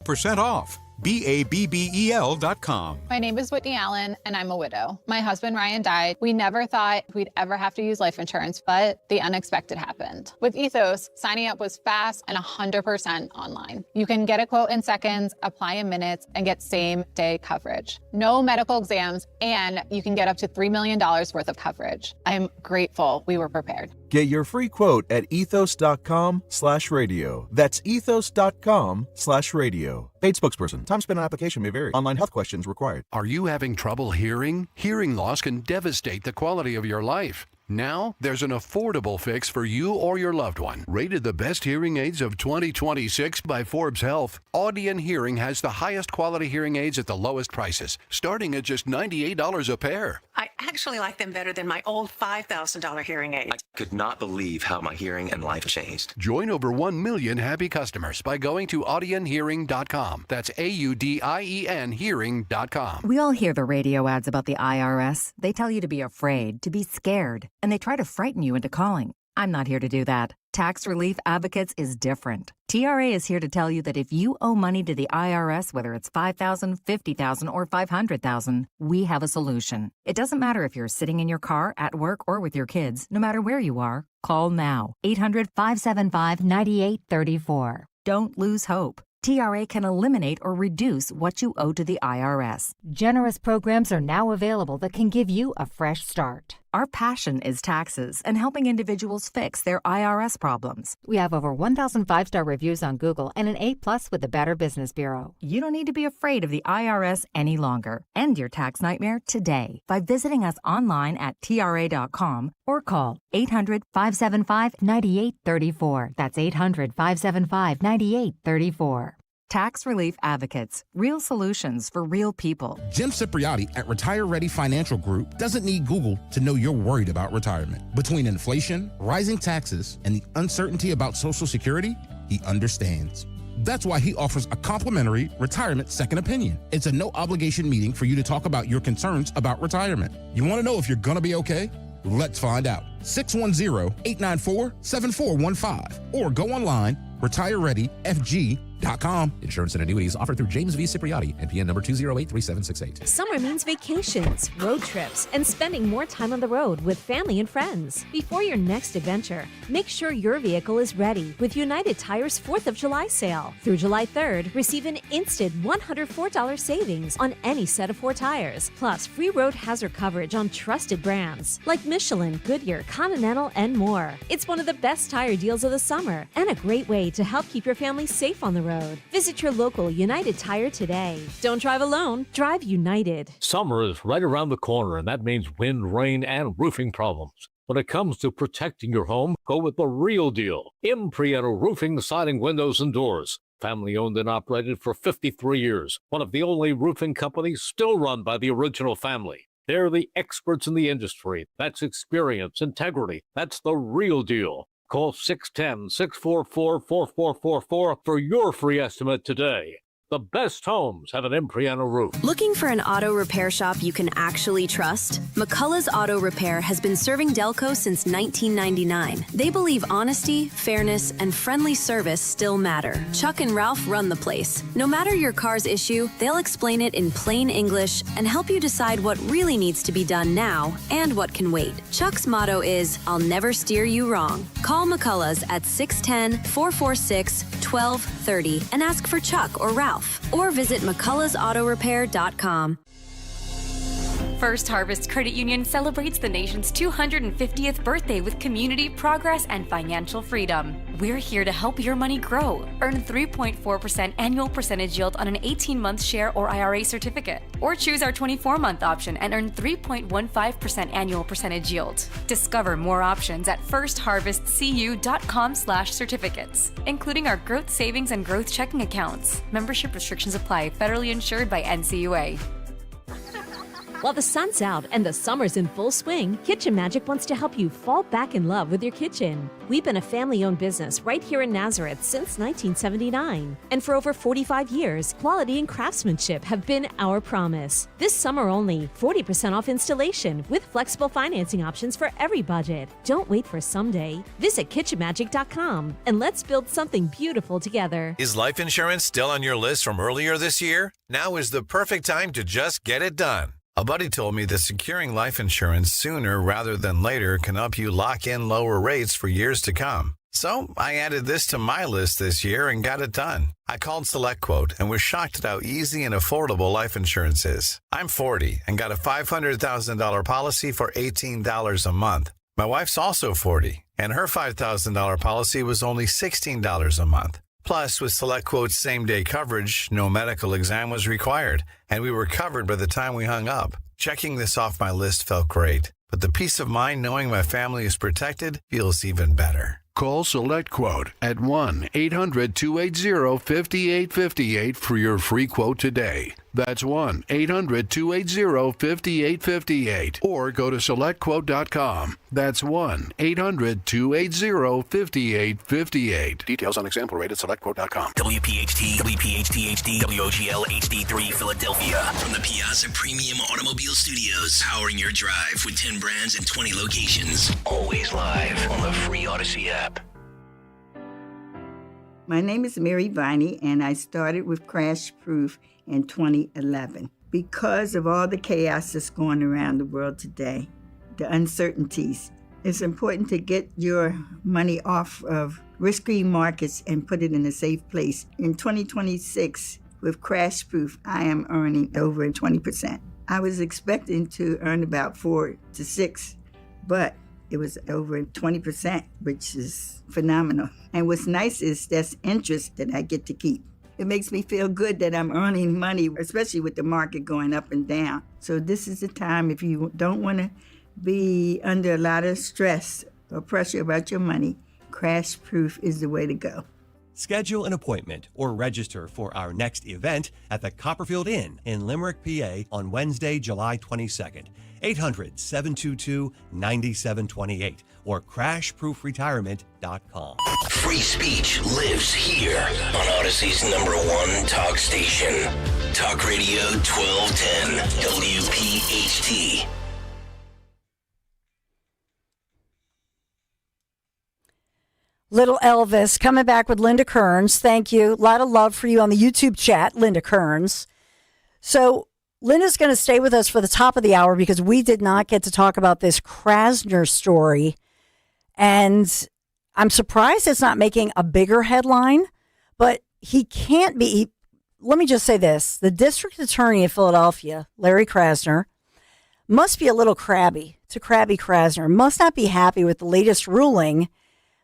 20% off. BABBEL.com. My name is Whitney Allen, and I'm a widow. My husband, Ryan, died. We never thought we'd ever have to use life insurance, but the unexpected happened. With Ethos, signing up was fast and 100% online. You can get a quote in seconds, apply in minutes, and get same-day coverage. No medical exams, and you can get up to $3 million worth of coverage. I'm grateful we were prepared. Get your free quote at ethos.com/radio. That's ethos.com/radio. Paid spokesperson. Time spent on application may vary. Online health questions required. Are you having trouble hearing? Hearing loss can devastate the quality of your life. Now, there's an affordable fix for you or your loved one. Rated the best hearing aids of 2026 by Forbes Health, Audion Hearing has the highest quality hearing aids at the lowest prices, starting at just $98 a pair. I actually like them better than my old $5,000 hearing aid. I could not believe how my hearing and life changed. Join over 1 million happy customers by going to audionhearing.com. That's AUDIEN hearing.com. We all hear the radio ads about the IRS. They tell you to be afraid, to be scared, and they try to frighten you into calling. I'm not here to do that. Tax Relief Advocates is different. TRA is here to tell you that if you owe money to the IRS, whether it's $5,000, $50,000, or $500,000, we have a solution. It doesn't matter if you're sitting in your car, at work, or with your kids. No matter where you are, call now. 800-575-9834. Don't lose hope. TRA can eliminate or reduce what you owe to the IRS. Generous programs are now available that can give you a fresh start. Our passion is taxes and helping individuals fix their IRS problems. We have over 1,000 5-star reviews on Google and an A+ with the Better Business Bureau. You don't need to be afraid of the IRS any longer. End your tax nightmare today by visiting us online at TRA.com or call 800-575-9834. That's 800-575-9834. Tax Relief Advocates. Real solutions for real people. Jim Cipriotti at Retire Ready Financial Group doesn't need Google to know you're worried about retirement. Between inflation, rising taxes, and the uncertainty about Social Security, he understands. That's why he offers a complimentary retirement second opinion. It's a no-obligation meeting for you to talk about your concerns about retirement. You want to know if you're going to be okay? Let's find out. 610-894-7415 or go online, retirereadyfg.com. Insurance and annuities offered through James V. Cipriotti, NPN number 2083768. Summer means vacations, road trips, and spending more time on the road with family and friends. Before your next adventure, make sure your vehicle is ready with United Tire's 4th of July sale. Through July 3rd, receive an instant $104 savings on any set of 4 tires, plus free road hazard coverage on trusted brands like Michelin, Goodyear, Continental, and more. It's one of the best tire deals of the summer and a great way to help keep your family safe on the road. Visit your local United Tire today. Don't drive alone, drive United. Summer is right around the corner, and that means wind, rain, and roofing problems. When it comes to protecting your home, go with the real deal. Imprieto Roofing, Siding, Windows, and Doors. Family owned and operated for 53 years. One of the only roofing companies still run by the original family. They're the experts in the industry. That's experience, integrity. That's the real deal. Call 610-644-4444 for your free estimate today. The best homes have an Impriano roof. Looking for an auto repair shop you can actually trust? McCullough's Auto Repair has been serving Delco since 1999. They believe honesty, fairness, and friendly service still matter. Chuck and Ralph run the place. No matter your car's issue, they'll explain it in plain English and help you decide what really needs to be done now and what can wait. Chuck's motto is, I'll never steer you wrong. Call McCullough's at 610-446-1230 and ask for Chuck or Ralph. Or visit mcculloughsautorepair.com. First Harvest Credit Union celebrates the nation's 250th birthday with community, progress, and financial freedom. We're here to help your money grow. Earn 3.4% annual percentage yield on an 18-month share or IRA certificate. Or choose our 24-month option and earn 3.15% annual percentage yield. Discover more options at firstharvestcu.com/certificates, including our growth savings and growth checking accounts. Membership restrictions apply. Federally insured by NCUA. While the sun's out and the summer's in full swing, Kitchen Magic wants to help you fall back in love with your kitchen. We've been a family-owned business right here in Nazareth since 1979. And for over 45 years, quality and craftsmanship have been our promise. This summer only, 40% off installation with flexible financing options for every budget. Don't wait for someday. Visit kitchenmagic.com and let's build something beautiful together. Is life insurance still on your list from earlier this year? Now is the perfect time to just get it done. A buddy told me that securing life insurance sooner rather than later can help you lock in lower rates for years to come. So I added this to my list this year and got it done. I called SelectQuote and was shocked at how easy and affordable life insurance is. I'm 40 and got a $500,000 policy for $18 a month. My wife's also 40 and her $5,000 policy was only $16 a month. Plus, with SelectQuote's same-day coverage, no medical exam was required, and we were covered by the time we hung up. Checking this off my list felt great, but the peace of mind knowing my family is protected feels even better. Call SelectQuote at 1-800-280-5858 for your free quote today. That's 1-800-280-5858. Or go to SelectQuote.com. That's 1-800-280-5858. Details on example rate at SelectQuote.com. WPHT, WPHT HD, WOGL HD3 Philadelphia. From the Piazza Premium Automobile Studios, powering your drive with 10 brands and 20 locations. Always live on the free Odyssey app. My name is Mary Viney, and I started with Crash Proof in 2011. Because of all the chaos that's going around the world today, the uncertainties, it's important to get your money off of risky markets and put it in a safe place. In 2026, with Crash Proof, I am earning over 20%. I was expecting to earn about 4 to 6, but it was over 20%, which is phenomenal. And what's nice is that's interest that I get to keep. It makes me feel good that I'm earning money, especially with the market going up and down. So this is the time, if you don't want to be under a lot of stress or pressure about your money, Crash Proof is the way to go. Schedule an appointment or register for our next event at the Copperfield Inn in Limerick, PA on Wednesday, July 22nd. 800-722-9728 or crashproofretirement.com. Free speech lives here on Odyssey's #1 talk station. Talk Radio 1210 WPHT. Little Elvis coming back with Linda Kearns. Thank you. A lot of love for you on the YouTube chat, Linda Kearns. So Linda's going to stay with us for the top of the hour because we did not get to talk about this Krasner story. And I'm surprised it's not making a bigger headline, but he can't be. Let me just say this. The district attorney of Philadelphia, Larry Krasner, must be a little crabby to Krabby Krasner, must not be happy with the latest ruling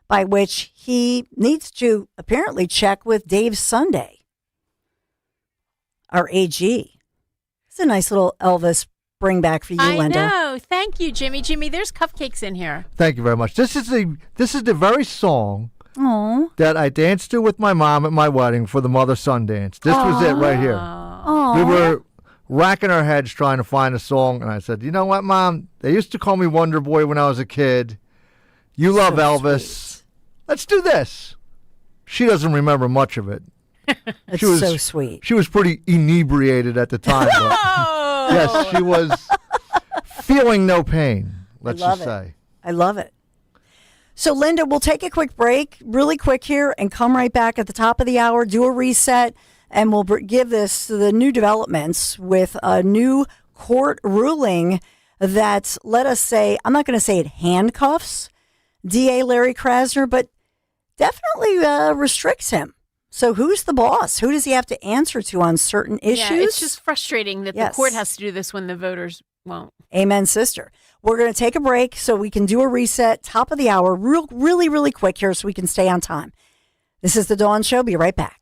by which he needs to apparently check with Dave Sunday, our AG. It's a nice little Elvis bring back for you, Linda. I know. Thank you, Jimmy. Jimmy, there's cupcakes in here. Thank you very much. This is the very song Aww. that I danced to with my mom at my wedding for the mother-son dance. This was it right here. Aww. We were racking our heads trying to find a song, and I said, you know what, Mom? They used to call me Wonder Boy when I was a kid. You love Elvis. Sweet. Let's do this. She doesn't remember much of it. It's so sweet. She was pretty inebriated at the time. But yes, she was feeling no pain, let's just say. I love it. So, Linda, we'll take a quick break, really quick here, and come right back at the top of the hour, do a reset, and we'll give this the new developments with a new court ruling that, let us say, I'm not going to say it handcuffs DA Larry Krasner, but definitely restricts him. So who's the boss? Who does he have to answer to on certain issues? Yeah, it's just frustrating that the court has to do this when the voters won't. Amen, sister. We're going to take a break so we can do a reset, top of the hour, really quick here so we can stay on time. This is The Dawn Show. Be right back.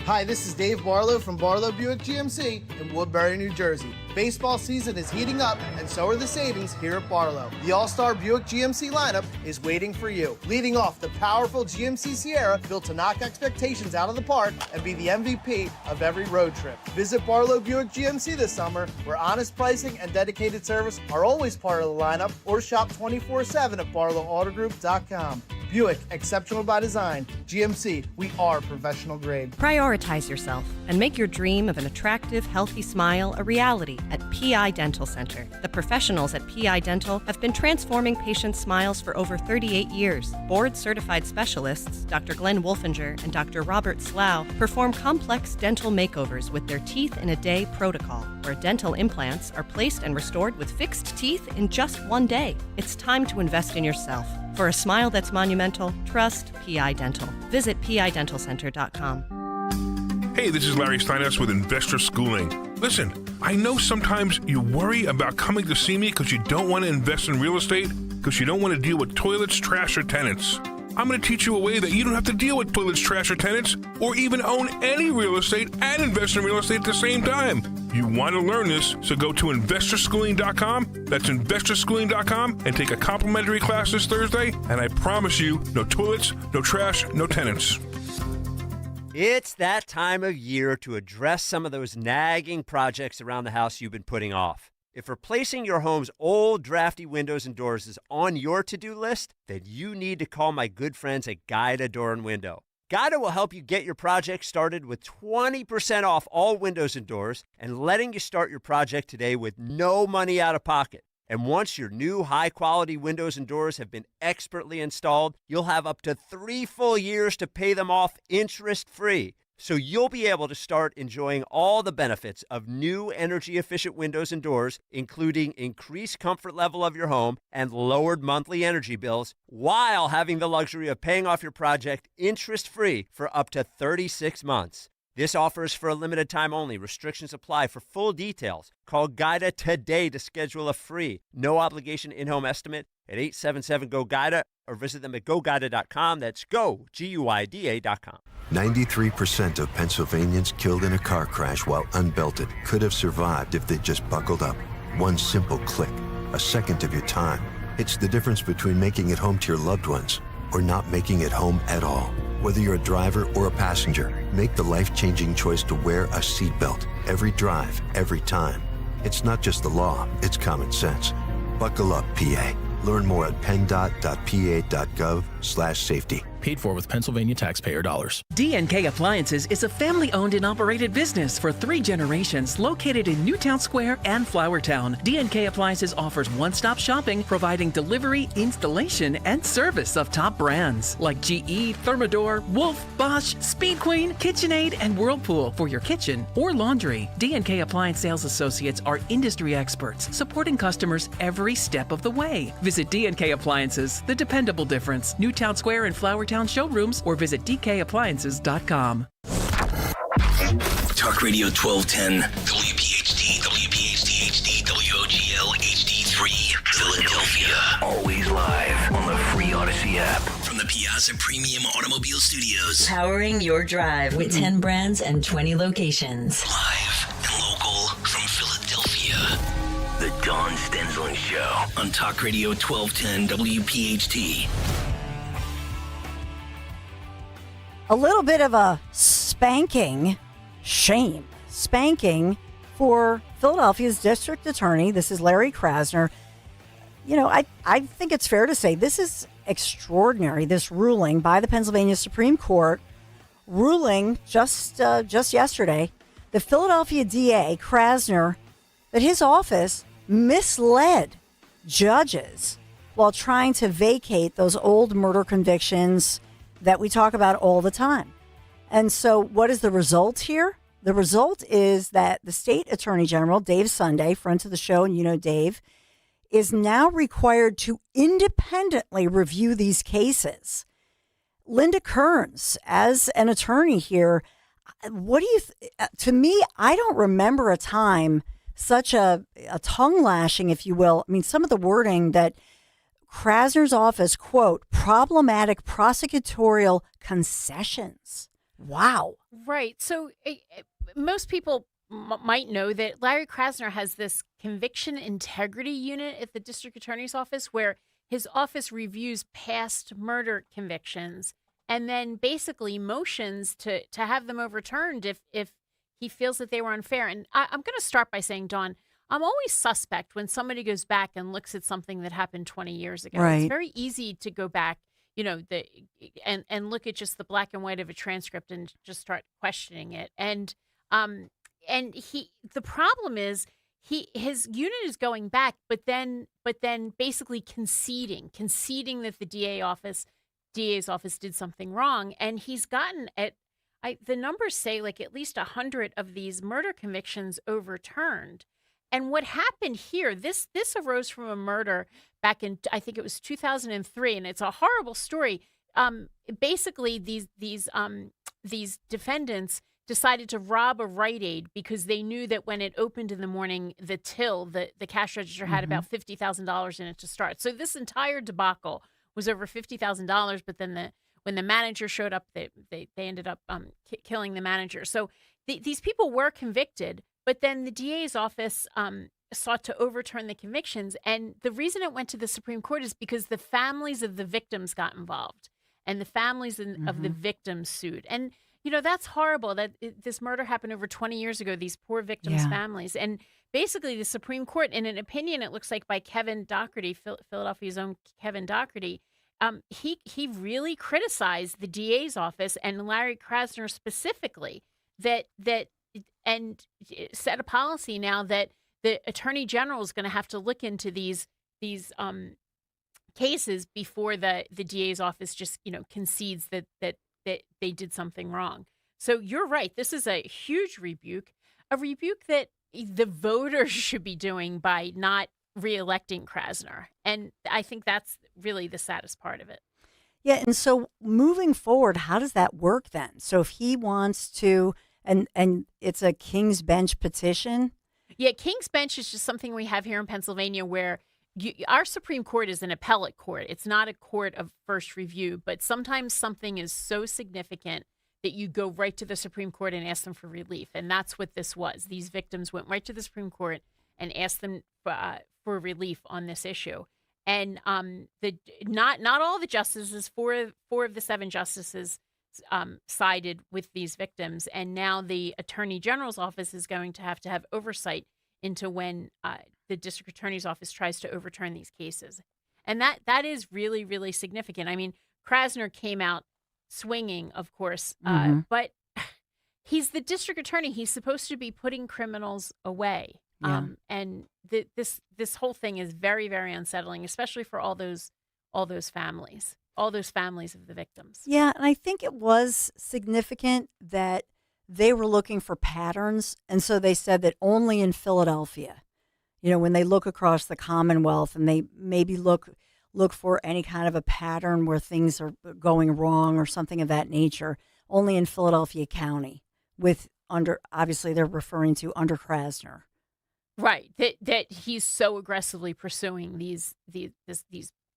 Hi, this is Dave Barlow from Barlow Buick GMC in Woodbury, New Jersey. Baseball season is heating up, and so are the savings here at Barlow. The All-Star Buick GMC lineup is waiting for you. Leading off, the powerful GMC Sierra, built to knock expectations out of the park and be the MVP of every road trip. Visit Barlow Buick GMC this summer, where honest pricing and dedicated service are always part of the lineup, or shop 24/7 at barlowautogroup.com. Buick, exceptional by design. GMC, we are professional grade. Prioritize yourself and make your dream of an attractive, healthy smile a reality at PI Dental Center. The professionals at PI Dental have been transforming patients' smiles for over 38 years. Board-certified specialists, Dr. Glenn Wolfinger and Dr. Robert Slough, perform complex dental makeovers with their Teeth in a Day protocol, where dental implants are placed and restored with fixed teeth in just one day. It's time to invest in yourself. For a smile that's monumental, trust PI Dental. Visit pidentalcenter.com. Hey, this is Larry Steinhaus with Investor Schooling. Listen, I know sometimes you worry about coming to see me because you don't want to invest in real estate, because you don't want to deal with toilets, trash, or tenants. I'm going to teach you a way that you don't have to deal with toilets, trash, or tenants, or even own any real estate and invest in real estate at the same time. You want to learn this, so go to investorschooling.com. That's investorschooling.com, and take a complimentary class this Thursday, and I promise you, no toilets, no trash, no tenants. It's that time of year to address some of those nagging projects around the house you've been putting off. If replacing your home's old, drafty windows and doors is on your to-do list, then you need to call my good friends at Guida Door and Window. Guida will help you get your project started with 20% off all windows and doors and letting you start your project today with no money out of pocket. And once your new high-quality windows and doors have been expertly installed, you'll have up to 3 full years to pay them off interest-free. So you'll be able to start enjoying all the benefits of new energy-efficient windows and doors, including increased comfort level of your home and lowered monthly energy bills, while having the luxury of paying off your project interest-free for up to 36 months. This offer is for a limited time only. Restrictions apply. For full details, call Guida today to schedule a free, no-obligation in-home estimate at 877-GO-GUIDA or visit them at GoGuida.com. That's go, GUIDA.com. 93% of Pennsylvanians killed in a car crash while unbelted could have survived if they just buckled up. One simple click, a second of your time. It's the difference between making it home to your loved ones or not making it home at all. Whether you're a driver or a passenger, make the life-changing choice to wear a seatbelt every drive, every time. It's not just the law, it's common sense. Buckle up, PA. Learn more at penndot.pa.gov/safety. Paid for with Pennsylvania taxpayer dollars. D&K Appliances is a family-owned and operated business for 3 generations located in Newtown Square and Flourtown. D&K Appliances offers one-stop shopping, providing delivery, installation, and service of top brands like GE, Thermador, Wolf, Bosch, Speed Queen, KitchenAid, and Whirlpool for your kitchen or laundry. D&K Appliance sales associates are industry experts, supporting customers every step of the way. Visit D&K Appliances, the dependable difference. Newtown Square and Flourtown showrooms, or visit dkappliances.com. Talk Radio 1210, WPHT, WPHT HD, WOGL HD3, Philadelphia. Always live on the free Odyssey app. From the Piazza Premium Automobile Studios. Powering your drive with 10 brands and 20 locations. Live and local from Philadelphia. The Dawn Stensland Show on Talk Radio 1210 WPHT. A little bit of a spanking for Philadelphia's district attorney. This is Larry Krasner. You know, I think it's fair to say this is extraordinary, this ruling by the Pennsylvania Supreme Court, ruling just yesterday, the Philadelphia DA, Krasner, that his office misled judges while trying to vacate those old murder convictions that we talk about all the time. And so what is the result here? The result is that the state attorney general, Dave Sunday, friend of the show, and you know Dave, is now required to independently review these cases. Linda Kearns, as an attorney here, what do you, to me, I don't remember a time, such a tongue lashing, if you will. I mean, some of the wording that Krasner's office, quote, problematic prosecutorial concessions Wow. Right. So most people might know that Larry Krasner has this conviction integrity unit at the district attorney's office where his office reviews past murder convictions and then basically motions to have them overturned if he feels that they were unfair. And I'm going to start by saying, Dawn, I'm always suspect when somebody goes back and looks at something that happened 20 years ago. Right. It's very easy to go back, and look at just the black and white of a transcript and just start questioning it. And the problem is his unit is going back, but then basically conceding that the DA's office did something wrong, and he's gotten the numbers say like at least 100 of these murder convictions overturned. And what happened here, this arose from a murder back in, I think it was 2003, and it's a horrible story. Basically, these defendants decided to rob a Rite Aid because they knew that when it opened in the morning, the cash register had about $50,000 in it to start. So this entire debacle was over $50,000, but then when the manager showed up, they ended up killing the manager. So these people were convicted, but then the DA's office sought to overturn the convictions. And the reason it went to the Supreme Court is because the families of the victims got involved and the families of the victims sued. And, that's horrible that this murder happened over 20 years ago, these poor victims' families. And basically the Supreme Court, in an opinion, it looks like by Kevin Dougherty, Philadelphia's own Kevin Dougherty, he really criticized the DA's office and Larry Krasner specifically and set a policy now that the Attorney General is going to have to look into these cases before the DA's office just concedes that they did something wrong. So you're right. This is a huge rebuke, a rebuke that the voters should be doing by not reelecting Krasner. And I think that's really the saddest part of it. Yeah. And so moving forward, how does that work then? So if he wants to, and it's a King's Bench petition. Yeah. King's Bench is just something we have here in Pennsylvania where our Supreme Court is an appellate court. It's not a court of first review, but sometimes something is so significant that you go right to the Supreme Court and ask them for relief. And that's what this was. These victims went right to the Supreme Court and asked them for relief on this issue. And not all the justices, four of the 7 justices sided with these victims. And now the Attorney General's office is going to have oversight into when the district attorney's office tries to overturn these cases. And that is really, really significant. I mean, Krasner came out swinging, of course, but he's the district attorney. He's supposed to be putting criminals away. Yeah. And this whole thing is very, very unsettling, especially for all those families of the victims. Yeah, and I think it was significant that they were looking for patterns, and so they said that only in Philadelphia, when they look across the Commonwealth and they maybe look for any kind of a pattern where things are going wrong or something of that nature, only in Philadelphia County obviously they're referring to under Krasner. Right, that he's so aggressively pursuing these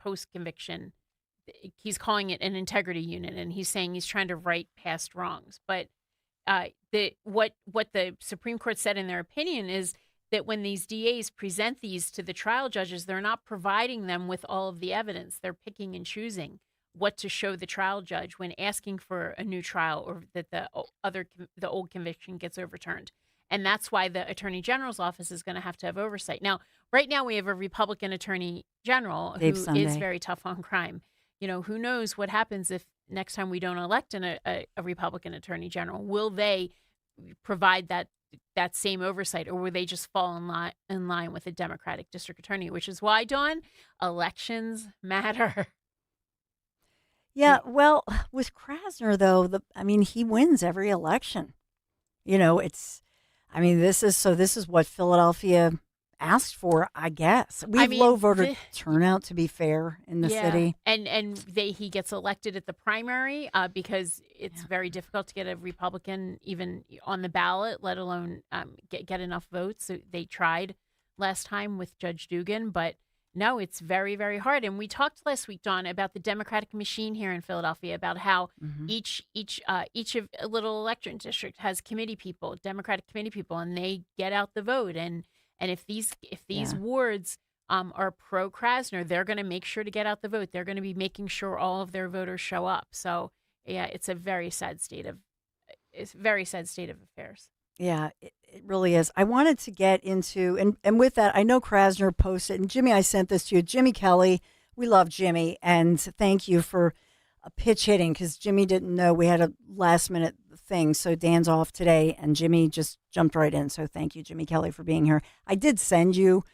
post-conviction. He's calling it an integrity unit, and he's saying he's trying to right past wrongs. But what the Supreme Court said in their opinion is that when these DAs present these to the trial judges, they're not providing them with all of the evidence. They're picking and choosing what to show the trial judge when asking for a new trial or that the old conviction gets overturned. And that's why the Attorney General's office is going to have oversight. Now, right now we have a Republican Attorney General who is very tough on crime. Who knows what happens if next time we don't elect a Republican Attorney General? Will they provide that same oversight, or will they just fall in line with a Democratic district attorney? Which is why, Dawn, elections matter. Yeah, well, with Krasner though, he wins every election. This is what Philadelphia asked for, I guess. We have low voter turnout, to be fair, in the city. And he gets elected at the primary because it's very difficult to get a Republican even on the ballot, let alone get enough votes. So they tried last time with Judge Dugan, but No, it's very, very hard. And we talked last week, Dawn, about the Democratic machine here in Philadelphia, about how each of a little election district has committee people, Democratic committee people, and they get out the vote. And if these wards are pro Krasner, they're going to make sure to get out the vote. They're going to be making sure all of their voters show up. So yeah, it's a very sad state of affairs. Yeah, it really is. I wanted to get into, and with that, I know Krasner posted, and Jimmy, I sent this to you. Jimmy Kelly, we love Jimmy, and thank you for pitch hitting, because Jimmy didn't know we had a last minute thing, so Dan's off today, and Jimmy just jumped right in, so thank you, Jimmy Kelly, for being here. I did send you,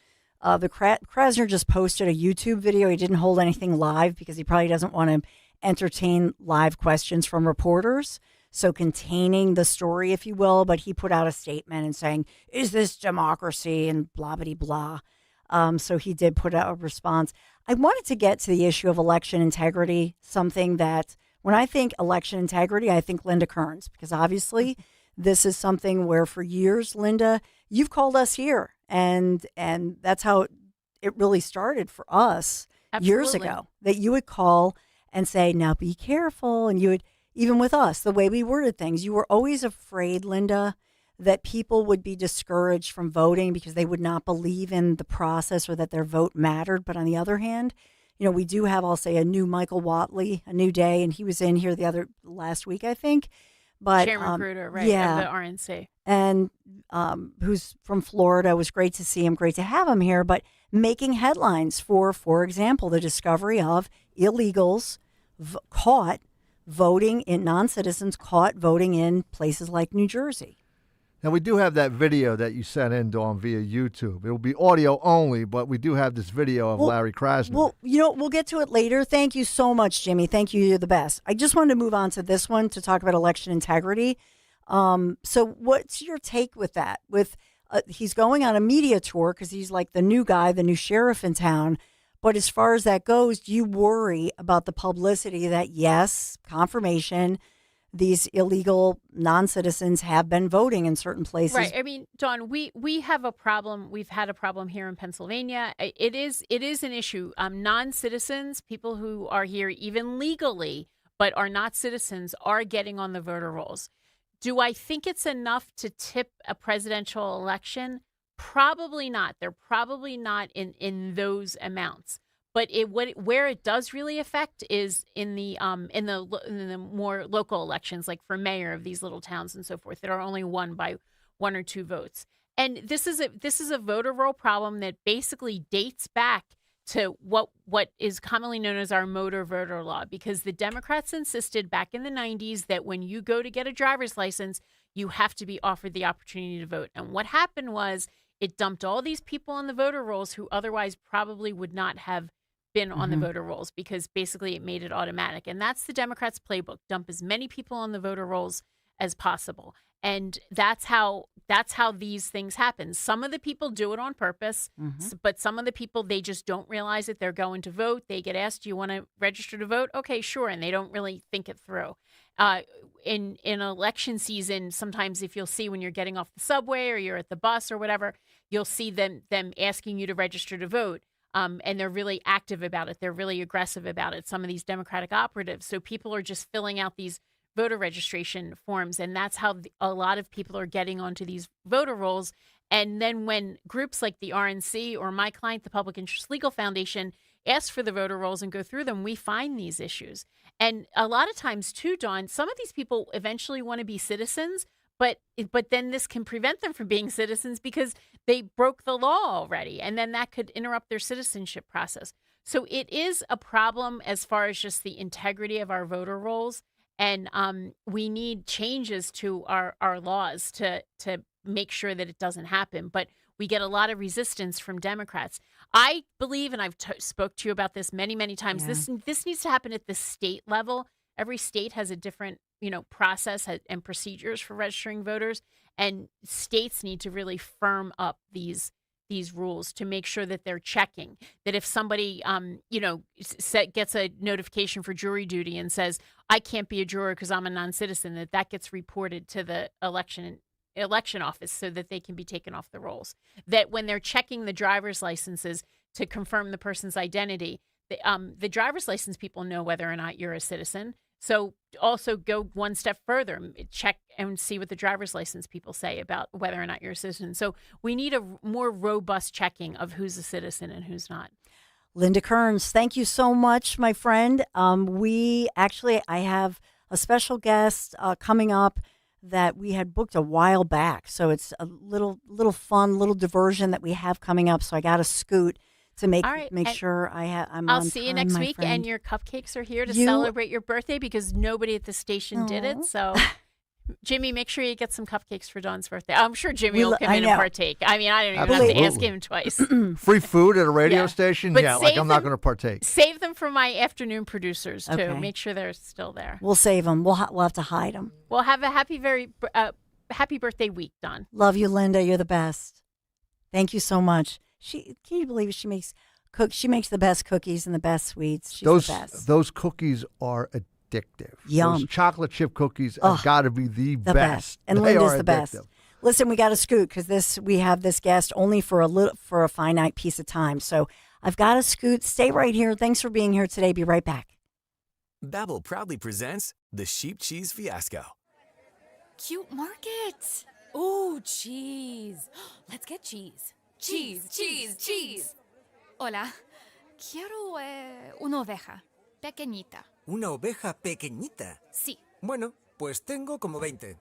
Krasner just posted a YouTube video. He didn't hold anything live, because he probably doesn't want to entertain live questions from reporters. So containing the story, if you will, but he put out a statement and saying, is this democracy, and blah, blah, blah. So he did put out a response. I wanted to get to the issue of election integrity, something that when I think election integrity, I think Linda Kearns, because obviously this is something where for years, Linda, you've called us here, and that's how it really started for us years ago, that you would call and say, now be careful, and you would, even with us, the way we worded things, you were always afraid, Linda, that people would be discouraged from voting because they would not believe in the process or that their vote mattered. But on the other hand, we do have, I'll say, a new Michael Watley, a new day, and he was in here last week, I think. But Chairman Gruder, right, of the RNC. And who's from Florida. It was great to see him, great to have him here, but making headlines for example, the discovery of illegals caught voting in, non-citizens caught voting in places like New Jersey. Now, we do have that video that you sent in, Dawn, via YouTube. It will be audio only, but we do have this video of Larry Krasner. Well, we'll get to it later. Thank you so much, Jimmy. Thank you. You're the best. I just wanted to move on to this one to talk about election integrity. So what's your take with that? He's going on a media tour because he's like the new guy, the new sheriff in town. But as far as that goes, do you worry about the publicity that, yes, confirmation, these illegal non-citizens have been voting in certain places? Right. I mean, Dawn, we have a problem. We've had a problem here in Pennsylvania. It is an issue. Non-citizens, people who are here even legally but are not citizens, are getting on the voter rolls. Do I think it's enough to tip a presidential election? Probably not. They're probably not in those amounts. But where it does really affect is in the more local elections, like for mayor of these little towns and so forth, that are only won by 1 or 2 votes. And this is a voter roll problem that basically dates back to what is commonly known as our motor voter law, because the Democrats insisted back in the 90s that when you go to get a driver's license, you have to be offered the opportunity to vote. And what happened was it dumped all these people on the voter rolls who otherwise probably would not have been on the voter rolls, because basically it made it automatic. And that's the Democrats' playbook: dump as many people on the voter rolls as possible. And that's how these things happen. Some of the people do it on purpose, but some of the people, they just don't realize that they're going to vote. They get asked, do you want to register to vote? Okay, sure. And they don't really think it through. In election season, sometimes if you'll see when you're getting off the subway or you're at the bus or whatever, you'll see them asking you to register to vote. And they're really active about it. They're really aggressive about it, some of these Democratic operatives. So people are just filling out these voter registration forms, and that's how a lot of people are getting onto these voter rolls. And then when groups like the RNC or my client, the Public Interest Legal Foundation, ask for the voter rolls and go through them, we find these issues. And a lot of times too, Dawn, some of these people eventually want to be citizens, but then this can prevent them from being citizens because they broke the law already, and then that could interrupt their citizenship process. So it is a problem as far as just the integrity of our voter rolls. And we need changes to our laws to make sure that it doesn't happen. But we get a lot of resistance from Democrats. I believe, and I've spoke to you about this many, many times, this needs to happen at the state level. Every state has a different process and procedures for registering voters. And states need to really firm up these rules to make sure that they're checking that if somebody, gets a notification for jury duty and says, I can't be a juror because I'm a non-citizen, that gets reported to the election office so that they can be taken off the rolls. That when they're checking the driver's licenses, to confirm the person's identity. The driver's license people know whether or not you're a citizen. So also go one step further, check and see what the driver's license people say about whether or not you're a citizen. So we need a more robust checking of who's a citizen and who's not. Linda Kearns, thank you so much, my friend. I have a special guest coming up that we had booked a while back. So it's a little fun, little diversion that we have coming up. So I got to scoot to make sure I'm I'll on see you time, next my week, friend. and your cupcakes are here to celebrate your birthday because nobody at the station did it. So, Jimmy, make sure you get some cupcakes for Dawn's birthday. I'm sure Jimmy will come in and partake. I mean, I don't even have to ask him twice. Free food at a radio station? But yeah, like I'm not going to partake. Save them for my afternoon producers, too. Okay. Make sure they're still there. We'll save them. We'll have to hide them. Well, have a happy birthday week, Dawn. Love you, Linda. You're the best. Thank you so much. Can you believe it? She makes the best cookies and the best sweets. She's the best. Those cookies are addictive. Yum. Those chocolate chip cookies have got to be the best. And they Linda's are the best. addictive. Listen, we got to scoot because we have this guest only for a finite piece of time. So I've got to scoot. Stay right here. Thanks for being here today. Be right back. Babbel proudly presents the Sheep Cheese Fiasco. Cute market. Ooh, cheese. Let's get cheese. Cheese, cheese, cheese. Hola. Quiero una oveja pequeñita. ¿Una oveja pequeñita? Sí. Bueno, pues tengo como 20.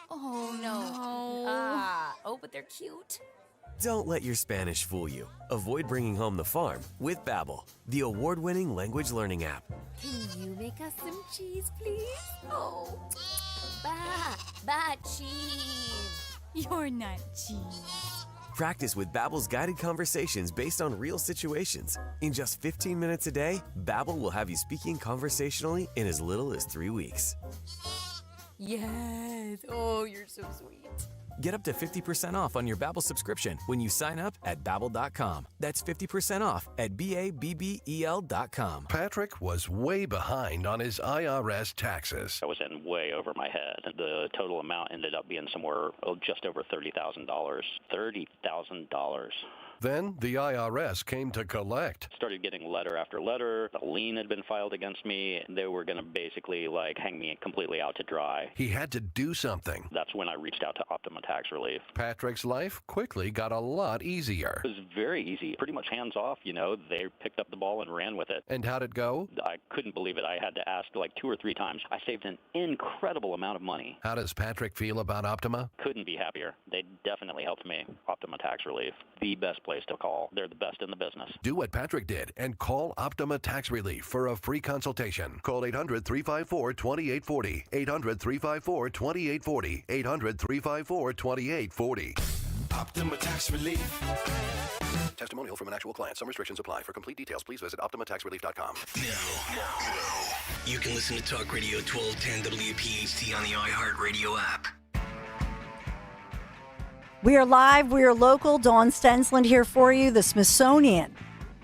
Oh, no. But they're cute. Don't let your Spanish fool you. Avoid bringing home the farm with Babbel, the award-winning language learning app. Can you make us some cheese, please? Oh, cheese. You're not cheese. Practice with Babbel's guided conversations based on real situations. In just 15 minutes a day, Babbel will have you speaking conversationally in as little as 3 weeks. Yes. Oh, you're so sweet. Get up to 50% off on your Babbel subscription when you sign up at Babbel.com. That's 50% off at BABBEL.com. Patrick was way behind on his IRS taxes. I was in way over my head. The total amount ended up being somewhere just over $30,000. $30,000. Then the IRS came to collect. Started getting letter after letter. A lien had been filed against me. They were going to basically hang me completely out to dry. He had to do something. That's when I reached out to Optima Tax Relief. Patrick's life quickly got a lot easier. It was very easy, pretty much hands off. They picked up the ball and ran with it. And how'd it go? I couldn't believe it. I had to ask 2 or 3 times. I saved an incredible amount of money. How does Patrick feel about Optima? Couldn't be happier. They definitely helped me. Optima Tax Relief, the best place to call. They're the best in the business. Do what Patrick did and call Optima Tax Relief for a free consultation. Call 800-354-2840. 800-354-2840. 800-354-2840. Optima Tax Relief. Testimonial from an actual client. Some restrictions apply. For complete details, please visit OptimaTaxRelief.com. Now, you can listen to Talk Radio 1210 WPHT on the iHeartRadio app. We are live. We are local. Dawn Stensland here for you. The Smithsonian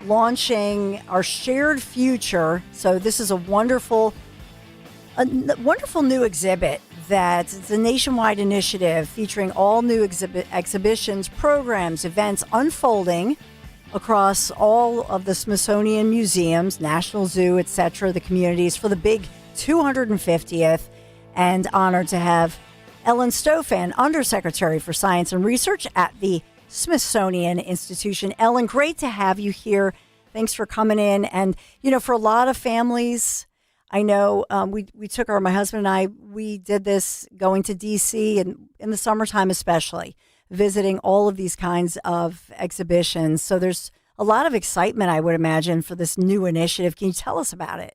launching our shared future. So this is a wonderful new exhibit that it's a nationwide initiative featuring all new exhibitions, programs, events unfolding across all of the Smithsonian museums, National Zoo, etc., the communities for the big 250th, and honored to have Ellen Stofan, Undersecretary for Science and Research at the Smithsonian Institution. Ellen, great to have you here. Thanks for coming in. And, for a lot of families, I know we took my husband and I, we did this going to D.C. and in the summertime especially, visiting all of these kinds of exhibitions. So there's a lot of excitement, I would imagine, for this new initiative. Can you tell us about it?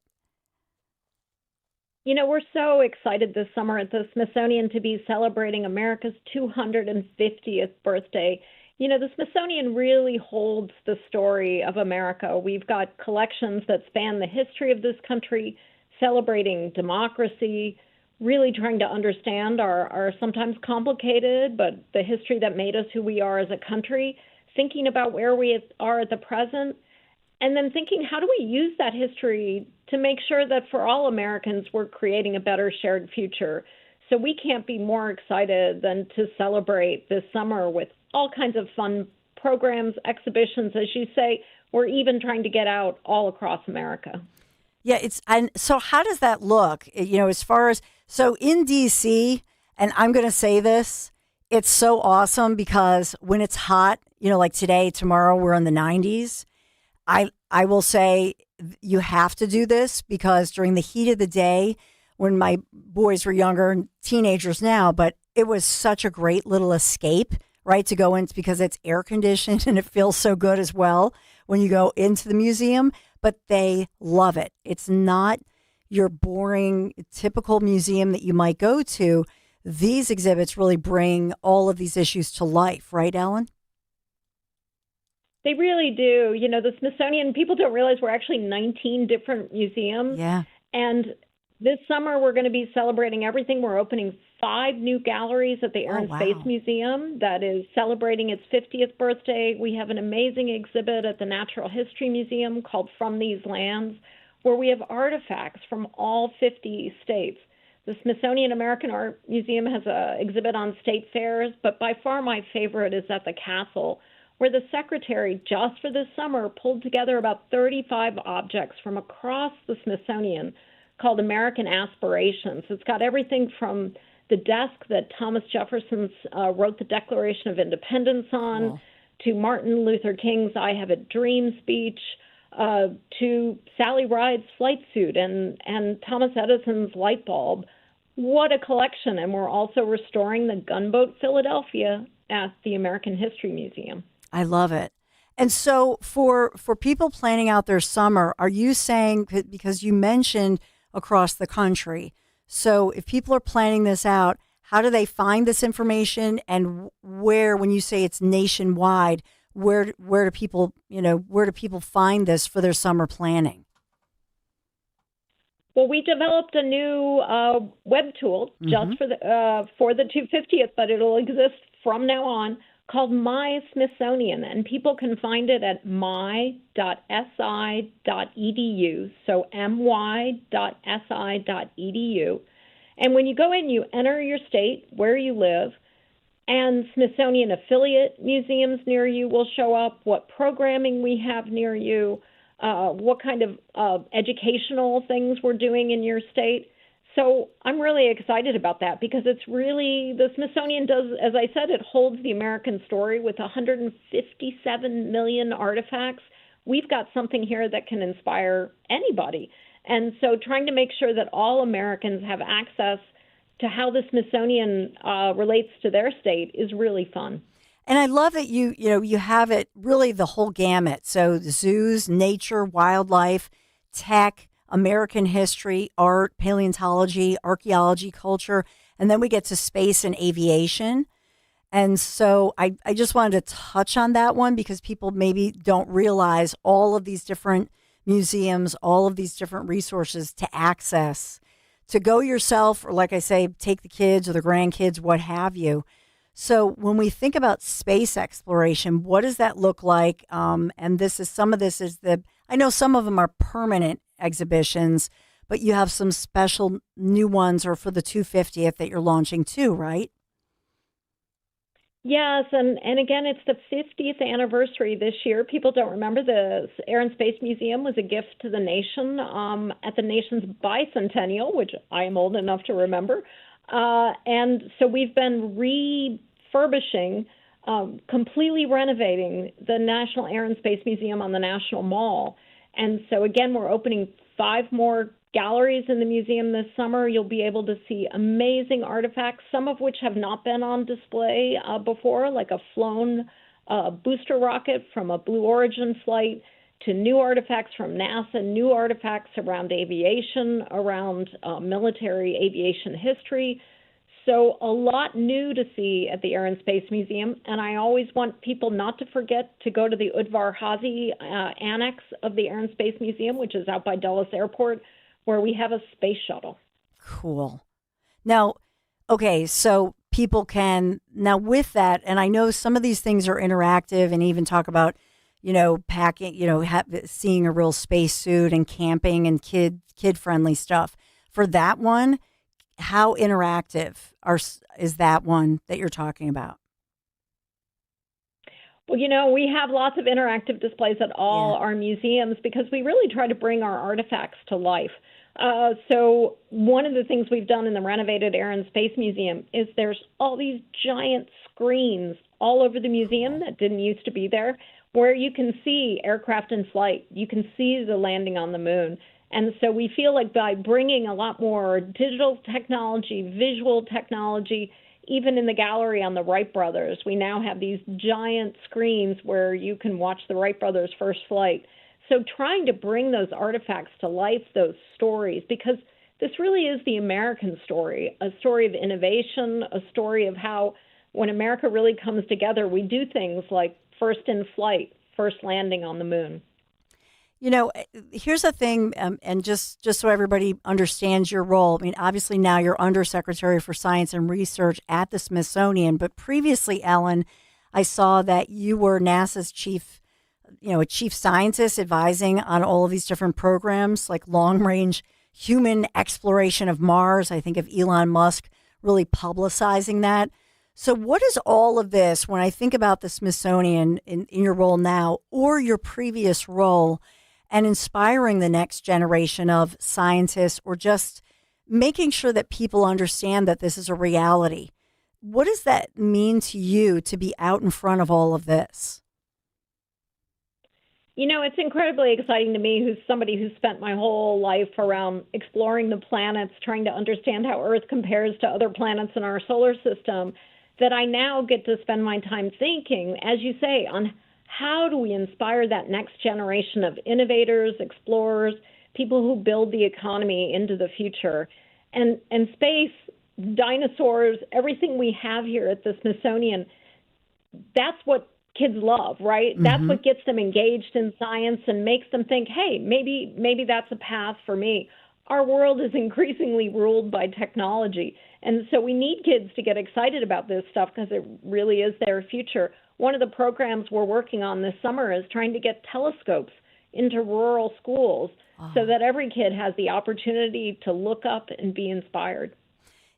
We're so excited this summer at the Smithsonian to be celebrating America's 250th birthday. The Smithsonian really holds the story of America. We've got collections that span the history of this country, celebrating democracy, really trying to understand our sometimes complicated, but the history that made us who we are as a country, thinking about where we are at the present, and then thinking, how do we use that history to make sure that for all Americans, we're creating a better shared future? So we can't be more excited than to celebrate this summer with all kinds of fun programs, exhibitions, as you say. We're even trying to get out all across America. Yeah, and so how does that look? As far as, so in DC, and I'm going to say this, it's so awesome because when it's hot, like today, tomorrow, we're in the 90s. I will say you have to do this because during the heat of the day, when my boys were younger and teenagers now, but it was such a great little escape, right, to go in because it's air conditioned and it feels so good as well when you go into the museum, but they love it. It's not your boring, typical museum that you might go to. These exhibits really bring all of these issues to life, right, Ellen? They really do. The Smithsonian, people don't realize we're actually 19 different museums. Yeah. And this summer, we're going to be celebrating everything. We're opening 5 new galleries at the Air and Space Museum that is celebrating its 50th birthday. We have an amazing exhibit at the Natural History Museum called From These Lands, where we have artifacts from all 50 states. The Smithsonian American Art Museum has an exhibit on state fairs, but by far my favorite is at the Castle, where the secretary, just for this summer, pulled together about 35 objects from across the Smithsonian called American Aspirations. It's got everything from the desk that Thomas Jefferson wrote the Declaration of Independence on, to Martin Luther King's I Have a Dream speech, to Sally Ride's flight suit and Thomas Edison's light bulb. What a collection. And we're also restoring the gunboat Philadelphia at the American History Museum. I love it. And so for people planning out their summer, are you saying, because you mentioned across the country, so if people are planning this out, how do they find this information, and where, when you say it's nationwide, where do people find this for their summer planning? Well, we developed a new web tool just for the 250th, but it'll exist from now on, called My Smithsonian, and people can find it at my.si.edu, so my.si.edu. And when you go in, you enter your state, where you live, and Smithsonian affiliate museums near you will show up, what programming we have near you, what kind of educational things we're doing in your state. So I'm really excited about that because it's really, the Smithsonian does, as I said, it holds the American story with 157 million artifacts. We've got something here that can inspire anybody. And so trying to make sure that all Americans have access to how the Smithsonian relates to their state is really fun. And I love that you have it really the whole gamut. So the zoos, nature, wildlife, tech, American history, art, paleontology, archaeology, culture, and then we get to space and aviation. And so I just wanted to touch on that one because people maybe don't realize all of these different museums, all of these different resources to access, to go yourself, or like I say, take the kids or the grandkids, what have you. So when we think about space exploration, what does that look like? And some of this is I know some of them are permanent exhibitions, but you have some special new ones or for the 250th that you're launching too, right? Yes, and again, it's the 50th anniversary this year. People don't remember the Air and Space Museum was a gift to the nation at the nation's bicentennial, which I am old enough to remember. And so we've been refurbishing, completely renovating the National Air and Space Museum on the National Mall. And so, again, we're opening 5 more galleries in the museum this summer. You'll be able to see amazing artifacts, some of which have not been on display before, like a flown booster rocket from a Blue Origin flight, to new artifacts from NASA, new artifacts around aviation, around military aviation history. So a lot new to see at the Air and Space Museum, and I always want people not to forget to go to the Udvar Hazy annex of the Air and Space Museum, which is out by Dulles Airport, where we have a space shuttle. Cool. Now, okay, so people can, now with that, and I know some of these things are interactive and even talk about, packing, seeing a real spacesuit and camping and kid-friendly stuff. For that one, how interactive is that one that you're talking about? Well, we have lots of interactive displays at all our museums because we really try to bring our artifacts to life. So one of the things we've done in the renovated Air and Space Museum is there's all these giant screens all over the museum that didn't used to be there, where you can see aircraft in flight. You can see the landing on the moon. And so we feel like by bringing a lot more digital technology, visual technology, even in the gallery on the Wright brothers, we now have these giant screens where you can watch the Wright brothers' first flight. So trying to bring those artifacts to life, those stories, because this really is the American story, a story of innovation, a story of how when America really comes together, we do things like first in flight, first landing on the moon. Here's the thing, and just so everybody understands your role. I mean, obviously now you're Undersecretary for Science and Research at the Smithsonian, but previously, Ellen, I saw that you were NASA's a chief scientist advising on all of these different programs, like long-range human exploration of Mars. I think of Elon Musk really publicizing that. So what is all of this, when I think about the Smithsonian in your role now or your previous role, and inspiring the next generation of scientists, or just making sure that people understand that this is a reality? What does that mean to you to be out in front of all of this? It's incredibly exciting to me, who's somebody who's spent my whole life around exploring the planets, trying to understand how Earth compares to other planets in our solar system, that I now get to spend my time thinking, as you say, on how do we inspire that next generation of innovators, explorers, people who build the economy into the future. And space, dinosaurs, everything we have here at the Smithsonian, that's what kids love, right? Mm-hmm. That's what gets them engaged in science and makes them think, hey, maybe that's a path for me. Our world is increasingly ruled by technology. And so we need kids to get excited about this stuff because it really is their future. One of the programs we're working on this summer is trying to get telescopes into rural schools so that every kid has the opportunity to look up and be inspired.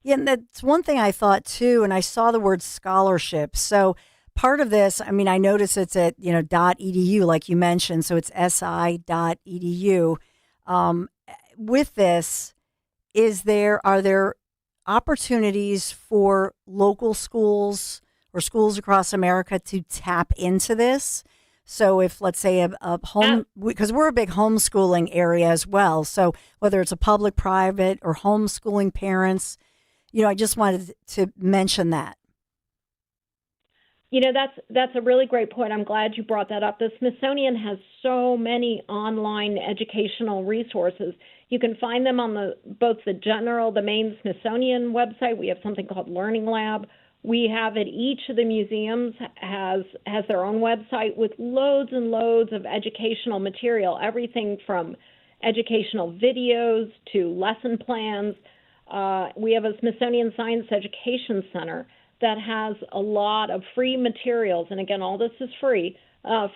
Yeah, and that's one thing I thought too, and I saw the word scholarship. So part of this, I mean, I noticed it's at, .edu, like you mentioned, so it's si.edu. With this, are there opportunities for local schools or schools across America to tap into this? So if, let's say, a home, because we're a big homeschooling area as well. So whether it's a public, private, or homeschooling parents, I just wanted to mention that. That's a really great point. I'm glad you brought that up. The Smithsonian has so many online educational resources. You can find them on both the main Smithsonian website. We have something called Learning Lab. We have at each of the museums has their own website with loads and loads of educational material, everything from educational videos to lesson plans. We have a Smithsonian Science Education Center that has a lot of free materials. And again, all this is free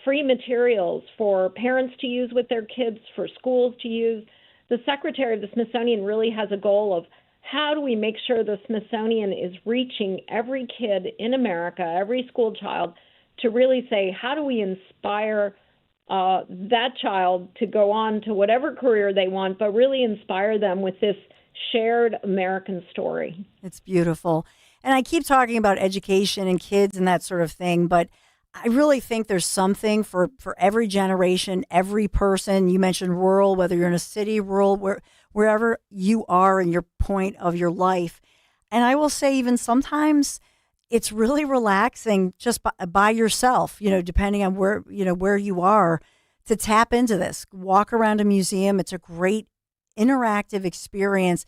materials for parents to use with their kids, for schools to use. The Secretary of the Smithsonian really has a goal of how do we make sure the Smithsonian is reaching every kid in America, every school child, to really say, how do we inspire that child to go on to whatever career they want, but really inspire them with this shared American story. It's beautiful. And I keep talking about education and kids and that sort of thing, but I really think there's something for every generation, every person. You mentioned rural, whether you're in a city, rural, wherever you are in your point of your life. And I will say even sometimes it's really relaxing just by yourself, depending on where you are, to tap into this. Walk around a museum. It's a great interactive experience.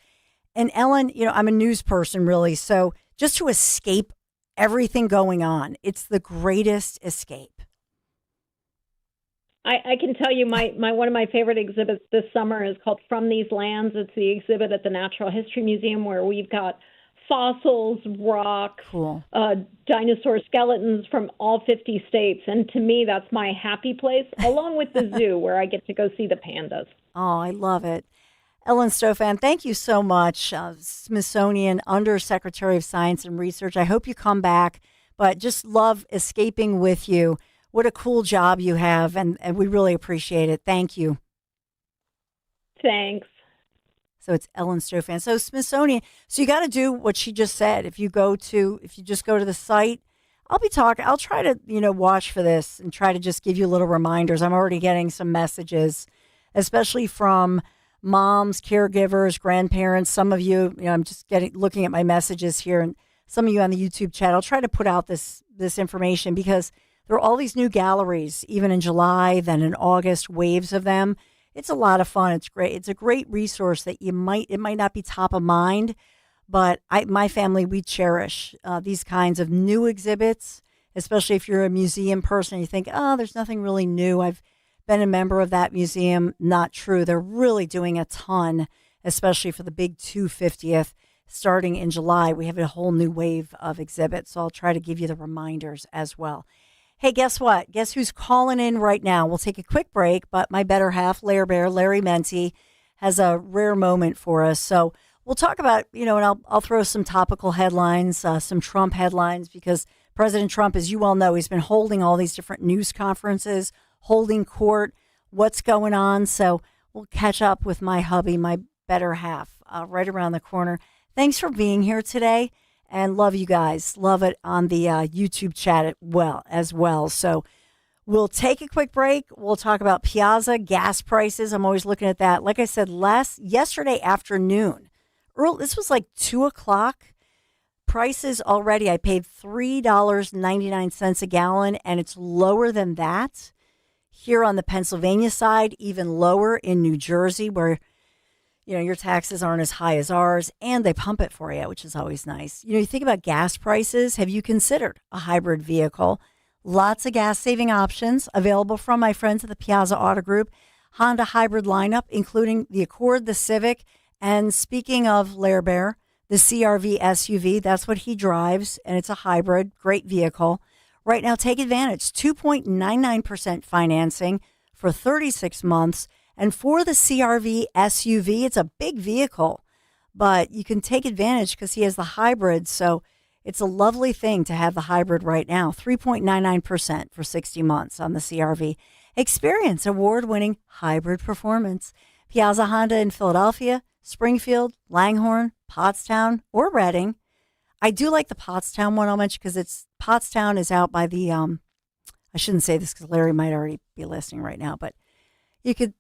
And Ellen, I'm a news person really, so just to escape everything going on, it's the greatest escape. I can tell you my one of my favorite exhibits this summer is called From These Lands. It's the exhibit at the Natural History Museum where we've got fossils, rock, dinosaur skeletons from all 50 states. And to me, that's my happy place, along with the zoo where I get to go see the pandas. Oh, I love it. Ellen Stofan, thank you so much. Smithsonian Undersecretary of Science and Research. I hope you come back. but just love escaping with you. What a cool job you have, and we really appreciate it. Thank you. Thanks. So it's Ellen Stofan. So Smithsonian. So you got to do what she just said. If you just go to the site, I'll try to, watch for this and try to just give you little reminders. I'm already getting some messages, especially from moms, caregivers, grandparents. Some of you, I'm just looking at my messages here, and some of you on the YouTube chat. I'll try to put out this information because there are all these new galleries, even in July, then in August, waves of them. It's a lot of fun. It's great. It's a great resource that it might not be top of mind, but my family, we cherish these kinds of new exhibits, especially if you're a museum person. You think, oh, there's nothing really new. I've been a member of that museum. Not true. They're really doing a ton, especially for the big 250th. Starting in July, we have a whole new wave of exhibits. So I'll try to give you the reminders as well. Hey, guess what? Guess who's calling in right now? We'll take a quick break, but my better half, Larry Menti, has a rare moment for us. So we'll talk about, and I'll throw some topical headlines, some Trump headlines, because President Trump, as you all know, he's been holding all these different news conferences, holding court, what's going on. So we'll catch up with my hubby, my better half, right around the corner. Thanks for being here today, and love you guys. Love it on the YouTube chat as well. So we'll take a quick break. We'll talk about Piazza, gas prices. I'm always looking at that. Like I said, yesterday afternoon, this was like 2 o'clock. Prices already, I paid $3.99 a gallon, and it's lower than that here on the Pennsylvania side, even lower in New Jersey, where your taxes aren't as high as ours, and they pump it for you, which is always nice. You think about gas prices. Have you considered a hybrid vehicle? Lots of gas-saving options available from my friends at the Piazza Auto Group. Honda hybrid lineup, including the Accord, the Civic, and speaking of Lair Bear, the CR-V SUV. That's what he drives, and it's a hybrid. Great vehicle. Right now, take advantage. 2.99% financing for 36 months. And for the CR-V SUV, it's a big vehicle, but you can take advantage because he has the hybrid. So it's a lovely thing to have the hybrid right now. 3.99% for 60 months on the CR-V. Experience award-winning hybrid performance. Piazza Honda in Philadelphia, Springfield, Langhorne, Pottstown, or Reading. I do like the Pottstown one I'll mention because Pottstown is out by the, I shouldn't say this because Larry might already be listening right now, but you could,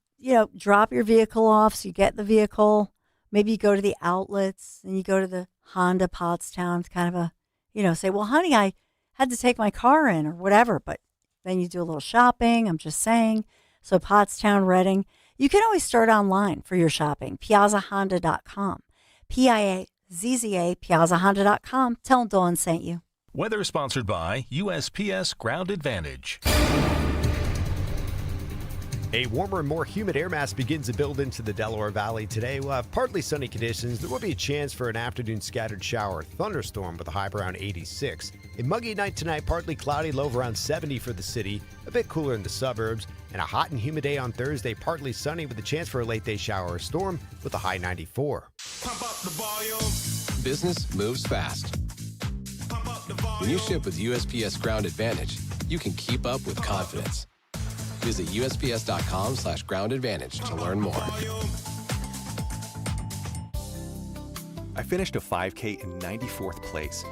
drop your vehicle off. So you get the vehicle, maybe you go to the outlets and you go to the Honda Pottstown. It's kind of say, well, honey, I had to take my car in or whatever, but then you do a little shopping. I'm just saying. So Pottstown, Reading. You can always start online for your shopping. PiazzaHonda.com. PIAZZA, PiazzaHonda.com. Tell them Dawn sent you. Weather sponsored by USPS Ground Advantage. A warmer and more humid air mass begins to build into the Delaware Valley today. We'll have partly sunny conditions. There will be a chance for an afternoon scattered shower thunderstorm with a high around 86. A muggy night tonight, partly cloudy, low of around 70 for the city. A bit cooler in the suburbs. And a hot and humid day on Thursday, partly sunny with a chance for a late day shower or storm with a high 94. Pump up the volume. Business moves fast. When you ship with USPS Ground Advantage, you can keep up with confidence. Visit USPS.com/Ground Advantage to learn more. I finished a 5K in 94th place,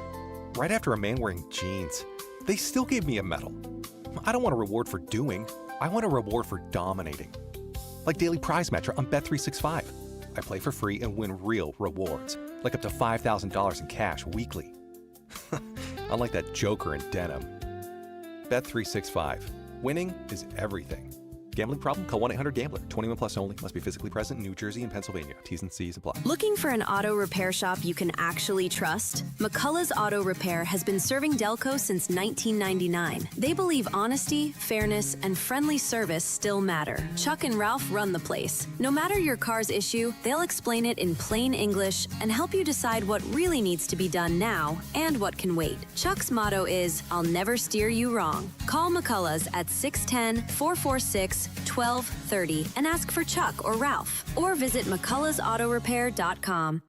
right after a man wearing jeans. They still gave me a medal. I don't want a reward for doing. I want a reward for dominating. Like Daily Prize Match on Bet365. I play for free and win real rewards, like up to $5,000 in cash weekly. Unlike that joker in denim. Bet365. Winning is everything. Gambling problem? Call 1-800-GAMBLER. 21 plus only. Must be physically present in New Jersey and Pennsylvania. T's and C's apply. Looking for an auto repair shop you can actually trust? McCullough's Auto Repair has been serving Delco since 1999. They believe honesty, fairness, and friendly service still matter. Chuck and Ralph run the place. No matter your car's issue, they'll explain it in plain English and help you decide what really needs to be done now and what can wait. Chuck's motto is, I'll never steer you wrong. Call McCullough's at 610-446-1230 and ask for Chuck or Ralph, or visit McCulloughsAutorepair.com.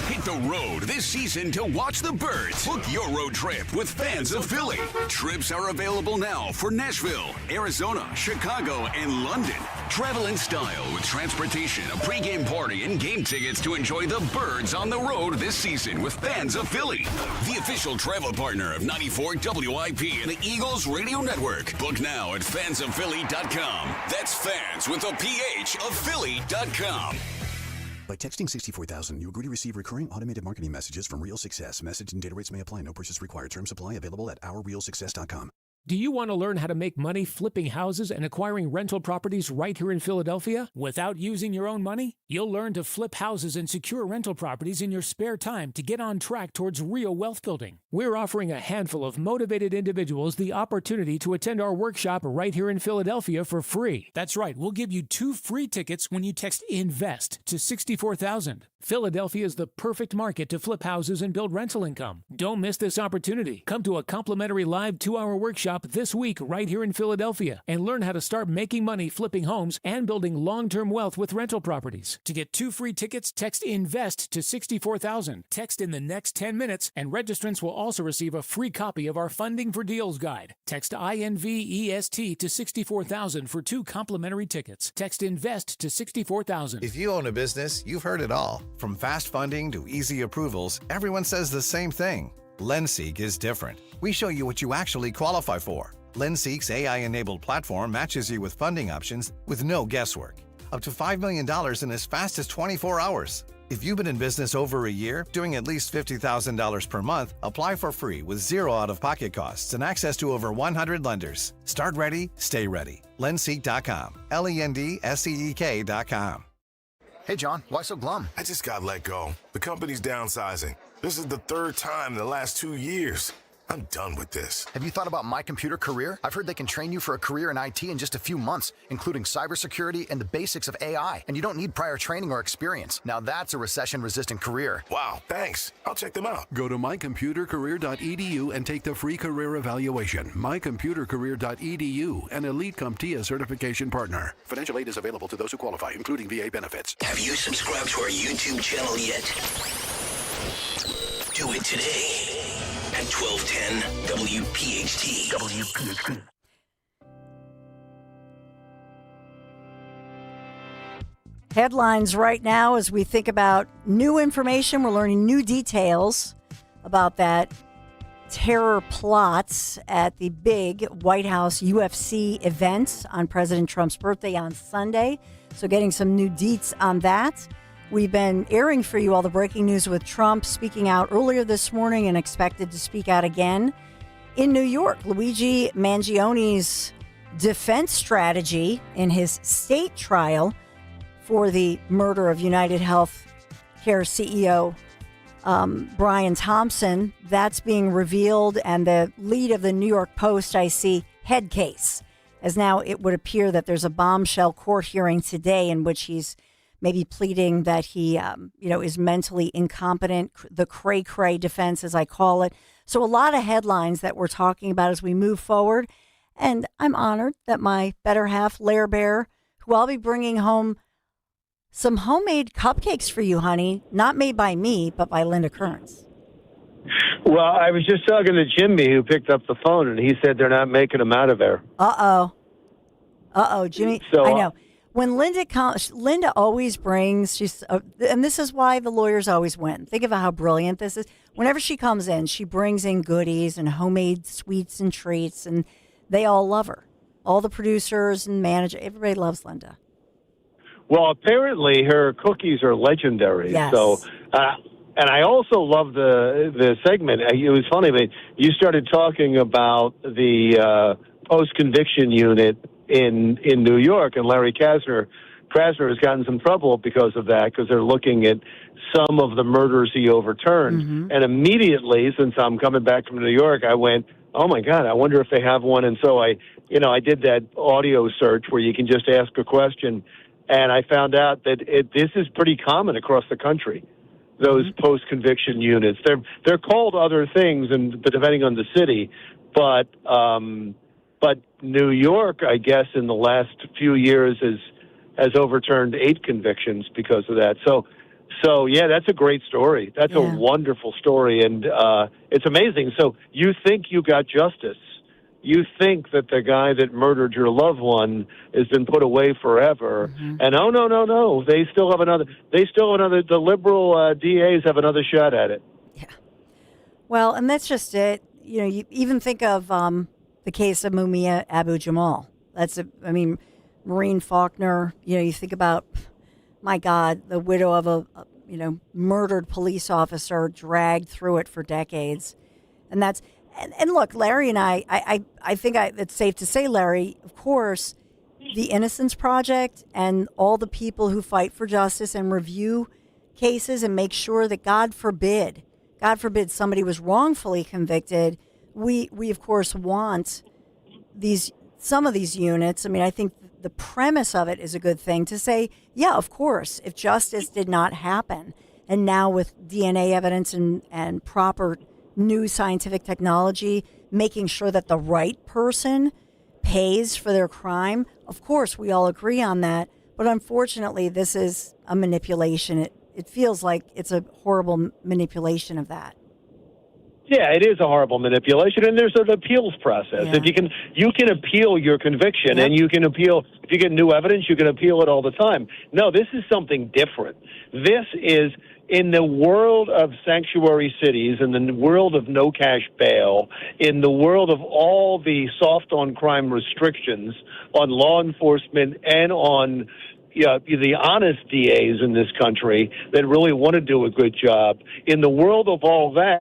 Hit the road this season to watch the birds. Book your road trip with Fans of Philly. Trips are available now for Nashville, Arizona, Chicago, and London. Travel in style with transportation, a pregame party, and game tickets to enjoy the birds on the road this season with Fans of Philly. The official travel partner of 94 WIP and the Eagles Radio Network. Book now at fansofphilly.com. That's fans with a PH of Philly.com. By texting 64,000, you agree to receive recurring automated marketing messages from Real Success. Message and data rates may apply. No purchase required. Terms apply. Available at ourrealsuccess.com. Do you want to learn how to make money flipping houses and acquiring rental properties right here in Philadelphia without using your own money? You'll learn to flip houses and secure rental properties in your spare time to get on track towards real wealth building. We're offering a handful of motivated individuals the opportunity to attend our workshop right here in Philadelphia for free. That's right, we'll give you 2 free tickets when you text INVEST to 64,000. Philadelphia is the perfect market to flip houses and build rental income. Don't miss this opportunity. Come to a complimentary live 2-hour workshop this week right here in Philadelphia and learn how to start making money flipping homes and building long-term wealth with rental properties. To get 2 free tickets, text INVEST to 64,000. Text in the next 10 minutes, and registrants will also receive a free copy of our Funding for Deals guide. Text INVEST to 64,000 for 2 complimentary tickets. Text INVEST to 64,000. If you own a business, you've heard it all. From fast funding to easy approvals, everyone says the same thing. LendSeek is different. We show you what you actually qualify for. LendSeek's AI-enabled platform matches you with funding options with no guesswork. Up to $5 million in as fast as 24 hours. If you've been in business over a year, doing at least $50,000 per month, apply for free with 0 out-of-pocket costs and access to over 100 lenders. Start ready, stay ready. LendSeek.com. LendSeek.com. Hey, John, why so glum? I just got let go. The company's downsizing. This is the 3rd time in the last 2 years. I'm done with this. Have you thought about My Computer Career? I've heard they can train you for a career in IT in just a few months, including cybersecurity and the basics of AI. And you don't need prior training or experience. Now that's a recession-resistant career. Wow, thanks. I'll check them out. Go to mycomputercareer.edu and take the free career evaluation. Mycomputercareer.edu, an Elite CompTIA certification partner. Financial aid is available to those who qualify, including VA benefits. Have you subscribed to our YouTube channel yet? Do it today at 1210 WPHT. WPHT. Headlines right now as we think about new information. We're learning new details about that terror plots at the big White House UFC event on President Trump's birthday on Sunday. So getting some new deets on that. We've been airing for you all the breaking news with Trump speaking out earlier this morning and expected to speak out again. In New York, Luigi Mangioni's defense strategy in his state trial for the murder of United Health Care CEO Brian Thompson, that's being revealed, and the lead of the New York Post, I see, head case, as now it would appear that there's a bombshell court hearing today in which he's maybe pleading that he, is mentally incompetent, the cray-cray defense, as I call it. So a lot of headlines that we're talking about as we move forward. And I'm honored that my better half, Lair Bear, who I'll be bringing home some homemade cupcakes for you, honey, not made by me, but by Linda Kearns. Well, I was just talking to Jimmy, who picked up the phone, and he said they're not making them out of there. Uh-oh, Jimmy. So, I know. When Linda comes, Linda always brings, and this is why the lawyers always win. Think about how brilliant this is. Whenever she comes in, she brings in goodies and homemade sweets and treats, and they all love her. All the producers and manager, everybody loves Linda. Well, apparently her cookies are legendary. Yes. So, and I also love the segment. It was funny, but you started talking about the post-conviction unit in New York, and Larry Krasner has gotten some trouble because of that, because they're looking at some of the murders he overturned. Mm-hmm. And immediately, since I'm coming back from New York, I went, oh my God, I wonder if they have one. And so I did that audio search where you can just ask a question, and I found out that this is pretty common across the country. Those mm-hmm. post-conviction units, they're called other things, and depending on the city, but New York, I guess, in the last few years has overturned 8 convictions because of that. So So, yeah, that's a great story. That's a wonderful story, and it's amazing. So you think you got justice. You think that the guy that murdered your loved one has been put away forever, and oh, no. They still have another. The liberal DAs have another shot at it. Well, and that's just it. You know, you even think of the case of Mumia Abu-Jamal. Maureen Faulkner. You know, you think about, my God, the widow of a murdered police officer, dragged through it for decades. And that's, and look, Larry and I think it's safe to say, Larry, of course, the Innocence Project and all the people who fight for justice and review cases and make sure that, God forbid somebody was wrongfully convicted. We of course want some of these units. I mean, I think the premise of it is a good thing to say, yeah, of course, if justice did not happen, and now with DNA evidence and proper new scientific technology, making sure that the right person pays for their crime, of course, we all agree on that. But unfortunately, this is a manipulation. It feels like it's a horrible manipulation of that. Yeah, it is a horrible manipulation, and there's an appeals process. If you can appeal your conviction, and you can appeal if you get new evidence, you can appeal it all the time. No, this is something different. This is in the world of sanctuary cities, in the world of no cash bail, in the world of all the soft on crime restrictions on law enforcement and on the honest DAs in this country that really want to do a good job. In the world of all that,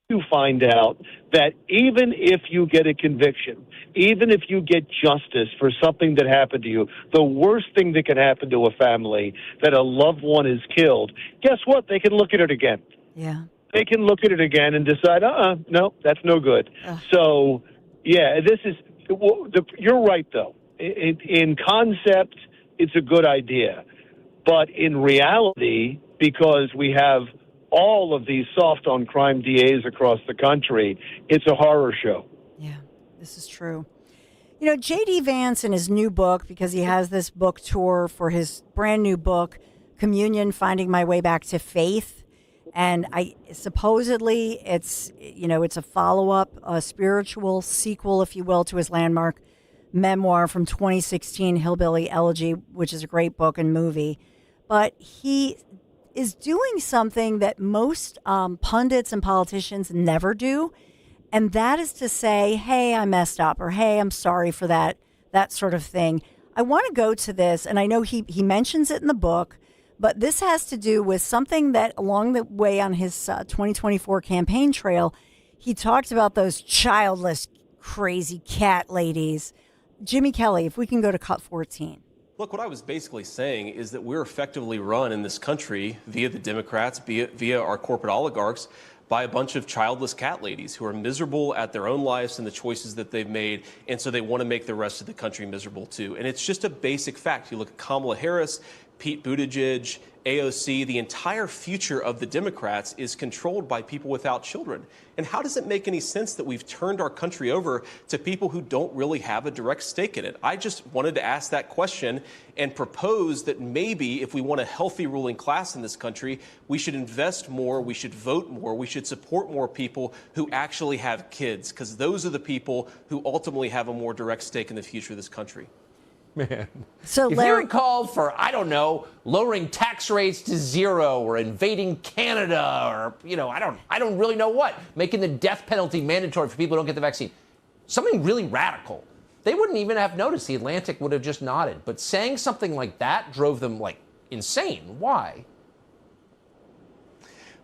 you find out that even if you get a conviction, even if you get justice for something that happened to you, the worst thing that can happen to a family, that a loved one is killed, guess what? They can look at it again. Yeah. They can look at it again and decide, no, that's no good. So, yeah, you're right, though. In concept, it's a good idea. But in reality, because we have all of these soft on crime DAs across the country, it's a horror show. Yeah, this is true. You know, J.D. Vance in his new book, because he has this book tour for his brand new book, Communion, Finding My Way Back to Faith. And supposedly it's a follow-up, a spiritual sequel, if you will, to his landmark memoir from 2016, Hillbilly Elegy, which is a great book and movie. But he is doing something that most pundits and politicians never do, and that is to say, hey, I messed up, or hey, I'm sorry for that sort of thing. I want to go to this, and I know he mentions it in the book, but this has to do with something that along the way on his 2024 campaign trail, he talked about those childless, crazy cat ladies. Jimmy Kelly, if we can go to cut 14. Look, what I was basically saying is that we're effectively run in this country via the Democrats, via our corporate oligarchs, by a bunch of childless cat ladies who are miserable at their own lives and the choices that they've made, and so they want to make the rest of the country miserable too. And it's just a basic fact. You look at Kamala Harris, Pete Buttigieg, AOC, the entire future of the Democrats is controlled by people without children. And how does it make any sense that we've turned our country over to people who don't really have a direct stake in it? I just wanted to ask that question and propose that maybe if we want a healthy ruling class in this country, we should invest more, we should vote more, we should support more people who actually have kids, because those are the people who ultimately have a more direct stake in the future of this country. Man. So if you're called for, I don't know, lowering tax rates to zero or invading Canada or, I don't really know what, making the death penalty mandatory for people who don't get the vaccine, something really radical, they wouldn't even have noticed. The Atlantic would have just nodded. But saying something like that drove them, insane. Why?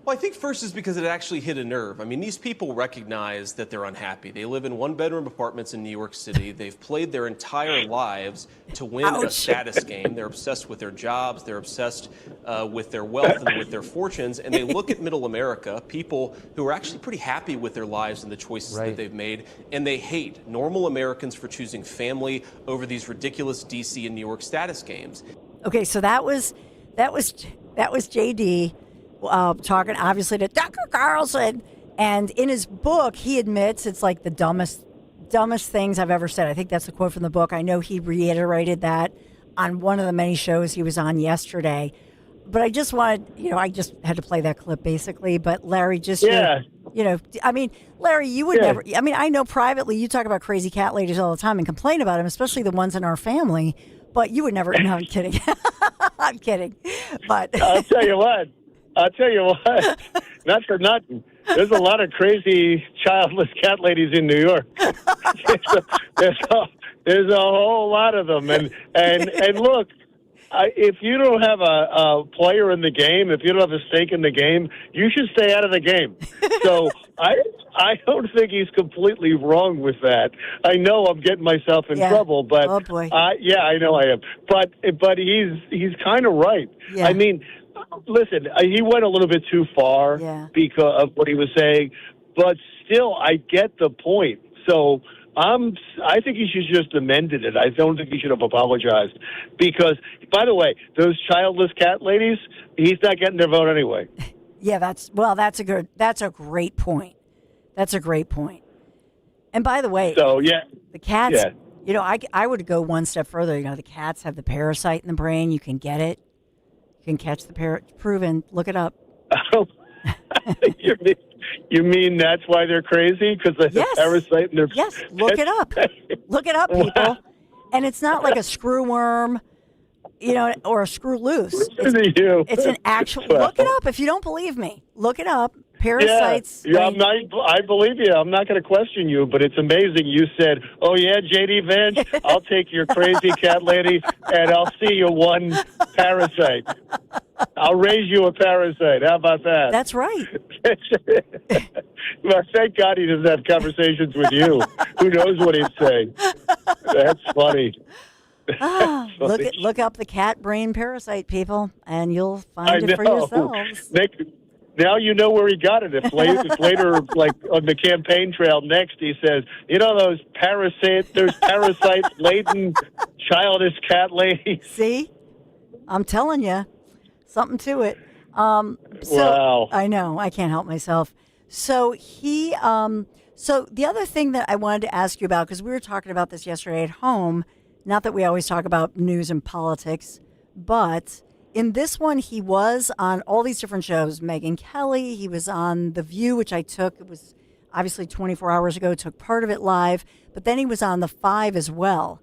Well, I think first is because it actually hit a nerve. I mean, these people recognize that they're unhappy. They live in one-bedroom apartments in New York City. They've played their entire lives to win a status game. They're obsessed with their jobs. They're obsessed with their wealth and with their fortunes. And they look at middle America, people who are actually pretty happy with their lives and the choices that they've made, and they hate normal Americans for choosing family over these ridiculous D.C. and New York status games. Okay, so that was J.D. Talking obviously to Tucker Carlson, and in his book he admits it's like the dumbest things I've ever said. I think that's the quote from the book. I know he reiterated that on one of the many shows he was on yesterday. But I just wanted, I just had to play that clip basically. But Larry, just Larry, you would never. I mean, I know privately you talk about crazy cat ladies all the time and complain about them, especially the ones in our family. But you would never. No, I'm kidding. I'm kidding. But I'll tell you what. Not for nothing. There's a lot of crazy childless cat ladies in New York. There's a whole lot of them, and look. If you don't have a player in the game, if you don't have a stake in the game, you should stay out of the game. So I don't think he's completely wrong with that. I know I'm getting myself in trouble, but oh boy. I know I am. But he's kind of right. Yeah. I mean, listen, he went a little bit too far because of what he was saying, but still, I get the point. So. I think he should just amended it. I don't think he should have apologized because, by the way, those childless cat ladies, he's not getting their vote anyway. Yeah, that's a great point. That's a great point. And by the way, the cats, I would go one step further. The cats have the parasite in the brain. You can get it. You can catch the proven. Look it up. You mean that's why they're crazy? Because they have a parasite in their... Yes, look it up. Look it up, people. And it's not like a screw worm, or a screw loose. It's an actual... Look it up if you don't believe me. Look it up. Parasites. Yeah, I believe you. I'm not going to question you, but it's amazing. You said, oh, yeah, J.D. Vance, I'll take your crazy cat lady, and I'll see you one parasite. I'll raise you a parasite. How about that? That's right. Well, thank God he doesn't have conversations with you. Who knows what he'd say? That's funny. Look up the cat brain parasite, people, and you'll find it for yourselves. Now you know where he got it. If later, like on the campaign trail next, he says, those parasite-laden childish cat ladies. See? I'm telling you. Something to it. Wow. I know. I can't help myself. So so the other thing that I wanted to ask you about, because we were talking about this yesterday at home, not that we always talk about news and politics, but in this one, he was on all these different shows. Megyn Kelly, he was on The View, which it was obviously 24 hours ago, took part of it live, but then he was on The Five as well.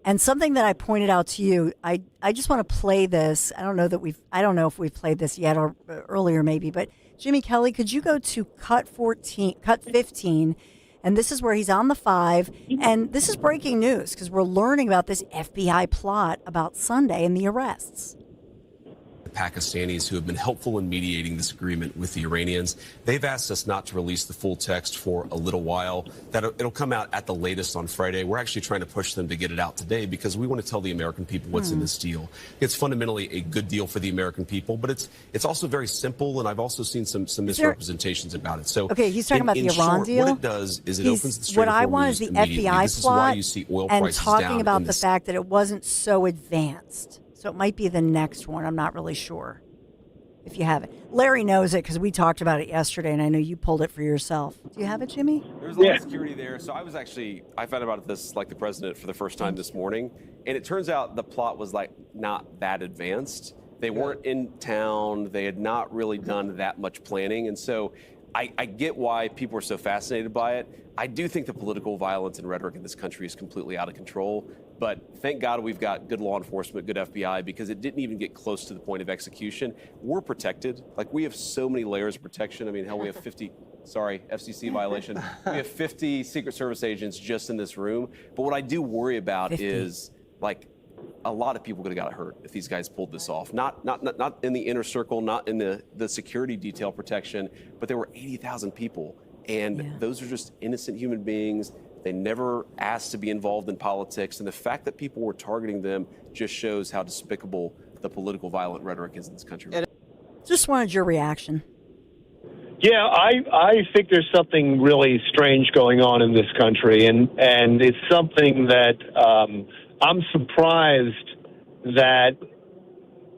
And something that I pointed out to you, I just want to play this. I don't know if we've played this yet or earlier maybe, but Jimmy Kelly, could you go to cut 15? And this is where he's on The Five. And this is breaking news because we're learning about this FBI plot about Sunday and the arrests. Pakistanis who have been helpful in mediating this agreement with the Iranians. They've asked us not to release the full text for a little while. That it'll come out at the latest on Friday. We're actually trying to push them to get it out today because we want to tell the American people what's in this deal. It's fundamentally a good deal for the American people, but it's also very simple, and I've also seen some misrepresentations about it. So okay, he's talking about the Iran deal. What it does is it opens the Strait What of I Hormuz want is the immediately. FBI This is plot why you see oil and prices talking down about in the this. fact that it wasn't so advanced. So it might be the next one. I'm not really sure if you have it. Larry knows it because we talked about it yesterday, and I know you pulled it for yourself. Do you have it, Jimmy? There was a lot of security there. So I found out about this like the president for the first time this morning, and it turns out the plot was not that advanced. They weren't in town. They had not really done that much planning, and so I get why people are so fascinated by it. I do think the political violence and rhetoric in this country is completely out of control. But thank God we've got good law enforcement, good FBI, because it didn't even get close to the point of execution. We're protected. We have so many layers of protection. I mean, hell, we have 50, FCC violation. We have 50 Secret Service agents just in this room. But what I do worry about 50. Is, a lot of people could have got hurt if these guys pulled this off. Not in the inner circle, not in the security detail protection, but there were 80,000 people. And those are just innocent human beings. They never asked to be involved in politics. And the fact that people were targeting them just shows how despicable the political violent rhetoric is in this country. Just wanted your reaction. Yeah, I think there's something really strange going on in this country. And it's something that I'm surprised that,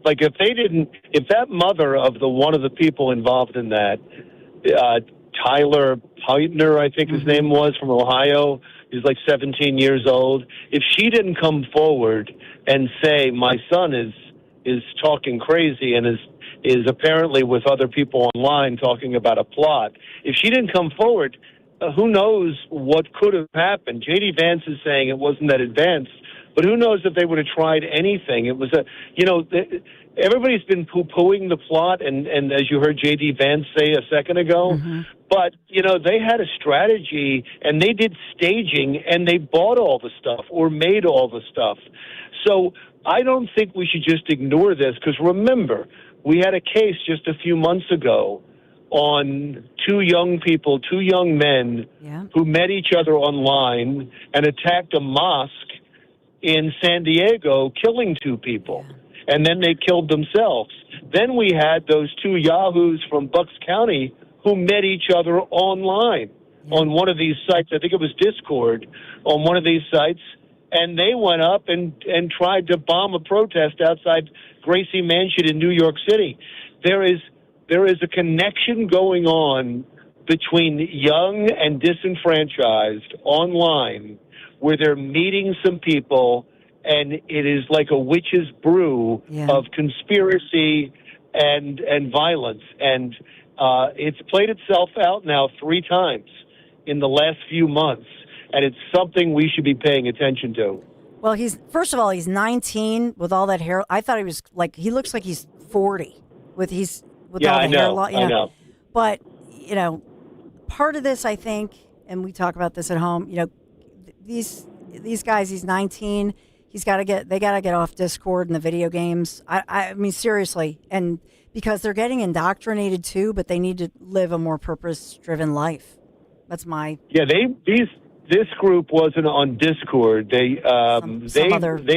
if that mother of one of the people involved in that, Tyler Peitner, I think his name was, from Ohio. He's 17 years old. If she didn't come forward and say, my son is is talking crazy and is apparently with other people online talking about a plot. If she didn't come forward, who knows what could have happened? J.D. Vance is saying it wasn't that advanced, but who knows if they would have tried anything? It was everybody's been poo-pooing the plot, and as you heard J.D. Vance say a second ago, but, they had a strategy, and they did staging, and they bought all the stuff or made all the stuff. So I don't think we should just ignore this, because remember, we had a case just a few months ago on two young men who met each other online and attacked a mosque in San Diego, killing two people. And then they killed themselves. Then we had those two yahoos from Bucks County who met each other online on one of these sites. I think it was Discord on one of these sites. And they went up and tried to bomb a protest outside Gracie Mansion in New York City. There is a connection going on between young and disenfranchised online where they're meeting some people, and it is like a witch's brew of conspiracy and violence. And it's played itself out now 3 times in the last few months, and it's something we should be paying attention to. Well, first of all, he's 19 with all that hair. I thought he looks like he's 40 with all the hair. I know. But, part of this, I think, and we talk about this at home, these guys, he's 19. They got to get off Discord and the video games. I mean, seriously. And because they're getting indoctrinated too, but they need to live a more purpose-driven life. That's my... Yeah, this group wasn't on Discord. They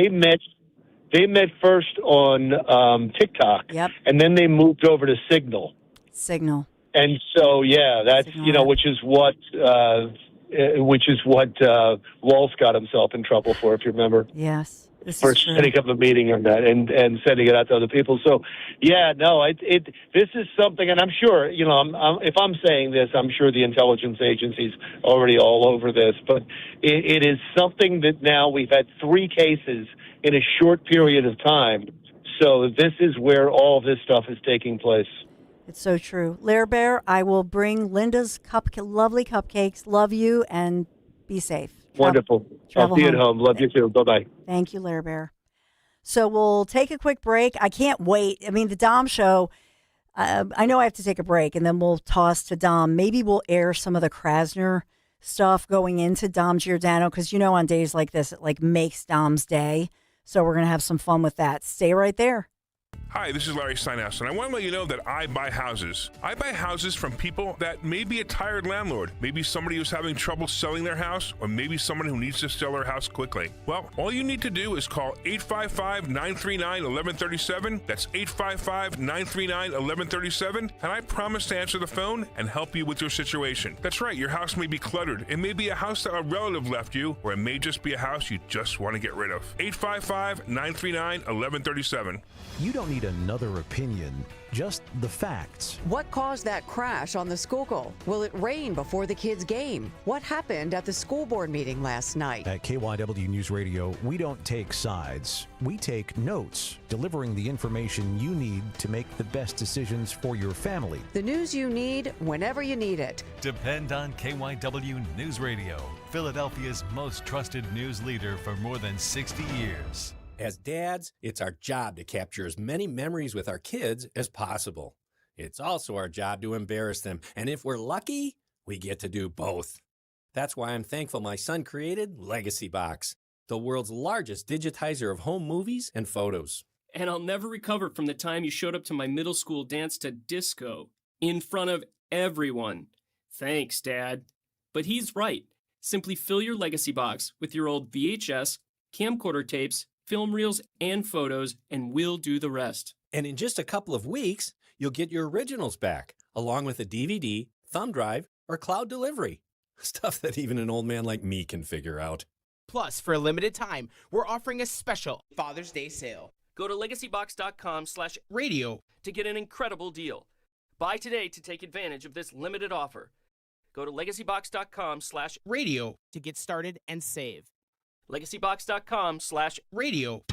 met first on TikTok. Yep. And then they moved over to Signal. And so, that's, Signal. Which is what Walsh got himself in trouble for, if you remember. Yes. For setting up a meeting on that and sending it out to other people. So, this is something, and I'm sure, if I'm saying this, I'm sure the intelligence agencies already all over this, but it is something that now we've had 3 cases in a short period of time. So this is where all this stuff is taking place. It's so true. Lair Bear, I will bring Linda's lovely cupcakes. Love you, and be safe. Wonderful. I'll see you at home. Love you too. Bye-bye. Thank you, Lair Bear. So we'll take a quick break. I can't wait. I mean, the Dom show, I know I have to take a break, and then we'll toss to Dom. Maybe we'll air some of the Krasner stuff going into Dom Giordano, because, on days like this, it makes Dom's day. So we're going to have some fun with that. Stay right there. Hi, this is Larry Steinhaus, and I want to let you know that I buy houses. I buy houses from people that may be a tired landlord, maybe somebody who's having trouble selling their house, or maybe someone who needs to sell their house quickly. Well, all you need to do is call 855-939-1137. That's 855-939-1137, and I promise to answer the phone and help you with your situation. That's right, your house may be cluttered. It may be a house that a relative left you, or it may just be a house you just want to get rid of. 855-939-1137. You don't need another opinion, just the facts. What caused that crash on the Schuylkill? Will it rain before the kids' game? What happened at the school board meeting last night? At KYW News Radio, we don't take sides. We take notes, delivering the information you need to make the best decisions for your family. The news you need whenever you need it. Depend on KYW News Radio, Philadelphia's most trusted news leader for more than 60 years. As dads, it's our job to capture as many memories with our kids as possible. It's also our job to embarrass them, and if we're lucky, we get to do both. That's why I'm thankful my son created Legacy Box, the world's largest digitizer of home movies and photos. And I'll never recover from the time you showed up to my middle school dance to disco in front of everyone. Thanks, Dad. But he's right. Simply fill your Legacy Box with your old VHS, camcorder tapes, film reels, and photos, and we'll do the rest. And in just a couple of weeks, you'll get your originals back, along with a DVD, thumb drive, or cloud delivery. Stuff that even an old man like me can figure out. Plus, for a limited time, we're offering a special Father's Day sale. Go to legacybox.com/radio to get an incredible deal. Buy today to take advantage of this limited offer. Go to legacybox.com/radio to get started and save. legacybox.com/radio.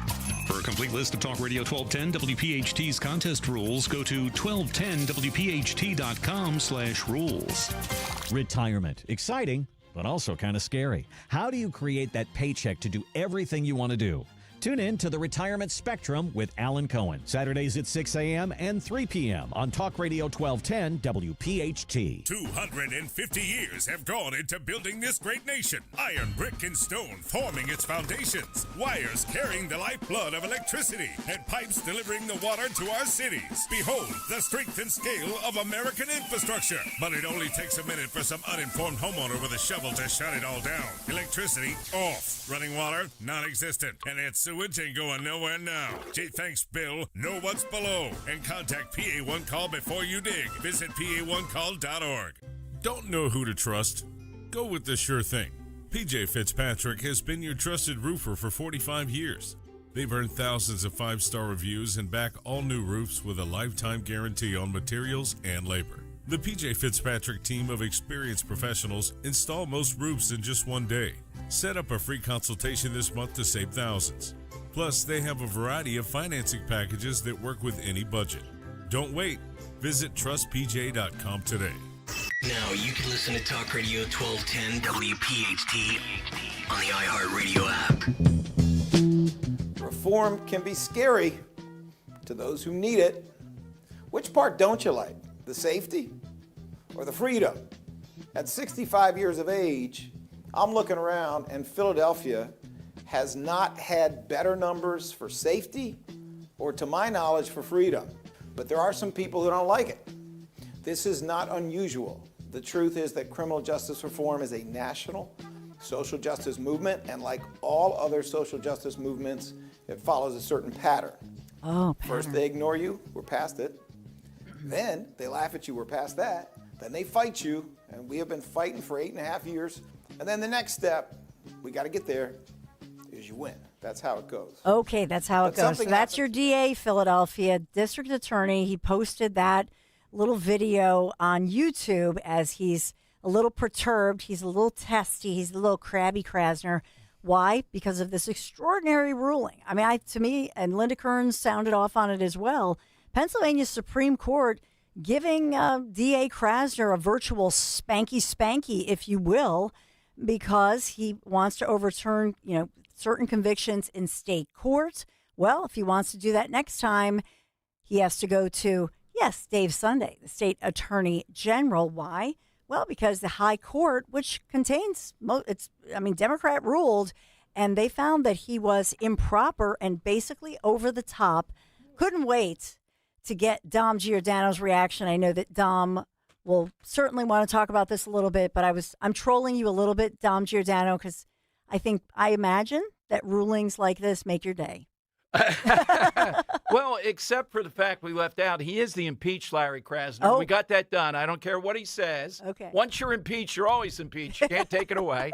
For a complete list of Talk Radio 1210 WPHT's contest rules, go to 1210WPHT.com/rules. Retirement. Exciting, but also kind of scary. How do you create that paycheck to do everything you want to do? Tune in to the Retirement Spectrum with Alan Cohen, Saturdays at 6 a.m. and 3 p.m. on Talk Radio 1210 WPHT. 250 years have gone into building this great nation. Iron, brick, and stone forming its foundations. Wires carrying the lifeblood of electricity. And pipes delivering the water to our cities. Behold the strength and scale of American infrastructure. But it only takes a minute for some uninformed homeowner with a shovel to shut it all down. Electricity off. Running water non-existent. And it's sewage ain't going nowhere now. Gee, thanks, Bill. Know what's below. And contact PA1 Call before you dig. Visit PA1Call.org. Don't know who to trust? Go with the sure thing. PJ Fitzpatrick has been your trusted roofer for 45 years. They've earned thousands of 5-star reviews and back all new roofs with a lifetime guarantee on materials and labor. The PJ Fitzpatrick team of experienced professionals install most roofs in just one day. Set up a free consultation this month to save thousands. Plus, they have a variety of financing packages that work with any budget. Don't wait. Visit trustpj.com today. Now you can listen to Talk Radio 1210 WPHT on the iHeartRadio app. Reform can be scary to those who need it. Which part don't you like? The safety or the freedom? At 65 years of age, I'm looking around and Philadelphia has not had better numbers for safety or, to my knowledge, for freedom. But there are some people who don't like it. This is not unusual. The truth is that criminal justice reform is a national social justice movement, and like all other social justice movements, it follows a certain pattern. First they ignore you, we're past it. Then they laugh at you, we're past that. Then they fight you, and we have been fighting for 8.5 years. And then the next step, we got to get there, is you win. That's how it goes. Okay, that's how it goes. So that's your DA, Philadelphia District Attorney. He posted that little video on YouTube as he's a little perturbed. He's a little testy. He's a little crabby Krasner. Why? Because of this extraordinary ruling. I mean, to me, and Linda Kearns sounded off on it as well, Pennsylvania Supreme Court giving DA Krasner a virtual spanky, if you will, because he wants to overturn, certain convictions in state court. Well, if he wants to do that next time, he has to go to, yes, Dave Sunday, the state attorney general. Why? Well, because the high court, which contains, Democrat ruled, and they found that he was improper and basically over the top. Couldn't wait to get Dom Giordano's reaction. I know that Dom will certainly want to talk about this a little bit, but I'm trolling you a little bit, Dom Giordano, because I imagine that rulings like this make your day. Well, except for the fact we left out, he is the impeached Larry Krasner. We got that done. I don't care what he says. Okay. Once you're impeached, you're always impeached. You can't take it away.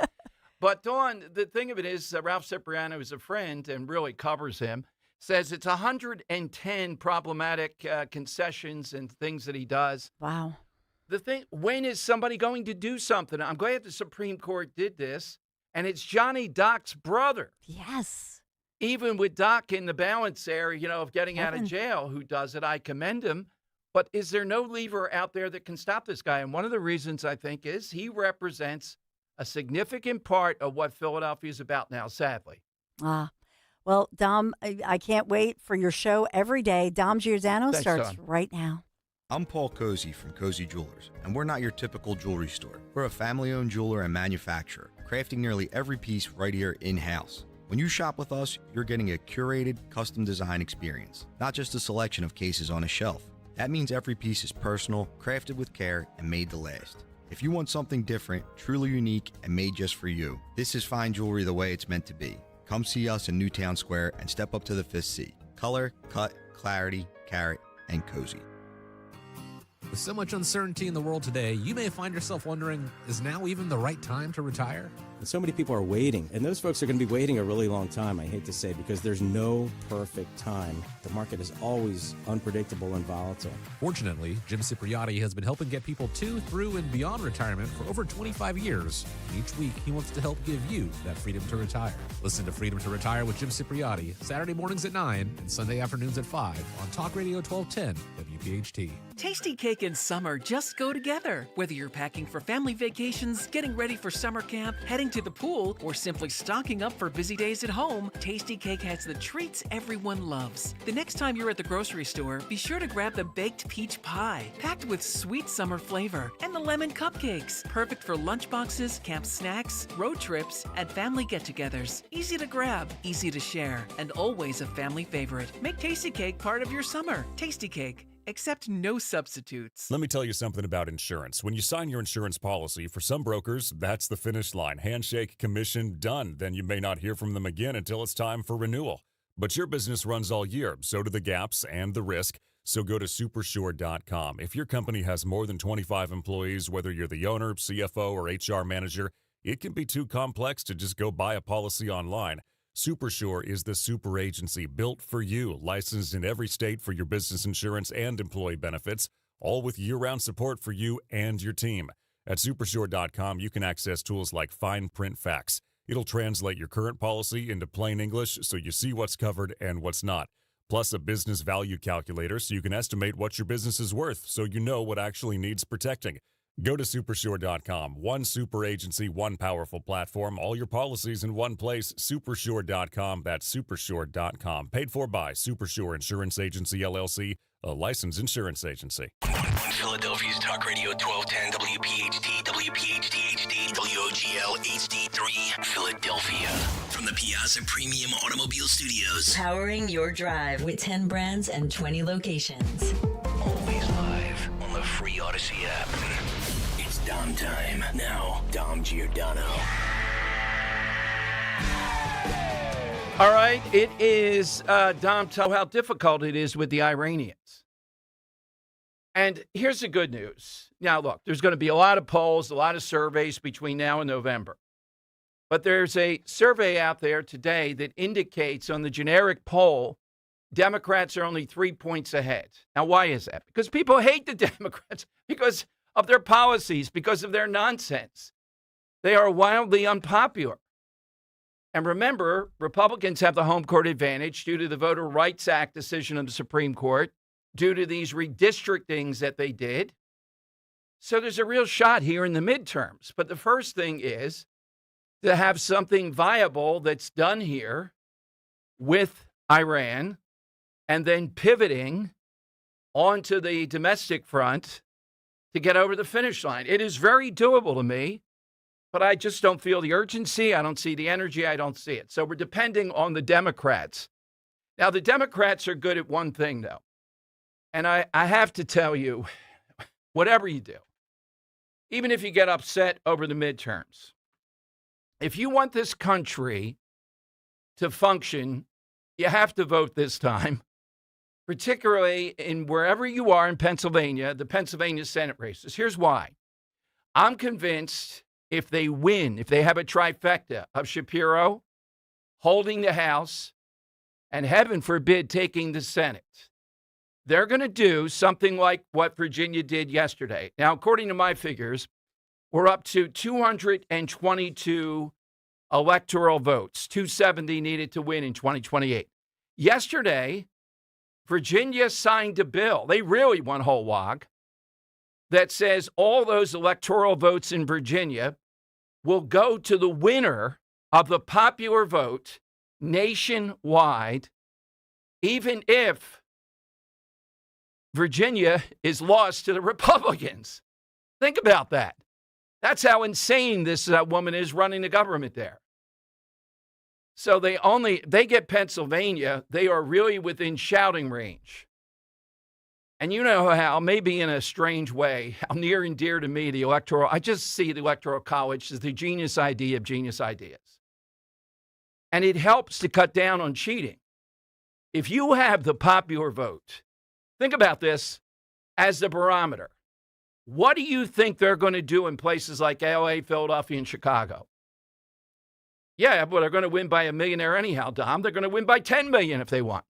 But, Dawn, the thing of it is, Ralph Cipriano is a friend and really covers him, says it's 110 problematic concessions and things that he does. Wow. The thing, when is somebody going to do something? I'm glad the Supreme Court did this, and it's Johnny Doc's brother. Yes. Even with Doc in the balance there, of getting out of jail, who does it, I commend him. But is there no lever out there that can stop this guy? And one of the reasons, I think, is he represents a significant part of what Philadelphia is about now, sadly. Well, Dom, I can't wait for your show every day. Dom Giordano starts right now. I'm Paul Cozy from Cozy Jewelers, and we're not your typical jewelry store. We're a family-owned jeweler and manufacturer, crafting nearly every piece right here in-house. When you shop with us, you're getting a curated, custom design experience, not just a selection of cases on a shelf. That means every piece is personal, crafted with care, and made to last. If you want something different, truly unique, and made just for you, this is fine jewelry the way it's meant to be. Come see us in Newtown Square and step up to the 5th C. Color, cut, clarity, carat, and cozy. With so much uncertainty in the world today, you may find yourself wondering, is now even the right time to retire? And so many people are waiting, and those folks are going to be waiting a really long time, I hate to say, because there's no perfect time. The market is always unpredictable and volatile. Fortunately, Jim Cipriotti has been helping get people to, through, and beyond retirement for over 25 years. And each week, he wants to help give you that freedom to retire. Listen to Freedom to Retire with Jim Cipriotti, Saturday mornings at 9 and Sunday afternoons at 5 on Talk Radio 1210 WPHT. Tasty cake and summer just go together. Whether you're packing for family vacations, getting ready for summer camp, heading to the pool, or simply stocking up for busy days at home, Tasty Cake has the treats everyone loves. The next time you're at the grocery store, be sure to grab the baked peach pie, packed with sweet summer flavor, and the lemon cupcakes, perfect for lunchboxes, camp snacks, road trips, and family get-togethers. Easy to grab, easy to share, and always a family favorite. Make Tasty Cake part of your summer. Tasty Cake. Accept no substitutes. Let me tell you something about insurance. When you sign your insurance policy, for some brokers, that's the finish line. Handshake, commission, done. Then you may not hear from them again until it's time for renewal. But your business runs all year, so do the gaps and the risk. So go to supersure.com. If your company has more than 25 employees, whether you're the owner, CFO, or HR manager, it can be too complex to just go buy a policy online. Supersure is the super agency built for you, licensed in every state for your business insurance and employee benefits, all with year-round support for you and your team. At supersure.com, you can access tools like fine print facts. It'll translate your current policy into plain English so you see what's covered and what's not. Plus a business value calculator so you can estimate what your business is worth so you know what actually needs protecting. Go to supersure.com. One super agency, one powerful platform, all your policies in one place. Supersure.com. That's supersure.com. Paid for by Supersure Insurance Agency, LLC, a licensed insurance agency. Philadelphia's Talk Radio 1210 WPHT, WPHT HD, WOGL HD3, Philadelphia. From the Piazza Premium Automobile Studios. Powering your drive with 10 brands and 20 locations. Always live on the free Odyssey app. It's Dom time. Now, Dom Giordano. All right, it is Dom. Tell how difficult it is with the Iranians. And here's the good news. Now, look, there's going to be a lot of polls, a lot of surveys between now and November. But there's a survey out there today that indicates on the generic poll, Democrats are only 3 points ahead. Now, why is that? Because people hate the Democrats because of their policies, because of their nonsense. They are wildly unpopular. And remember, Republicans have the home court advantage due to the Voter Rights Act decision of the Supreme Court, due to these redistrictings that they did. So there's a real shot here in the midterms. But the first thing is to have something viable that's done here with Iran and then pivoting onto the domestic front to get over the finish line. It is very doable to me, but I just don't feel the urgency. I don't see the energy. I don't see it. So we're depending on the Democrats. Now, the Democrats are good at one thing, though. And I have to tell you, whatever you do, even if you get upset over the midterms, if you want this country to function, you have to vote this time, particularly in wherever you are in Pennsylvania, the Pennsylvania Senate races. Here's why. I'm convinced if they win, if they have a trifecta of Shapiro holding the House and, heaven forbid, taking the Senate, they're going to do something like what Virginia did yesterday. Now, according to my figures, we're up to 222 electoral votes, 270 needed to win in 2028. Yesterday, Virginia signed a bill. They really won whole wog that says all those electoral votes in Virginia will go to the winner of the popular vote nationwide, even if Virginia is lost to the Republicans. Think about that. That's how insane this woman is running the government there. So they get Pennsylvania. They are really within shouting range. And you know how, maybe in a strange way, how near and dear to me I just see the Electoral College as the genius idea of genius ideas. And it helps to cut down on cheating. If you have the popular vote, think about this as the barometer. What do you think they're going to do in places like LA, Philadelphia, and Chicago? Yeah, but they're going to win by a millionaire anyhow, Dom. They're going to win by 10 million if they want.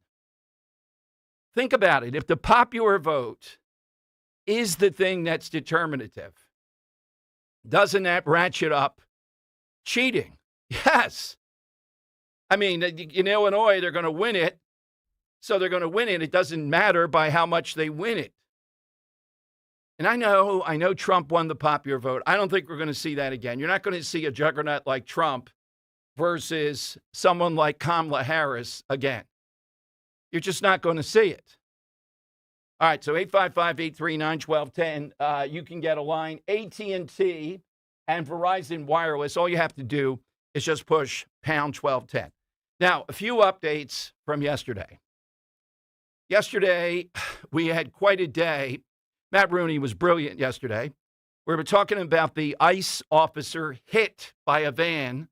Think about it. If the popular vote is the thing that's determinative, doesn't that ratchet up cheating? Yes. I mean, in Illinois, they're going to win it. So they're going to win it. It doesn't matter by how much they win it. And I know Trump won the popular vote. I don't think we're going to see that again. You're not going to see a juggernaut like Trump versus someone like Kamala Harris again. You're just not going to see it. All right, so 855-839-1210. You can get a line. AT&T and Verizon Wireless, all you have to do is just push pound 1210. Now, a few updates from yesterday. Yesterday, we had quite a day. Matt Rooney was brilliant yesterday. We were talking about the ICE officer hit by a van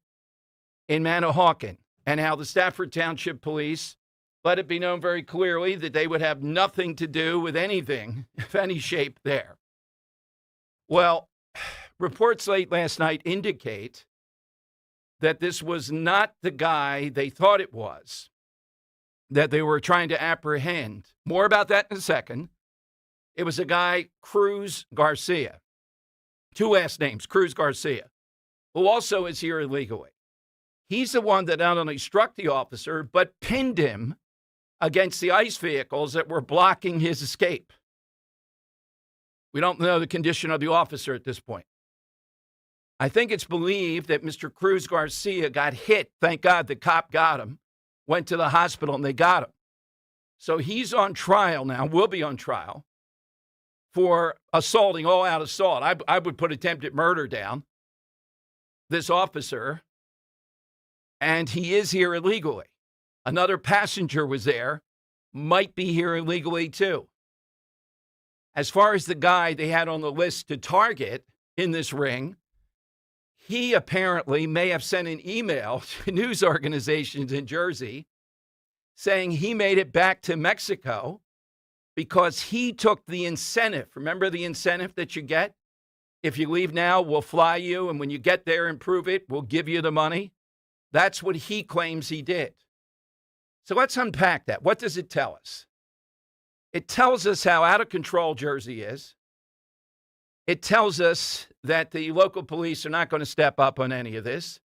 in Manahawkin and how the Stafford Township Police let it be known very clearly that they would have nothing to do with anything of any shape there. Well, reports late last night indicate that this was not the guy they thought it was, that they were trying to apprehend. More about that in a second. It was a guy, Cruz Garcia. Two last names, Cruz Garcia, who also is here illegally. He's the one that not only struck the officer, but pinned him against the ICE vehicles that were blocking his escape. We don't know the condition of the officer at this point. I think it's believed that Mr. Cruz Garcia got hit. Thank God the cop got him, went to the hospital, and they got him. So he's on trial now, will be on trial for assaulting, all-out assault. I would put attempted murder down, this officer, and he is here illegally. Another passenger was there, might be here illegally too. As far as the guy they had on the list to target in this ring, he apparently may have sent an email to news organizations in Jersey saying he made it back to Mexico because he took the incentive. Remember the incentive that you get? If you leave now, we'll fly you, and when you get there and prove it, we'll give you the money. That's what he claims he did. So let's unpack that. What does it tell us? It tells us how out of control Jersey is. It tells us that the local police are not going to step up on any of this.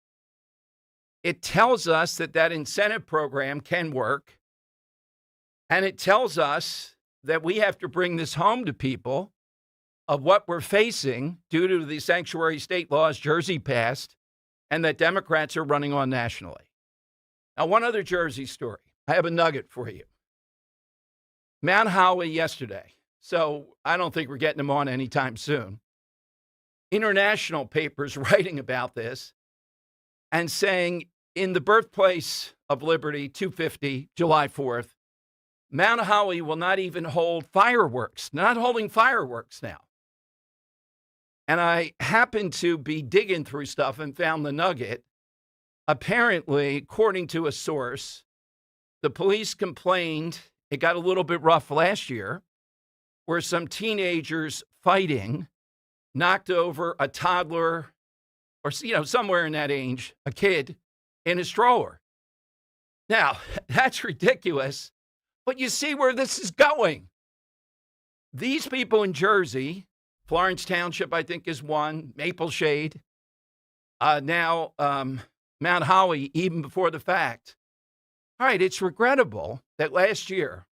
It tells us that that incentive program can work. And it tells us that we have to bring this home to people of what we're facing due to the sanctuary state laws Jersey passed and that Democrats are running on nationally. Now, one other Jersey story. I have a nugget for you. Mount Holly yesterday. So I don't think we're getting them on anytime soon. International papers writing about this and saying in the birthplace of liberty, 250, July 4th, Mount Holly will not even hold fireworks. Not holding fireworks now. And I happened to be digging through stuff and found the nugget. Apparently, according to a source, the police complained it got a little bit rough last year, where some teenagers fighting knocked over a toddler or, somewhere in that age, a kid in a stroller. Now, that's ridiculous, but you see where this is going. These people in Jersey, Florence Township, I think, is one, Maple Shade, now Mount Holly, even before the fact. All right, it's regrettable that last year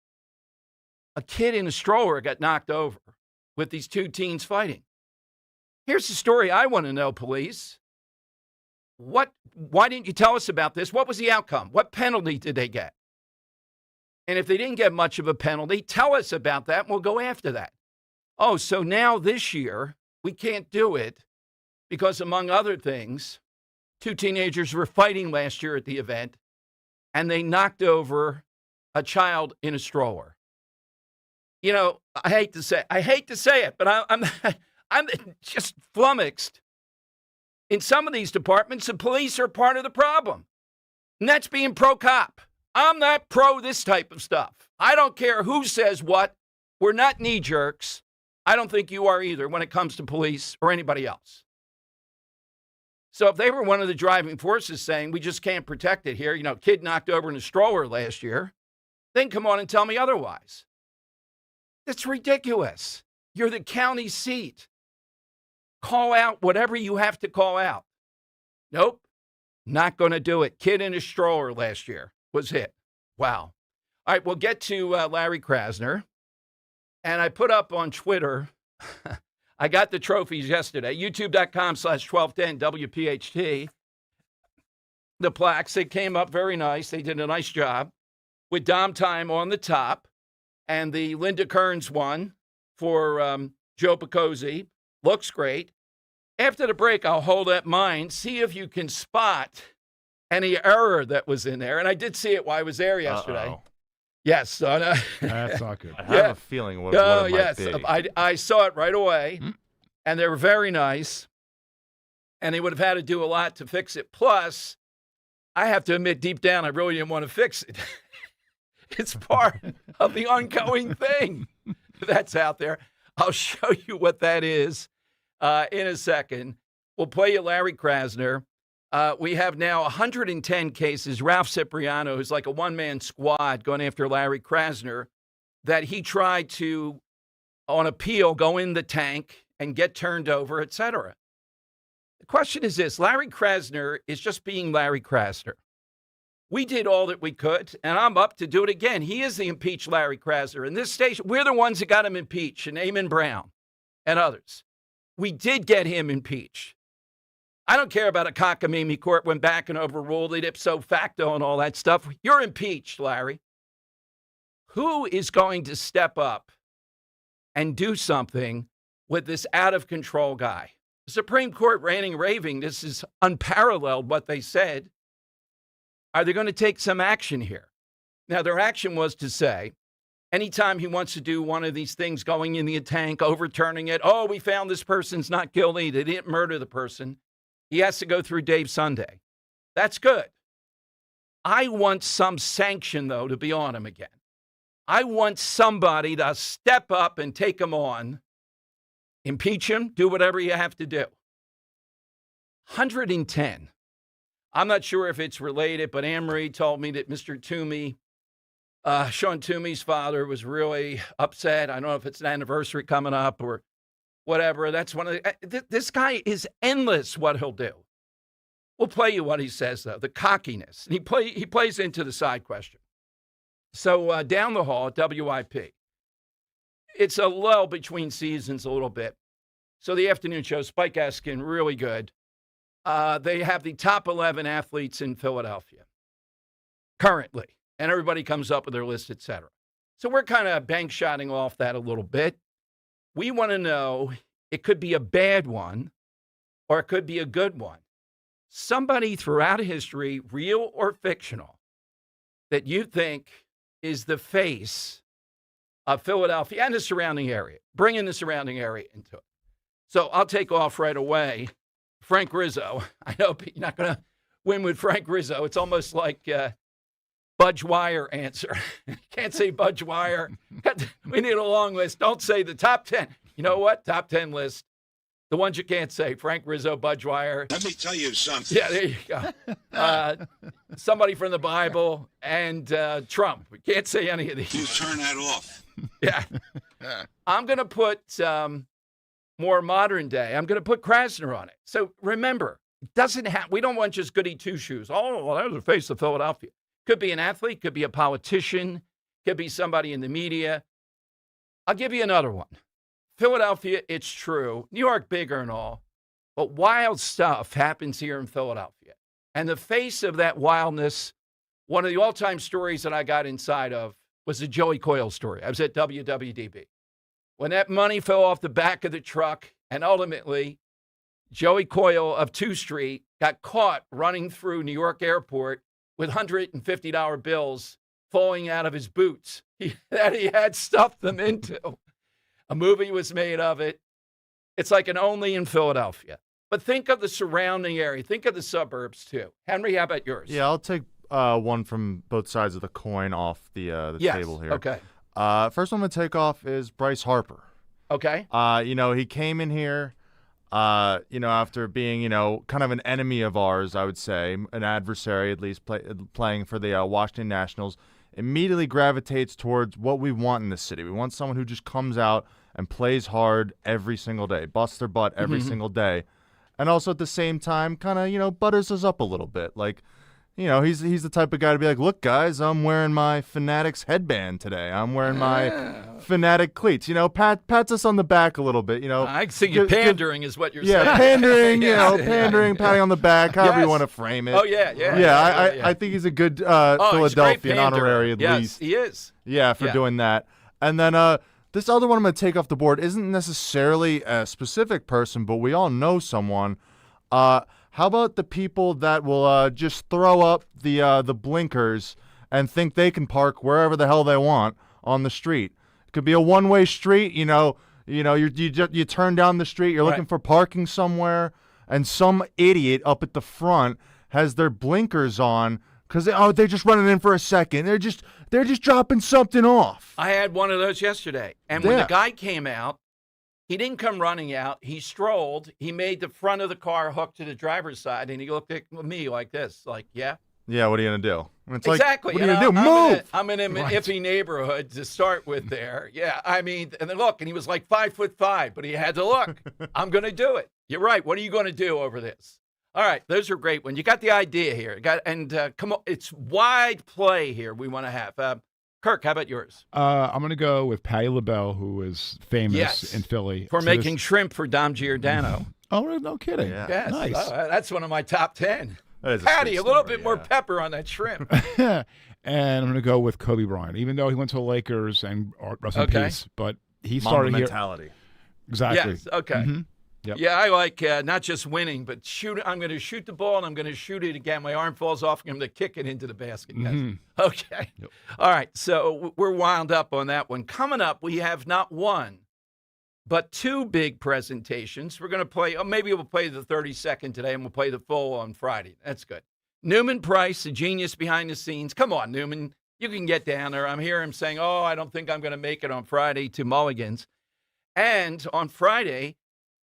a kid in a stroller got knocked over with these two teens fighting. Here's the story I want to know, police. Why didn't you tell us about this? What was the outcome? What penalty did they get? And if they didn't get much of a penalty, tell us about that and we'll go after that. Oh, so now this year we can't do it because, among other things, two teenagers were fighting last year at the event and they knocked over a child in a stroller. I hate to say it, but I'm just flummoxed. In some of these departments, the police are part of the problem. And that's being pro-cop. I'm not pro this type of stuff. I don't care who says what. We're not knee-jerks. I don't think you are either when it comes to police or anybody else. So if they were one of the driving forces saying we just can't protect it here, kid knocked over in a stroller last year, then come on and tell me otherwise. It's ridiculous. You're the county seat. Call out whatever you have to call out. Nope, not going to do it. Kid in a stroller last year was hit. Wow. All right, we'll get to Larry Krasner. And I put up on Twitter, I got the trophies yesterday, youtube.com/1210 WPHT. The plaques, they came up very nice. They did a nice job with Dom Time on the top. And the Linda Kearns one for Joe Picozzi looks great. After the break, I'll hold up mine, see if you can spot any error that was in there. And I did see it while I was there yesterday. Uh-oh. Yes, son. That's not good. I have a feeling what it yes. might be. I saw it right away, and they were very nice, and they would have had to do a lot to fix it. Plus, I have to admit, deep down, I really didn't want to fix it. It's part of the ongoing thing that's out there. I'll show you what that is in a second. We'll play you Larry Krasner. We have now 110 cases. Ralph Cipriano, who's like a one-man squad going after Larry Krasner, that he tried to, on appeal, go in the tank and get turned over, etc. The question is this. Larry Krasner is just being Larry Krasner. We did all that we could, and I'm up to do it again. He is the impeached Larry Krasner. In this station, we're the ones that got him impeached, and Eamon Brown and others. We did get him impeached. I don't care about a cockamamie court went back and overruled it ipso facto and all that stuff. You're impeached, Larry. Who is going to step up and do something with this out-of-control guy? The Supreme Court ranting, raving, this is unparalleled what they said. Are they going to take some action here? Now, their action was to say, anytime he wants to do one of these things, going in the tank, overturning it, oh, we found this person's not guilty, they didn't murder the person, he has to go through Dave Sunday. That's good. I want some sanction, though, to be on him again. I want somebody to step up and take him on, impeach him, do whatever you have to do. 110. I'm not sure if it's related, but Anne-Marie told me that Mr. Toomey, Sean Toomey's father, was really upset. I don't know if it's an anniversary coming up or whatever. That's one of the, this guy is endless what he'll do. We'll play you what he says, though, the cockiness. And he plays into the side question. So down the hall at WIP, it's a lull between seasons a little bit. So the afternoon show, Spike Eskin, really good. They have the top 11 athletes in Philadelphia currently, and everybody comes up with their list, et cetera. So we're kind of bank shotting off that a little bit. We want to know, it could be a bad one or it could be a good one. Somebody throughout history, real or fictional, that you think is the face of Philadelphia and the surrounding area. Bring in the surrounding area into it. So I'll take off right away. Frank Rizzo. I know you're not going to win with Frank Rizzo. It's almost like Budge Wire answer. Can't say Budge Wire. We need a long list. Don't say the top 10. You know what? Top 10 list. The ones you can't say. Frank Rizzo, Budge Wire. Let me tell you something. Yeah, there you go. Somebody from the Bible and Trump. We can't say any of these. You turn that off. Yeah. I'm going to put more modern day. I'm going to put Krasner on it. So remember, it doesn't have. We don't want just goody two-shoes. Oh, well, there's the face of Philadelphia. Could be an athlete, could be a politician, could be somebody in the media. I'll give you another one. Philadelphia, it's true. New York, bigger and all. But wild stuff happens here in Philadelphia. And the face of that wildness, one of the all-time stories that I got inside of was the Joey Coyle story. I was at WWDB. When that money fell off the back of the truck, and ultimately, Joey Coyle of 2 Street got caught running through New York Airport with $150 bills falling out of his boots that he had stuffed them into. A movie was made of it. It's like an Only in Philadelphia. But think of the surrounding area. Think of the suburbs, too. Henry, how about yours? Yeah, I'll take one from both sides of the coin off the table here. Okay. First one I'm going to take off is Bryce Harper. Okay. He came in here. after being, kind of an enemy of ours, I would say, an adversary at least, playing for the Washington Nationals, immediately gravitates towards what we want in this city. We want someone who just comes out and plays hard every single day, busts their butt every single day, and also at the same time kind of, butters us up a little bit. Like, he's the type of guy to be like, look, guys, I'm wearing my Fanatics headband today. I'm wearing my Fanatic cleats. Pats us on the back a little bit. I think you're pandering is what you're saying. Yeah, pandering, pandering, patting on the back, however you want to frame it. Oh, yeah. I think he's a good Philadelphian honorary at least. Yes, he is. Yeah, for doing that. And then this other one I'm going to take off the board isn't necessarily a specific person, but we all know someone. How about the people that will just throw up the blinkers and think they can park wherever the hell they want on the street? It could be a one-way street. You turn down the street. You're looking for parking somewhere, and some idiot up at the front has their blinkers on because they're just running in for a second. They're just dropping something off. I had one of those yesterday, and when the guy came out, he didn't come running out. He strolled. He made the front of the car hook to the driver's side, and he looked at me like this, like, yeah. Yeah, what are you going to do? It's exactly. Like, what are you going to do? Move! I'm in an iffy neighborhood to start with there. Yeah, I mean, and then look, and he was like 5'5", but he had to look. I'm going to do it. You're right. What are you going to do over this? All right, those are great ones. You got the idea here. Come on, it's wide play here we want to have. Kirk, how about yours? I'm going to go with Patti LaBelle, who is famous in Philly. For making shrimp for Dom Giordano. Oh, no kidding. Yeah. Yes. Nice. Oh, that's one of my top 10. Patty, a little bit more pepper on that shrimp. And I'm going to go with Kobe Bryant, even though he went to the Lakers and rest in peace. But he started Mamba here. mentality. Exactly. Yes, okay. Mm-hmm. Yep. Yeah, I like not just winning, but shoot. I'm going to shoot the ball, and I'm going to shoot it again. My arm falls off, and I'm going to kick it into the basket. Yes. Okay. Yep. All right, so we're wound up on that one. Coming up, we have not one, but two big presentations. We're going to play, maybe we'll play the 30-second today, and we'll play the full on Friday. That's good. Newman Price, the genius behind the scenes. Come on, Newman. You can get down there. I'm hearing him saying, I don't think I'm going to make it on Friday to Mulligan's. And on Friday,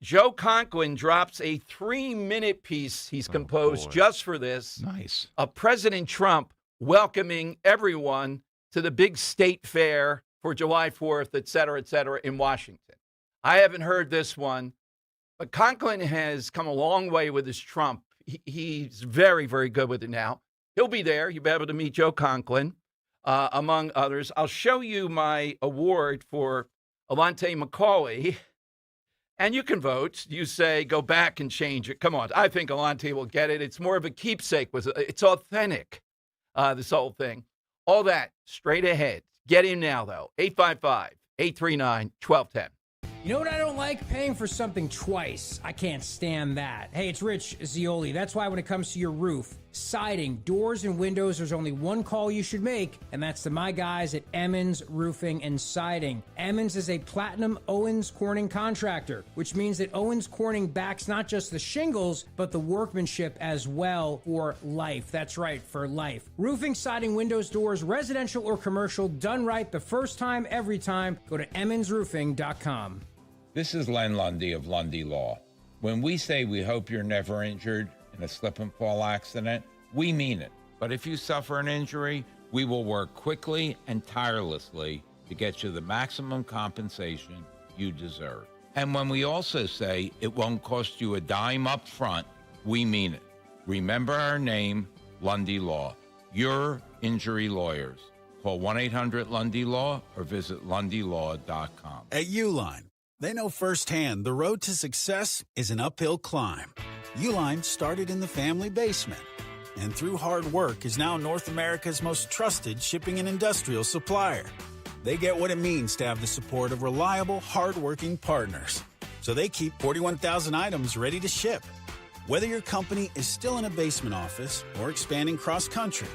Joe Conklin drops a 3-minute piece he's composed just for this. Nice. Of President Trump welcoming everyone to the big state fair for July 4th, et cetera, in Washington. I haven't heard this one, but Conklin has come a long way with his Trump. He's very, very good with it now. He'll be there. You'll be able to meet Joe Conklin, among others. I'll show you my award for Alante Macaulay. And you can vote. You say, go back and change it. Come on. I think Alante will get it. It's more of a keepsake. It's authentic, this whole thing. All that straight ahead. Get in now, though. 855-839-1210. You know what I don't like? Paying for something twice. I can't stand that. Hey, it's Rich Zioli. That's why when it comes to your roof, siding, doors, and windows, there's only one call you should make, and that's to my guys at Emmons Roofing and Siding. Emmons is a platinum Owens Corning contractor, which means that Owens Corning backs not just the shingles, but the workmanship as well for life. That's right, for life. Roofing, siding, windows, doors, residential or commercial, done right the first time, every time. Go to emmonsroofing.com. This is Len Lundy of Lundy Law. When we say we hope you're never injured in a slip and fall accident, we mean it. But if you suffer an injury, we will work quickly and tirelessly to get you the maximum compensation you deserve. And when we also say it won't cost you a dime up front, we mean it. Remember our name, Lundy Law. Your injury lawyers. Call 1-800-LUNDY-LAW or visit LundyLaw.com. At Uline, they know firsthand the road to success is an uphill climb. Uline started in the family basement, and through hard work is now North America's most trusted shipping and industrial supplier. They get what it means to have the support of reliable, hardworking partners. So they keep 41,000 items ready to ship. Whether your company is still in a basement office or expanding cross-country,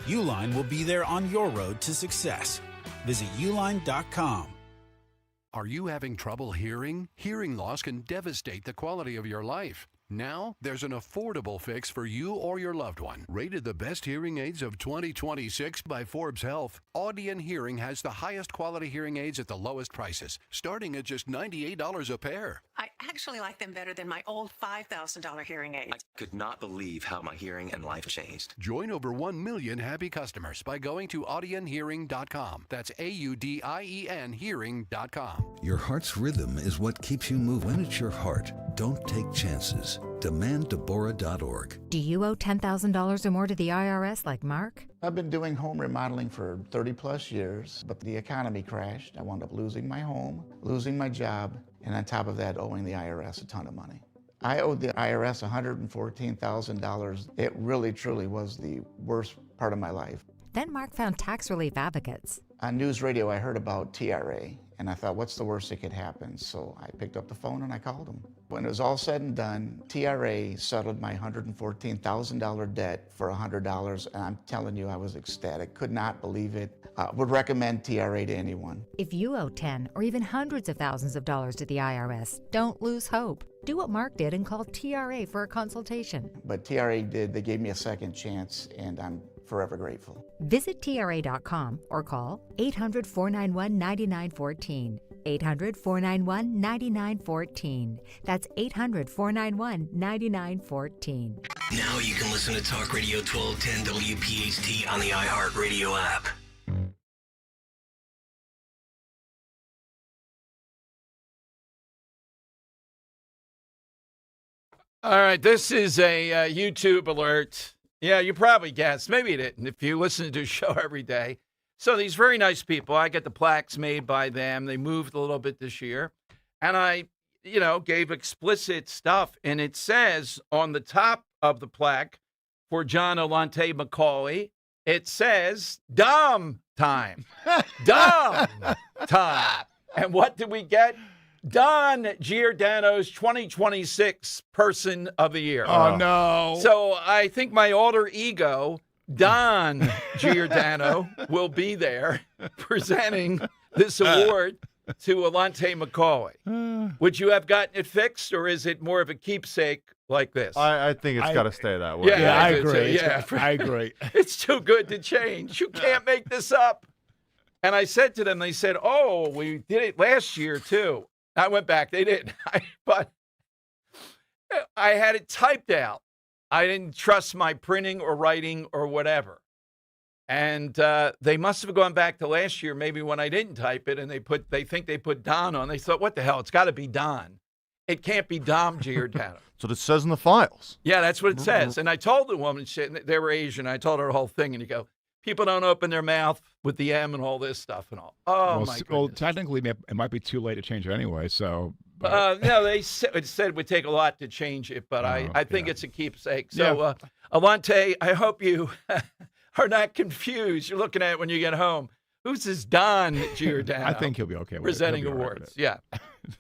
Uline will be there on your road to success. Visit uline.com. Are you having trouble hearing? Hearing loss can devastate the quality of your life. Now, there's an affordable fix for you or your loved one. Rated the best hearing aids of 2026 by Forbes Health, Audion Hearing has the highest quality hearing aids at the lowest prices, starting at just $98 a pair. I actually like them better than my old $5,000 hearing aids. I could not believe how my hearing and life changed. Join over 1 million happy customers by going to audionhearing.com. That's AUDIEN hearing.com. Your heart's rhythm is what keeps you moving. When it's your heart, don't take chances. DemandDeborah.org. Do you owe $10,000 or more to the IRS like Mark? I've been doing home remodeling for 30 plus years, but the economy crashed. I wound up losing my home, losing my job, and on top of that, owing the IRS a ton of money. I owed the IRS $114,000. It really, truly was the worst part of my life. Then Mark found tax relief advocates. On news radio, I heard about TRA, and I thought, what's the worst that could happen? So I picked up the phone and I called them. When it was all said and done, TRA settled my $114,000 debt for $100, and I'm telling you, I was ecstatic. Could not believe it. Would recommend TRA to anyone. If you owe 10 or even hundreds of thousands of dollars to the IRS, don't lose hope. Do what Mark did and call TRA for a consultation. But TRA did. They gave me a second chance, and I'm forever grateful. Visit TRA.com or call 800-491-9914. 800-491-9914. That's 800-491-9914. Now you can listen to Talk Radio 1210 WPHT on the iHeartRadio app. All right, this is a YouTube alert. Yeah, you probably guessed. Maybe you didn't if you listen to the show every day. So these very nice people, I get the plaques made by them. They moved a little bit this year. And I, gave explicit stuff. And it says on the top of the plaque for John Alante Macaulay, it says, Dom time. Dom time. And what did we get? Don Giordano's 2026 Person of the Year. Oh, no. So I think my alter ego, Don Giordano, will be there presenting this award to Alante Macaulay. Would you have gotten it fixed, or is it more of a keepsake like this? I think it's got to stay that way. Yeah, I agree. Yeah, I agree. It's too good to change. You can't make this up. And I said to them, they said, oh, we did it last year, too. I went back. They didn't. But I had it typed out. I didn't trust my printing or writing or whatever. And they must have gone back to last year, maybe when I didn't type it, and they think they put Don on. They thought, what the hell? It's got to be Don. It can't be Dom Giordano. That's what it says in the files. Yeah, that's what it says. And I told the woman, they were Asian. I told her the whole thing, and you go, people don't open their mouth with the M and all this stuff and all. Oh, my goodness. Well, technically, it might be too late to change it anyway, so. No, it said it would take a lot to change it, but I think it's a keepsake. So, Alante, I hope you are not confused. You're looking at it when you get home. Who's this Don Giordano? I think he'll be okay with presenting it. awards. Yeah.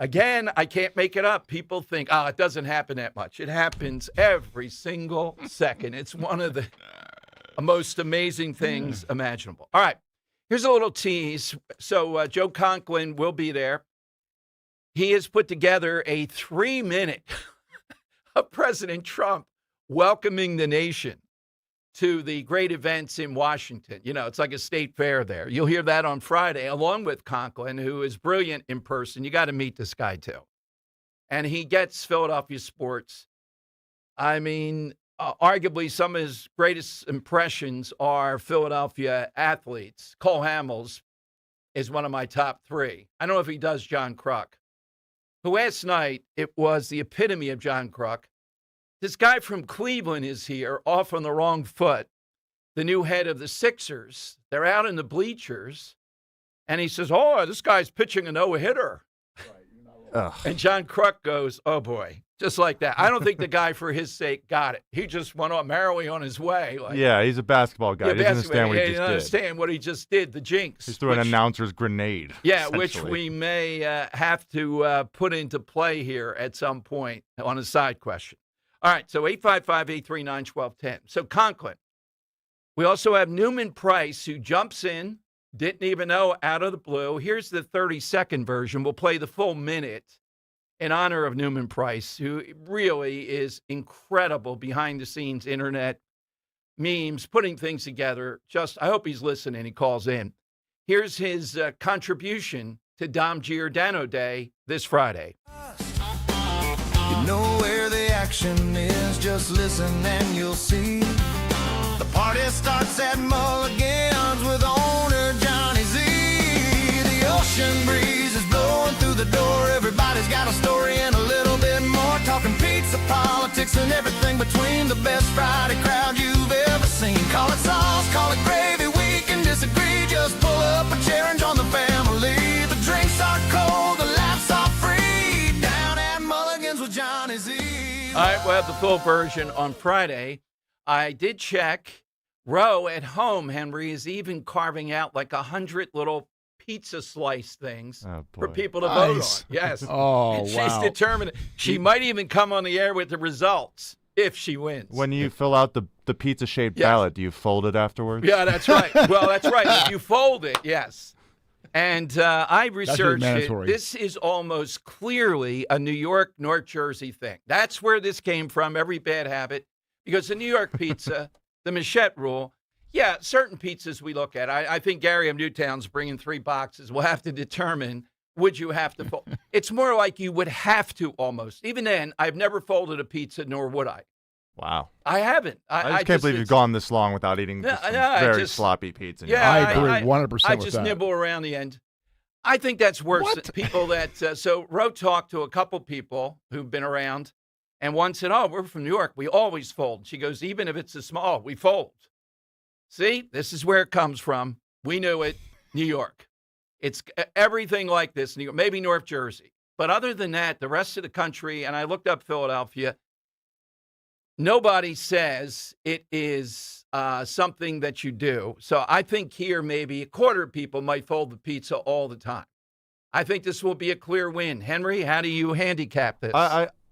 Again, I can't make it up. People think, it doesn't happen that much. It happens every single second. It's one of the most amazing things imaginable. All right, here's a little tease. So Joe Conklin will be there. He has put together a 3-minute of President Trump welcoming the nation to the great events in Washington. It's like a state fair there. You'll hear that on Friday, along with Conklin, who is brilliant in person. You got to meet this guy, too. And he gets Philadelphia sports. I mean, arguably some of his greatest impressions are Philadelphia athletes. Cole Hamels is one of my top 3. I don't know if he does John Kruk. But last night, it was the epitome of John Kruk. This guy from Cleveland is here, off on the wrong foot, the new head of the Sixers. They're out in the bleachers, and he says, this guy's pitching a no-hitter. And John Kruk goes, oh, boy, just like that. I don't think the guy, for his sake, got it. He just went on merrily on his way. He's a basketball guy. He doesn't understand what he just did. Understand what he just did, the jinx. He threw an announcer's grenade. Yeah, which we may have to put into play here at some point on a side question. All right, so 855-839-1210. So Conklin. We also have Newman Price, who jumps in, didn't even know, out of the blue. Here's the 30-second version. We'll play the full minute in honor of Newman Price, who really is incredible behind-the-scenes internet memes, putting things together. I hope he's listening. He calls in. Here's his contribution to Dom Giordano Day this Friday. You know where the action is, just listen and you'll see. The party starts at Mulligan's with owner Johnny Z. The ocean breeze is blowing through the door. Everybody's got a story and a little bit more. Talking pizza, politics, and everything between. The best Friday crowd you've ever seen. Call it sauce, call it gravy, we can disagree. Just pull up a chair and join the family. The drinks are cold, the laughs are free. Down at Mulligan's with Johnny Z. All right, we'll have the full version on Friday. I did check. Roe at home, Henry, is even carving out like 100 little pizza slice things for people to vote on. Yes. Oh, and she's wow. determined. She might even come on the air with the results if she wins. When you fill out the pizza-shaped ballot, do you fold it afterwards? Yeah, that's right. Well, that's right. If you fold it, yes. And I researched it. This is almost clearly a New York, North Jersey thing. That's where this came from, every bad habit. Because the New York pizza, the Machette rule, yeah, certain pizzas we look at. I think Gary of Newtown's bringing 3 boxes. We'll have to determine, would you have to fold? It's more like you would have to almost. Even then, I've never folded a pizza, nor would I. Wow. I haven't. I just can't believe you've gone this long without eating some very sloppy pizza. Yeah, I agree 100% with that. I just nibble around the end. I think that's worse. People that so Roe talked to a couple people who've been around, and one said, "Oh, we're from New York. We always fold." She goes, "Even if it's a small, we fold." See, this is where it comes from. We knew it. New York. It's everything like this. New York, maybe North Jersey, but other than that, the rest of the country. And I looked up Philadelphia. Nobody says it is something that you do. So I think here maybe a quarter of people might fold the pizza all the time. I think this will be a clear win. Henry, how do you handicap this?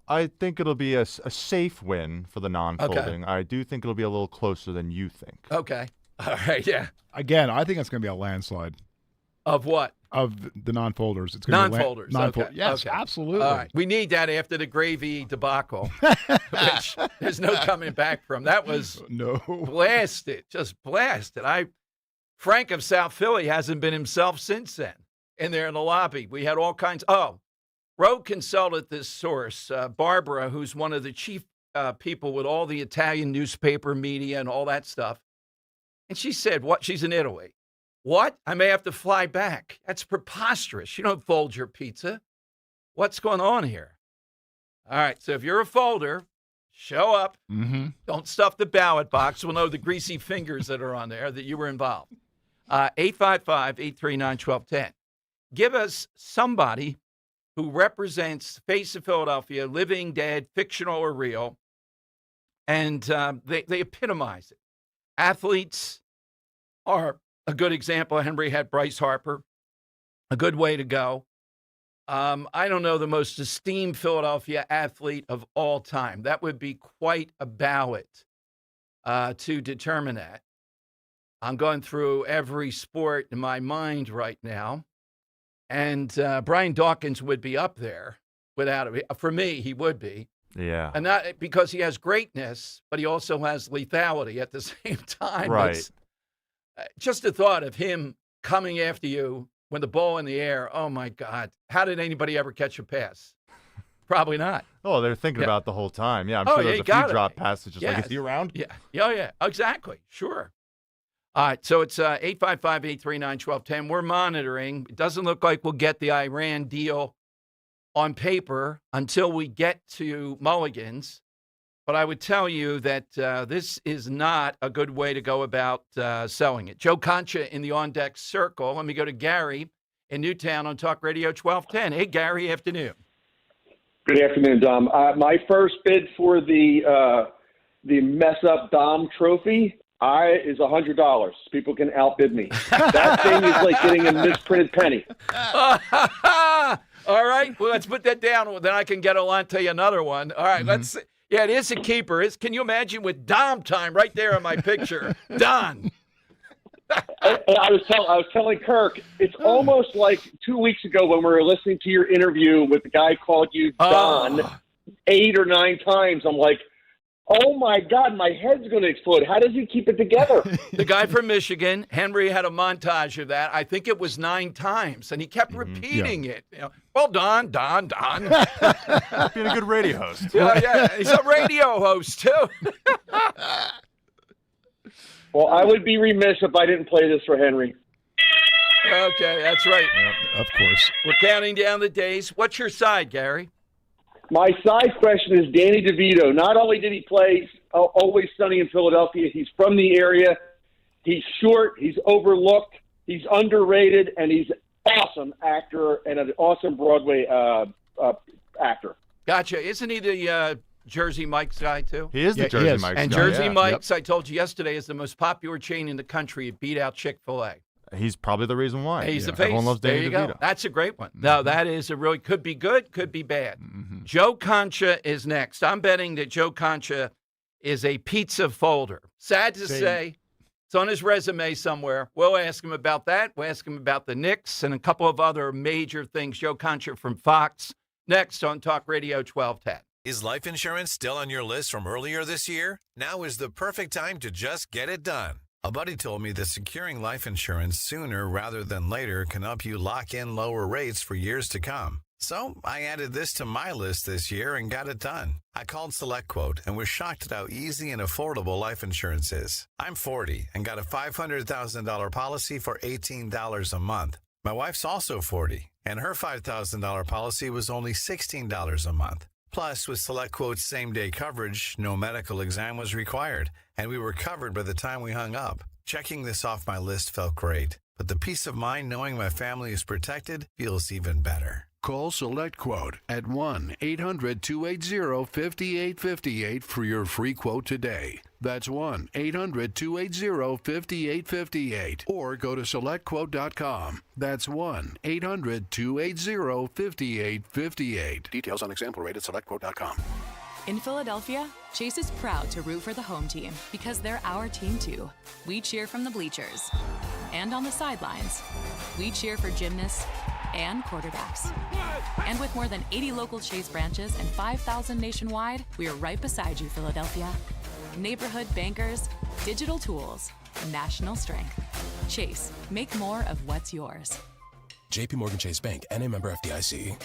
I think it'll be a safe win for the non-folding. Okay. I do think it'll be a little closer than you think. Okay. All right, yeah. Again, I think it's going to be a landslide. Of what? Of the non-folders. It's going to Non-folders. be Okay. Yes, Okay. absolutely. All right. We need that after the gravy debacle, which there's no coming back from. That was blasted, just blasted. Frank of South Philly hasn't been himself since then. In there in the lobby, we had all kinds. Roe consulted this source, Barbara, who's one of the chief people with all the Italian newspaper media and all that stuff. And she said, what? She's in Italy. What? I may have to fly back. That's preposterous. You don't fold your pizza. What's going on here? All right. So if you're a folder, show up. Mm-hmm. Don't stuff the ballot box. We'll know the greasy fingers that are on there that you were involved. 855-839-1210. Give us somebody who represents face of Philadelphia, living, dead, fictional, or real, and they epitomize it. Athletes are a good example. Henry had Bryce Harper, a good way to go. I don't know the most esteemed Philadelphia athlete of all time. That would be quite a ballot to determine that. I'm going through every sport in my mind right now. And Brian Dawkins would be up there without it. For me, he would be. Yeah. And not because he has greatness, but he also has lethality at the same time. Right. It's, just the thought of him coming after you when the ball in the air, oh, my God. How did anybody ever catch a pass? Probably not. Oh, they're thinking about it the whole time. Yeah, I'm sure there's a few drop passes just like, is he around? Yeah. Oh, yeah. Exactly. Sure. All right, so it's 855-839-1210. We're monitoring. It doesn't look like we'll get the Iran deal on paper until we get to Mulligan's. But I would tell you that this is not a good way to go about selling it. Joe Concha in the on-deck circle. Let me go to Gary in Newtown on Talk Radio 1210. Hey, Gary, afternoon. Good afternoon, Dom. My first bid for the mess-up Dom trophy is $100. People can outbid me. That thing is like getting a misprinted penny. All right. Well, let's put that down. Then I can get on to another one. All right. Let's. Yeah, it is a keeper. Can you imagine with Dom time right there in my picture? Don. I was telling Kirk, it's almost like 2 weeks ago when we were listening to your interview with the guy called you Don 8 or 9 times. I'm like, oh my God, my head's going to explode. How does he keep it together? The guy from Michigan, Henry, had a montage of that. I think it was 9 times, and he kept repeating it. You know, well, Don. Being a good radio host. Yeah, he's a radio host too. Well, I would be remiss if I didn't play this for Henry. Okay, that's right. Of course. We're counting down the days. What's your side, Gary? My side question is Danny DeVito. Not only did he play Always Sunny in Philadelphia, he's from the area. He's short. He's overlooked. He's underrated, and he's an awesome actor and an awesome Broadway actor. Gotcha. Isn't he the Jersey Mike's guy, too? He is the Jersey Mike's guy. And Jersey Mike's, I told you yesterday, is the most popular chain in the country. It beat out Chick-fil-A. He's probably the reason why. He's the face. Everyone loves Danny there you DeVito. go. That's a great one. No, that is a really, could be good, could be bad. Joe Concha is next. I'm betting that Joe Concha is a pizza folder. Sad to say, it's on his resume somewhere. We'll ask him about that. We'll ask him about the Knicks and a couple of other major things. Joe Concha from Fox, next on Talk Radio 1210. Is life insurance still on your list from earlier this year? Now is the perfect time to just get it done. A buddy told me that securing life insurance sooner rather than later can help you lock in lower rates for years to come. So I added this to my list this year and got it done. I called SelectQuote and was shocked at how easy and affordable life insurance is. I'm 40 and got a $500,000 policy for $18 a month. My wife's also 40, and her $5,000 policy was only $16 a month. Plus, with SelectQuote's same-day coverage, no medical exam was required, and we were covered by the time we hung up. Checking this off my list felt great, but the peace of mind knowing my family is protected feels even better. Call SelectQuote at 1-800-280-5858 for your free quote today. That's 1-800-280-5858. Or go to SelectQuote.com. That's 1-800-280-5858. Details on example rate at SelectQuote.com. In Philadelphia, Chase is proud to root for the home team because they're our team too. We cheer from the bleachers and on the sidelines. We cheer for gymnasts and quarterbacks. And with more than 80 local Chase branches and 5,000 nationwide, we are right beside you, Philadelphia. Neighborhood bankers, digital tools, national strength. Chase, make more of what's yours. JP Morgan Chase Bank, N.A. member FDIC.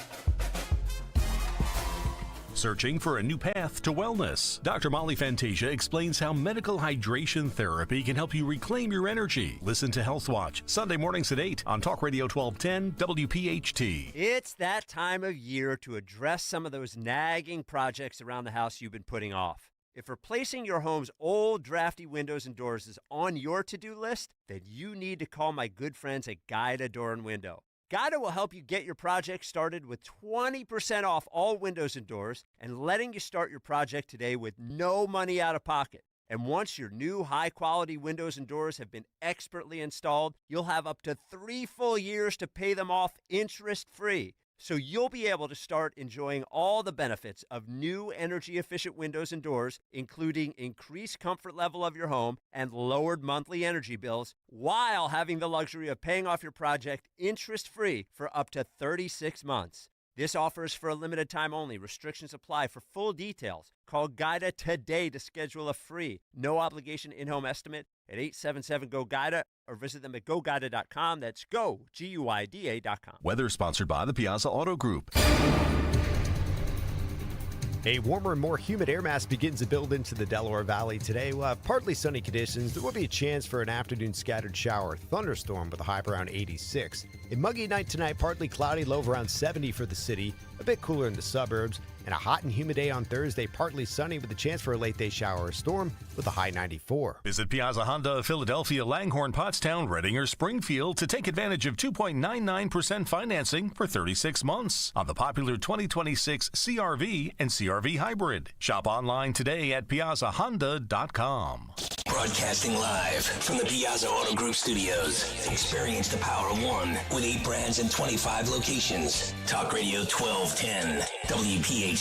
Searching for a new path to wellness? Dr. Molly Fantasia explains how medical hydration therapy can help you reclaim your energy. Listen to Health Watch, Sunday mornings at 8 on Talk Radio 1210 WPHT. It's that time of year to address some of those nagging projects around the house you've been putting off. If replacing your home's old, drafty windows and doors is on your to-do list, then you need to call my good friends at Guida Door and Window. Guida will help you get your project started with 20% off all windows and doors and letting you start your project today with no money out of pocket. And once your new high-quality windows and doors have been expertly installed, you'll have up to 3 full years to pay them off interest-free. So you'll be able to start enjoying all the benefits of new energy-efficient windows and doors, including increased comfort level of your home and lowered monthly energy bills, while having the luxury of paying off your project interest-free for up to 36 months. This offer is for a limited time only. Restrictions apply. For full details, call Guida today to schedule a free, no-obligation in-home estimate at 877-GO-GUIDA or visit them at GoGuida.com. That's go, Guida.com. Weather sponsored by the Piazza Auto Group. A warmer and more humid air mass begins to build into the Delaware Valley today. We'll have partly sunny conditions. There will be a chance for an afternoon scattered shower, thunderstorm with a high of around 86. A muggy night tonight, partly cloudy, low of around 70 for the city. A bit cooler in the suburbs. And a hot and humid day on Thursday, partly sunny with a chance for a late day shower or storm with a high 94. Visit Piazza Honda of Philadelphia, Langhorne, Pottstown, Reading, or Springfield to take advantage of 2.99% financing for 36 months on the popular 2026 CRV and CRV Hybrid. Shop online today at piazzahonda.com. Broadcasting live from the Piazza Auto Group studios. Experience the power of one with 8 brands and 25 locations. Talk Radio 1210 WPHT.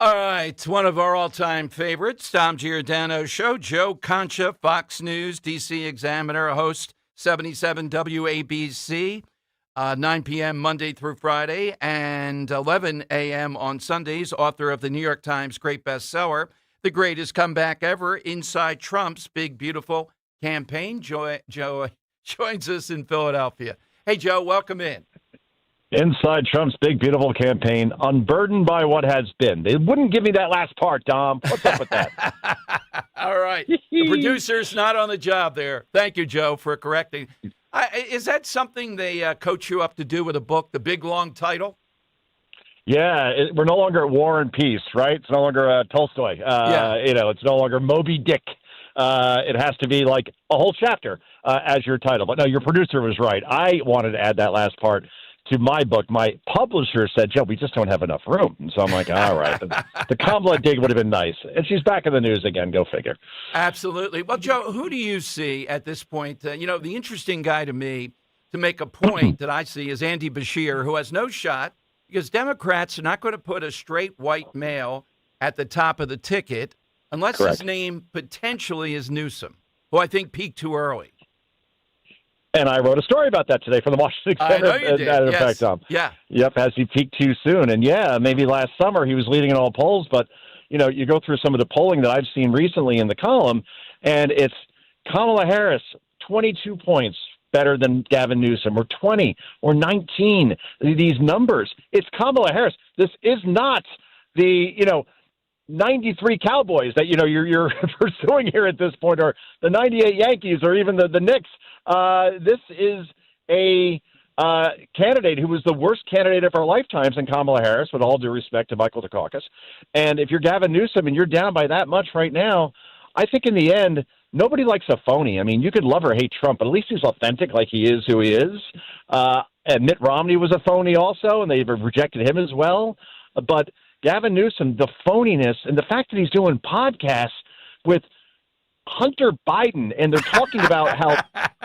All right, one of our all-time favorites, Tom Giordano Show. Joe Concha, Fox News, D.C. Examiner, host 77 WABC, 9 p.m. Monday through Friday, and 11 a.m. on Sundays, author of the New York Times great bestseller, The Greatest Comeback Ever, Inside Trump's Big Beautiful Campaign. Joe joins us in Philadelphia. Hey, Joe, welcome in. Inside Trump's Big Beautiful Campaign, unburdened by what has been. They wouldn't give me that last part, Dom. What's up with that? All right. The producer's not on the job there. Thank you, Joe, for correcting. Is that something they coach you up to do with a book, the big, long title? Yeah, we're no longer at War and Peace, right? It's no longer Tolstoy. It's no longer Moby Dick. It has to be like a whole chapter as your title. But no, your producer was right. I wanted to add that last part to my book. My publisher said, Joe, we just don't have enough room. And so I'm like, all right, the Kamala dig would have been nice. And she's back in the news again. Go figure. Absolutely. Well, Joe, who do you see at this point? The interesting guy to me to make a point that I see is Andy Beshear, who has no shot because Democrats are not going to put a straight white male at the top of the ticket unless Correct. His name potentially is Newsom, who I think peaked too early. And I wrote a story about that today for the Washington Examiner. I know you did. Yes. Yeah. Yep, as he peaked too soon. And yeah, maybe last summer he was leading in all polls, but you go through some of the polling that I've seen recently in the column, and it's Kamala Harris, 22 points better than Gavin Newsom, or 20, or 19. These numbers. It's Kamala Harris. This is not the, 93 Cowboys that you're pursuing here at this point, or the 98 Yankees, or even the Knicks. This is a candidate who was the worst candidate of our lifetimes in Kamala Harris, with all due respect to Michael Dukakis. And if you're Gavin Newsom and you're down by that much right now, I think in the end, nobody likes a phony. I mean, you could love or hate Trump, but at least he's authentic, like he is who he is. And Mitt Romney was a phony also, and they've rejected him as well. But Gavin Newsom, the phoniness, and the fact that he's doing podcasts with Hunter Biden, and they're talking about how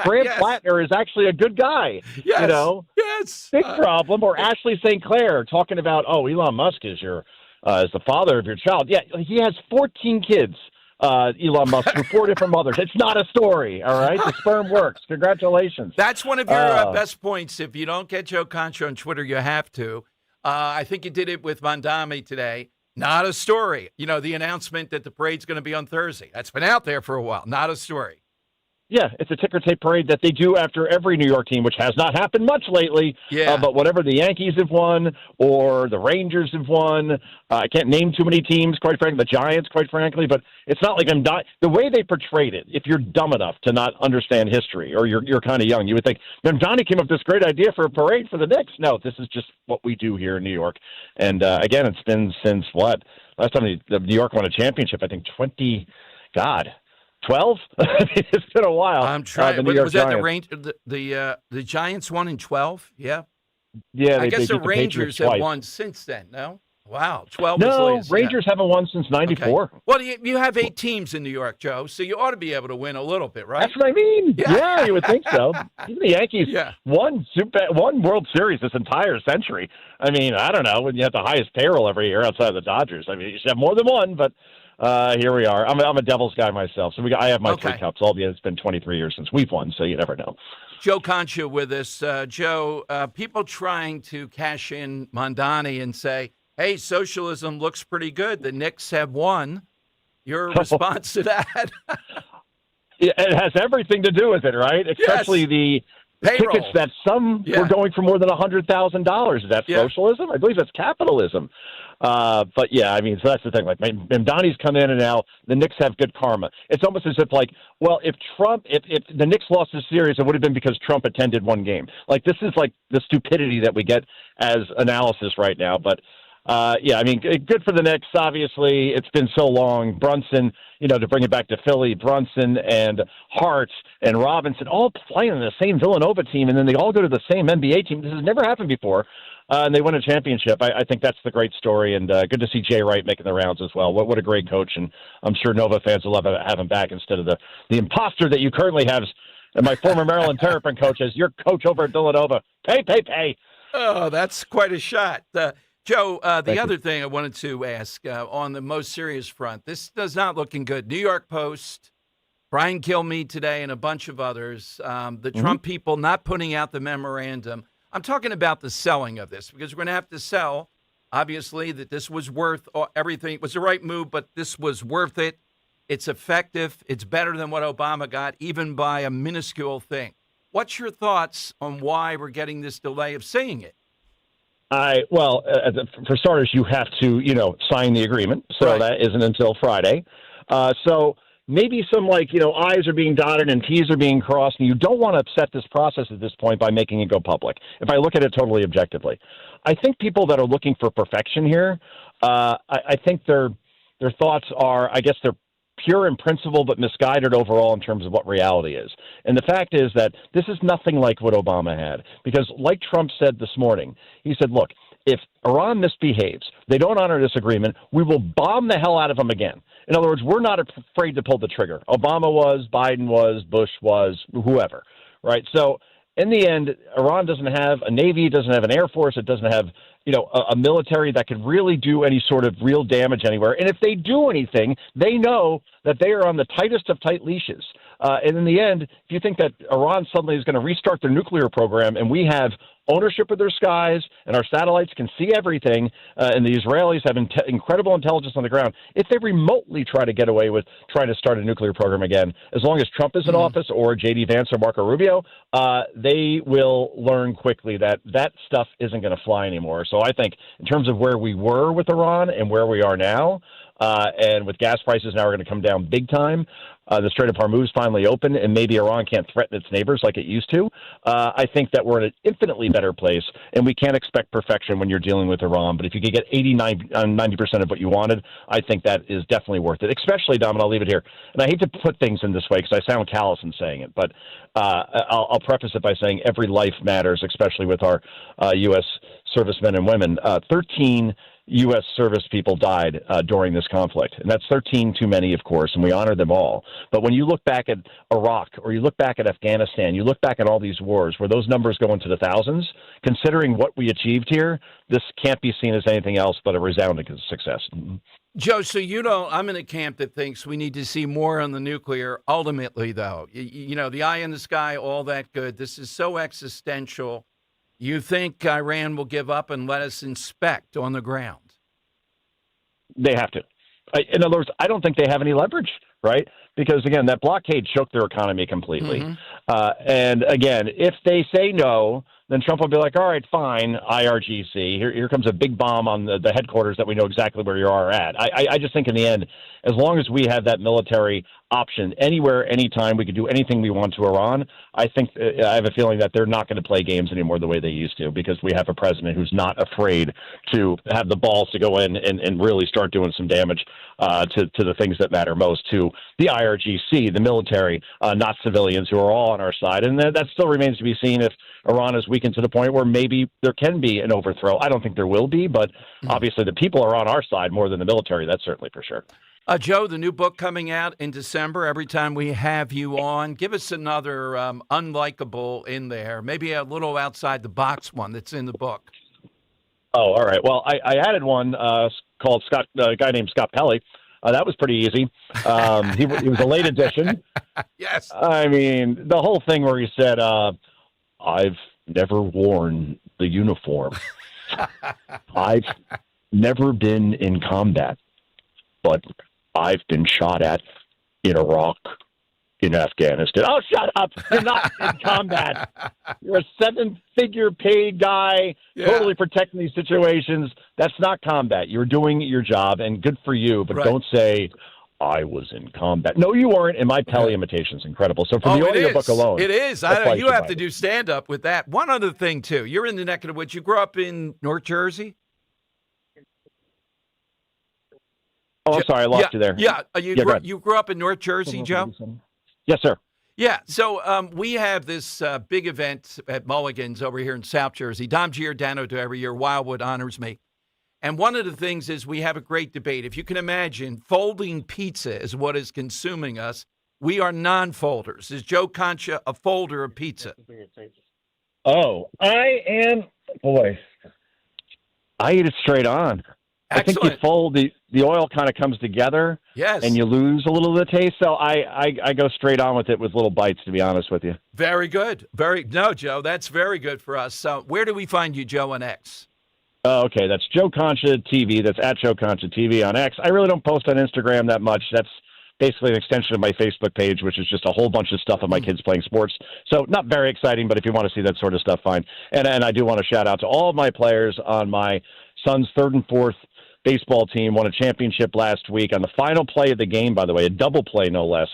Brad Plattner is actually a good guy. Yes. Yes. Big problem. Or Ashley St. Clair talking about, Elon Musk is is the father of your child. Yeah, he has 14 kids, Elon Musk, from 4 different mothers. It's not a story, all right? The sperm works. Congratulations. That's one of your best points. If you don't get Joe Concha on Twitter, you have to. I think you did it with Mondami today. Not a story. The announcement that the parade's going to be on Thursday. That's been out there for a while. Not a story. Yeah, it's a ticker tape parade that they do after every New York team, which has not happened much lately. Yeah. But whatever the Yankees have won or the Rangers have won, I can't name too many teams, quite frankly, the Giants, quite frankly, but it's not like the way they portrayed it, if you're dumb enough to not understand history or you're kind of young, you would think, Johnny came up with this great idea for a parade for the Knicks. No, this is just what we do here in New York. And again, it's been since what? Last time the New York won a championship, I think 12? It's been a while. I'm trying. Was that the Giants won in 12? Yeah. Yeah. I guess the beat Rangers Patriots have won since then. No. Wow. 12. No, Rangers haven't won since '94. Okay. Well, you have 8 teams in New York, Joe, so you ought to be able to win a little bit, right? That's what I mean. Yeah, you would think so. Even the Yankees won World Series this entire century. I mean, I don't know when you have the highest payroll every year outside of the Dodgers. I mean, you should have more than one, but. Here we are. I'm a Devils guy myself, so I have my 3 cups. Albeit it's been 23 years since we've won, so you never know. Joe Concha with us. Joe, people trying to cash in Mondani and say, "Hey, socialism looks pretty good. The Knicks have won." Your response to that? It has everything to do with it, right? Especially the payroll. Tickets that some were going for more than $100,000. Is that socialism? I believe that's capitalism. But yeah, I mean, so that's the thing. Like, Donnie's come in, and now the Knicks have good karma. It's almost as if, like, well, if the Knicks lost this series, it would have been because Trump attended one game. Like, this is like the stupidity that we get as analysis right now. But yeah, I mean, good for the Knicks. Obviously, it's been so long. Brunson, to bring it back to Philly, Brunson and Hart and Robinson all playing in the same Villanova team, and then they all go to the same NBA team. This has never happened before. And they win a championship. I think that's the great story, and good to see Jay Wright making the rounds as well. What a great coach, and I'm sure Nova fans will love to have him back instead of the imposter that you currently have. And my former Maryland Terrapin coach as your coach over at Villanova. Pay. Oh, that's quite a shot. Joe, the Thank you. other thing I wanted to ask on the most serious front, this does not looking good. New York Post, Brian Kilmeade today, and a bunch of others, the Trump people not putting out the memorandum. I'm talking about the selling of this because we're going to have to sell, obviously, that this was worth everything. It was the right move, but this was worth it. It's effective. It's better than what Obama got, even by a minuscule thing. What's your thoughts on why we're getting this delay of seeing it? Well, for starters, you have to, sign the agreement. So that isn't until Friday. So maybe some I's are being dotted and T's are being crossed, and you don't want to upset this process at this point by making it go public. If I look at it totally objectively, I think people that are looking for perfection here, I think their thoughts are, I guess they're pure in principle but misguided overall in terms of what reality is. And the fact is that this is nothing like what Obama had, because like Trump said this morning, he said, look, if Iran misbehaves, they don't honor this agreement, we will bomb the hell out of them again. In other words, we're not afraid to pull the trigger. Obama was, Biden was, Bush was, whoever, right? So in the end, Iran doesn't have a Navy, it doesn't have an Air Force, it doesn't have a military that could really do any sort of real damage anywhere. And if they do anything, they know that they are on the tightest of tight leashes. And in the end, if you think that Iran suddenly is going to restart their nuclear program and we have ownership of their skies and our satellites can see everything, and the Israelis have incredible intelligence on the ground, if they remotely try to get away with trying to start a nuclear program again, as long as Trump is in office or J.D. Vance or Marco Rubio, they will learn quickly that that stuff isn't going to fly anymore. So I think in terms of where we were with Iran and where we are now, and with gas prices now are going to come down big time, the Strait of Hormuz finally open, and maybe Iran can't threaten its neighbors like it used to. I think that we're in an infinitely better place, and we can't expect perfection when you're dealing with Iran. But if you could get 90% of what you wanted, I think that is definitely worth it, especially, Dom, and I'll leave it here. And I hate to put things in this way because I sound callous in saying it, but I'll preface it by saying every life matters, especially with our U.S. servicemen and women. 13 U.S. service people died during this conflict, and that's 13 too many, of course, and we honor them all. But when you look back at Iraq or you look back at Afghanistan, you look back at all these wars where those numbers go into the thousands, considering what we achieved here, this can't be seen as anything else but a resounding success. Joe, so I'm in a camp that thinks we need to see more on the nuclear. Ultimately, though, the eye in the sky, all that good. This is so existential. You think Iran will give up and let us inspect on the ground? They have to. In other words, I don't think they have any leverage, right? Because, again, that blockade shook their economy completely. And, again, if they say no, then Trump will be like, all right, fine, IRGC. Here comes a big bomb on the headquarters that we know exactly where you are at. I just think in the end, as long as we have that military option anywhere, anytime, we could do anything we want to Iran, I have a feeling that they're not going to play games anymore the way they used to, because we have a president who's not afraid to have the balls to go in and really start doing some damage to the things that matter most, to the IRGC, the military, not civilians, who are all on our side. And that still remains to be seen if Iran is weakened to the point where maybe there can be an overthrow. I don't think there will be, but obviously the people are on our side more than the military. That's certainly for sure. Joe, the new book coming out in December. Every time we have you on, give us another unlikable in there, maybe a little outside the box one that's in the book. Oh, all right. Well, I added one called a guy named Scott Pelley. That was pretty easy. He was a late addition. Yes. I mean, the whole thing where he said, I've never worn the uniform. I've never been in combat, but I've been shot at in Iraq, in Afghanistan. Oh, shut up. You're not in combat. You're a seven-figure paid guy, totally protecting these situations. That's not combat. You're doing your job, and good for you, but don't say, I was in combat. No, you weren't, and my Pele imitation is incredible. So for the audiobook alone. It is. I know. You have to do stand-up with that. One other thing, too. You're in the neck of the woods. You grew up in North Jersey? Oh, I'm sorry. I lost you there. Yeah. You grew up in North Jersey, Joe? Yes, sir. Yeah. So we have this big event at Mulligan's over here in South Jersey. Dom Giordano do every year. Wildwood honors me. And one of the things is we have a great debate. If you can imagine, folding pizza is what is consuming us. We are non-folders. Is Joe Concha a folder of pizza? Oh, I am. Boy. I eat it straight on. I think you fold the oil kind of comes together. Yes. And you lose a little of the taste. So I go straight on with it with little bites, to be honest with you. Very good. No, Joe, that's very good for us. So where do we find you, Joe, on X? Oh, okay, that's Joe Concha TV. That's at Joe Concha TV on X. I really don't post on Instagram that much. That's basically an extension of my Facebook page, which is just a whole bunch of stuff of my kids playing sports. So not very exciting, but if you want to see that sort of stuff, fine. And I do want to shout out to all of my players on my son's 3rd and 4th baseball team. Won a championship last week on the final play of the game, by the way, a double play, no less.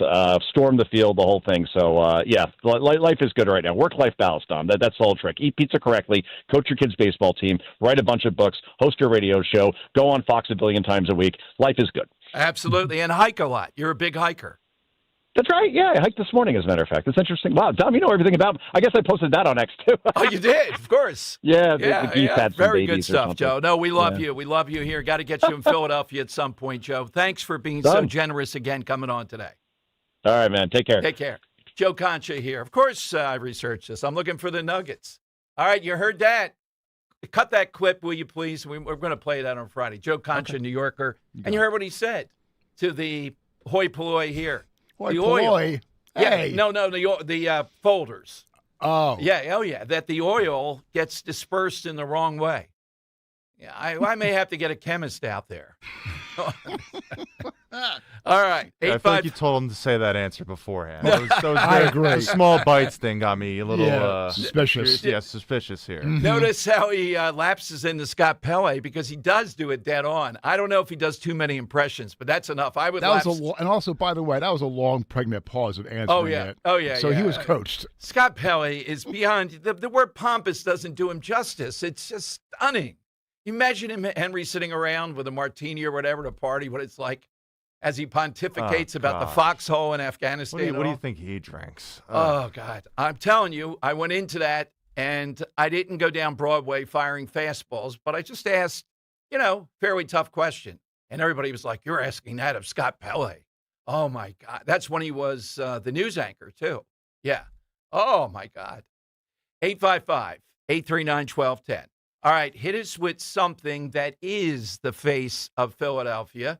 Stormed the field, the whole thing. So, yeah, life is good right now. Work-life balance, Dom. That's the whole trick. Eat pizza correctly, coach your kid's baseball team, write a bunch of books, host your radio show, go on Fox a billion times a week. Life is good. Absolutely, and hike a lot. You're a big hiker. That's right. Yeah, I hiked this morning, as a matter of fact. It's interesting. Wow, Dom, you know everything about. I guess I posted that on X too. Oh, you did, of course. Yeah, the geese had some very good babies or stuff, something. Joe. No, we love you. We love you here. Got to get you in Philadelphia at some point, Joe. Thanks for being so generous again coming on today. All right, man. Take care. Take care. Joe Concha here. Of course, I researched this. I'm looking for the nuggets. All right, you heard that. Cut that clip, will you please? We're going to play that on Friday. Joe Concha, New Yorker. And you heard what he said to the hoi polloi here. Hoi polloi? Yeah, Hey. no, the folders. Oh. Yeah, that the oil gets dispersed in the wrong way. Yeah, I may have to get a chemist out there. All right. I feel like you told him to say that answer beforehand. I agree. The small bites thing got me a little suspicious. Yeah, suspicious here. Notice how he lapses into Scott Pele because he does do it dead on. I don't know if he does too many impressions, but that's enough. I would lapse. And also, by the way, that was a long, pregnant pause of answering it. Oh, yeah. So he was coached. Scott Pele is beyond – the word pompous doesn't do him justice. It's just stunning. Imagine him, Henry, sitting around with a martini or whatever at a party, what it's like as he pontificates about the foxhole in Afghanistan. What do you think he drinks? Oh, God. I'm telling you, I went into that, and I didn't go down Broadway firing fastballs, but I just asked, fairly tough question. And everybody was like, you're asking that of Scott Pele. Oh, my God. That's when he was the news anchor, too. Yeah. Oh, my God. 855-839-1210. All right, hit us with something that is the face of Philadelphia.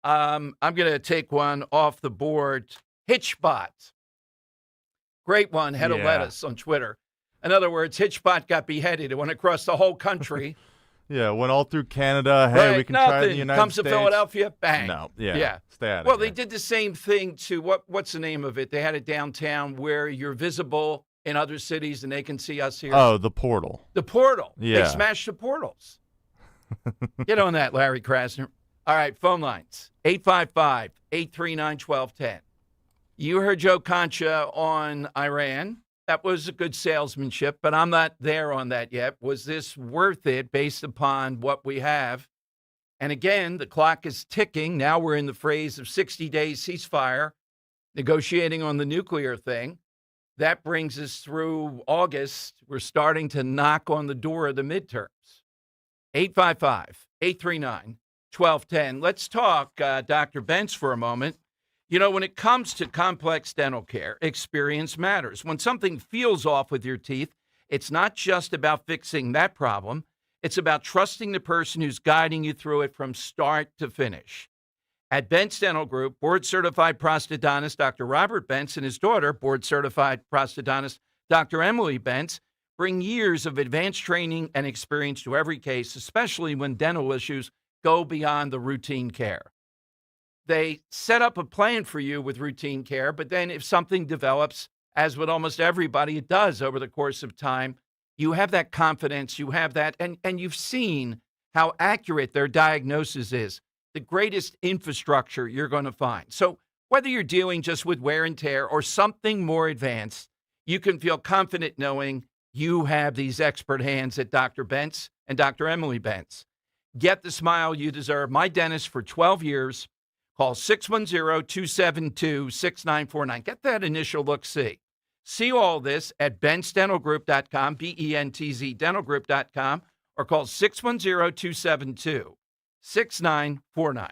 I'm going to take one off the board. Hitchbot. Great one. Head of lettuce on Twitter. In other words, Hitchbot got beheaded. It went across the whole country. Yeah, went all through Canada. Hey, we can try the United Comes States. to Philadelphia, bang. No, yeah. Stay out of Well, here. they did the same thing to, what's the name of it? They had it downtown where you're visible in other cities and they can see us here. Oh, the portal. The portal. Yeah. They smashed the portals. Get on that, Larry Krasner. All right, phone lines. 855-839-1210. You heard Joe Concha on Iran. That was a good salesmanship, but I'm not there on that yet. Was this worth it based upon what we have? And again, the clock is ticking. Now we're in the phrase of 60 days ceasefire, negotiating on the nuclear thing. That brings us through August. We're starting to knock on the door of the midterms. 855-839-1210. Let's talk Dr. Bentz for a moment. When it comes to complex dental care, experience matters. When something feels off with your teeth, it's not just about fixing that problem. It's about trusting the person who's guiding you through it from start to finish. At Bentz Dental Group, board-certified prosthodontist Dr. Robert Bentz and his daughter, board-certified prosthodontist Dr. Emily Bentz, bring years of advanced training and experience to every case, especially when dental issues go beyond the routine care. They set up a plan for you with routine care, but then if something develops, as with almost everybody, it does over the course of time, you have that confidence, you have that, and you've seen how accurate their diagnosis is. The greatest infrastructure you're going to find. So whether you're dealing just with wear and tear or something more advanced, you can feel confident knowing you have these expert hands at Dr. Bentz and Dr. Emily Bentz. Get the smile you deserve. My dentist for 12 years. Call 610-272-6949. Get that initial look-see. See all this at bentzdentalgroup.com, B-E-N-T-Z dentalgroup.com, or call 610-272-6949.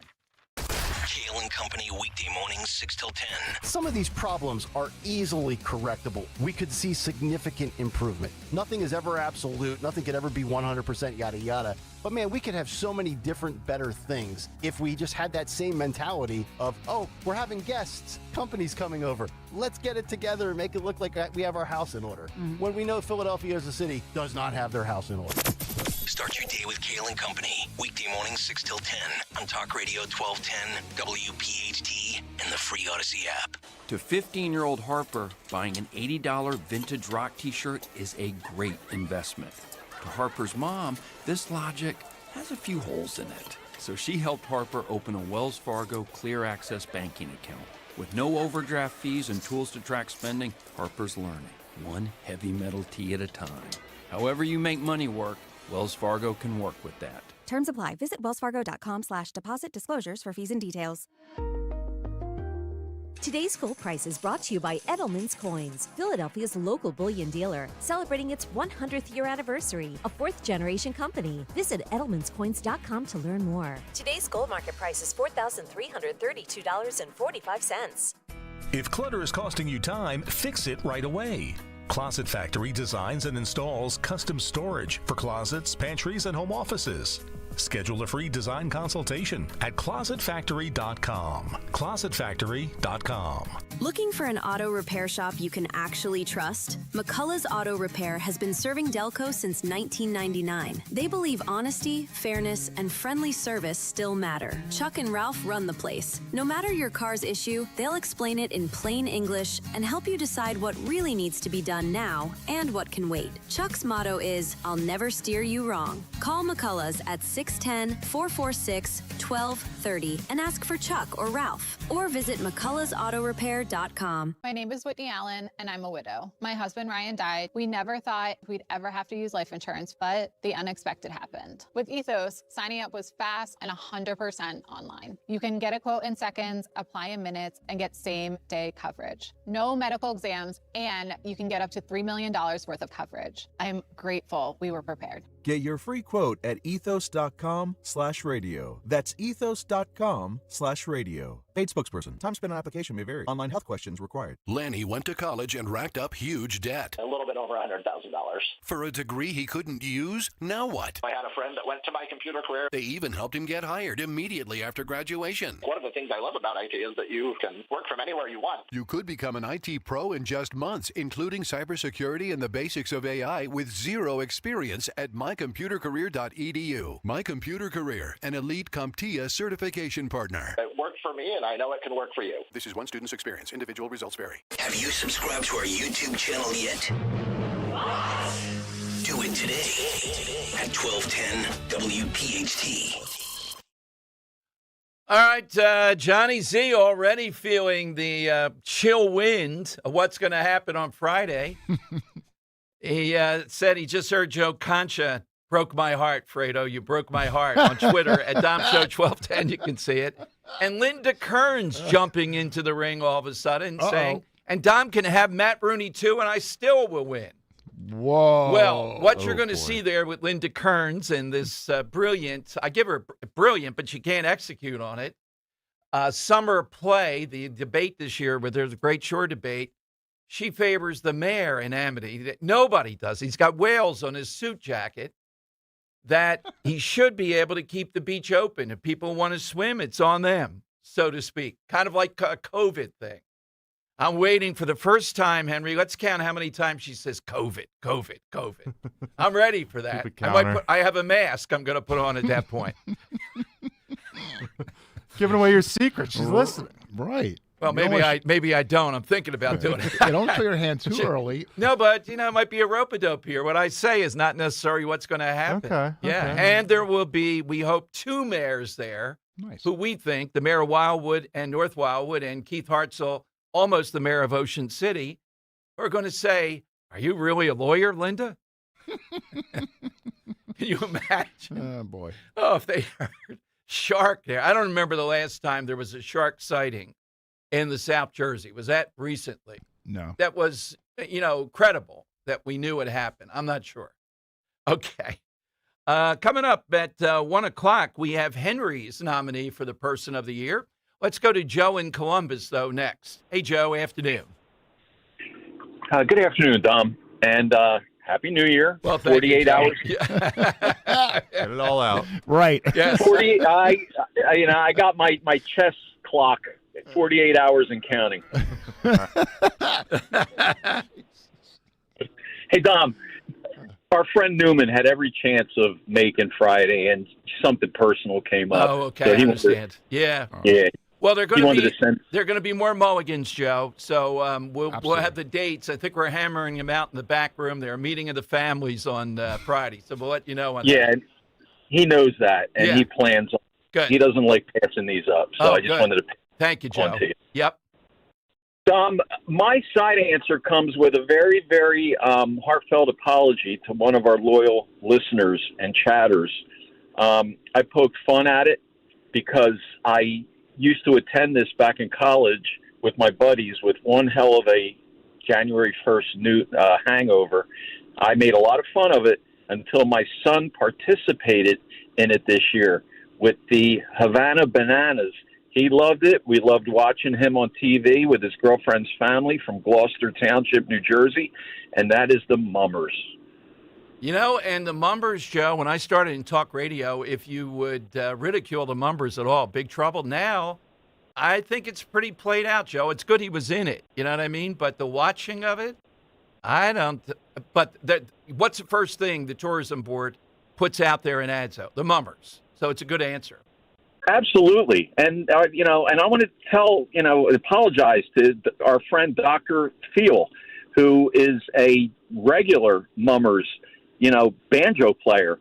Kale and Company weekday mornings 6 till 10. Some of these problems are easily correctable. We could see significant improvement. Nothing is ever absolute. Nothing could ever be 100% yada yada. But man, we could have so many different better things if we just had that same mentality of, oh, we're having guests, companies coming over. Let's get it together and make it look like we have our house in order. When we know Philadelphia as a city does not have their house in order. Start your day with Kale and Company. Weekday mornings 6 till 10 on Talk Radio 1210, WPHT, and the free Odyssey app. To 15-year-old Harper, buying an $80 vintage rock t-shirt is a great investment. To Harper's mom, this logic has a few holes in it. So she helped Harper open a Wells Fargo Clear Access banking account. With no overdraft fees and tools to track spending, Harper's learning, one heavy metal tee at a time. However you make money work, Wells Fargo can work with that. Terms apply. Visit wellsfargo.com/deposit disclosures for fees and details. Today's Gold Price is brought to you by Edelman's Coins, Philadelphia's local bullion dealer, celebrating its 100th year anniversary, a fourth-generation company. Visit edelmanscoins.com to learn more. Today's gold market price is $4,332.45. If clutter is costing you time, fix it right away. Closet Factory designs and installs custom storage for closets, pantries, and home offices. Schedule a free design consultation at closetfactory.com. Closetfactory.com. Looking for an auto repair shop you can actually trust? McCullough's Auto Repair has been serving Delco since 1999. They believe honesty, fairness, and friendly service still matter. Chuck and Ralph run the place. No matter your car's issue, they'll explain it in plain English and help you decide what really needs to be done now and what can wait. Chuck's motto is, I'll never steer you wrong. Call McCullough's at 610-446-1230 and ask for Chuck or Ralph. Or visit McCulloughsAutoRepair.com. My name is Whitney Allen, and I'm a widow. My husband, Ryan, died. We never thought we'd ever have to use life insurance, but the unexpected happened. With Ethos, signing up was fast and 100% online. You can get a quote in seconds, apply in minutes, and get same-day coverage. No medical exams, and you can get up to $3 million worth of coverage. I'm grateful we were prepared. Get your free quote at ethos.com/radio. That's ethos.com/radio. Paid spokesperson. Time spent on application may vary. Online health questions required. Lanny went to college and racked up huge debt. A little bit over $100,000. For a degree he couldn't use? Now what? I had a friend that went to my computer career. They even helped him get hired immediately after graduation. One of the things I love about IT is that you can work from anywhere you want. You could become an IT pro in just months, including cybersecurity and the basics of AI with zero experience at mycomputercareer.edu. My Computer Career, an elite CompTIA certification partner. It worked for me, and I know it can work for you. This is one student's experience. Individual results vary. Have you subscribed to our YouTube channel yet? Do it today at 1210 WPHT. All right, Johnny Z already feeling the chill wind of what's going to happen on Friday. He said he just heard Joe Concha broke my heart, Fredo. You broke my heart on Twitter at Dom Show 1210. You can see it. And Linda Kearns jumping into the ring all of a sudden saying, and Dom can have Matt Rooney too, and I still will win. Whoa. Well, what you're going to see there with Linda Kearns and this brilliant, I give her brilliant, but she can't execute on it. Summer play, the debate this year, where there's a great shore debate, she favors the mayor in Amity. Nobody does. He's got whales on his suit jacket that he should be able to keep the beach open. If people want to swim, it's on them, so to speak. Kind of like a COVID thing. I'm waiting for the first time, Henry. Let's count how many times she says COVID, COVID, COVID. I'm ready for that. I have a mask I'm going to put on at that point. Giving away your secret. She's listening. Right. Well, maybe I don't. I'm thinking about doing it. Don't clear your hand too early. No, but, it might be a rope-a-dope here. What I say is not necessarily what's going to happen. Okay. Yeah, okay. and there will be, we hope, 2 mayors there who we think, the mayor of Wildwood and North Wildwood and Keith Hartzell, almost the mayor of Ocean City, are going to say, are you really a lawyer, Linda? Can you imagine? Oh, boy. Oh, if they heard shark there. I don't remember the last time there was a shark sighting in the South Jersey. Was that recently? No. That was, credible that we knew it happened. I'm not sure. Okay. Coming up at 1 o'clock, we have Henry's nominee for the Person of the Year. Let's go to Joe in Columbus, though, next. Hey, Joe, afternoon. Good afternoon, Dom, and Happy New Year. Well, 48 hours. Get it all out. Right. Yes. 40. I got my chess clock. 48 hours and counting. Hey, Dom. Our friend Newman had every chance of making Friday, and something personal came up. Oh, okay. So I understand. Yeah. Yeah. Well, they're going wanted to to send. They're going to be more mulligans, Joe. So we'll have the dates. I think we're hammering them out in the back room. They're a meeting of the families on Friday. So we'll let you know. Yeah, and he knows that, and he plans on. Good. He doesn't like passing these up, so I just good. wanted to. Thank you, Joe. To you. Yep. Dom, my side answer comes with a very, very heartfelt apology to one of our loyal listeners and chatters. I poked fun at it because I used to attend this back in college with my buddies with one hell of a January 1st hangover. I made a lot of fun of it until my son participated in it this year with the Havana Bananas. He loved it. We loved watching him on TV with his girlfriend's family from Gloucester Township, New Jersey, and that is the Mummers. You know, and the Mumbers, Joe, when I started in talk radio, if you would ridicule the Mumbers at all, big trouble. Now, I think it's pretty played out, Joe. It's good he was in it, you know what I mean? But the watching of it, I don't. But what's the first thing the tourism board puts out there in ads, though? The Mumbers. So it's a good answer. Absolutely. And, and I want to apologize to our friend Dr. Thiel, who is a regular Mummers banjo player.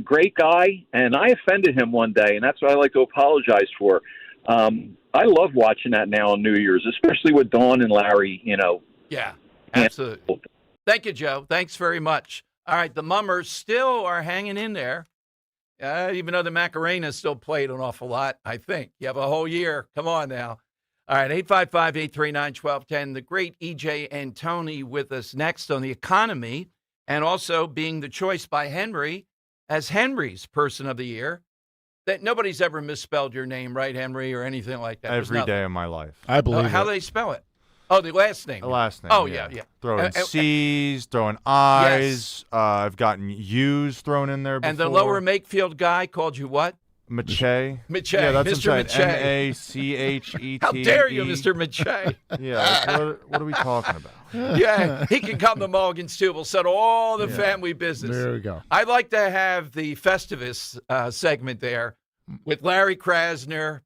Great guy, and I offended him one day, and that's what I like to apologize for. I love watching that now on New Year's, especially with Dawn and Larry, Yeah, absolutely. Thank you, Joe. Thanks very much. All right, the Mummers still are hanging in there, even though the Macarena still played an awful lot, I think. You have a whole year. Come on now. All right, 855-839-1210. The great E.J. Antoni with us next on the economy, and also being the choice by Henry as Henry's Person of the Year. That nobody's ever misspelled your name, right, Henry, or anything like that. Every day of my life. I believe How it. do they spell it? Oh, the last name. The last name. Oh, yeah. Throwing C's, throwing I's. I've gotten U's thrown in there before. And the Lower Makefield guy called you what? Mache. Mache. Yeah, that's Mr. what I'm saying. Mache. MachetE. How dare you, Mr. Mache? Yeah, what are we talking about? Yeah, he can come to Mulligan's, too. We'll settle all the family business. There we go. I'd like to have the Festivus segment there with Larry Krasner,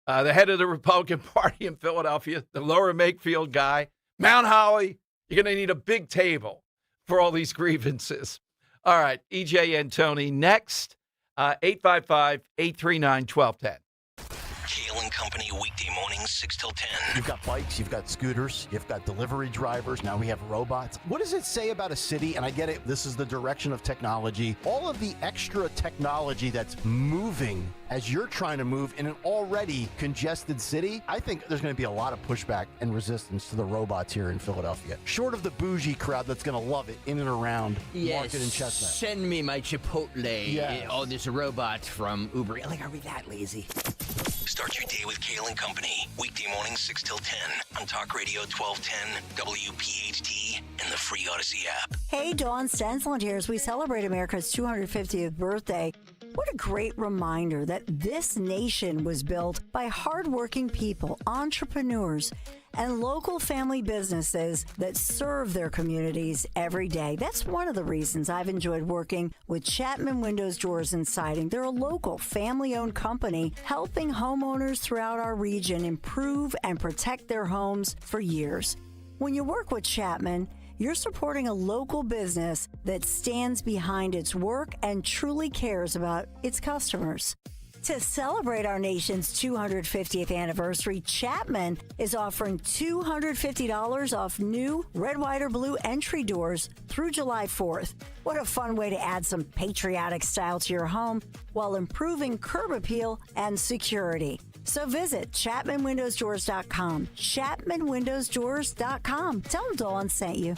the head of the Republican Party in Philadelphia, the Lower Makefield guy, Mount Holly. You're going to need a big table for all these grievances. All right, E.J. Antoni next, 855-839-1210. Kale and Company weekday mornings 6 till 10. You've got bikes, you've got scooters, you've got delivery drivers. Now we have robots. What does it say about a city? And I get it. This is the direction of technology. All of the extra technology that's moving as you're trying to move in an already congested city. I think there's going to be a lot of pushback and resistance to the robots here in Philadelphia. Short of the bougie crowd that's going to love it in and around Market and Chestnut. Send me my Chipotle. Yes. Oh, this robot from Uber. Like, are we that lazy? Start your day with Kale and Company. Weekday mornings 6 till 10 on Talk Radio 1210, WPHT, and the free Odyssey app. Hey, Dawn Stensland here as we celebrate America's 250th birthday. What a great reminder that this nation was built by hardworking people, entrepreneurs, and local family businesses that serve their communities every day. That's one of the reasons I've enjoyed working with Chapman Windows, Doors, and Siding. They're a local family-owned company helping homeowners throughout our region improve and protect their homes for years. When you work with Chapman, you're supporting a local business that stands behind its work and truly cares about its customers. To celebrate our nation's 250th anniversary, Chapman is offering $250 off new red, white, or blue entry doors through July 4th. What a fun way to add some patriotic style to your home while improving curb appeal and security. So visit ChapmanWindowsDoors.com. ChapmanWindowsDoors.com. Tell them Dawn sent you.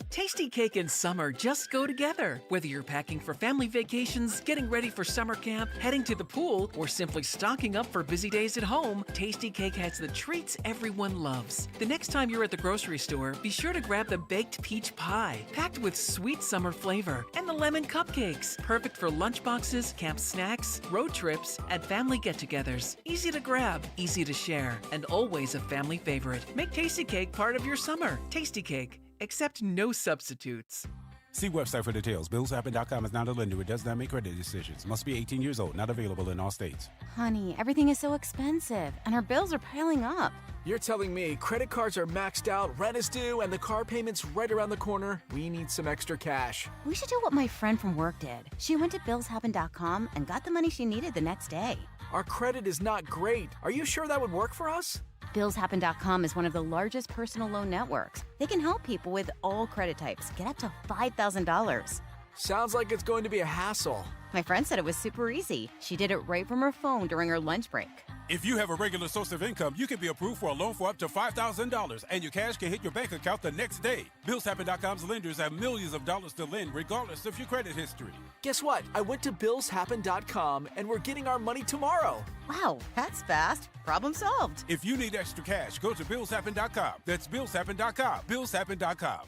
Tasty Cake and summer just go together. Whether you're packing for family vacations, getting ready for summer camp, heading to the pool, or simply stocking up for busy days at home, Tasty Cake has the treats everyone loves. The next time you're at the grocery store, be sure to grab the baked peach pie, packed with sweet summer flavor, and the lemon cupcakes, perfect for lunchboxes, camp snacks, road trips, and family get-togethers. Easy to grab, easy to share, and always a family favorite. Make Tasty Cake part of your summer. Tasty Cake. Accept no substitutes. See website for details. BillsHappen.com is not a lender. It does not make credit decisions. Must be 18 years old. Not available in all states. Honey, everything is so expensive, and our bills are piling up. You're telling me credit cards are maxed out, rent is due, and the car payment's right around the corner? We need some extra cash. We should do what my friend from work did. She went to BillsHappen.com and got the money she needed the next day. Our credit is not great. Are you sure that would work for us? BillsHappen.com is one of the largest personal loan networks. They can help people with all credit types get up to $5,000. Sounds like it's going to be a hassle. My friend said it was super easy. She did it right from her phone during her lunch break. If you have a regular source of income, you can be approved for a loan for up to $5,000, and your cash can hit your bank account the next day. BillsHappen.com's lenders have millions of dollars to lend, regardless of your credit history. Guess what? I went to BillsHappen.com, and we're getting our money tomorrow. Wow, that's fast. Problem solved. If you need extra cash, go to BillsHappen.com. That's BillsHappen.com. BillsHappen.com.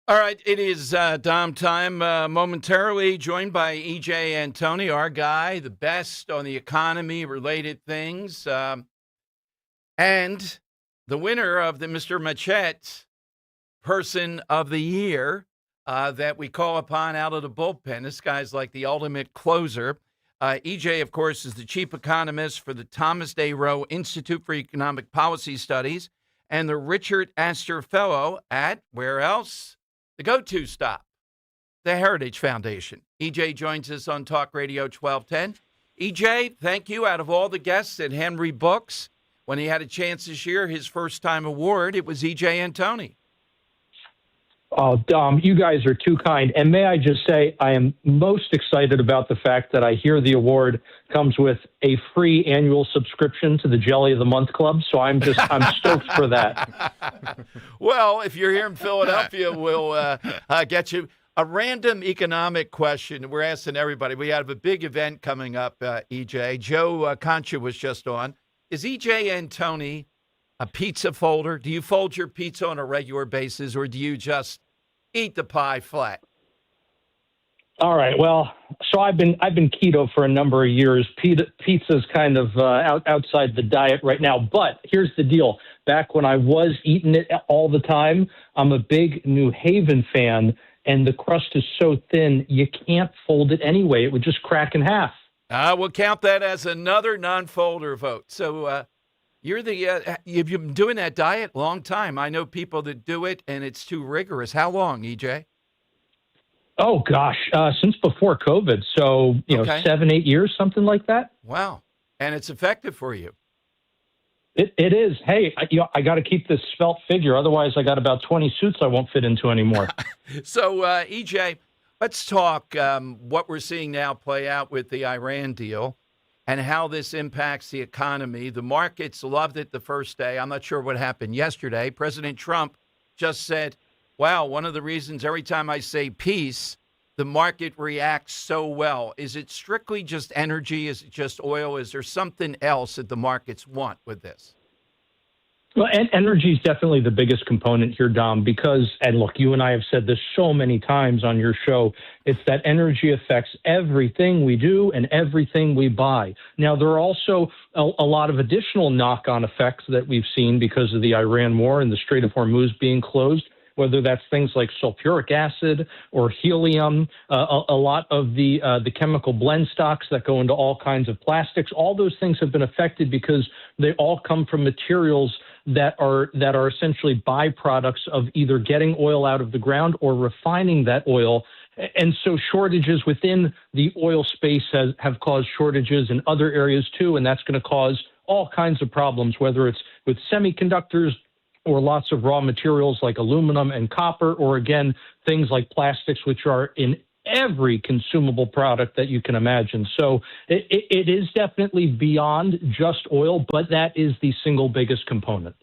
All right, it is Dom time momentarily, joined by EJ Antoni, our guy, the best on the economy-related things, and the winner of the Mr. Machette Person of the Year that we call upon out of the bullpen. This guy's like the ultimate closer. EJ, of course, is the chief economist for the Thomas Day Rowe Institute for Economic Policy Studies and the Richard Astor Fellow at, where else? The go-to stop, the Heritage Foundation. EJ joins us on Talk Radio 1210. EJ, thank you. Out of all the guests at Henry Books, when he had a chance to share his first-time award, it was EJ Antoni. Oh, Dom, you guys are too kind. And may I just say, I am most excited about the fact that I hear the award comes with a free annual subscription to the Jelly of the Month Club. So I'm stoked for that. Well, if you're here in Philadelphia, we'll get you a random economic question. We're asking everybody. We have a big event coming up, EJ. Joe Concha was just on. Is EJ Antoni a pizza folder? Do you fold your pizza on a regular basis, or do you just eat the pie flat? All right. Well, so I've been keto for a number of years. Pizza's kind of outside the diet right now. But here's the deal. Back when I was eating it all the time, I'm a big New Haven fan, and the crust is so thin you can't fold it anyway. It would just crack in half. We'll count that as another non-folder vote. So you've been doing that diet a long time. I know people that do it, and it's too rigorous. How long, EJ? Oh, gosh, since before COVID. So, 7-8 years, something like that. Wow. And it's effective for you. It is. Hey, I got to keep this svelte figure. Otherwise, I got about 20 suits I won't fit into anymore. So, EJ, let's talk what we're seeing now play out with the Iran deal and how this impacts the economy. The markets loved it the first day. I'm not sure what happened yesterday. President Trump just said, wow, one of the reasons every time I say peace, the market reacts so well. Is it strictly just energy? Is it just oil? Is there something else that the markets want with this? Well, energy is definitely the biggest component here, Dom, because, and look, you and I have said this so many times on your show, it's that energy affects everything we do and everything we buy. Now, there are also a lot of additional knock-on effects that we've seen because of the Iran war and the Strait of Hormuz being closed, whether that's things like sulfuric acid or helium, a lot of the chemical blend stocks that go into all kinds of plastics. All those things have been affected because they all come from materials that are essentially byproducts of either getting oil out of the ground or refining that oil And so shortages within the oil space have caused shortages in other areas too, and that's going to cause all kinds of problems, whether it's with semiconductors or lots of raw materials like aluminum and copper, or again, things like plastics, which are in every consumable product that you can imagine. So it is definitely beyond just oil, but that is the single biggest component.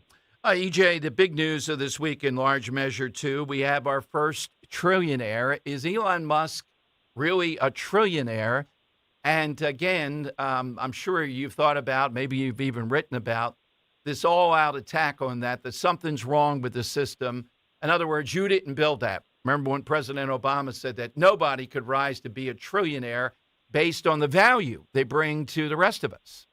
EJ, the big news of this week in large measure, too, we have our first trillionaire. Is Elon Musk really a trillionaire? And again, I'm sure you've thought about, maybe you've even written about this all-out attack on that something's wrong with the system. In other words, you didn't build that. Remember when President Obama said that nobody could rise to be a trillionaire based on the value they bring to the rest of us?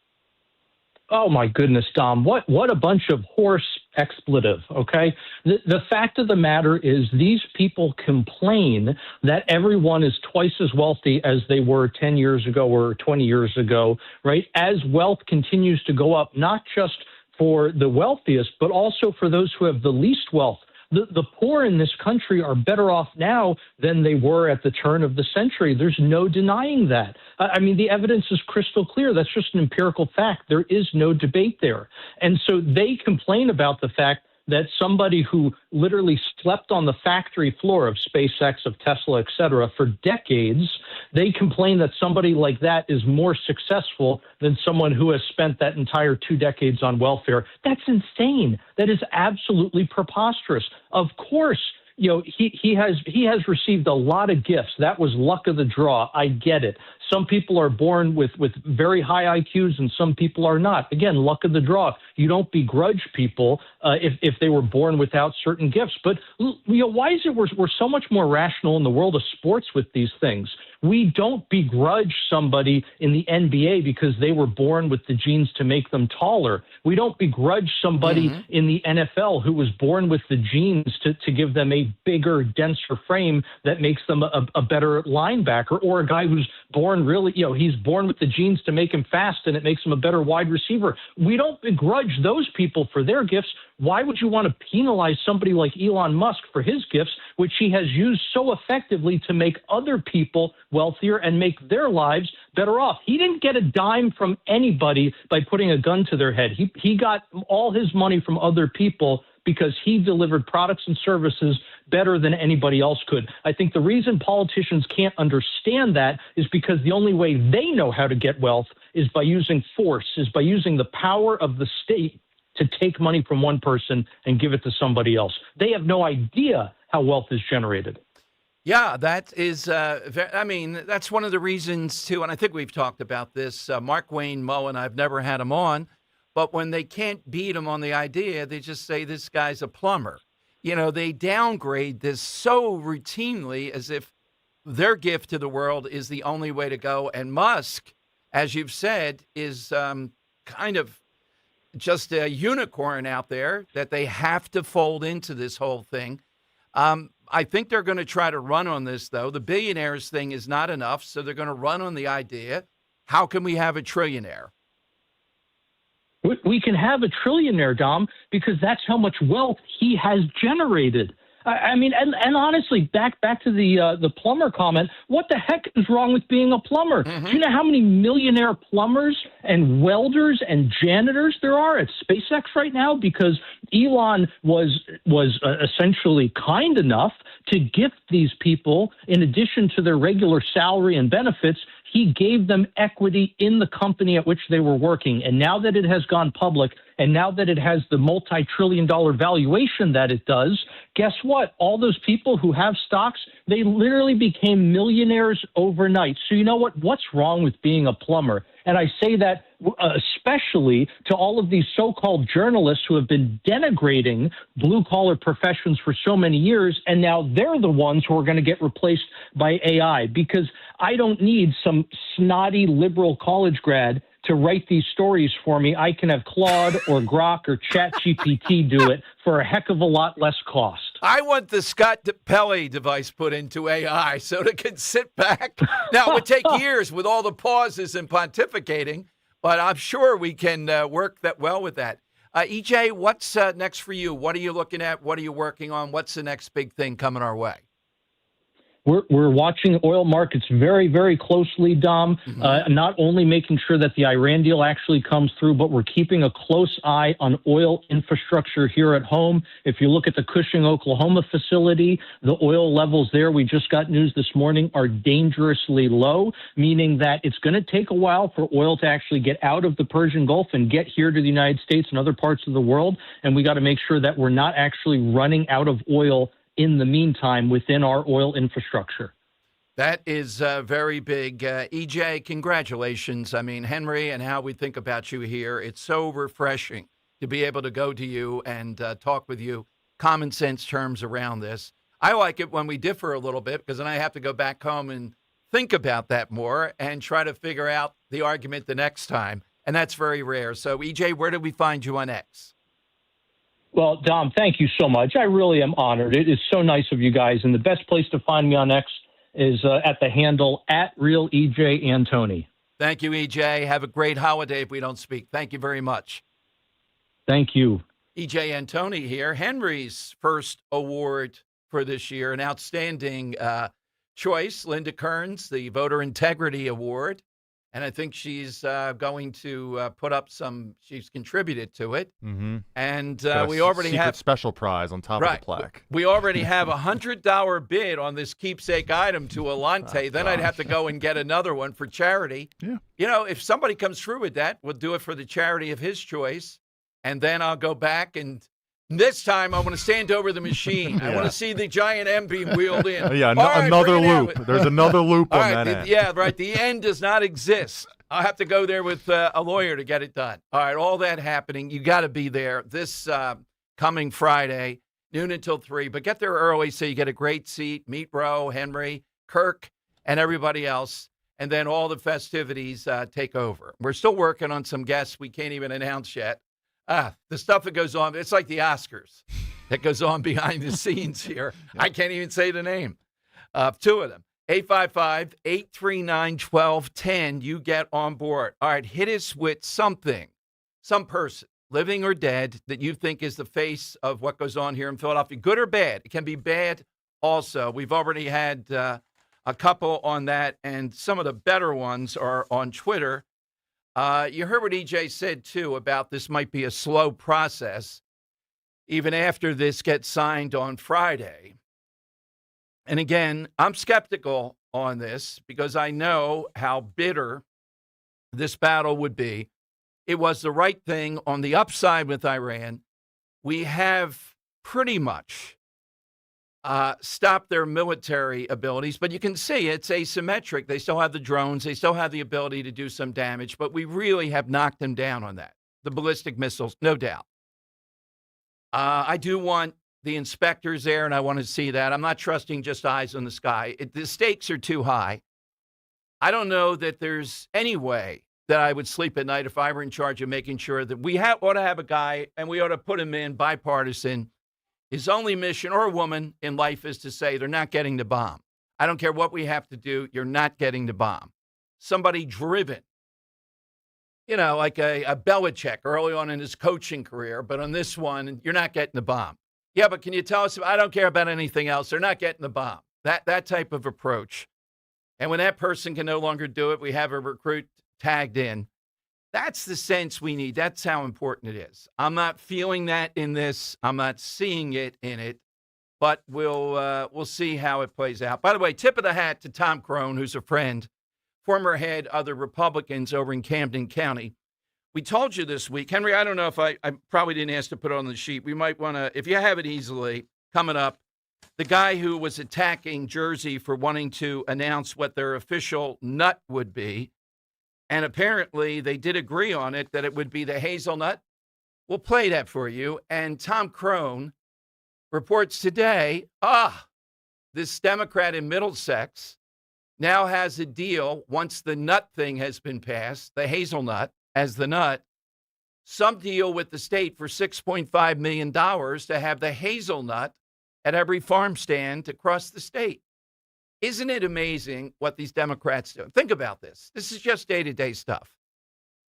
Oh, my goodness, Dom. What a bunch of horse expletive, okay? The fact of the matter is these people complain that everyone is twice as wealthy as they were 10 years ago or 20 years ago, right? As wealth continues to go up, not just for the wealthiest, but also for those who have the least wealth. The poor in this country are better off now than they were at the turn of the century. There's no denying that. I mean, the evidence is crystal clear. That's just an empirical fact. There is no debate there. And so they complain about the fact that somebody who literally slept on the factory floor of SpaceX, of Tesla, et cetera, for decades, they complain that somebody like that is more successful than someone who has spent that entire 2 decades on welfare. That's insane. That is absolutely preposterous. Of course, he has received a lot of gifts. That was luck of the draw. I get it. Some people are born with very high IQs and some people are not. Again, luck of the draw. You don't begrudge people if they were born without certain gifts. But why is it we're so much more rational in the world of sports with these things? We don't begrudge somebody in the NBA because they were born with the genes to make them taller. We don't begrudge somebody in the NFL who was born with the genes to give them a bigger, denser frame that makes them a better linebacker, or a guy who's born really, he's born with the genes to make him fast and it makes him a better wide receiver. We don't begrudge those people for their gifts. Why would you want to penalize somebody like Elon Musk for his gifts, which he has used so effectively to make other people wealthier and make their lives better off? He didn't get a dime from anybody by putting a gun to their head. He got all his money from other people because he delivered products and services better than anybody else could. I think the reason politicians can't understand that is because the only way they know how to get wealth is by using force, is by using the power of the state to take money from one person and give it to somebody else. They have no idea how wealth is generated. Yeah, that is, that's one of the reasons, too, and I think we've talked about this. Mark Wayne Mullen, I've never had him on, but when they can't beat him on the idea, they just say this guy's a plumber. They downgrade this so routinely as if their gift to the world is the only way to go. And Musk, as you've said, is kind of just a unicorn out there that they have to fold into this whole thing. I think they're going to try to run on this, though. The billionaires thing is not enough, so they're going to run on the idea, how can we have a trillionaire? We can have a trillionaire, Dom, because that's how much wealth he has generated. I mean, and honestly, back to the plumber comment, what the heck is wrong with being a plumber? Do you know how many millionaire plumbers and welders and janitors there are at SpaceX right now? Because Elon was essentially kind enough to gift these people, in addition to their regular salary and benefits, he gave them equity in the company at which they were working. And now that it has gone public, and now that it has the multi-trillion-dollar valuation that it does, guess what? All those people who have stocks, they literally became millionaires overnight. So you know what? What's wrong with being a plumber? And I say that especially to all of these so-called journalists who have been denigrating blue-collar professions for so many years, and now they're the ones who are going to get replaced by AI, because I don't need some snotty liberal college grad to write these stories for me. I can have Claude or Grok or ChatGPT do it for a heck of a lot less cost. I want the Scott Pelley device put into AI so it can sit back. Now, it would take years with all the pauses and pontificating, but I'm sure we can work that well with that. EJ, what's next for you? What are you looking at? What are you working on? What's the next big thing coming our way? We're watching oil markets very, very closely, Dom, not only making sure that the Iran deal actually comes through, but we're keeping a close eye on oil infrastructure here at home. If you look at the Cushing, Oklahoma facility, the oil levels there, we just got news this morning, are dangerously low, meaning that it's going to take a while for oil to actually get out of the Persian Gulf and get here to the United States and other parts of the world. And we got to make sure that we're not actually running out of oil in the meantime within our oil infrastructure. That is very big. EJ, congratulations. I mean, Henry and how we think about you here, it's so refreshing to be able to go to you and talk with you, common sense terms around this. I like it when we differ a little bit because then I have to go back home and think about that more and try to figure out the argument the next time. And that's very rare. So, EJ, where do we find you on X? Well, Dom, thank you so much. I really am honored. It is so nice of you guys. And the best place to find me on X is at the handle @RealEJAntoni. Thank you, EJ. Have a great holiday if we don't speak. Thank you very much. Thank you. EJ Antoni here. Henry's first award for this year, an outstanding choice. Linda Kearns, the Voter Integrity Award. And I think she's going to put up she's contributed to it. Mm-hmm. And we already have special prize on top of the plaque. We already have a $100 bid on this keepsake item to Alante. Then I'd have to go and get another one for charity. Yeah. You know, if somebody comes through with that, we'll do it for the charity of his choice. And then I'll go back and this time I want to stand over the machine. Yeah. I want to see the giant M being wheeled in. Yeah, right, another loop. There's another loop on that end. Yeah, right. The end does not exist. I'll have to go there with a lawyer to get it done. All right, all that happening. You got to be there this coming Friday, noon until 3. But get there early so you get a great seat. Meet Roe, Henry, Kirk, and everybody else. And then all the festivities take over. We're still working on some guests we can't even announce yet. The stuff that goes on, it's like the Oscars that goes on behind the scenes here. Yeah. I can't even say the name of two of them. 855-839-1210. You get on board. All right, hit us with something, some person, living or dead, that you think is the face of what goes on here in Philadelphia. Good or bad. It can be bad also. We've already had a couple on that, and some of the better ones are on Twitter. You heard what EJ said, too, about this might be a slow process, even after this gets signed on Friday. And again, I'm skeptical on this because I know how bitter this battle would be. It was the right thing on the upside with Iran. We have pretty much stopped their military abilities, but you can see it's asymmetric. They still have the drones. They still have the ability to do some damage, but we really have knocked them down on that. The ballistic missiles, no doubt. I do want the inspectors there, and I want to see that. I'm not trusting just eyes on the sky. The stakes are too high. I don't know that there's any way that I would sleep at night if I were in charge of making sure that we ought to have a guy, and we ought to put him in bipartisan. His only mission, or a woman in life, is to say they're not getting the bomb. I don't care what we have to do. You're not getting the bomb. Somebody driven, like a Belichick early on in his coaching career, but on this one, you're not getting the bomb. Yeah, but can you tell us? I don't care about anything else. They're not getting the bomb. That type of approach. And when that person can no longer do it, we have a recruit tagged in. That's the sense we need. That's how important it is. I'm not feeling that in this. I'm not seeing it in it. But we'll see how it plays out. By the way, tip of the hat to Tom Crone, who's a friend, former head of the Republicans over in Camden County. We told you this week, Henry, I don't know if I probably didn't ask to put it on the sheet. We might want to, if you have it easily, coming up, the guy who was attacking Jersey for wanting to announce what their official nut would be. And apparently they did agree on it, that it would be the hazelnut. We'll play that for you. And Tom Crone reports today, this Democrat in Middlesex now has a deal once the nut thing has been passed, the hazelnut as the nut, some deal with the state for $6.5 million to have the hazelnut at every farm stand across the state. Isn't it amazing what these Democrats do? Think about this. This is just day-to-day stuff.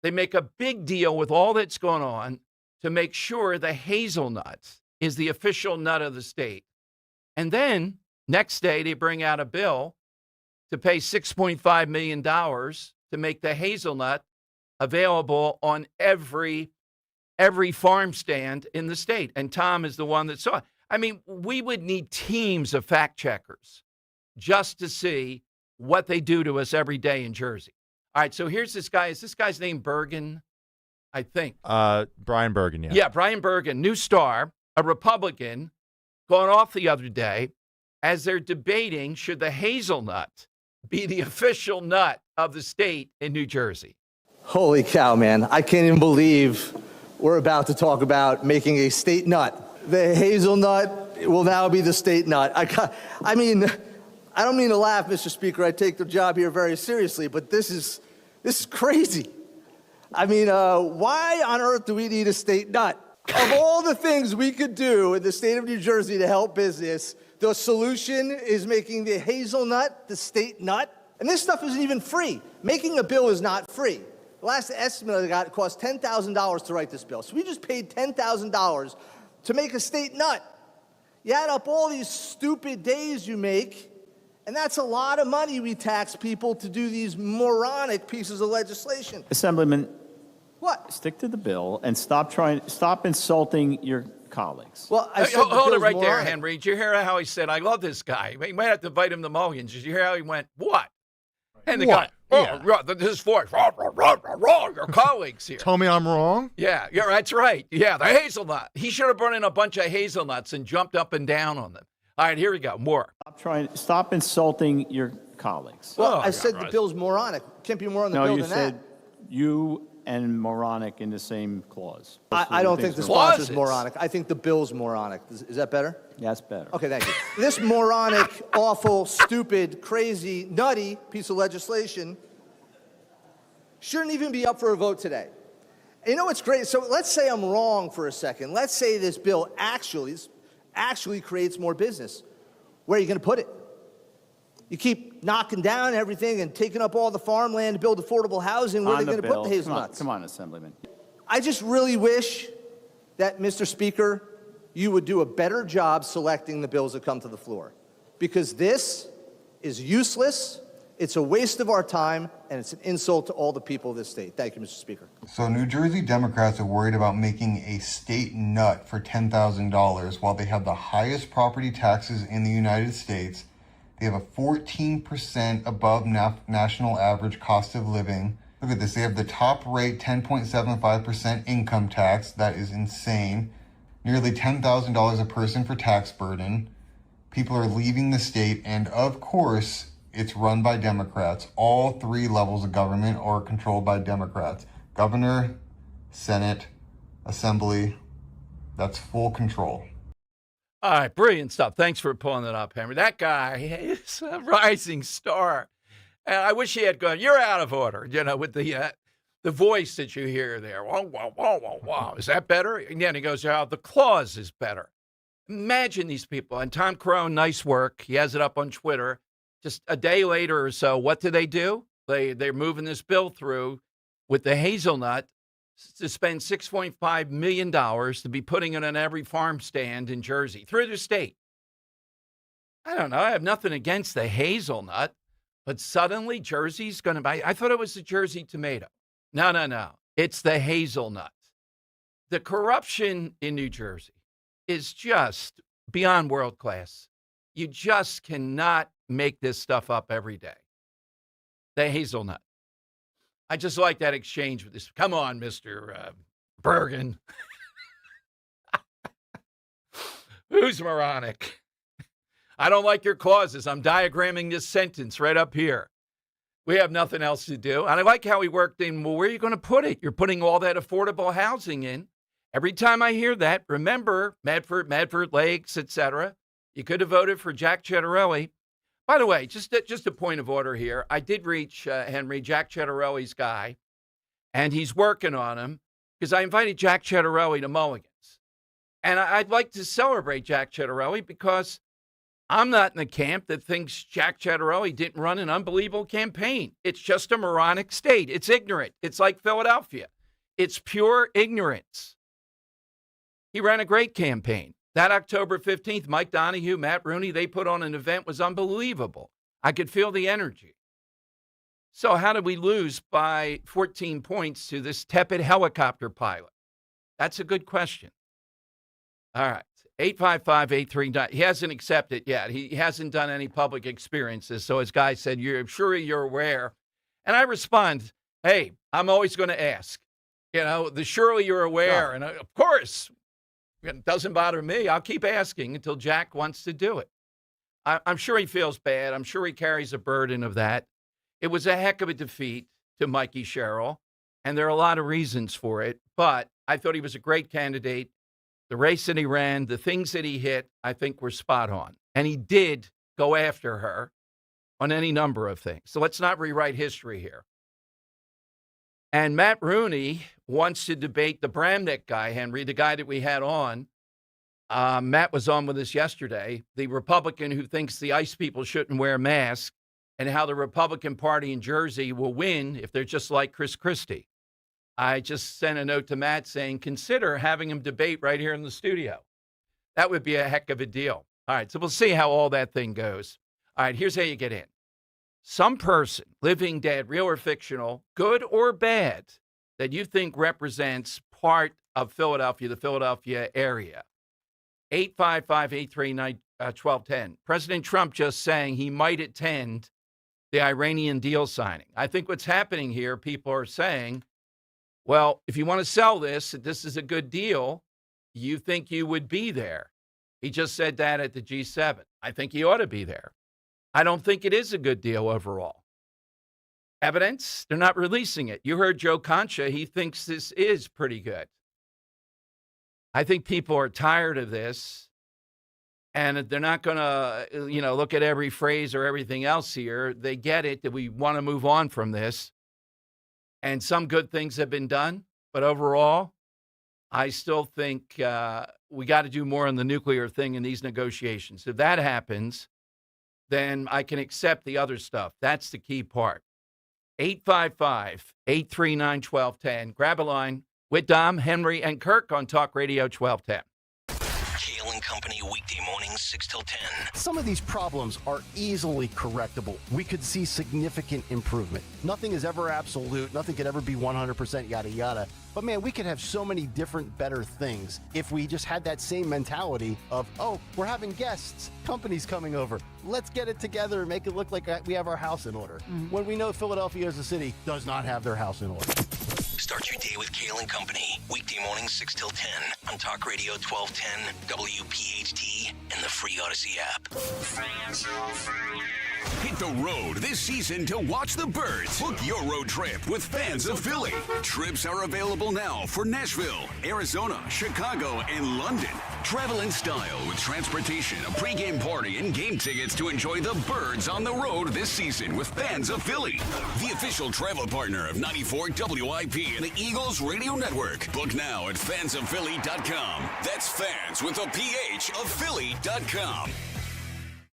They make a big deal with all that's going on to make sure the hazelnut is the official nut of the state. And then Next day, they bring out a bill to pay $6.5 million to make the hazelnut available on every farm stand in the state. And Tom is the one that saw it. I mean, we would need teams of fact checkers just to see what they do to us every day in Jersey. All right, so here's this guy. Is this guy's name Bergen? I think. Brian Bergen, yeah. Yeah, Brian Bergen, new star, a Republican, going off the other day as they're debating should the hazelnut be the official nut of the state in New Jersey. Holy cow, man. I can't even believe we're about to talk about making a state nut. The hazelnut will now be the state nut. I mean, I don't mean to laugh, Mr. Speaker. I take the job here very seriously, but this is crazy. I mean, why on earth do we need a state nut? Of all the things we could do in the state of New Jersey to help business, the solution is making the hazelnut the state nut. And this stuff isn't even free. Making a bill is not free. The last estimate I got, it cost $10,000 to write this bill. So we just paid $10,000 to make a state nut. You add up all these stupid days you make, and that's a lot of money we tax people to do these moronic pieces of legislation. Assemblyman, what? Stick to the bill and stop insulting your colleagues. Well, hold it right there, Henry. Did you hear how he said, I love this guy? We might have to invite him to Mulligan's. Did you hear how he went, what? And the guy, his voice, your colleagues here. Tell me I'm wrong? Yeah, that's right. Yeah, the hazelnut. He should have brought in a bunch of hazelnuts and jumped up and down on them. All right, here we go. More. Stop insulting your colleagues. Well, I said the bill's moronic. Can't be more on the bill than that. No, you said you and moronic in the same clause. I don't think the sponsor's moronic. I think the bill's moronic. Is that better? Yeah, that's better. Okay, thank you. This moronic, awful, stupid, crazy, nutty piece of legislation shouldn't even be up for a vote today. And you know what's great? So let's say I'm wrong for a second. Let's say this bill actually creates more business. Where are you going to put it? You keep knocking down everything and taking up all the farmland to build affordable housing. Where are they going to put the hazelnuts? Come on, Assemblyman. I just really wish that, Mr. Speaker, you would do a better job selecting the bills that come to the floor. Because this is useless, it's a waste of our time, and it's an insult to all the people of this state. Thank you, Mr. Speaker. So New Jersey Democrats are worried about making a state nut for $10,000 while they have the highest property taxes in the United States. They have a 14% above national average cost of living. Look at this. They have the top rate 10.75% income tax. That is insane. Nearly $10,000 a person for tax burden. People are leaving the state. And of course, it's run by Democrats. All three levels of government are controlled by Democrats. Governor, Senate, Assembly. That's full control. All right, brilliant stuff. Thanks for pulling that up, Henry. That guy is a rising star. And I wish he had gone, you're out of order, with the voice that you hear there. Whoa, whoa, whoa, whoa, whoa. Is that better? And then he goes, the clause is better. Imagine these people. And Tom Crone, nice work. He has it up on Twitter. Just a day later or so, what do? They're moving this bill through with the hazelnut to spend $6.5 million to be putting it on every farm stand in Jersey through the state. I don't know. I have nothing against the hazelnut, but suddenly Jersey's going to buy. I thought it was the Jersey tomato. No. It's the hazelnut. The corruption in New Jersey is just beyond world class. You just cannot make this stuff up every day. The hazelnut. I just like that exchange with this. Come on, Mr. Bergen. Who's moronic? I don't like your clauses. I'm diagramming this sentence right up here. We have nothing else to do. And I like how he worked in, well, where are you going to put it? You're putting all that affordable housing in. Every time I hear that, remember Medford Lakes, etc. You could have voted for Jack Ciattarelli. By the way, just a point of order here. I did reach Henry, Jack Ciattarelli's guy, and he's working on him because I invited Jack Ciattarelli to Mulligan's. And I'd like to celebrate Jack Ciattarelli because I'm not in the camp that thinks Jack Ciattarelli didn't run an unbelievable campaign. It's just a moronic state. It's ignorant. It's like Philadelphia. It's pure ignorance. He ran a great campaign. That October 15th, Mike Donahue, Matt Rooney, they put on an event was unbelievable. I could feel the energy. So how did we lose by 14 points to this tepid helicopter pilot? That's a good question. All right. 855-839. He hasn't accepted yet. He hasn't done any public experiences. So his guy said, you're aware. And I respond, hey, I'm always going to ask. Surely you're aware. Yeah. And of course, it doesn't bother me. I'll keep asking until Jack wants to do it. I'm sure he feels bad. I'm sure he carries a burden of that. It was a heck of a defeat to Mikey Sherrill, and there are a lot of reasons for it. But I thought he was a great candidate. The race that he ran, the things that he hit, I think were spot on. And he did go after her on any number of things. So let's not rewrite history here. And Matt Rooney wants to debate the Bramnick guy, Henry, the guy that we had on. Matt was on with us yesterday, the Republican who thinks the ICE people shouldn't wear masks, and how the Republican Party in Jersey will win if they're just like Chris Christie. I just sent a note to Matt saying, consider having him debate right here in the studio. That would be a heck of a deal. All right, so we'll see how all that thing goes. All right, here's how you get in. Some person, living, dead, real or fictional, good or bad, that you think represents part of Philadelphia, the Philadelphia area. 855-839-1210. President Trump just saying he might attend the Iranian deal signing. I think what's happening here, people are saying, well, if you want to sell this is a good deal, you think you would be there. He just said that at the G7. I think he ought to be there. I don't think it is a good deal overall. Evidence, they're not releasing it. You heard Joe Concha. He thinks this is pretty good. I think people are tired of this, and they're not going to, look at every phrase or everything else here. They get it that we want to move on from this. And some good things have been done, but overall, I still think we got to do more on the nuclear thing in these negotiations. If that happens, then I can accept the other stuff. That's the key part. 855-839-1210. Grab a line with Dom, Henry, and Kirk on Talk Radio 1210. Kale and Company weekday mornings 6 till 10. Some of these problems are easily correctable. We could see significant improvement. Nothing is ever absolute. Nothing could ever be 100% yada yada. But man, we could have so many different better things if we just had that same mentality of, oh, we're having guests, company's coming over. Let's get it together and make it look like we have our house in order. Mm-hmm. When we know Philadelphia as a city does not have their house in order. Start your day with Kale and Company. Weekday mornings 6 till 10 on Talk Radio 1210, WPHT, and the free Odyssey app. Hit the road this season to watch the birds. Book your road trip with Fans of Philly. Trips are available now for Nashville, Arizona, Chicago, and London. Travel in style with transportation, a pregame party, and game tickets to enjoy the birds on the road this season with Fans of Philly. The official travel partner of 94 WIP and the Eagles Radio Network. Book now at fansofphilly.com. That's fans with a PH of Philly.com.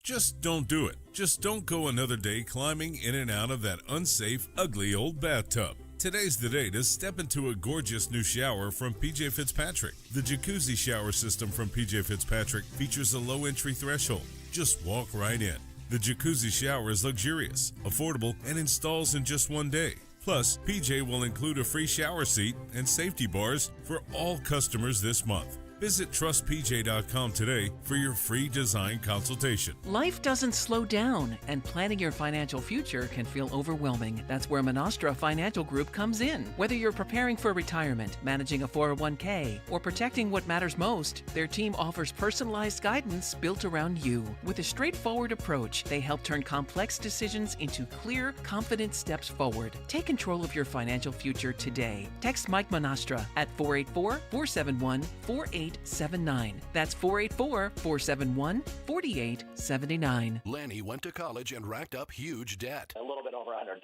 Just don't do it. Just don't go another day climbing in and out of that unsafe, ugly old bathtub. Today's the day to step into a gorgeous new shower from PJ Fitzpatrick. The jacuzzi shower system from PJ Fitzpatrick features a low entry threshold. Just walk right in. The jacuzzi shower is luxurious, affordable, and installs in just one day. Plus, PJ will include a free shower seat and safety bars for all customers this month. Visit trustpj.com today for your free design consultation. Life doesn't slow down, and planning your financial future can feel overwhelming. That's where Monastra Financial Group comes in. Whether you're preparing for retirement, managing a 401k, or protecting what matters most, their team offers personalized guidance built around you. With a straightforward approach, they help turn complex decisions into clear, confident steps forward. Take control of your financial future today. Text Mike Monastra at 484-471-4879. That's 484-471-4879. Lanny went to college and racked up huge debt. A little bit over $100,000.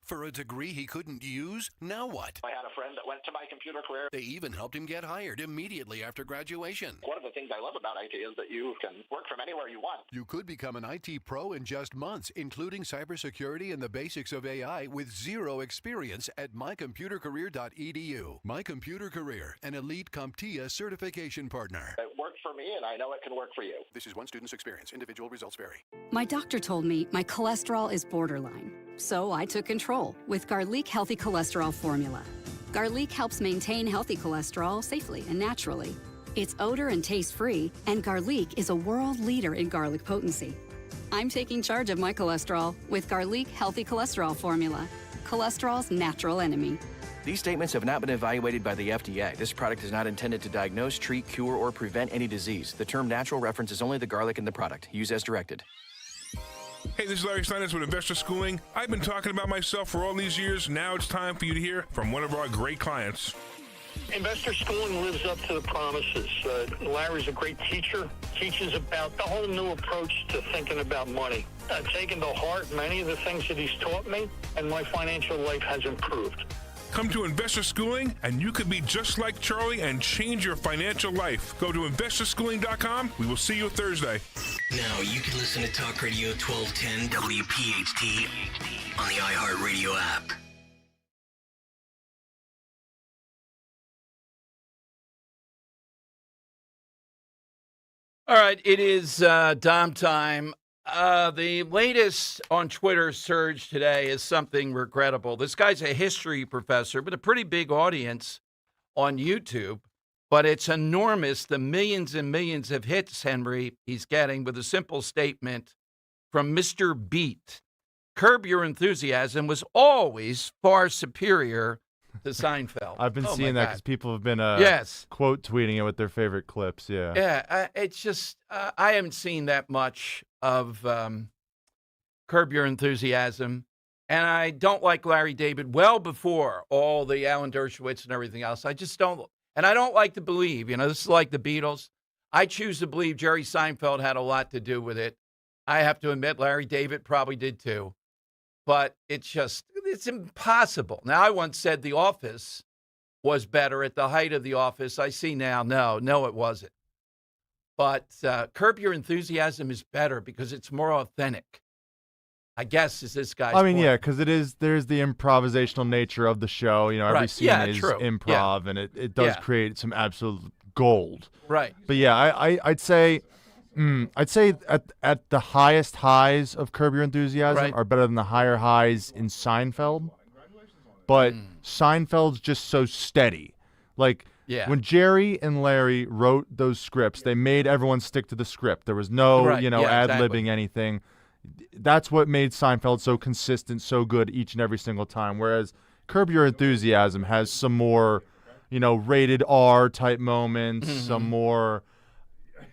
For a degree he couldn't use? Now what? I had a friend that went to my computer career. They even helped him get hired immediately after graduation. One of the things I love about IT is that you can work from anywhere you want. You could become an IT pro in just months, including cybersecurity and the basics of AI with zero experience at mycomputercareer.edu. My Computer Career, an elite CompTIA certification partner. It worked for for me, and I know it can work for you. This is one student's experience. Individual results vary. My doctor told me my cholesterol is borderline, so I took control with Garlic Healthy Cholesterol Formula. Garlic helps maintain healthy cholesterol safely and naturally. It's odor and taste-free, and Garlic is a world leader in garlic potency. I'm taking charge of my cholesterol with Garlic Healthy Cholesterol Formula, cholesterol's natural enemy. These statements have not been evaluated by the FDA. This product is not intended to diagnose, treat, cure, or prevent any disease. The term natural references only the garlic in the product. Use as directed. Hey, this is Larry Steinitz with Investor Schooling. I've been talking about myself for all these years. Now it's time for you to hear from one of our great clients. Investor Schooling lives up to the promises. Larry's a great teacher, teaches about the whole new approach to thinking about money. I've taken to heart many of the things that he's taught me, and my financial life has improved. Come to Investor Schooling, and you could be just like Charlie and change your financial life. Go to investorschooling.com. We will see you Thursday. Now you can listen to Talk Radio 1210 WPHT on the iHeartRadio app. All right, it is Dom time. The latest on Twitter surge today is something regrettable. This guy's a history professor, but a pretty big audience on YouTube. But it's enormous, the millions and millions of hits, Henry, he's getting with a simple statement from Mr. Beat. Curb Your Enthusiasm was always far superior to Seinfeld. I've been seeing that because people have been quote tweeting it with their favorite clips. Yeah. Yeah, it's just, I haven't seen that much of Curb Your Enthusiasm. And I don't like Larry David well before all the Alan Dershowitz and everything else. I just don't. And I don't like to believe, this is like the Beatles. I choose to believe Jerry Seinfeld had a lot to do with it. I have to admit Larry David probably did too. But it's impossible. Now, I once said The Office was better at the height of The Office. I see now, no, it wasn't. But Curb Your Enthusiasm is better because it's more authentic, I guess, is this guy's point. Yeah, because there's the improvisational nature of the show. Every scene is improv, and it does create some absolute gold. Right. But yeah, I'd say at the highest highs of Curb Your Enthusiasm are better than the higher highs in Seinfeld. But Seinfeld's just so steady. Like, when Jerry and Larry wrote those scripts, they made everyone stick to the script. There was no, ad-libbing anything. That's what made Seinfeld so consistent, so good each and every single time. Whereas Curb Your Enthusiasm has some more, rated R type moments, some more,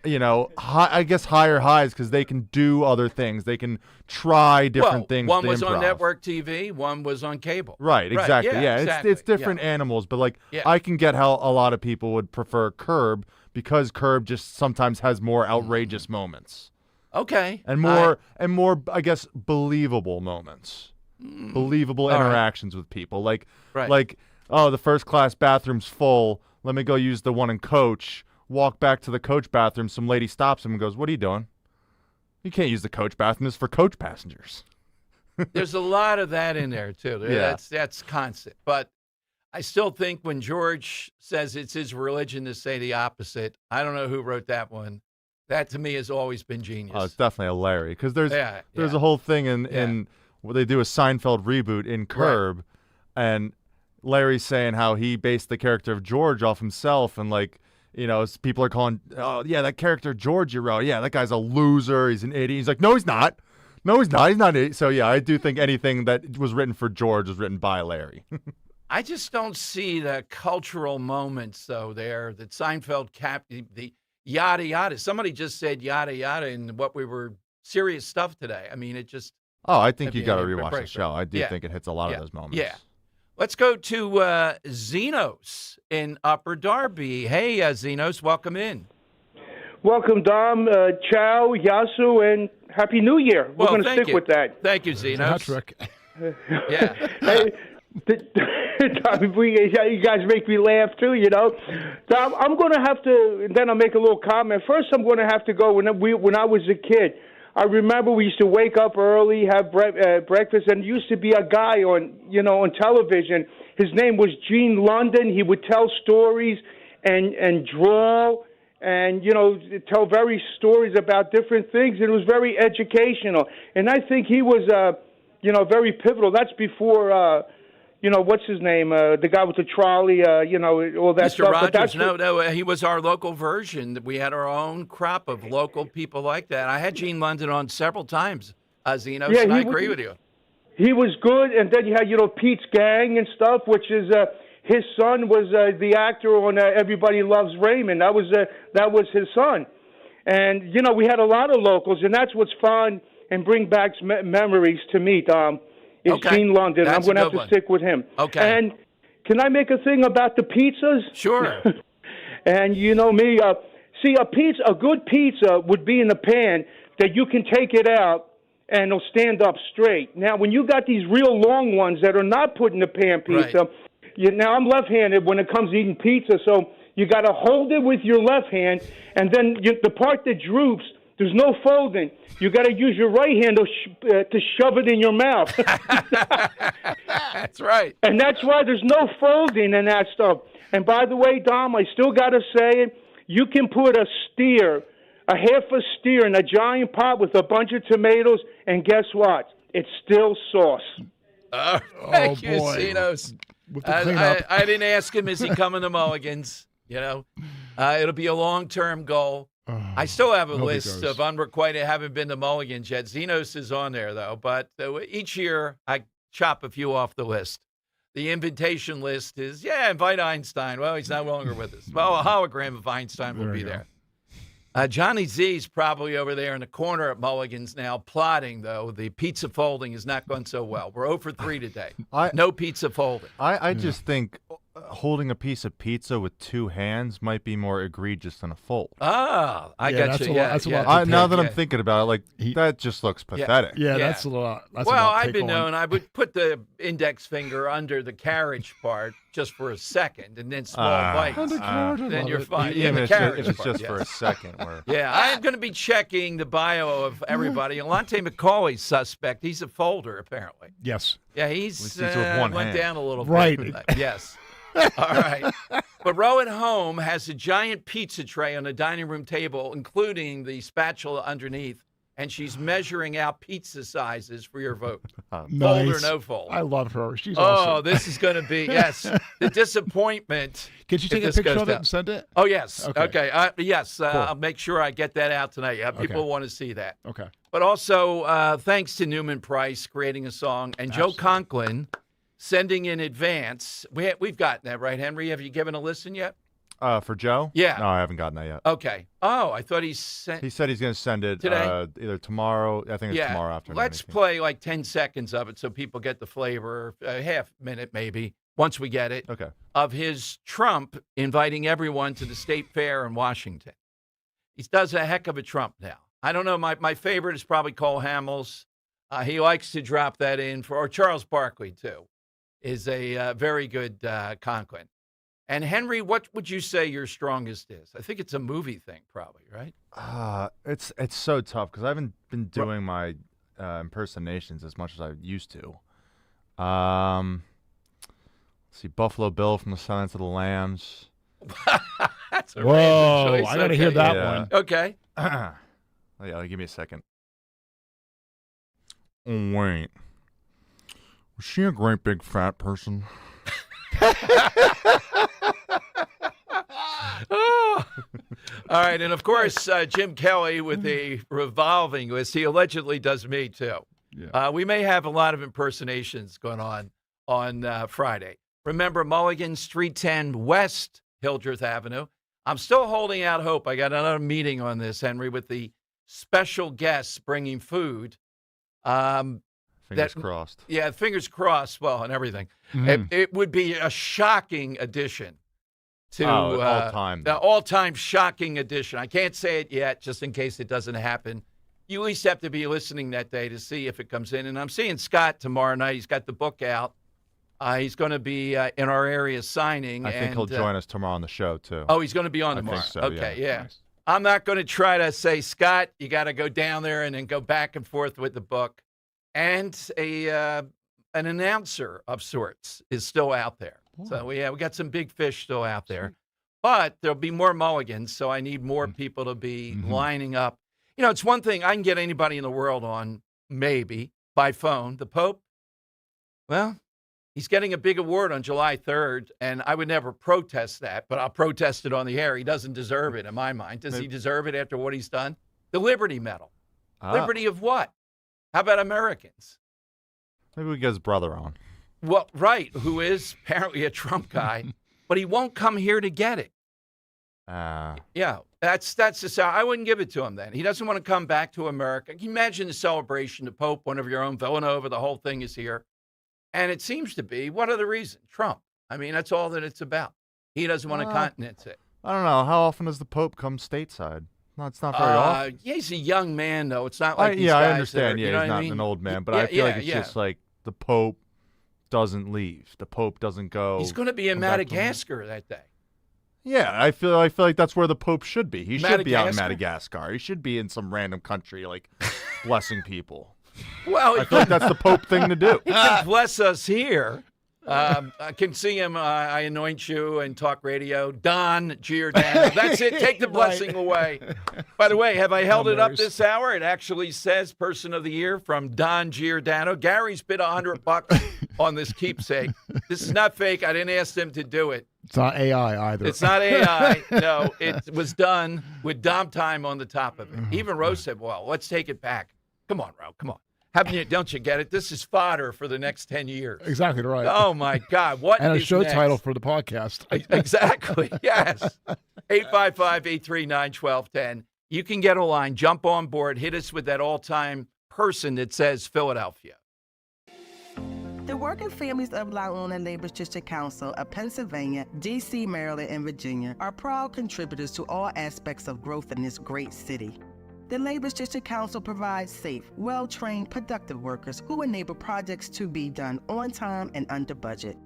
I guess higher highs because they can do other things. They can try different things. One was on network TV, one was on cable. Right, exactly. Exactly. It's different animals, but I can get how a lot of people would prefer Curb because Curb just sometimes has more outrageous moments. Okay. And more, I guess, believable moments. Believable interactions with people. Like, the first class bathroom's full. Let me go use the one in coach. Walk back to the coach bathroom. Some lady stops him and goes, "What are you doing? You can't use the coach bathroom. It's for coach passengers." There's a lot of that in there, too. That's constant. But I still think when George says it's his religion to say the opposite, I don't know who wrote that one. That, to me, has always been genius. Oh, it's definitely a Larry. Because there's a whole thing in where they do a Seinfeld reboot in Curb, and Larry's saying how he based the character of George off himself, and people are calling, that character George you wrote, that guy's a loser, he's an idiot. He's like, no, he's not. He's not an idiot. So, I do think anything that was written for George was written by Larry. I just don't see the cultural moments, though, there that Seinfeld the yada yada. Somebody just said yada yada in what we were serious stuff today. I mean, it just. Oh, I think you got to rewatch the show. I do think it hits a lot of those moments. Yeah. Let's go to Zenos in Upper Darby. Hey, Zenos, welcome in. Welcome, Dom. Ciao, Yasu, and Happy New Year. We're going to stick with that. Thank you, Zenos. That's Rick. Hey, you guys make me laugh, too, Dom, I'm going to have to, and then I'll make a little comment. First, I'm going to have to go, when I was a kid, I remember we used to wake up early, have breakfast, and used to be a guy on television. His name was Gene London. He would tell stories and draw, and tell various stories about different things. And it was very educational, and I think he was very pivotal. That's before what's his name, the guy with the trolley, all that Mr. stuff. Rogers, But that's no, he was our local version. We had our own crop of local people like that. I had Gene London on several times, Zeno, and I agree with you. He was good, and then you had Pete's Gang and stuff, which is his son was the actor on Everybody Loves Raymond. That was his son, and we had a lot of locals, and that's what's fun and bring back memories to me. Is Gene London. That's I'm going to have to one. stick with him. Okay. And can I make a thing about the pizzas? Sure. And you know me, see, a good pizza would be in a pan that you can take it out and it'll stand up straight. Now, when you got these real long ones that are not put in the pan pizza, now I'm left-handed when it comes to eating pizza, so you got to hold it with your left hand, and then the part that droops, there's no folding. You got to use your right hand to shove it in your mouth. That's right. And that's why there's no folding in that stuff. And by the way, Dom, I still got to say it. You can put a half a steer in a giant pot with a bunch of tomatoes, and guess what? It's still sauce. Thank you, boy. Zenos. With the cleanup. I didn't ask him, is he coming to Mulligan's? It'll be a long-term goal. I still have a hope he list goes. of unrequited, haven't been to Mulligan's yet. Zenos is on there, though. But each year, I chop a few off the list. The invitation list is, invite Einstein. Well, he's no longer with us. Well, a hologram of Einstein will be there. Johnny Z's probably over there in the corner at Mulligan's now plotting, though. The pizza folding is not going so well. We're 0 for 3 today. No pizza folding. I just think holding a piece of pizza with two hands might be more egregious than a fold. Ah, I got you. That's a lot. Now that I'm thinking about it, that just looks pathetic. Yeah, that's a lot. That's a Well, lot to I've take been on. known. I would put the index finger under the carriage part just for a second, and then small bites. Then you're fine. Even the if carriage it's part, just for a second. Where... Yeah, I'm going to be checking the bio of everybody. Alante McCauley's suspect. He's a folder, apparently. Yes. Yeah, he's with one went hand. down a little Right. bit. Yes. All right. But Rowan Home has a giant pizza tray on the dining room table, including the spatula underneath, and she's measuring out pizza sizes for your vote. Fold or no fold. I love her. She's Oh, awesome. this is going to be, the disappointment. Can you take if a this picture goes of it down. and send it? Oh, yes. Okay. Yes, I'll make sure I get that out tonight. Yeah, people Okay. want to see that. Okay. But also, thanks to Newman Price creating a song, and Joe Conklin sending in advance. We've gotten that, right, Henry? Have you given a listen yet? For Joe? Yeah. No, I haven't gotten that yet. Okay. Oh, I thought he sent. He said he's going to send it Today? Either tomorrow. I think it's tomorrow afternoon. Let's play like 10 seconds of it so people get the flavor, a half minute maybe, once we get it, of his Trump inviting everyone to the State Fair in Washington. He does a heck of a Trump now. I don't know. My favorite is probably Cole Hamels. He likes to drop that in or Charles Barkley, too, is a very good Conklin. And Henry, what would you say your strongest is? I think it's a movie thing, probably, right? It's so tough because I haven't been doing my impersonations as much as I used to. Let's see, Buffalo Bill from The Silence of the Lambs. That's a Whoa, random choice. I got to hear that one. Okay. Yeah, give me a second. Oh, wait. Was she a great big fat person? Oh. All right, and of course, Jim Kelly with a revolving list. He allegedly does me, too. Yeah. We may have a lot of impersonations going on Friday. Remember, Mulligan, Street 10 West, Hildreth Avenue. I'm still holding out hope. I got another meeting on this, Henry, with the special guests bringing food. Fingers crossed. Yeah, fingers crossed. Well, and everything. Mhm. It would be a shocking addition to all-time. the all-time shocking edition. I can't say it yet, just in case it doesn't happen. You at least have to be listening that day to see if it comes in. And I'm seeing Scott tomorrow night. He's got the book out. He's going to be in our area signing. I think he'll join us tomorrow on the show, too. Oh, he's going to be on I tomorrow. think so, Okay, yeah. Nice. I'm not going to try to say, Scott, you got to go down there and then go back and forth with the book. And an announcer of sorts is still out there. So we got some big fish still out there. But there'll be more mulligans, so I need more people to be lining up. You know, it's one thing I can get anybody in the world on, maybe, by phone. The Pope, well, he's getting a big award on July 3rd, and I would never protest that, but I'll protest it on the air. He doesn't deserve it, in my mind. Does he deserve it after what he's done? The Liberty Medal. Liberty of what? How about Americans? Maybe we get his brother on. Well, right, who is apparently a Trump guy, but he won't come here to get it. Yeah, that's just I wouldn't give it to him then. He doesn't want to come back to America. Can you imagine the celebration? The Pope, one of your own, Villanova, the whole thing is here. And it seems to be, what are the reasons? Trump. I mean, that's all that it's about. He doesn't want to countenance it. I don't know. How often does the Pope come stateside? No, it's not very often. Yeah, he's a young man, though. It's not like these I guys understand. that are, Yeah, you know he's what not I mean? an old man, but I feel like it's just like the Pope doesn't leave. The Pope doesn't go. He's going to be in Madagascar that day. Yeah, I feel like that's where the Pope should be. He should be out in Madagascar. He should be in some random country, like blessing people. Well, I feel like that's the Pope thing to do. He can bless us here. I can see him. I anoint you and talk radio. Don Giordano. That's it. Take the blessing away. By the way, have I held it up this hour? It actually says Person of the Year from Don Giordano. Gary's bid $100 on this keepsake. This is not fake. I didn't ask them to do it. It's not AI either. It's not AI. No, it was done with Dom Time on the top of it. Even Rose said, well, let's take it back. Come on, Ro. Come on. Don't you get it? This is fodder for the next 10 years. Exactly right. Oh, my God. What and is a show next? title for the podcast. Exactly. Yes. 855-839-1210. You can get a line. Jump on board. Hit us with that all-time person that says Philadelphia. The working families of La Una Labor's District Council of Pennsylvania, D.C., Maryland, and Virginia are proud contributors to all aspects of growth in this great city. The Labor's District Council provides safe, well-trained, productive workers who enable projects to be done on time and under budget.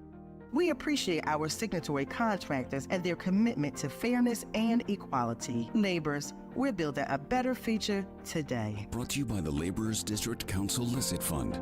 We appreciate our signatory contractors and their commitment to fairness and equality. Laborers, we're building a better future today. Brought to you by the Laborers District Council Licit Fund.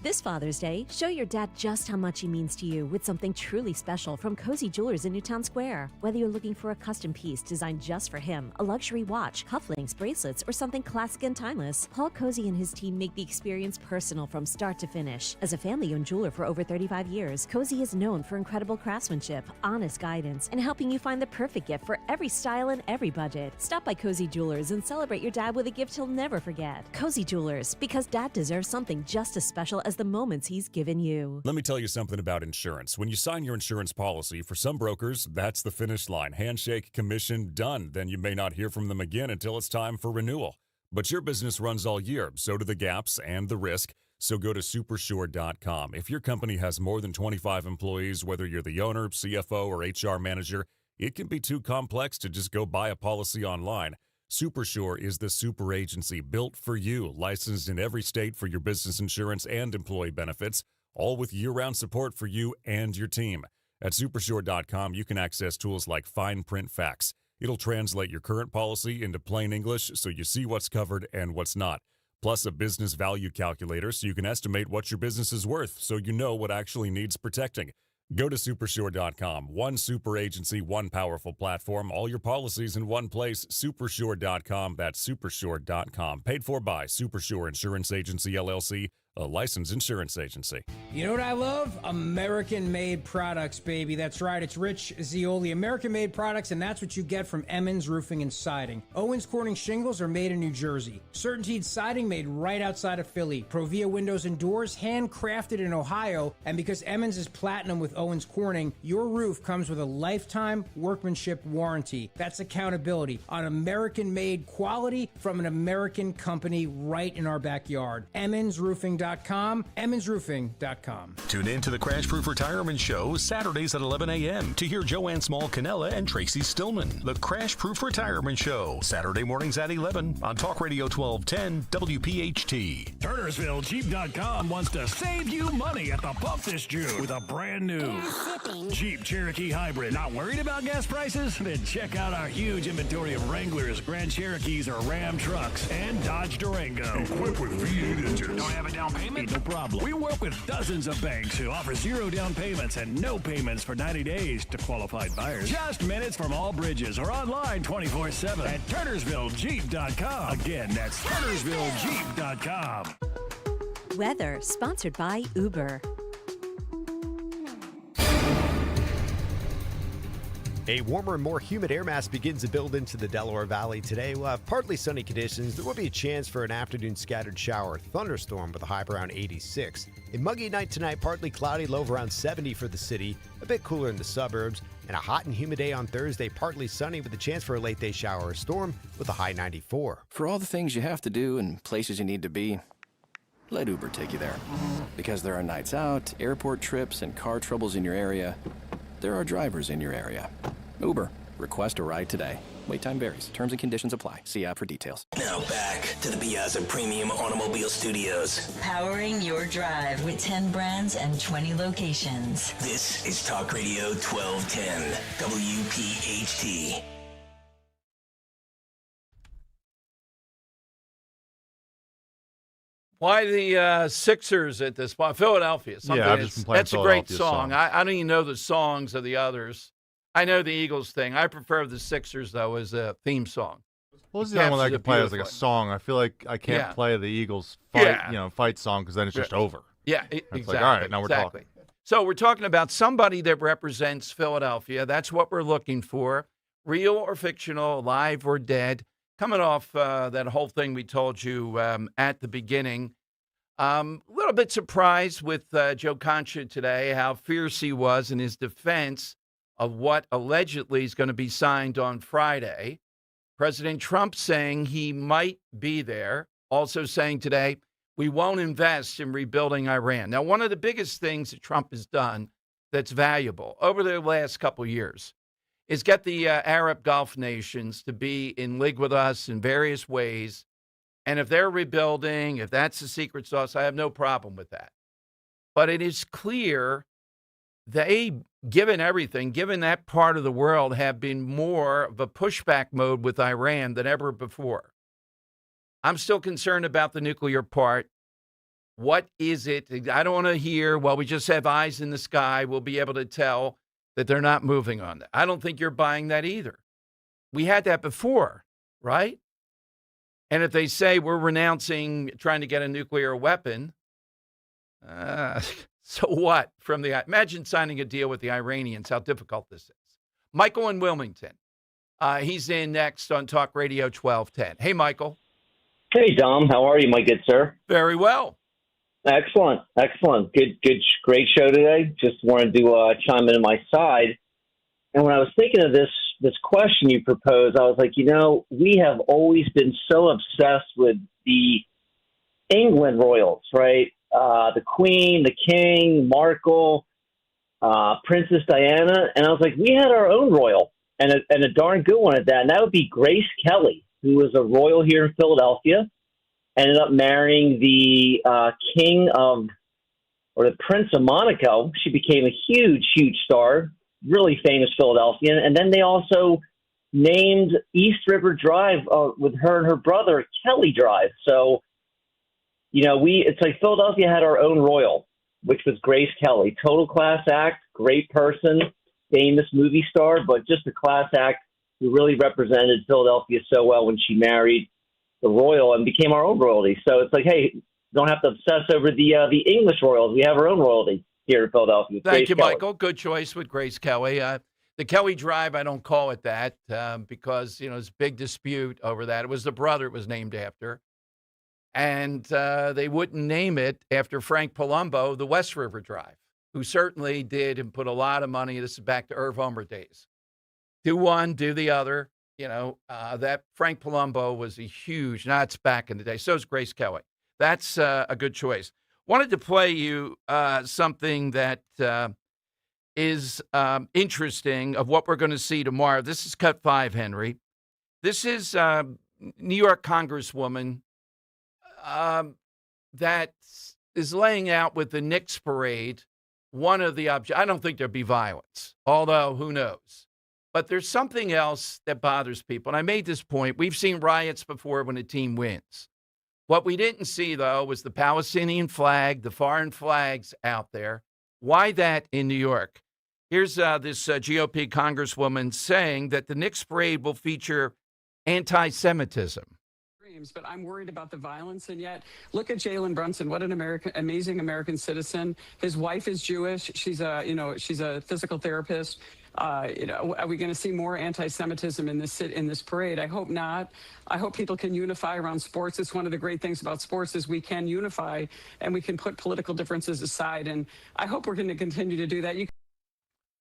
This Father's Day, show your dad just how much he means to you with something truly special from Cozy Jewelers in Newtown Square. Whether you're looking for a custom piece designed just for him, a luxury watch, cufflinks, bracelets, or something classic and timeless, Paul Cozy and his team make the experience personal from start to finish. As a family-owned jeweler for over 35 years, Cozy is known for incredible craftsmanship, honest guidance, and helping you find the perfect gift for every style and every budget. Stop by Cozy Jewelers and celebrate your dad with a gift he'll never forget. Cozy Jewelers, because dad deserves something just as special as the moments he's given you. Let me tell you something about insurance. When you sign your insurance policy, for some brokers, that's the finish line. Handshake, commission, done. Then you may not hear from them again until it's time for renewal. But your business runs all year, so do the gaps and the risk. So go to supersure.com. If your company has more than 25 employees, whether you're the owner, CFO, or HR manager, it can be too complex to just go buy a policy online. Supersure is the super agency built for you, licensed in every state for your business insurance and employee benefits, all with year-round support for you and your team. At supersure.com, you can access tools like fine print facts. It'll translate your current policy into plain English so you see what's covered and what's not. Plus a business value calculator so you can estimate what your business is worth so you know what actually needs protecting. Go to supersure.com. One super agency, one powerful platform, all your policies in one place. Supersure.com. That's supersure.com. Paid for by Supersure Insurance Agency, LLC, a licensed insurance agency. You know what I love? American-made products, baby. That's right. It's Rich Zioli. American-made products, and that's what you get from Emmons Roofing and Siding. Owens Corning shingles are made in New Jersey. Certainteed siding made right outside of Philly. Provia windows and doors handcrafted in Ohio. And because Emmons is platinum with Owens Corning, your roof comes with a lifetime workmanship warranty. That's accountability on American-made quality from an American company right in our backyard. EmmonsRoofing.com. EmmonsRoofing.com. Tune in to the Crash Proof Retirement Show Saturdays at 11 a.m. to hear Joanne Small-Canella and Tracy Stillman. The Crash Proof Retirement Show, Saturday mornings at 11 on Talk Radio 1210 WPHT. TurnersvilleJeep.com wants to save you money at the pump this June with a brand new Jeep Cherokee Hybrid. Not worried about gas prices? Then check out our huge inventory of Wranglers, Grand Cherokees, or Ram trucks, and Dodge Durango. Equipped with V8 engines. Don't have a down Payment? No problem. We work with dozens of banks who offer 0 down payments and no payments for 90 days to qualified buyers. Just minutes from all bridges or online 24/7 at TurnersvilleJeep.com. Again, that's TurnersvilleJeep.com. Weather, sponsored by Uber. A warmer and more humid air mass begins to build into the Delaware Valley today. We'll have partly sunny conditions. There will be a chance for an afternoon scattered shower thunderstorm with a high of around 86. A muggy night tonight, partly cloudy, low of around 70 for the city, a bit cooler in the suburbs, and a hot and humid day on Thursday, partly sunny with a chance for a late day shower or storm with a high 94. For all the things you have to do and places you need to be, let Uber take you there. Because there are nights out, airport trips, and car troubles in your area, there are drivers in your area. Uber. Request a ride today. Wait time varies. Terms and conditions apply. See app for details. Now back to the Piazza Premium Automobile Studios. Powering your drive with 10 brands and 20 locations. This is Talk Radio 1210, WPHT. Why the Sixers at this point? Philadelphia. Yeah, I've just been playing that's a great Philadelphia song. songs. I don't even know the songs of the others. I know the Eagles thing. I prefer the Sixers, though, as a theme song. What was the other one that I Captures it could play as like a beautifully. song? I feel like I can't Yeah. play the Eagles fight, Yeah. fight song because then it's just over. Yeah, It's exactly. like, all right, now we're exactly. talking. So we're talking about somebody that represents Philadelphia. That's what we're looking for. Real or fictional, alive or dead. Coming off that whole thing we told you at the beginning. A little bit surprised with Joe Concha today, how fierce he was in his defense of what allegedly is going to be signed on Friday. President Trump saying he might be there, also saying today, we won't invest in rebuilding Iran. Now, one of the biggest things that Trump has done that's valuable over the last couple of years is get the Arab Gulf nations to be in league with us in various ways. And if they're rebuilding, if that's the secret sauce, I have no problem with that. But it is clear they, given everything, given that part of the world, have been more of a pushback mode with Iran than ever before. I'm still concerned about the nuclear part. What is it? I don't want to hear, well, we just have eyes in the sky. We'll be able to tell that they're not moving on that. I don't think you're buying that either. We had that before, right? And if they say we're renouncing trying to get a nuclear weapon, so what? Imagine signing a deal with the Iranians, how difficult this is. Michael in Wilmington. He's in next on Talk Radio 1210. Hey, Michael. Hey, Dom. How are you, my good sir? Very well. Excellent. Good, great show today. Just wanted to chime in on my side. And when I was thinking of this question you proposed, I was like, we have always been so obsessed with the England royals, right? The Queen, the King, Markle, Princess Diana. And I was like, we had our own royal and a darn good one at that. And that would be Grace Kelly, who was a royal here in Philadelphia, ended up marrying the the Prince of Monaco. She became a huge, huge star, really famous Philadelphian. And then they also named East River Drive with her and her brother Kelly Drive. So, it's like Philadelphia had our own royal, which was Grace Kelly. Total class act, great person, famous movie star, but just a class act who really represented Philadelphia so well when she married the royal and became our own royalty. So it's like, hey, don't have to obsess over the English royals. We have our own royalty here in Philadelphia. Thank you, Michael. Good choice with Grace Kelly. The Kelly Drive, I don't call it that because, there's a big dispute over that. It was the brother it was named after. And they wouldn't name it after Frank Palumbo, the West River Drive, who certainly did and put a lot of money. This is back to Irv Homer days. Do one, do the other. That Frank Palumbo was a huge, it's back in the day. So is Grace Kelly. That's a good choice. Wanted to play you something that is interesting of what we're going to see tomorrow. This is Cut 5, Henry. This is New York Congresswoman that is laying out with the Knicks parade one of the objects. I don't think there'll be violence, although who knows. But there's something else that bothers people. And I made this point. We've seen riots before when a team wins. What we didn't see, though, was the Palestinian flag, the foreign flags out there. Why that in New York? Here's this GOP congresswoman saying that the Knicks parade will feature anti-Semitism. But I'm worried about the violence, and yet look at Jalen Brunson. What an amazing American citizen. His wife is Jewish. She's a physical therapist. Are we going to see more anti-Semitism in this parade? I hope not. I hope people can unify around sports. It's one of the great things about sports is we can unify and we can put political differences aside. And I hope we're going to continue to do that.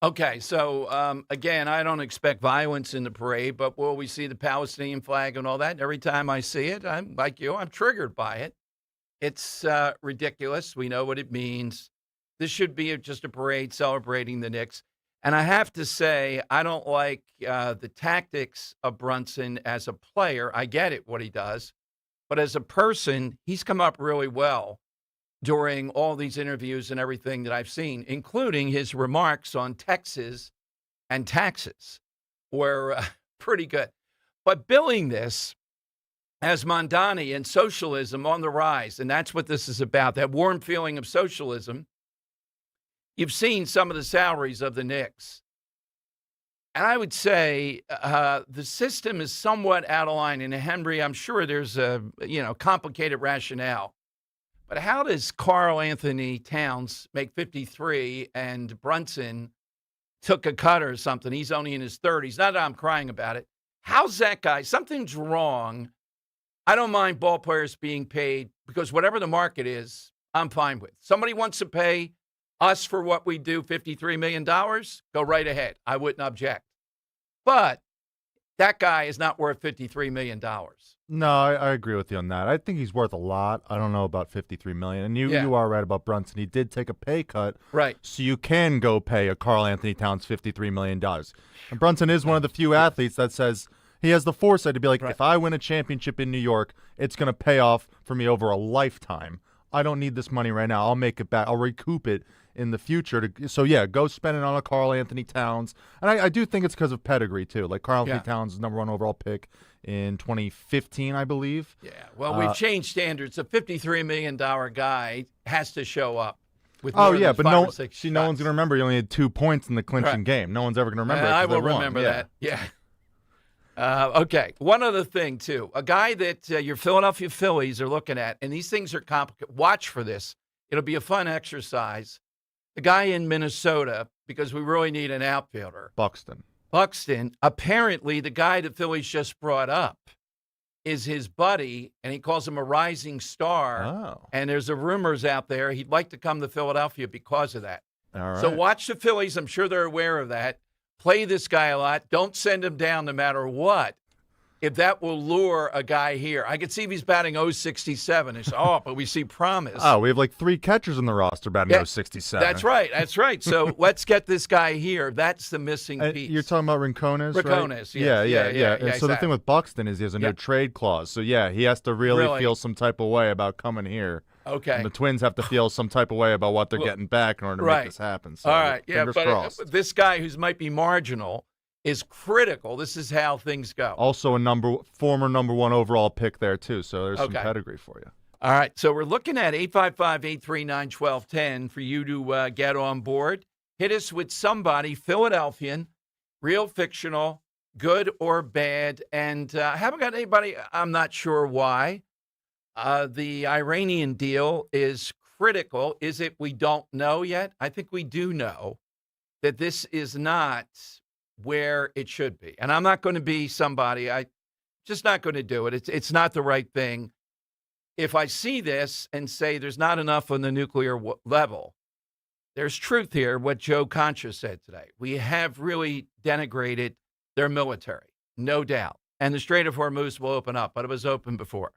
Okay, so again, I don't expect violence in the parade, but will we see the Palestinian flag and all that? Every time I see it, I'm like you, I'm triggered by it. It's ridiculous. We know what it means. This should be just a parade celebrating the Knicks. And I have to say, I don't like the tactics of Brunson as a player. I get it, what he does. But as a person, he's come up really well during all these interviews and everything that I've seen, including his remarks on Texas and taxes were pretty good. But billing this as Mondani and socialism on the rise, and that's what this is about, that warm feeling of socialism. You've seen some of the salaries of the Knicks. And I would say the system is somewhat out of line. And Henry, I'm sure there's a complicated rationale. But how does Karl Anthony Towns make 53 and Brunson took a cut or something? He's only in his 30s. Not that I'm crying about it. How's that guy? Something's wrong. I don't mind ball players being paid because whatever the market is, I'm fine with. Somebody wants to pay us for what we do, $53 million, go right ahead. I wouldn't object. But that guy is not worth $53 million. No, I agree with you on that. I think he's worth a lot. I don't know about $53 million. And you are right about Brunson. He did take a pay cut. Right. So you can go pay a Karl Anthony Towns $53 million. And Brunson is one of the few athletes that says he has the foresight to be like, if I win a championship in New York, it's going to pay off for me over a lifetime. I don't need this money right now. I'll make it back. I'll recoup it in the future. So, go spend it on a Karl Anthony Towns. And I do think it's because of pedigree, too. Like, Karl Anthony Towns is #1 overall pick in 2015, I believe. Yeah, well, we've changed standards. A $53 million guy has to show up. With but no one's going to remember he only had 2 points in the clinching game. No one's ever going to remember it. I will remember that. Yeah. Okay, one other thing, too. A guy that your Philadelphia Phillies are looking at, and these things are complicated. Watch for this. It'll be a fun exercise. The guy in Minnesota, because we really need an outfielder. Buxton, apparently the guy the Phillies just brought up is his buddy, and he calls him a rising star. Oh. And there's rumors out there he'd like to come to Philadelphia because of that. All right. So watch the Phillies. I'm sure they're aware of that. Play this guy a lot. Don't send him down no matter what. If that will lure a guy here. I could see if he's batting .067. It's, but we see promise. Oh, we have like 3 catchers in the roster batting .067. That's right. So let's get this guy here. That's the missing piece. You're talking about Rincones, right? Rincones, yes. Yeah. And so the thing with Buxton is he has a no trade clause. So, he has to really feel some type of way about coming here. Okay. And the Twins have to feel some type of way about what they're getting back in order to make this happen. So, all right, fingers crossed. This guy who might be marginal is critical. This is how things go. Also a former #1 overall pick there, too. So there's some pedigree for you. All right, so we're looking at 855-839-1210 for you to get on board. Hit us with somebody, Philadelphian, real fictional, good or bad. And haven't got anybody, I'm not sure why. The Iranian deal is critical. Is it? We don't know yet. I think we do know that this is not where it should be. And I'm not going to be somebody, I just not going to do it. It's not the right thing. If I see this and say there's not enough on the nuclear level, there's truth here, what Joe Concha said today. We have really denigrated their military, no doubt. And the Strait of Hormuz will open up, but it was open before.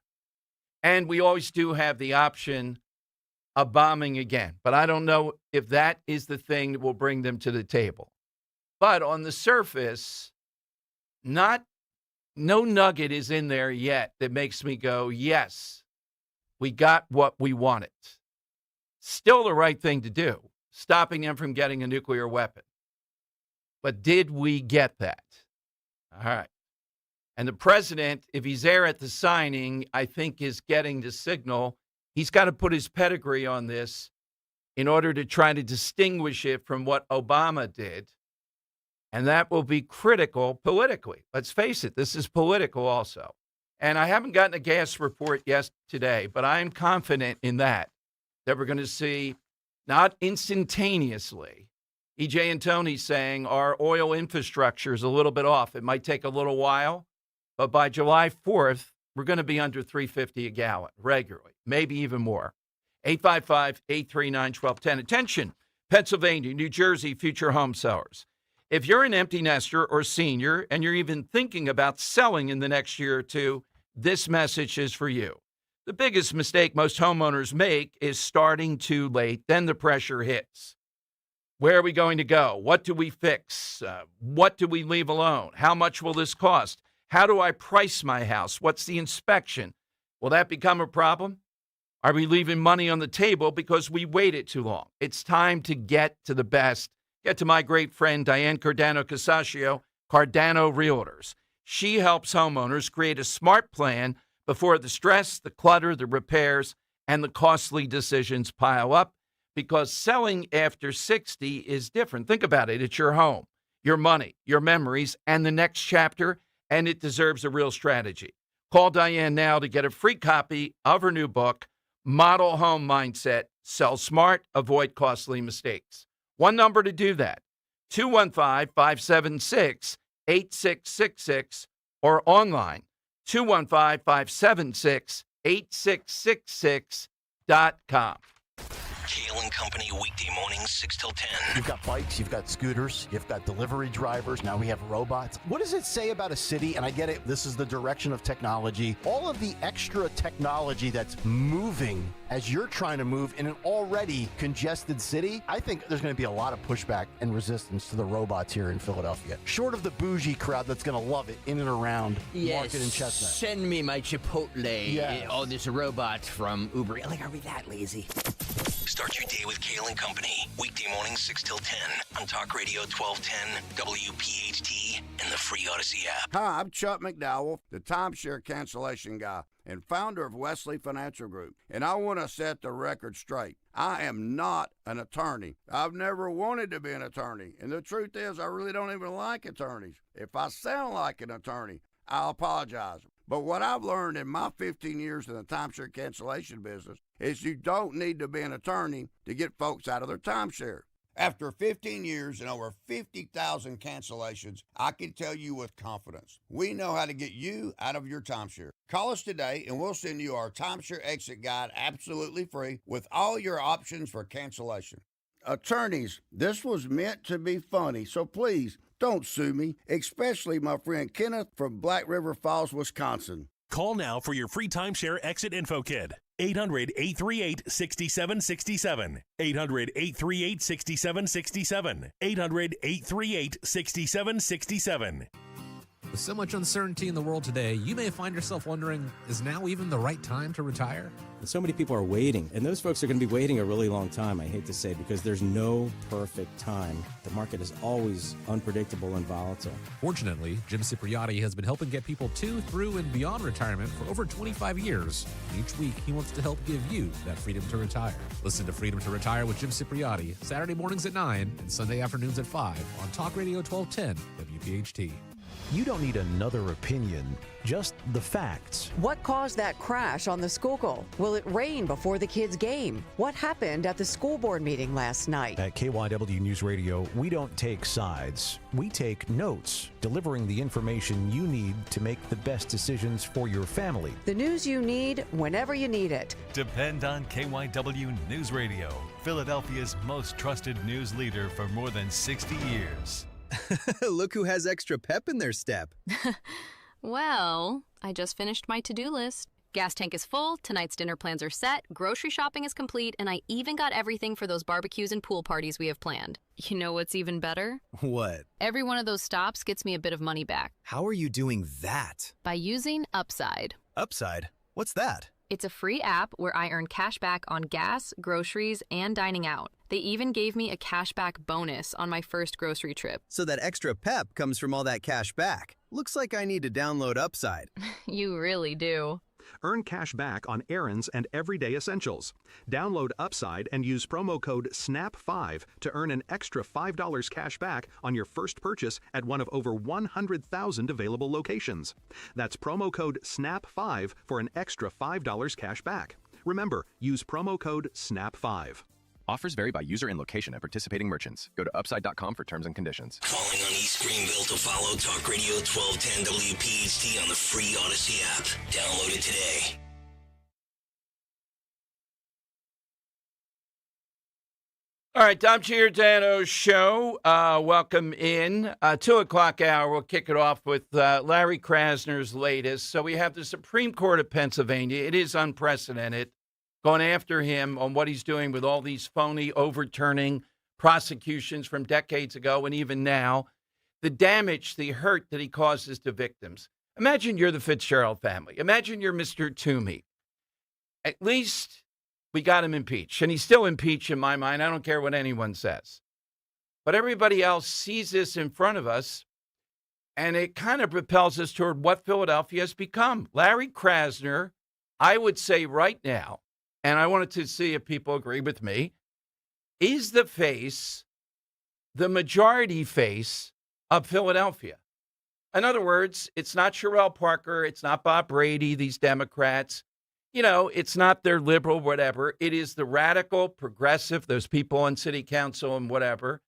And we always do have the option of bombing again. But I don't know if that is the thing that will bring them to the table. But on the surface, no nugget is in there yet that makes me go, yes, we got what we wanted. Still the right thing to do, stopping them from getting a nuclear weapon. But did we get that? All right. And the president, if he's there at the signing, I think is getting the signal. He's got to put his pedigree on this in order to try to distinguish it from what Obama did. And that will be critical politically. Let's face it, this is political also. And I haven't gotten a gas report yet today, but I'm confident in that we're going to see, not instantaneously, E.J. and Tony saying our oil infrastructure is a little bit off. It might take a little while, but by July 4th, we're going to be under $3.50 a gallon regularly, maybe even more. 855-839-1210. Attention, Pennsylvania, New Jersey, future home sellers. If you're an empty nester or senior and you're even thinking about selling in the next year or two, this message is for you. The biggest mistake most homeowners make is starting too late. Then the pressure hits. Where are we going to go? What do we fix? What do we leave alone? How much will this cost? How do I price my house? What's the inspection? Will that become a problem? Are we leaving money on the table because we waited too long? It's time to get to the best. Get to my great friend, Diane Cardano-Casaccio, Cardano Realtors. She helps homeowners create a smart plan before the stress, the clutter, the repairs, and the costly decisions pile up, because selling after 60 is different. Think about it. It's your home, your money, your memories, and the next chapter, and it deserves a real strategy. Call Diane now to get a free copy of her new book, Model Home Mindset. Sell smart, avoid costly mistakes. One number to do that, 215-576-8666, or online, 215-576-8666.com. Kale and Company, weekday mornings, 6 till 10. You've got bikes, you've got scooters, you've got delivery drivers, now we have robots. What does it say about a city? And I get it, this is the direction of technology. All of the extra technology that's moving as you're trying to move in an already congested city, I think there's going to be a lot of pushback and resistance to the robots here in Philadelphia. Short of the bougie crowd that's going to love it in and around Market and Chestnut. Send me my Chipotle. Yes. Oh, this robot from Uber. Like, are we that lazy? Start your day with Kale and Company, weekday mornings 6 till 10 on Talk Radio 1210, WPHT, and the free Odyssey app. Hi, I'm Chuck McDowell, the timeshare cancellation guy and founder of Wesley Financial Group, and I want to set the record straight. I am not an attorney. I've never wanted to be an attorney, and the truth is I really don't even like attorneys. If I sound like an attorney, I'll apologize. But what I've learned in my 15 years in the timeshare cancellation business is you don't need to be an attorney to get folks out of their timeshare. After 15 years and over 50,000 cancellations, I can tell you with confidence, we know how to get you out of your timeshare. Call us today and we'll send you our timeshare exit guide absolutely free with all your options for cancellation. Attorneys, this was meant to be funny, so please don't sue me, especially my friend Kenneth from Black River Falls, Wisconsin. Call now for your free timeshare exit info kit. 800-838-6767. 800-838-6767. 800-838-6767. With so much uncertainty in the world today, you may find yourself wondering, is now even the right time to retire? So many people are waiting, and those folks are going to be waiting a really long time, I hate to say, because there's no perfect time. The market is always unpredictable and volatile. Fortunately, Jim Cipriotti has been helping get people to, through, and beyond retirement for over 25 years. And each week, he wants to help give you that freedom to retire. Listen to Freedom to Retire with Jim Cipriotti, Saturday mornings at 9 and Sunday afternoons at 5 on Talk Radio 1210 WPHT. You don't need another opinion, just the facts. What caused that crash on the Schuylkill? Will it rain before the kids' game? What happened at the school board meeting last night? At KYW News Radio, we don't take sides. We take notes, delivering the information you need to make the best decisions for your family. The news you need whenever you need it. Depend on KYW News Radio, Philadelphia's most trusted news leader for more than 60 years. Look who has extra pep in their step. Well, I just finished my to-do list. Gas tank is full, tonight's dinner plans are set, grocery shopping is complete, and I even got everything for those barbecues and pool parties we have planned. You know what's even better? What? Every one of those stops gets me a bit of money back. How are you doing that? By using Upside. Upside? What's that? It's a free app where I earn cash back on gas, groceries, and dining out. They even gave me a cashback bonus on my first grocery trip. So that extra pep comes from all that cash back. Looks like I need to download Upside. You really do. Earn cash back on errands and everyday essentials. Download Upside and use promo code SNAP5 to earn an extra $5 cash back on your first purchase at one of over 100,000 available locations. That's promo code SNAP5 for an extra $5 cash back. Remember, use promo code SNAP5. Offers vary by user and location at participating merchants. Go to upside.com for terms and conditions. Calling on East Greenville to follow Talk Radio 1210 WPHT on the free Odyssey app. Download it today. All right, Dom Giordano show. Welcome in. 2 o'clock hour, we'll kick it off with Larry Krasner's latest. So we have the Supreme Court of Pennsylvania. It is unprecedented, going after him on what he's doing with all these phony overturning prosecutions from decades ago and even now. The damage, the hurt that he causes to victims. Imagine you're the Fitzgerald family. Imagine you're Mr. Toomey. At least we got him impeached, and he's still impeached in my mind. I don't care what anyone says. But everybody else sees this in front of us, and it kind of propels us toward what Philadelphia has become. Larry Krasner, I would say right now, and I wanted to see if people agree with me, is the face, the majority face of Philadelphia. In other words, it's not Sherrell Parker, it's not Bob Brady, these Democrats. You know, it's not their liberal whatever. It is the radical, progressive, those people on city council and whatever.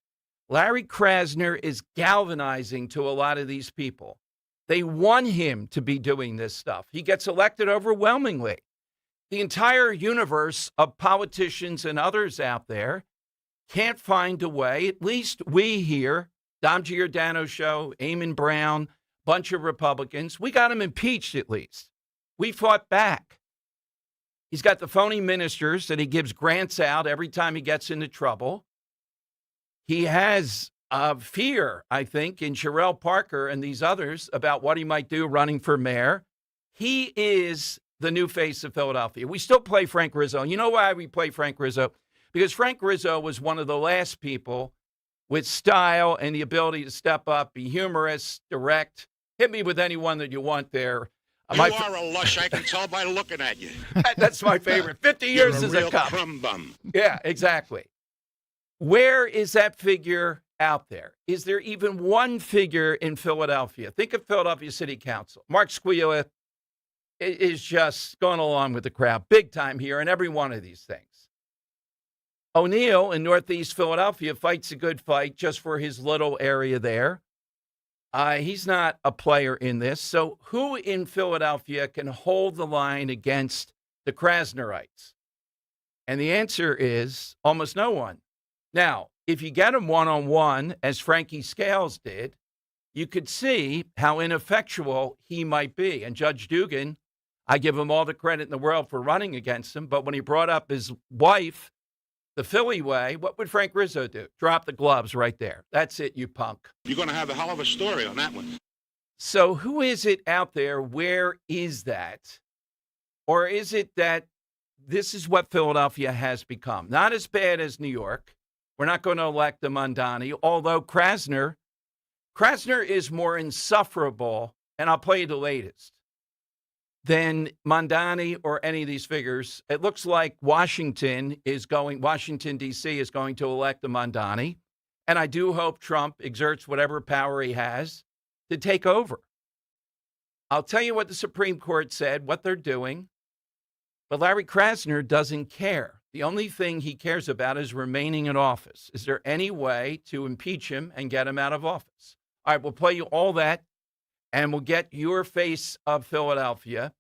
Larry Krasner is galvanizing to a lot of these people. They want him to be doing this stuff. He gets elected overwhelmingly. The entire universe of politicians and others out there can't find a way, at least we here, Dom Giordano show, Eamon Brown, bunch of Republicans, we got him impeached at least. We fought back. He's got the phony ministers that he gives grants out every time he gets into trouble. He has fear, I think, in Sherrell Parker and these others about what he might do running for mayor. He is the new face of Philadelphia. We still play Frank Rizzo. You know why we play Frank Rizzo? Because Frank Rizzo was one of the last people with style and the ability to step up, be humorous, direct. Hit me with anyone that you want there. You are a lush. I can tell by looking at you. That's my favorite. 50 years as a cop. Crumb bum. Yeah, exactly. Where is that figure out there? Is there even one figure in Philadelphia? Think of Philadelphia City Council. Mark Squilla is just going along with the crowd big time here in every one of these things. O'Neill in Northeast Philadelphia fights a good fight just for his little area there. He's not a player in this. So who in Philadelphia can hold the line against the Krasnerites? And the answer is almost no one. Now, if you get him one-on-one, as Frankie Scales did, you could see how ineffectual he might be. And Judge Dugan, I give him all the credit in the world for running against him. But when he brought up his wife, the Philly way, what would Frank Rizzo do? Drop the gloves right there. That's it, you punk. You're going to have a hell of a story on that one. So who is it out there? Where is that? Or is it that this is what Philadelphia has become? Not as bad as New York. We're not going to elect a Mondani, although Krasner is more insufferable, and I'll play you the latest, than Mondani or any of these figures. It looks like Washington, D.C. is going to elect the Mondani. And I do hope Trump exerts whatever power he has to take over. I'll tell you what the Supreme Court said, what they're doing. But Larry Krasner doesn't care. The only thing he cares about is remaining in office. Is there any way to impeach him and get him out of office? All right, we'll play you all that, and we'll get your face of Philadelphia.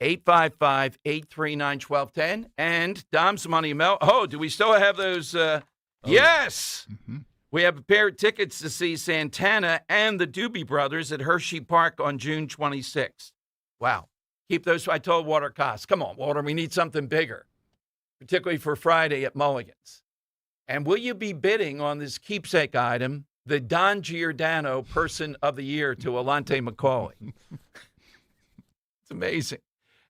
855-839-1210. And Dom's Money Mel. Oh, do we still have those? Yes. Mm-hmm. We have a pair of tickets to see Santana and the Doobie Brothers at Hershey Park on June 26th. Wow. Keep those. I told Walter Koss, come on, Walter, we need something bigger, particularly for Friday at Mulligan's. And will you be bidding on this keepsake item, the Don Giordano Person of the Year to Alante Macaulay? It's amazing.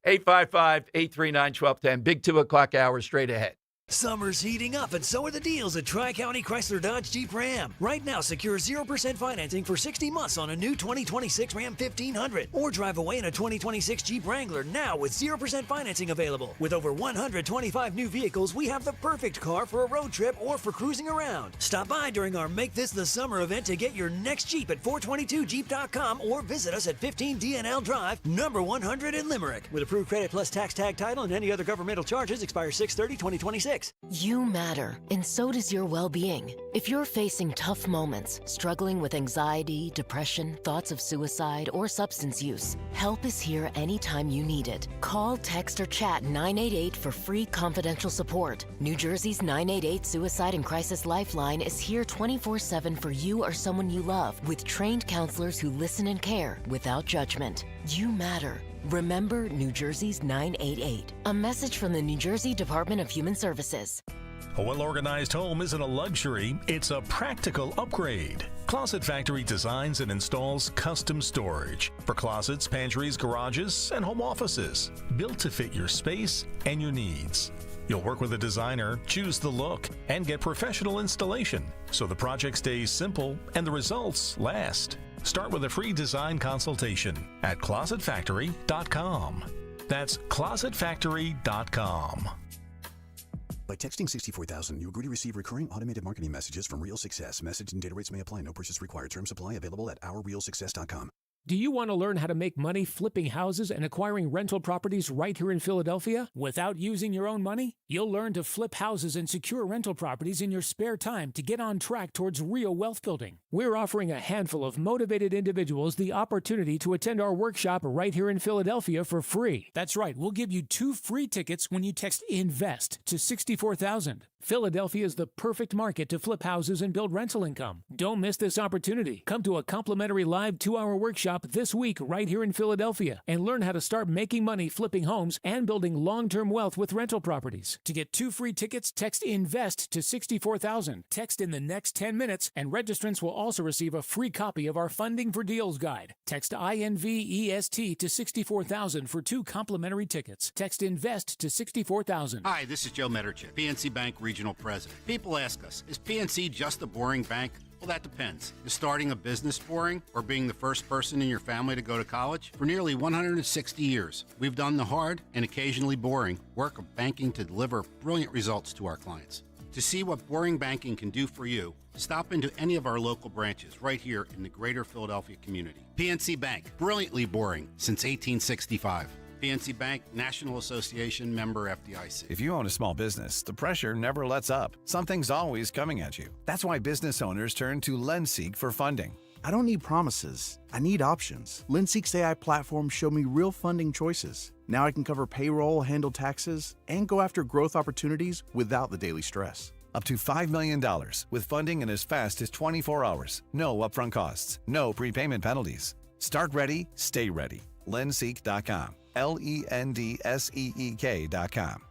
855-839-1210. Big 2 o'clock hour straight ahead. Summer's heating up, and so are the deals at Tri-County Chrysler Dodge Jeep Ram. Right now, secure 0% financing for 60 months on a new 2026 Ram 1500. Or drive away in a 2026 Jeep Wrangler now with 0% financing available. With over 125 new vehicles, we have the perfect car for a road trip or for cruising around. Stop by during our Make This the Summer event to get your next Jeep at 422jeep.com or visit us at 15 DNL Drive, number 100 in Limerick. With approved credit plus tax tag title and any other governmental charges, expires 6/30/2026. You matter, and so does your well-being. If you're facing tough moments, struggling with anxiety, depression, thoughts of suicide, or substance use, help is here anytime you need it. Call, text, or chat 988 for free confidential support. New Jersey's 988 Suicide and Crisis Lifeline is here 24/7 for you or someone you love, with trained counselors who listen and care without judgment. You matter. Remember New Jersey's 988. A message from the New Jersey Department of Human Services. A well-organized home isn't a luxury, it's a practical upgrade. Closet Factory designs and installs custom storage for closets, pantries, garages, and home offices, built to fit your space and your needs. You'll work with a designer, choose the look, and get professional installation, so the project stays simple and the results last. Start with a free design consultation at closetfactory.com. That's closetfactory.com. By texting 64,000, you agree to receive recurring automated marketing messages from Real Success. Message and data rates may apply. No purchase required. Terms apply. Available at ourrealsuccess.com. Do you want to learn how to make money flipping houses and acquiring rental properties right here in Philadelphia without using your own money? You'll learn to flip houses and secure rental properties in your spare time to get on track towards real wealth building. We're offering a handful of motivated individuals the opportunity to attend our workshop right here in Philadelphia for free. That's right, we'll give you 2 free tickets when you text INVEST to 64,000. Philadelphia is the perfect market to flip houses and build rental income. Don't miss this opportunity. Come to a complimentary live 2-hour workshop this week right here in Philadelphia and learn how to start making money flipping homes and building long-term wealth with rental properties. To get 2 free tickets, text INVEST to 64,000. Text in the next 10 minutes, and registrants will also receive a free copy of our Funding for Deals guide. Text INVEST to 64,000 for 2 complimentary tickets. Text INVEST to 64,000. Hi, this is Joe Mederchik, PNC Bank Regional President. People ask us, is PNC just a boring bank? Well, that depends. Is starting a business boring, or being the first person in your family to go to college? For nearly 160 years, we've done the hard and occasionally boring work of banking to deliver brilliant results to our clients. To see what boring banking can do for you, stop into any of our local branches right here in the greater Philadelphia community. PNC Bank, brilliantly boring since 1865. PNC Bank, National Association, member FDIC. If you own a small business, the pressure never lets up. Something's always coming at you. That's why business owners turn to LendSeek for funding. I don't need promises. I need options. LendSeek's AI platform showed me real funding choices. Now I can cover payroll, handle taxes, and go after growth opportunities without the daily stress. Up to $5 million with funding in as fast as 24 hours. No upfront costs. No prepayment penalties. Start ready, stay ready. LendSeek.com. LENDSEEK.com.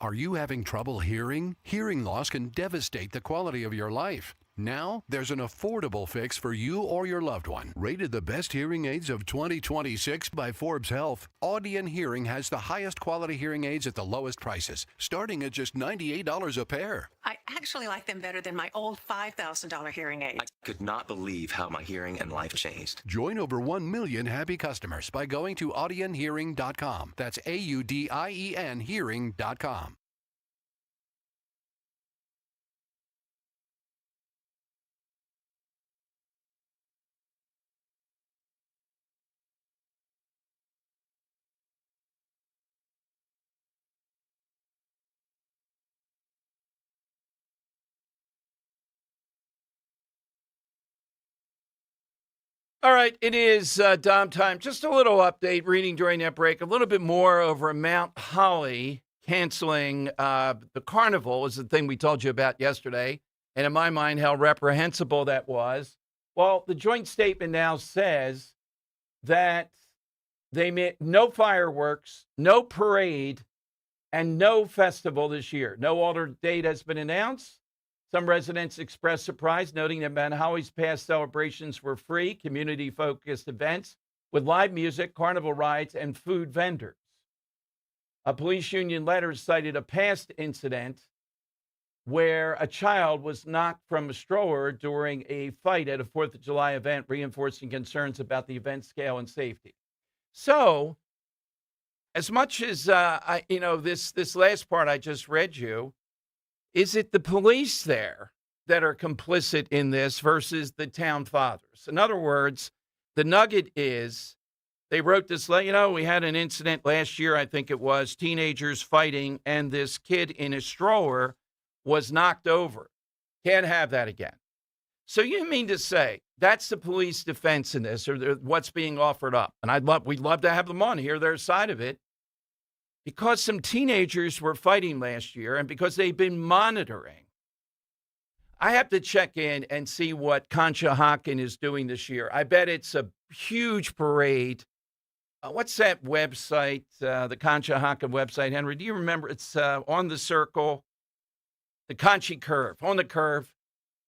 Are you having trouble hearing? Hearing loss can devastate the quality of your life. Now, there's an affordable fix for you or your loved one. Rated the best hearing aids of 2026 by Forbes Health, Audion Hearing has the highest quality hearing aids at the lowest prices, starting at just $98 a pair. I actually like them better than my old $5,000 hearing aid. I could not believe how my hearing and life changed. Join over 1 million happy customers by going to audionhearing.com. That's AUDIEN hearing.com. All right, it is Dom time. Just a little update, reading during that break, a little bit more over Mount Holly canceling the carnival is the thing we told you about yesterday. And in my mind, how reprehensible that was. Well, the joint statement now says that they made no fireworks, no parade, and no festival this year. No altered date has been announced. Some residents expressed surprise, noting that Mount Holly's past celebrations were free, community-focused events with live music, carnival rides, and food vendors. A police union letter cited a past incident where a child was knocked from a stroller during a fight at a 4th of July event, reinforcing concerns about the event scale and safety. So, as much as this last part I just read you, is it the police there that are complicit in this versus the town fathers? In other words, the nugget is they wrote this, we had an incident last year, I think it was, teenagers fighting, and this kid in a stroller was knocked over. Can't have that again. So you mean to say that's the police defense in this, or what's being offered up? And we'd love to have them on, hear their side of it. Because some teenagers were fighting last year and because they've been monitoring, I have to check in and see what Conshohocken is doing this year. I bet it's a huge parade. What's that website, the Conshohocken website, Henry? Do you remember? It's on the circle, the Conchi Curve, on the curve.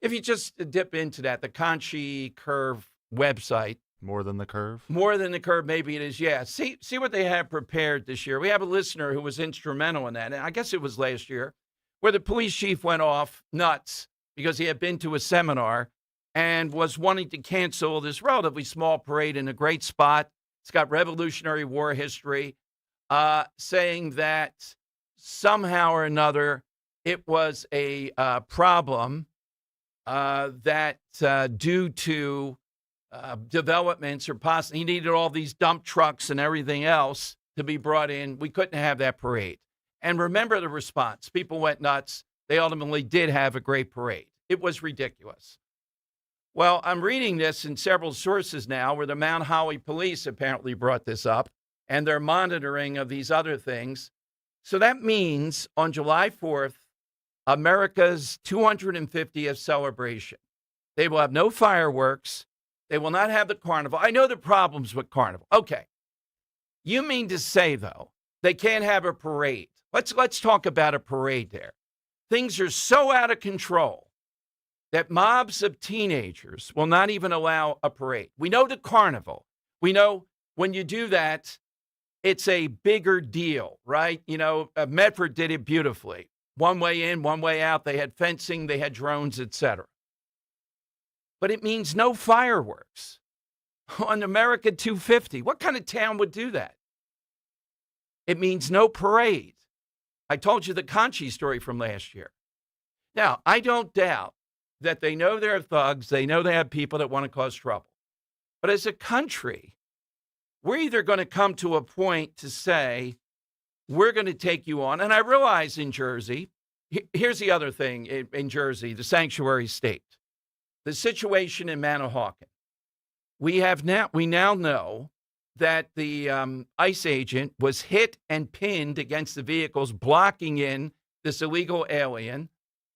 If you just dip into that, the Conchi Curve website. More than the curve? More than the curve, maybe it is, yeah. See what they have prepared this year. We have a listener who was instrumental in that, and I guess it was last year, where the police chief went off nuts because he had been to a seminar and was wanting to cancel this relatively small parade in a great spot. It's got Revolutionary War history, saying that somehow or another it was a problem that due to developments or possibly he needed all these dump trucks and everything else to be brought in. We couldn't have that parade. And remember the response. People went nuts. They ultimately did have a great parade. It was ridiculous. Well, I'm reading this in several sources now where the Mount Holly police apparently brought this up and their monitoring of these other things. So that means on July 4th, America's 250th celebration. They will have no fireworks. They will not have the carnival. I know the problems with carnival. Okay. You mean to say, though, they can't have a parade? Let's talk about a parade there. Things are so out of control that mobs of teenagers will not even allow a parade. We know the carnival. We know when you do that, it's a bigger deal, right? Medford did it beautifully. One way in, one way out. They had fencing, they had drones, etc. But it means no fireworks on America 250. What kind of town would do that? It means no parade. I told you the Conchi story from last year. Now, I don't doubt that they know they're thugs. They know they have people that want to cause trouble. But as a country, we're either going to come to a point to say, we're going to take you on. And I realize in Jersey, here's the other thing in Jersey, the sanctuary state. The situation in Manahawkin. We now know that the ICE agent was hit and pinned against the vehicles blocking in this illegal alien.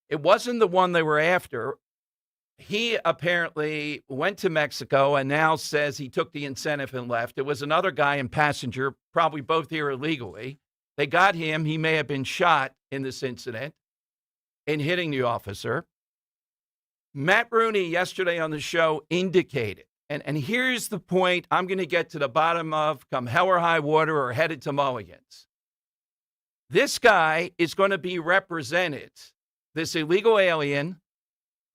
It wasn't the one they were after. He apparently went to Mexico and now says he took the incentive and left. It was another guy and passenger, probably both here illegally. They got him. He may have been shot in this incident in hitting the officer. Matt Rooney yesterday on the show indicated, and here's the point I'm going to get to the bottom of come hell or high water or headed to Mulligan's. This guy is going to be represented, this illegal alien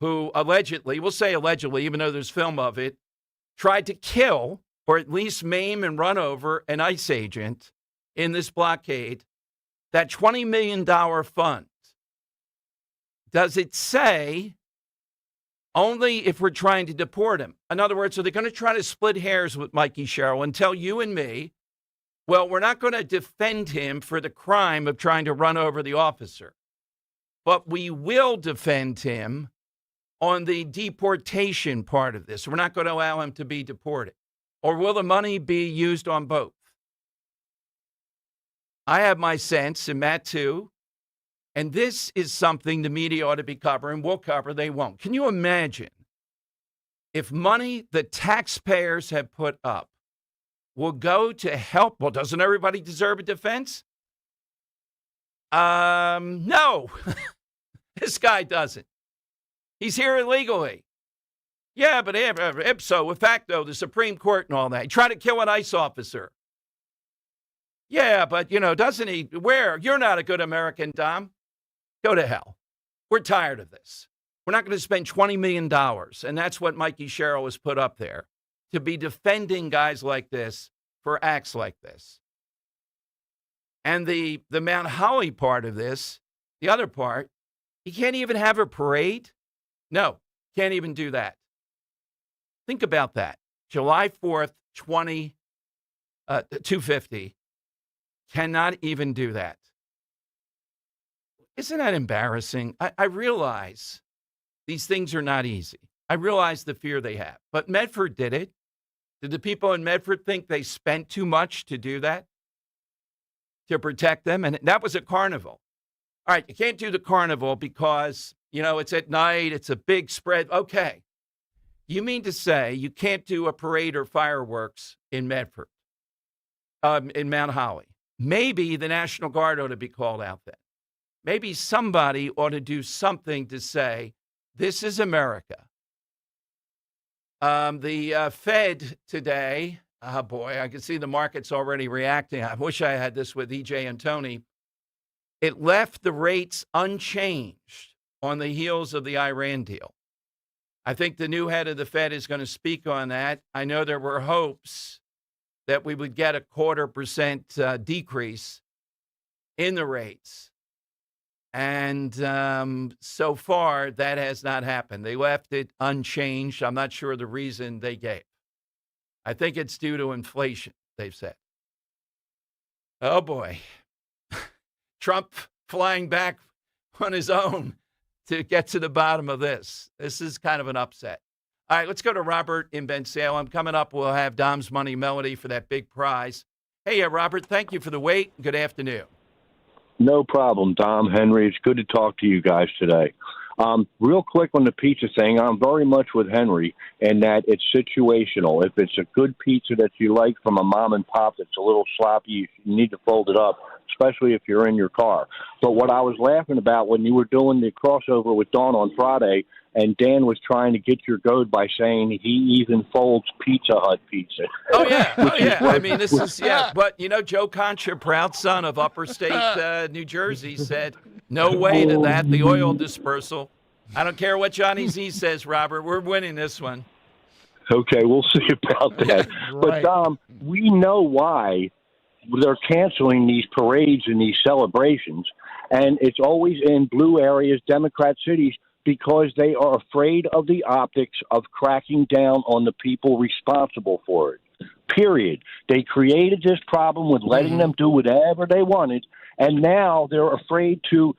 who allegedly, we'll say allegedly, even though there's film of it, tried to kill or at least maim and run over an ICE agent in this blockade, that $20 million fund. Does it say only if we're trying to deport him? In other words, are they going to try to split hairs with Mikey Sherrill and tell you and me, well, we're not going to defend him for the crime of trying to run over the officer, but we will defend him on the deportation part of this. We're not going to allow him to be deported. Or will the money be used on both? I have my sense, and Matt too, and this is something the media ought to be covering. We'll cover, they won't. Can you imagine if money the taxpayers have put up will go to help? Well, doesn't everybody deserve a defense? No, this guy doesn't. He's here illegally. Yeah, but ipso facto, the Supreme Court and all that. He tried to kill an ICE officer. Yeah, but, doesn't he? You're not a good American, Dom. Go to hell. We're tired of this. We're not going to spend $20 million, and that's what Mikey Sherrill has put up there, to be defending guys like this for acts like this. And the Mount Holly part of this, the other part, you can't even have a parade? No, can't even do that. Think about that. July 4th, 250, cannot even do that. Isn't that embarrassing? I realize these things are not easy. I realize the fear they have. But Medford did it. Did the people in Medford think they spent too much to do that? To protect them? And that was a carnival. All right, you can't do the carnival because, it's at night, it's a big spread. Okay. You mean to say you can't do a parade or fireworks in Medford, in Mount Holly? Maybe the National Guard ought to be called out then. Maybe somebody ought to do something to say, this is America. The Fed today, oh boy, I can see the market's already reacting. I wish I had this with EJ and Tony. It left the rates unchanged on the heels of the Iran deal. I think the new head of the Fed is going to speak on that. I know there were hopes that we would get a 0.25% decrease in the rates. And so far, that has not happened. They left it unchanged. I'm not sure the reason they gave. I think it's due to inflation, they've said. Oh, boy. Trump flying back on his own to get to the bottom of this. This is kind of an upset. All right, let's go to Robert in Bensalem. Coming up, we'll have Dom's Money Melody for that big prize. Hey, Robert, thank you for the wait. Good afternoon. No problem, Dom, Henry. It's good to talk to you guys today. Real quick on the pizza thing, I'm very much with Henry in that it's situational. If it's a good pizza that you like from a mom and pop that's a little sloppy, you need to fold it up, especially if you're in your car. But what I was laughing about when you were doing the crossover with Dawn on Friday, and Dan was trying to get your goat by saying he even folds Pizza Hut pizza. Oh, yeah. I mean, this is, But, Joe Concha, proud son of Upper State, New Jersey, said, no way to that, the oil dispersal. I don't care what Johnny Z says, Robert. We're winning this one. Okay, we'll see about that. Right. But, Dom, we know why they're canceling these parades and these celebrations, and it's always in blue areas, Democrat cities, because they are afraid of the optics of cracking down on the people responsible for it. Period. They created this problem with letting them do whatever they wanted, and now they're afraid to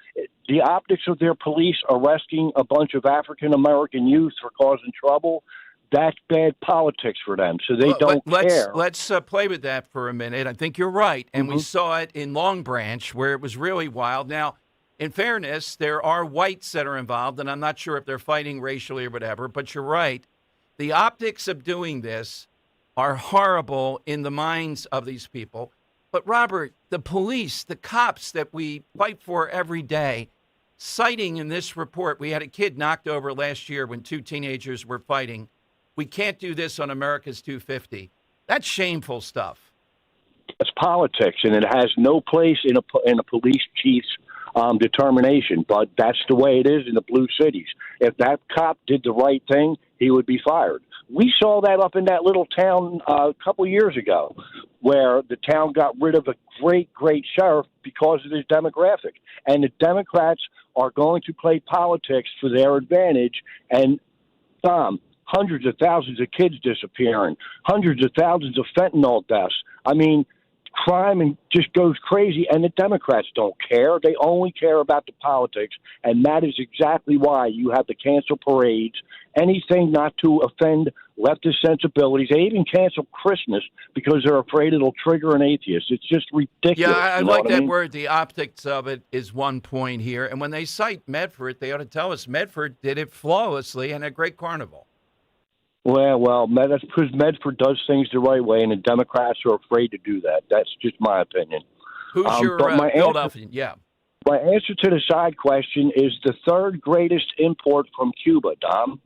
the optics of their police arresting a bunch of African-American youth for causing trouble. That's bad politics for them, so they don't care. Let's play with that for a minute. I think you're right, and we saw it in Long Branch where it was really wild. Now, in fairness, there are whites that are involved, and I'm not sure if they're fighting racially or whatever, but you're right. The optics of doing this are horrible in the minds of these people. But, Robert, the police, the cops that we fight for every day, citing in this report, we had a kid knocked over last year when two teenagers were fighting. We can't do this on America's 250. That's shameful stuff. It's politics, and it has no place in a police chief's determination, but that's the way it is in the blue cities. If that cop did the right thing, he would be fired. We saw that up in that little town a couple years ago, where the town got rid of a great sheriff because of his demographic. And the Democrats are going to play politics for their advantage. And hundreds of thousands of kids disappearing, hundreds of thousands of fentanyl deaths. I mean, crime and just goes crazy, and the Democrats don't care. They only care about the politics, and that is exactly why you have to cancel parades, anything not to offend leftist sensibilities. They even cancel Christmas because they're afraid it'll trigger an atheist. It's just ridiculous. Yeah, I like that word. The optics of it is one point here. And when they cite Medford, they ought to tell us Medford did it flawlessly and a great carnival. Well, that's because Medford does things the right way, and the Democrats are afraid to do that. That's just my opinion. Who's your Philadelphia? Yeah. My answer to the side question is the third greatest import from Cuba, Dom.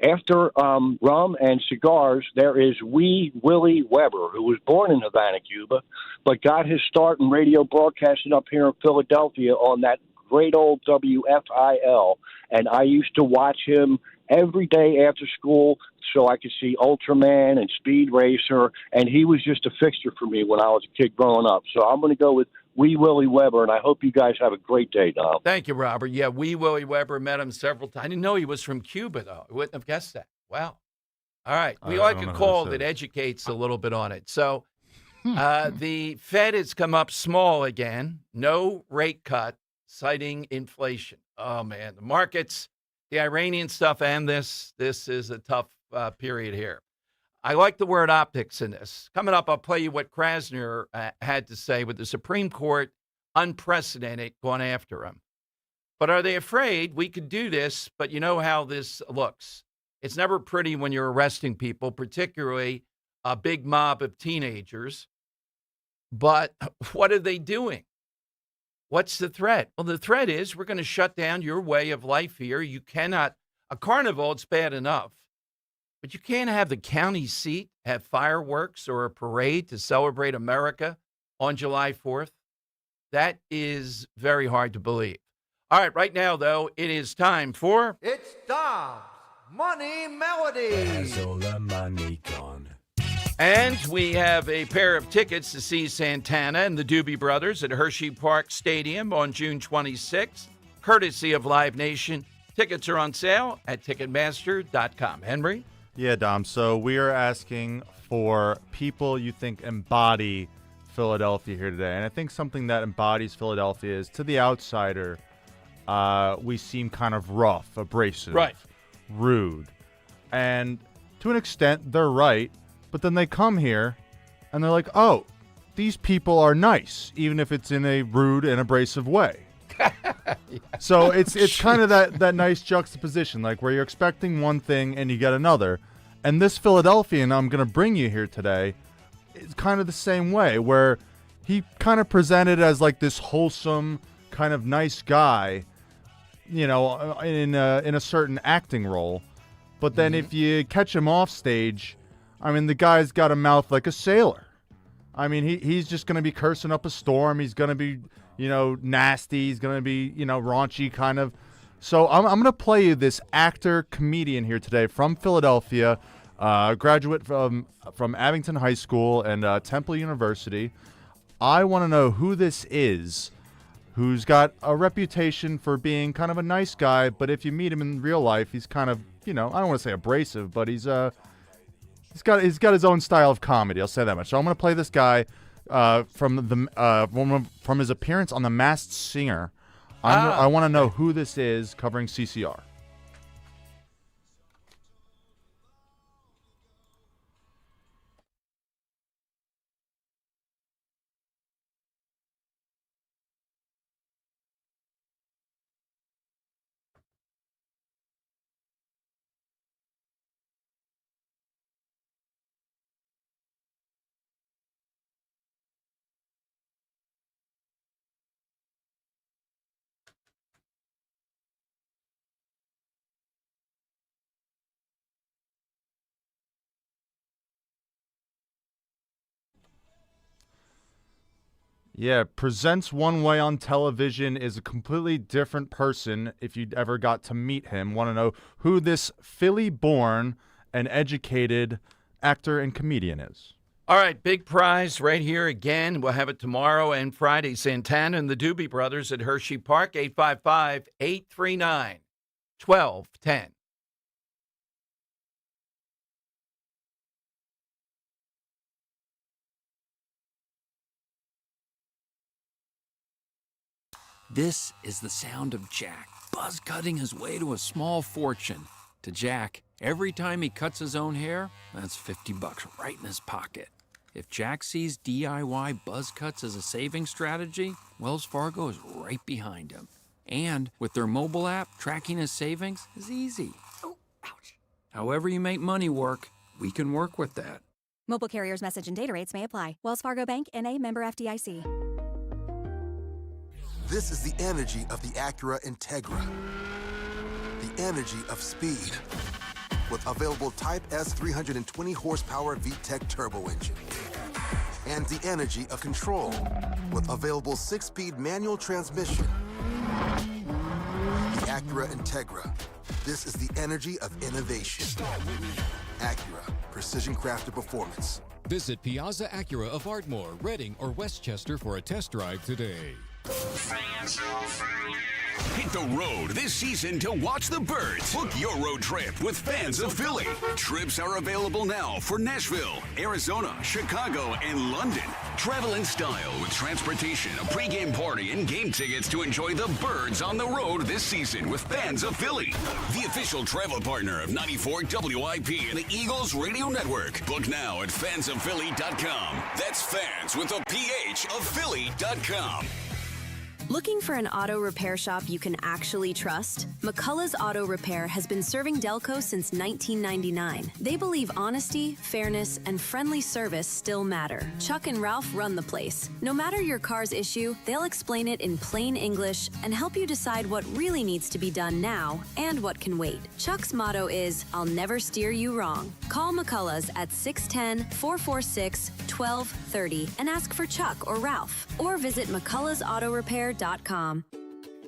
After rum and cigars, there is Wee Willie Weber, who was born in Havana, Cuba, but got his start in radio broadcasting up here in Philadelphia on that great old WFIL. And I used to watch him every day after school so I could see Ultraman and Speed Racer, and he was just a fixture for me when I was a kid growing up. So I'm going to go with Wee Willie Weber, and I hope you guys have a great day, Dom. Thank you, Robert. Yeah, Wee Willie Weber, met him several times. I didn't know he was from Cuba, though. I wouldn't have guessed that. Wow. All right. We like a call that educates a little bit on it. So the Fed has come up small again. No rate cut, citing inflation. Oh, man. The markets, the Iranian stuff, and this is a tough period here. I like the word optics in this. Coming up, I'll play you what Krasner had to say with the Supreme Court, unprecedented, going after him. But are they afraid we could do this, but you know how this looks? It's never pretty when you're arresting people, particularly a big mob of teenagers. But what are they doing? What's the threat? Well, the threat is we're going to shut down your way of life here. You cannot, a carnival, it's bad enough. But you can't have the county seat have fireworks or a parade to celebrate America on July 4th. That is very hard to believe. All right, right now, though, it is time for... It's Dom's Money Melody. Where's all the money gone? And we have a pair of tickets to see Santana and the Doobie Brothers at Hershey Park Stadium on June 26th, courtesy of Live Nation. Tickets are on sale at Ticketmaster.com. Henry? Yeah, Dom. So we are asking for people you think embody Philadelphia here today. And I think something that embodies Philadelphia is, to the outsider, we seem kind of rough, abrasive, right, rude. And to an extent, they're right. But then they come here and they're like, oh, these people are nice, even if it's in a rude and abrasive way. Yeah. So it's kind of that nice juxtaposition, like where you're expecting one thing and you get another. And this Philadelphian I'm going to bring you here today is kind of the same way, where he kind of presented as like this wholesome, kind of nice guy, you know, in a certain acting role. But then if you catch him off stage, I mean, the guy's got a mouth like a sailor. I mean, he's just going to be cursing up a storm. He's going to be, you know, nasty. He's going to be, you know, raunchy kind of. So I'm going to play you this actor, comedian here today from Philadelphia, graduate from Abington High School and Temple University. I want to know who this is, who's got a reputation for being kind of a nice guy, but if you meet him in real life, he's kind of, you know, I don't want to say abrasive, but he's got his own style of comedy. I'll say that much. So I'm going to play this guy from his appearance on The Masked Singer. I want to know who this is covering CCR. Yeah, presents one way on television, is a completely different person if you ever got to meet him. Want to know who this Philly-born and educated actor and comedian is. All right, big prize right here again. We'll have it tomorrow and Friday. Santana and the Doobie Brothers at Hershey Park, 855-839-1210. This is the sound of Jack, buzz cutting his way to a small fortune. To Jack, every time he cuts his own hair, that's $50 right in his pocket. If Jack sees DIY buzz cuts as a saving strategy, Wells Fargo is right behind him. And with their mobile app, tracking his savings is easy. Oh, ouch. However you make money work, we can work with that. Mobile carriers' message and data rates may apply. Wells Fargo Bank, N.A., member FDIC. This is the energy of the Acura Integra. The energy of speed. with available Type S 320 horsepower VTEC turbo engine. And the energy of control with available 6-speed manual transmission. The Acura Integra. This is the energy of innovation. Acura, precision crafted performance. Visit Piazza Acura of Ardmore, Reading, or Westchester for a test drive today. Hit the road this season to watch the Birds. Book your road trip with Fans of Philly. Trips are available now for Nashville, Arizona, Chicago, and London. Travel in style with transportation, a pregame party, and game tickets to enjoy the Birds on the road this season with Fans of Philly. The official travel partner of 94 WIP and the Eagles Radio Network. Book now at fansofphilly.com. That's fans with a PH of Philly.com. Looking for an auto repair shop you can actually trust? McCullough's Auto Repair has been serving Delco since 1999. They believe honesty, fairness, and friendly service still matter. Chuck and Ralph run the place. No matter your car's issue, they'll explain it in plain English and help you decide what really needs to be done now and what can wait. Chuck's motto is, I'll never steer you wrong. Call McCullough's at 610-446-1230 and ask for Chuck or Ralph. Or visit McCullough'sAutoRepair.com.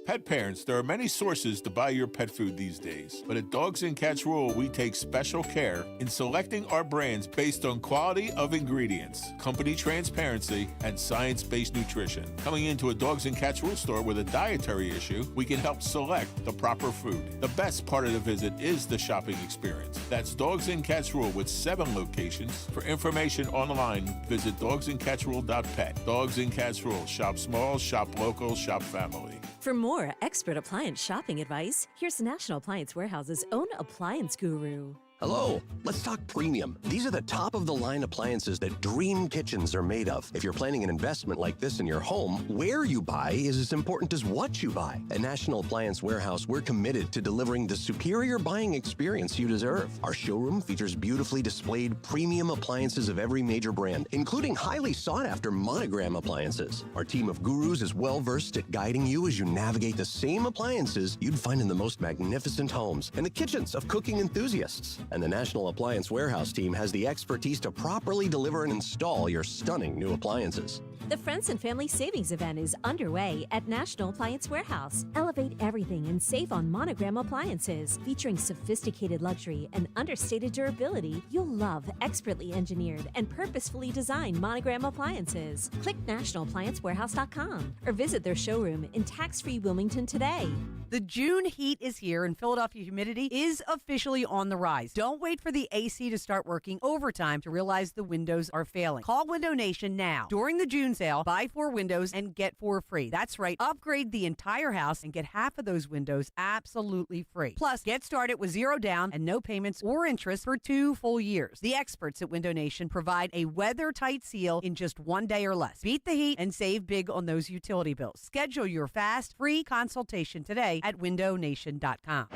Pet parents, there are many sources to buy your pet food these days. But at Dogs and Cats Rule, we take special care in selecting our brands based on quality of ingredients, company transparency, and science-based nutrition. Coming into a Dogs and Cats Rule store with a dietary issue, we can help select the proper food. The best part of the visit is the shopping experience. That's Dogs and Cats Rule with 7 locations. For information online, visit dogsandcatsrule.pet. Dogs and Cats Rule. Shop small, shop local, shop family. For more expert appliance shopping advice, here's National Appliance Warehouse's own appliance guru. Hello, let's talk premium. These are the top-of-the-line appliances that dream kitchens are made of. If you're planning an investment like this in your home, where you buy is as important as what you buy. At National Appliance Warehouse, we're committed to delivering the superior buying experience you deserve. Our showroom features beautifully displayed premium appliances of every major brand, including highly sought-after Monogram appliances. Our team of gurus is well-versed at guiding you as you navigate the same appliances you'd find in the most magnificent homes and the kitchens of cooking enthusiasts. And the National Appliance Warehouse team has the expertise to properly deliver and install your stunning new appliances. The Friends and Family Savings Event is underway at National Appliance Warehouse. Elevate everything and save on Monogram appliances. Featuring sophisticated luxury and understated durability, you'll love expertly engineered and purposefully designed Monogram appliances. Click nationalappliancewarehouse.com or visit their showroom in tax-free Wilmington today. The June heat is here and Philadelphia humidity is officially on the rise. Don't wait for the AC to start working overtime to realize the windows are failing. Call Window Nation now. During the June sale, buy 4 windows and get 4 free. That's right. Upgrade the entire house and get half of those windows absolutely free. Plus, get started with 0 down and no payments or interest for 2 full years. The experts at Window Nation provide a weather-tight seal in just 1 day or less. Beat the heat and save big on those utility bills. Schedule your fast, free consultation today at windownation.com.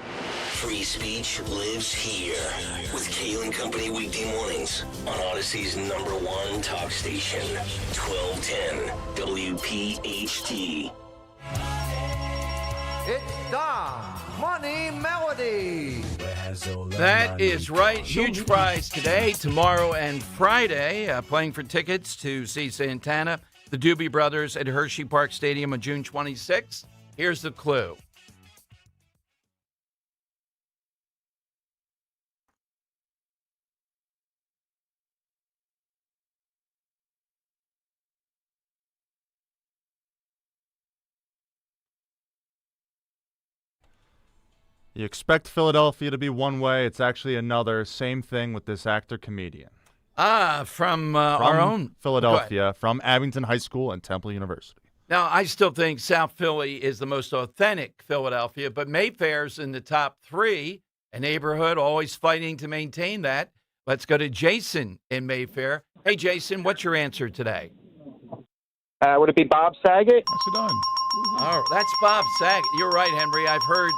Free speech lives here with Kayla Company weekday mornings on Odyssey's #1 talk station, 1210 WPHT. It's Dom's Money Melody. That is right. Huge prize today, tomorrow, and Friday. Playing for tickets to see Santana, the Doobie Brothers at Hershey Park Stadium on June 26th. Here's the clue. You expect Philadelphia to be one way. It's actually another. Same thing with this actor-comedian. From our own Philadelphia, from Abington High School and Temple University. Now, I still think South Philly is the most authentic Philadelphia, but Mayfair's in the top 3, a neighborhood always fighting to maintain that. Let's go to Jason in Mayfair. Hey, Jason, what's your answer today? Would it be Bob Saget? That's done. Oh, that's Bob Saget. You're right, Henry. I've heard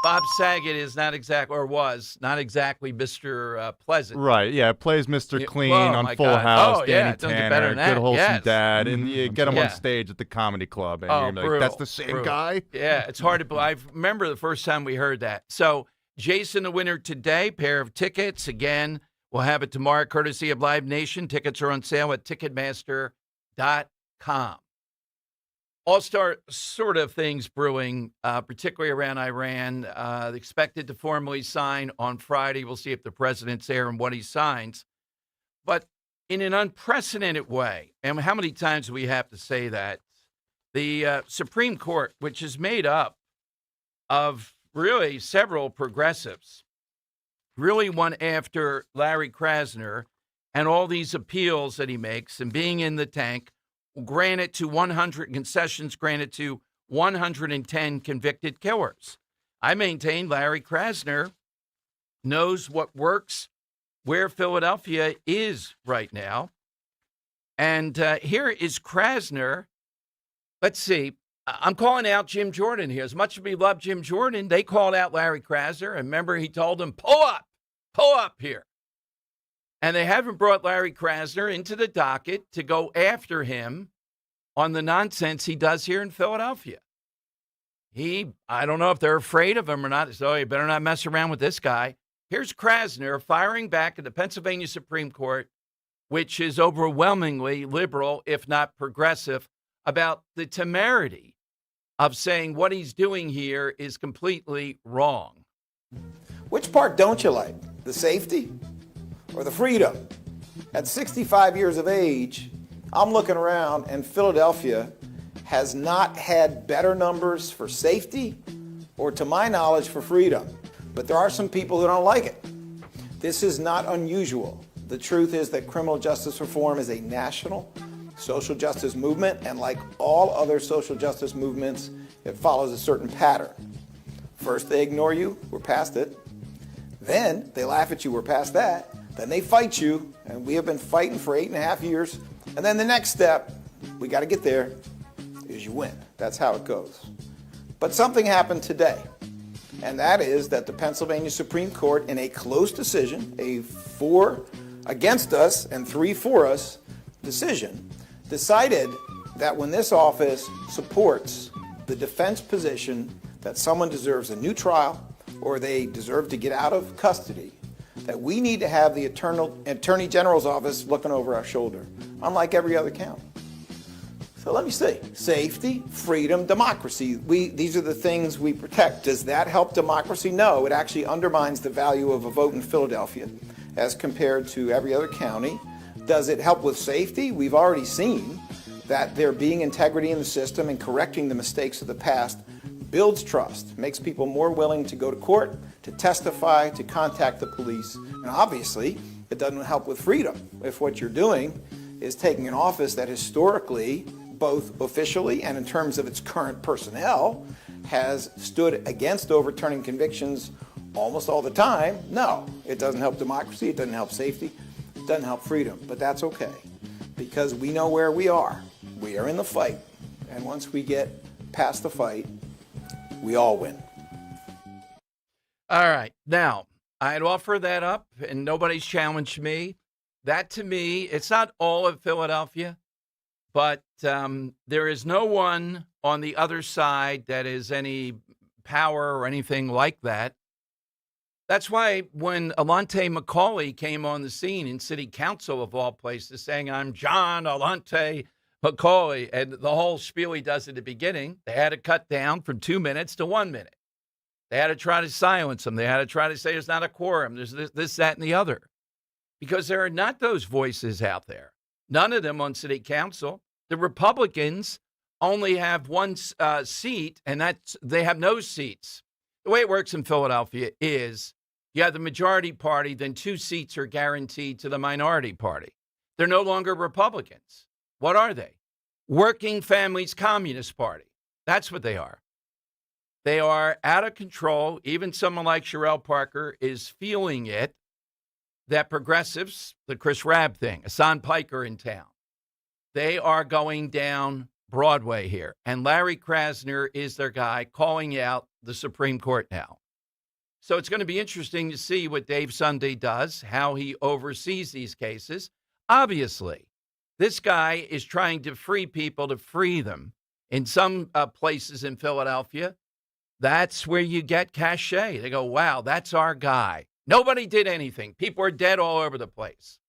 Bob Saget is not exactly, or was not exactly Mr. Pleasant. Right, yeah, plays Mr. Clean on Full God. House, Oh, Danny yeah, don't get Tanner, better than that. Good Wholesome Yes. Dad, and you get him Yeah. on stage at the comedy club, and Oh, you're like, that's the same guy? Yeah, it's hard to believe. I remember the first time we heard that. So Jason, the winner today, pair of tickets. Again, we'll have it tomorrow, courtesy of Live Nation. Tickets are on sale at Ticketmaster.com. All-star sort of things brewing, particularly around Iran. Expected to formally sign on Friday. We'll see if the president's there and what he signs. But in an unprecedented way, and how many times do we have to say that, the Supreme Court, which is made up of really several progressives, really went after Larry Krasner and all these appeals that he makes and being in the tank, granted to 100 concessions, granted to 110 convicted killers. I maintain Larry Krasner knows what works, where Philadelphia is right now. And here is Krasner. Let's see. I'm calling out Jim Jordan here. As much as we love Jim Jordan, they called out Larry Krasner. And remember, he told them, pull up here. And they haven't brought Larry Krasner into the docket to go after him on the nonsense he does here in Philadelphia. I don't know if they're afraid of him or not. So you better not mess around with this guy. Here's Krasner firing back at the Pennsylvania Supreme Court, which is overwhelmingly liberal, if not progressive, about the temerity of saying what he's doing here is completely wrong. Which part don't you like? The safety or the freedom? At 65 years of age, I'm looking around and Philadelphia has not had better numbers for safety or, to my knowledge, for freedom. But there are some people who don't like it. This is not unusual. The truth is that criminal justice reform is a national social justice movement, and like all other social justice movements, it follows a certain pattern. First, they ignore you, we're past it. Then they laugh at you, we're past that. Then they fight you, and we have been fighting for 8.5 years. And then the next step, we got to get there, is you win. That's how it goes. But something happened today, and that is that the Pennsylvania Supreme Court, in a close decision, a 4 against us and 3 for us decision, decided that when this office supports the defense position that someone deserves a new trial or they deserve to get out of custody, that we need to have the Attorney General's office looking over our shoulder, unlike every other county. So let me see. Safety, freedom, democracy. These are the things we protect. Does that help democracy? No, it actually undermines the value of a vote in Philadelphia as compared to every other county. Does it help with safety? We've already seen that there being integrity in the system and correcting the mistakes of the past builds trust, makes people more willing to go to court, to testify, to contact the police. And obviously, it doesn't help with freedom if what you're doing is taking an office that historically, both officially and in terms of its current personnel, has stood against overturning convictions almost all the time. No, it doesn't help democracy, it doesn't help safety, it doesn't help freedom, but that's okay because we know where we are. We are in the fight, and once we get past the fight, we all win. All right. Now, I'd offer that up, and nobody's challenged me. That, to me, it's not all of Philadelphia, but there is no one on the other side that is any power or anything like that. That's why when Alante McCauley came on the scene in City Council, of all places, saying, I'm John Alante McCauley, and the whole spiel he does at the beginning, they had to cut down from 2 minutes to 1 minute. They had to try to silence him. They had to try to say there's not a quorum, there's this, that, and the other. Because there are not those voices out there. None of them on City Council. The Republicans only have one seat, and they have no seats. The way it works in Philadelphia is you have the majority party, then 2 seats are guaranteed to the minority party. They're no longer Republicans. What are they? Working Families Communist Party. That's what they are. They are out of control. Even someone like Sherelle Parker is feeling it, that progressives, the Chris Rabb thing, Hassan Piker in town, they are going down Broadway here. And Larry Krasner is their guy calling out the Supreme Court now. So it's going to be interesting to see what Dave Sunday does, how he oversees these cases. Obviously, this guy is trying to free people to free them. In some places in Philadelphia, That's where you get cachet. They go, wow, that's our guy. Nobody did anything. People are dead all over the place.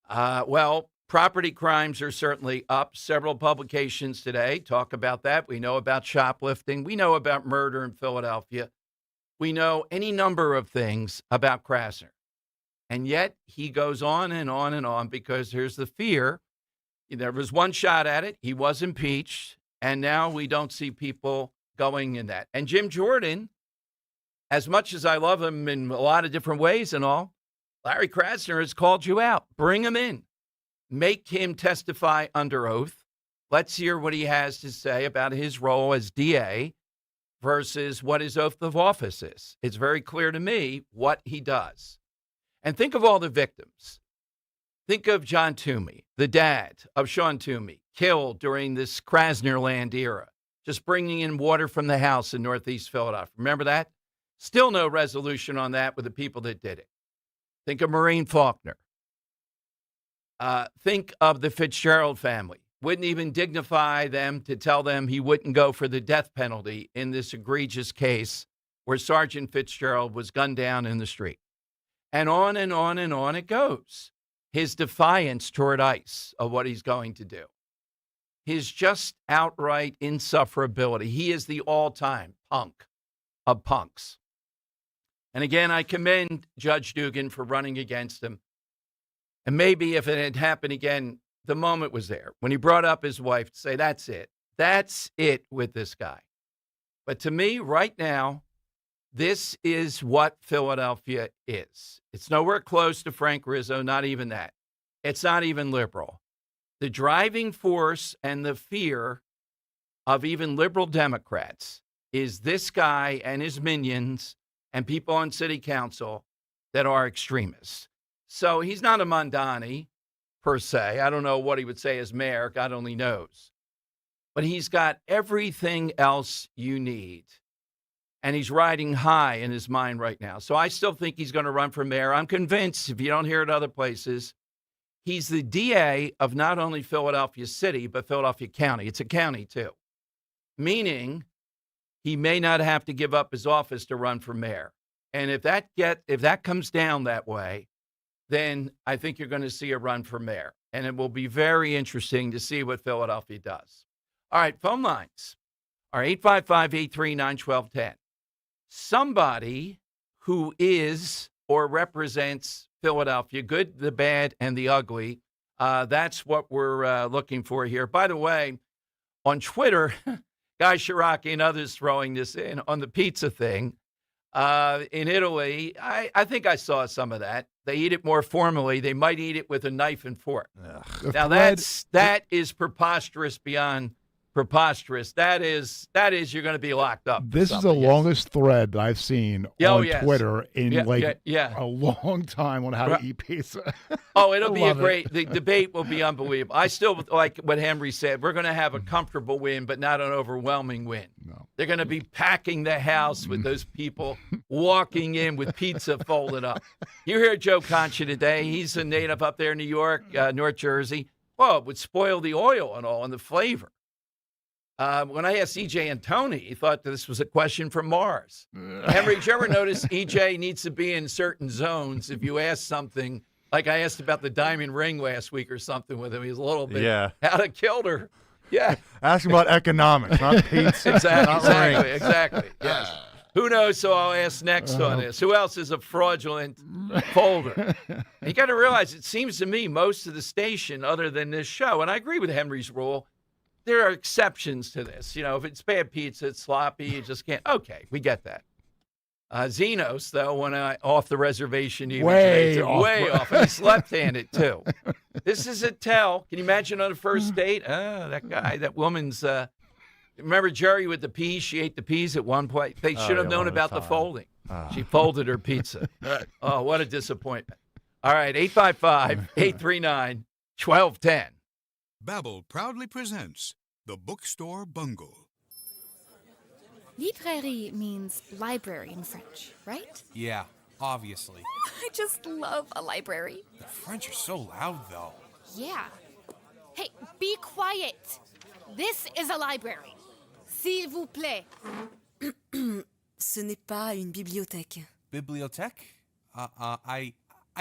Well, property crimes are certainly up. Several publications today talk about that. We know about shoplifting. We know about murder in Philadelphia. We know any number of things about Krasner. And yet he goes on and on and on because here's the fear. There was one shot at it. He was impeached. And now we don't see people going in that. And Jim Jordan, as much as I love him in a lot of different ways and all, Larry Krasner has called you out. Bring him in. Make him testify under oath. Let's hear what he has to say about his role as DA versus what his oath of office is. It's very clear to me what he does. And think of all the victims. Think of John Toomey, the dad of Sean Toomey, killed during this Krasner land era, just bringing in water from the house in Northeast Philadelphia. Remember that? Still no resolution on that with the people that did it. Think of Maureen Faulkner. Think of the Fitzgerald family. Wouldn't even dignify them to tell them he wouldn't go for the death penalty in this egregious case where Sergeant Fitzgerald was gunned down in the street. And on and on and on it goes. His defiance toward ICE of what he's going to do. His just outright insufferability. He is the all-time punk of punks. And again, I commend Judge Dugan for running against him. And maybe if it had happened again, the moment was there when he brought up his wife to say, that's it. That's it with this guy. But to me, right now, this is what Philadelphia is. It's nowhere close to Frank Rizzo, not even that. It's not even liberal. The driving force and the fear of even liberal Democrats is this guy and his minions and people on city council that are extremists. So he's not a Mondani, per se. I don't know what he would say as mayor. God only knows. But he's got everything else you need. And he's riding high in his mind right now. So I still think he's going to run for mayor. I'm convinced, if you don't hear it other places, he's the DA of not only Philadelphia City, but Philadelphia County. It's a county, too. Meaning he may not have to give up his office to run for mayor. And if that comes down that way, then I think you're going to see a run for mayor. And it will be very interesting to see what Philadelphia does. All right, phone lines are 855-839-1210. Somebody who is or represents Philadelphia, good, the bad, and the ugly. That's what we're looking for here. By the way, on Twitter, Guy Shiraki and others throwing this in on the pizza thing. In Italy, I think I saw some of that. They eat it more formally. They might eat it with a knife and fork. Now, that is preposterous beyond preposterous. That is you're going to be locked up. This is the longest thread that I've seen on Twitter in a long time on how to eat pizza. Oh, it'll be the debate will be unbelievable. I still like what Henry said. We're going to have a comfortable win, but not an overwhelming win. No. They're going to be packing the house with those people walking in with pizza folded up. You hear Joe Concha today. He's a native up there in New York, North Jersey. Well, it would spoil the oil and all and the flavor. When I asked E.J. Antoni, he thought this was a question from Mars. Henry, did you ever notice E.J. needs to be in certain zones if you ask something, like I asked about the diamond ring last week or something with him. He's a little bit out of kilter. Yeah. Ask about economics, not pizza. Exactly. Yes. Who knows? So I'll ask next on this. Who else is a fraudulent folder? You got to realize, it seems to me most of the station, other than this show, and I agree with Henry's rule, there are exceptions to this. You know, if it's bad pizza, it's sloppy, you just can't. Okay, we get that. Zenos, though, when I off the reservation, way off. And he's left-handed, too. This is a tell. Can you imagine on a first date? That guy, that woman's. Remember Jerry with the peas? She ate the peas at one point. They should have known about the folding. She folded her pizza. Oh, what a disappointment. All right, 855-839-1210. Babbel proudly presents The Bookstore Bungle. Librairie means library in French, right? Yeah, obviously. I just love a library. The French are so loud, though. Yeah. Hey, be quiet. This is a library. S'il vous plaît. Ce n'est pas une bibliothèque. Bibliothèque? I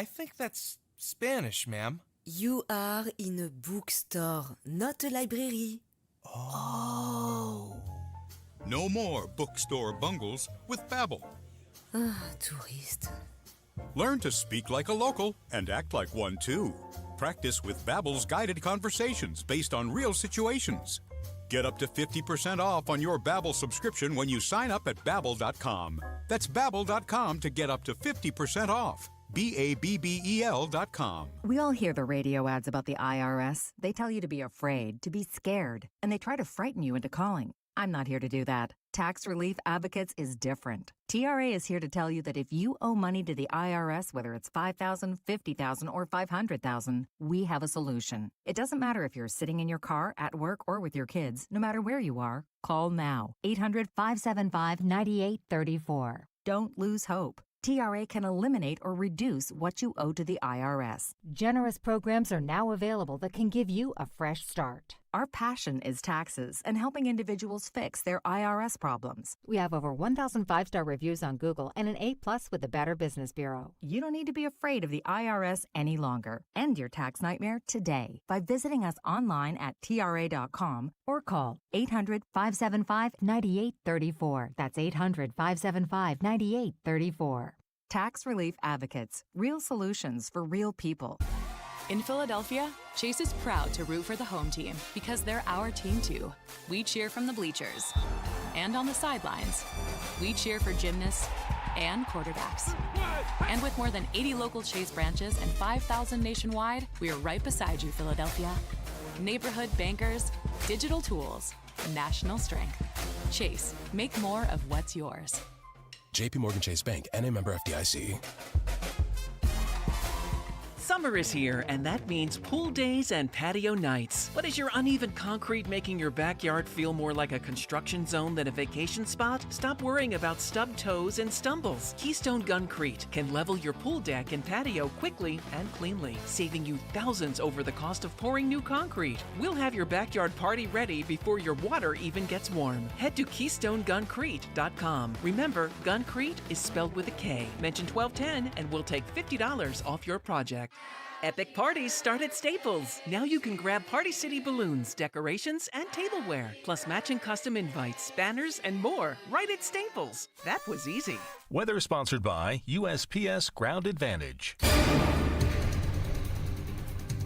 think that's Spanish, ma'am. You are in a bookstore, not a library. Oh. No more bookstore bungles with Babbel. Touriste. Learn to speak like a local and act like one too. Practice with Babbel's guided conversations based on real situations. Get up to 50% off on your Babbel subscription when you sign up at Babbel.com. That's Babbel.com to get up to 50% off. Babbel.com. We all hear the radio ads about the IRS. They tell you to be afraid, to be scared, and they try to frighten you into calling. I'm not here to do that. Tax Relief Advocates is different. TRA is here to tell you that if you owe money to the IRS, whether it's $5,000, $50,000, or $500,000, we have a solution. It doesn't matter if you're sitting in your car, at work, or with your kids. No matter where you are, call now. 800-575-9834. Don't lose hope. TRA can eliminate or reduce what you owe to the IRS. Generous programs are now available that can give you a fresh start. Our passion is taxes and helping individuals fix their IRS problems. We have over 1,000 5-star reviews on Google and an A+ with the Better Business Bureau. You don't need to be afraid of the IRS any longer. End your tax nightmare today by visiting us online at TRA.com or call 800-575-9834. That's 800-575-9834. Tax Relief Advocates. Real solutions for real people. In Philadelphia, Chase is proud to root for the home team because they're our team too. We cheer from the bleachers and on the sidelines. We cheer for gymnasts and quarterbacks. And with more than 80 local Chase branches and 5,000 nationwide, we are right beside you, Philadelphia. Neighborhood bankers, digital tools, national strength. Chase, make more of what's yours. JP Morgan Chase Bank, N.A. member FDIC. Summer is here, and that means pool days and patio nights. But is your uneven concrete making your backyard feel more like a construction zone than a vacation spot? Stop worrying about stubbed toes and stumbles. Keystone Guncrete can level your pool deck and patio quickly and cleanly, saving you thousands over the cost of pouring new concrete. We'll have your backyard party ready before your water even gets warm. Head to KeystoneGuncrete.com. Remember, Guncrete is spelled with a K. Mention 1210 and we'll take $50 off your project. Epic parties start at Staples. Now you can grab Party City balloons, decorations, and tableware, plus matching custom invites, banners, and more right at Staples. That was easy. Weather sponsored by USPS Ground Advantage.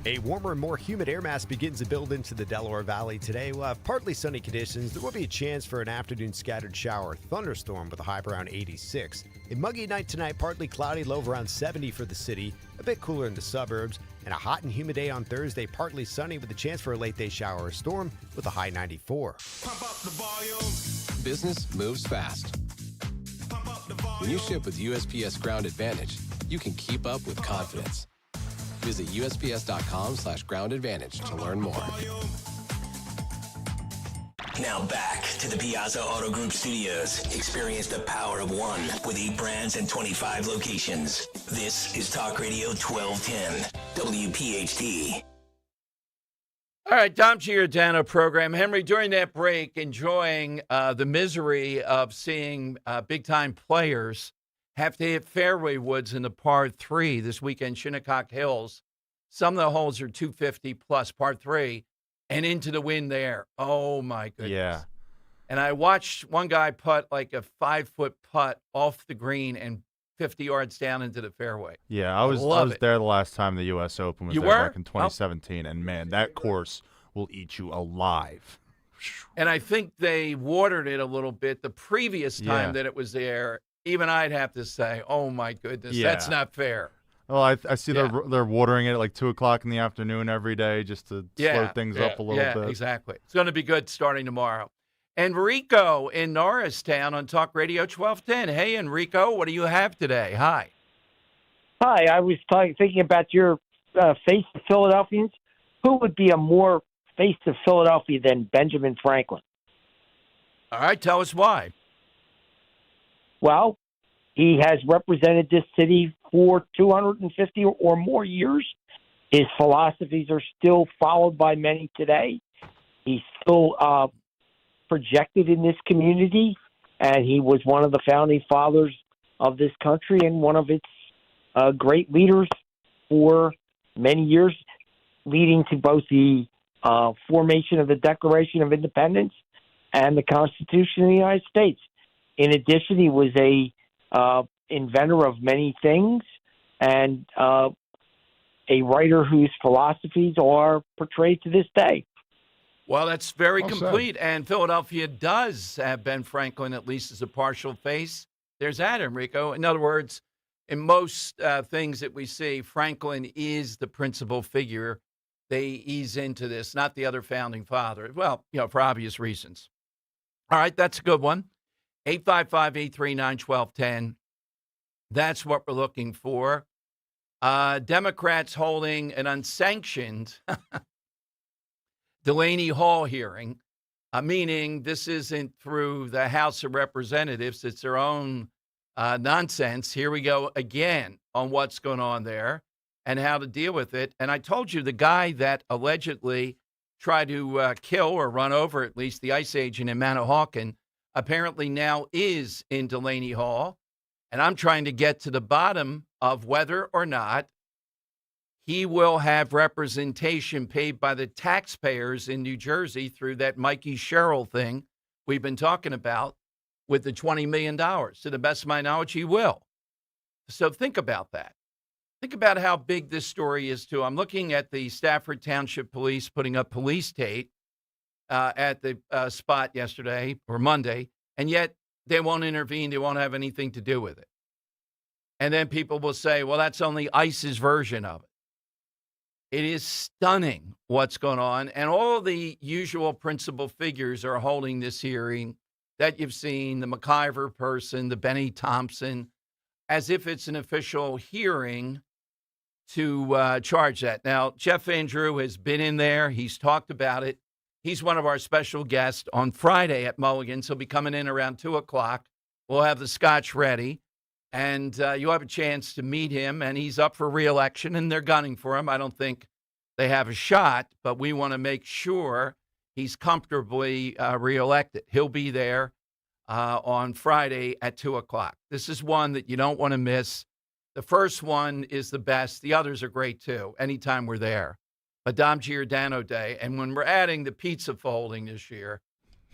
A warmer and more humid air mass begins to build into the Delaware Valley today. We'll have partly sunny conditions. There will be a chance for an afternoon scattered shower thunderstorm with a high around 86. A muggy night tonight, partly cloudy, low around 70 for the city. A bit cooler in the suburbs. And a hot and humid day on Thursday, partly sunny with a chance for a late day shower or storm with a high 94. Pump up the volume. Business moves fast. When you ship with USPS Ground Advantage, you can keep up with confidence. Visit USPS.com/Ground Advantage to learn more. Now back to the Piazza Auto Group studios. Experience the power of one with 8 brands and 25 locations. This is Talk Radio 1210, WPHT. All right, Dom Giordano program. Henry, during that break, enjoying the misery of seeing big-time players have to hit fairway woods in the par 3 this weekend, Shinnecock Hills. Some of the holes are 250 plus, par 3, and into the wind there. Oh, my goodness. Yeah. And I watched one guy putt like a 5-foot putt off the green and 50 yards down into the fairway. Yeah, I was there the last time the U.S. Open was back in 2017, and, man, that course will eat you alive. And I think they watered it a little bit the previous time that it was there. Even I'd have to say, oh, my goodness, that's not fair. Well, I see they're watering it at like 2 o'clock in the afternoon every day just to slow things up a little bit. Yeah, exactly. It's going to be good starting tomorrow. Enrico in Norristown on Talk Radio 1210. Hey, Enrico, what do you have today? Hi. Hi, I was thinking about your face of Philadelphians. Who would be a more face of Philadelphia than Benjamin Franklin? All right, tell us why. Well, he has represented this city for 250 or more years. His philosophies are still followed by many today. He's still projected in this community. and he was one of the founding fathers of this country and one of its great leaders for many years, leading to both the formation of the Declaration of Independence and the Constitution of the United States. In addition, he was a inventor of many things and a writer whose philosophies are portrayed to this day. Well, that's very complete. And Philadelphia does have Ben Franklin, at least as a partial face. There's that, Enrico. In other words, in most things that we see, Franklin is the principal figure. They ease into this, not the other founding father. Well, for obvious reasons. All right, that's a good one. 855-839-1210. That's what we're looking for. Democrats holding an unsanctioned Delaney Hall hearing, meaning this isn't through the House of Representatives. It's their own nonsense. Here we go again on what's going on there and how to deal with it. And I told you the guy that allegedly tried to kill or run over at least the ICE agent in Manahawkin apparently now is in Delaney Hall. And I'm trying to get to the bottom of whether or not he will have representation paid by the taxpayers in New Jersey through that Mikey Sherrill thing we've been talking about with the $20 million. To the best of my knowledge, he will. So think about that. Think about how big this story is, too. I'm looking at the Stafford Township Police putting up police tape at the spot yesterday or Monday, and yet they won't intervene. They won't have anything to do with it. And then people will say, well, that's only ICE's version of it. It is stunning what's going on. And all the usual principal figures are holding this hearing that you've seen, the McIver person, the Benny Thompson, as if it's an official hearing to charge that. Now, Jeff Andrew has been in there. He's talked about it. He's one of our special guests on Friday at Mulligan's. He'll be coming in around 2 o'clock. We'll have the scotch ready, and you'll have a chance to meet him. And he's up for re-election, and they're gunning for him. I don't think they have a shot, but we want to make sure he's comfortably re-elected. He'll be there on Friday at 2 o'clock. This is one that you don't want to miss. The first one is the best. The others are great, too, anytime we're there. Madame Giordano Day. And when we're adding the pizza folding this year,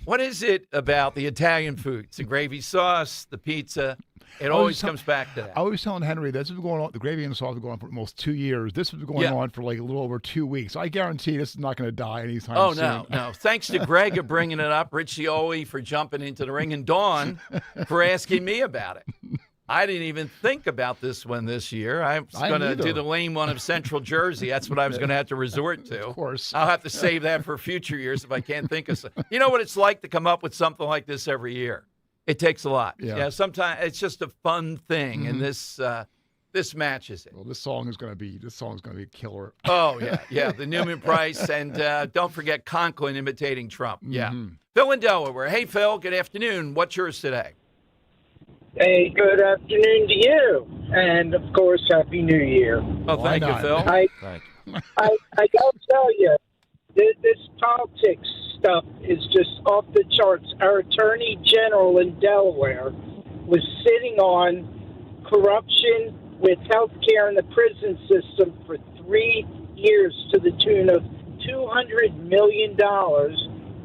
what is it about the Italian food? It's the gravy sauce, the pizza. It always comes back to that. I was telling Henry, this has been going on, the gravy and the sauce has been going on for almost 2 years. This has been going on for like a little over 2 weeks. I guarantee this is not going to die anytime soon. No. Thanks to Greg for bringing it up, Rich Cioe for jumping into the ring, and Dawn for asking me about it. I didn't even think about this one this year. I was going to do the lame one of Central Jersey. That's what I was going to have to resort to. Of course. I'll have to save that for future years if I can't think of something. You know what it's like to come up with something like this every year? It takes a lot. Yeah. Sometimes it's just a fun thing, and this matches it. Well, this song is going to be a killer. Oh yeah. The Newman Price, and don't forget Conklin imitating Trump. Yeah. Phil in Delaware. Hey, Phil. Good afternoon. What's yours today? Hey, good afternoon to you, and of course, Happy New Year. Oh, thank you, Phil. I gotta tell you, this politics stuff is just off the charts. Our Attorney General in Delaware was sitting on corruption with health care in the prison system for 3 years to the tune of $200 million.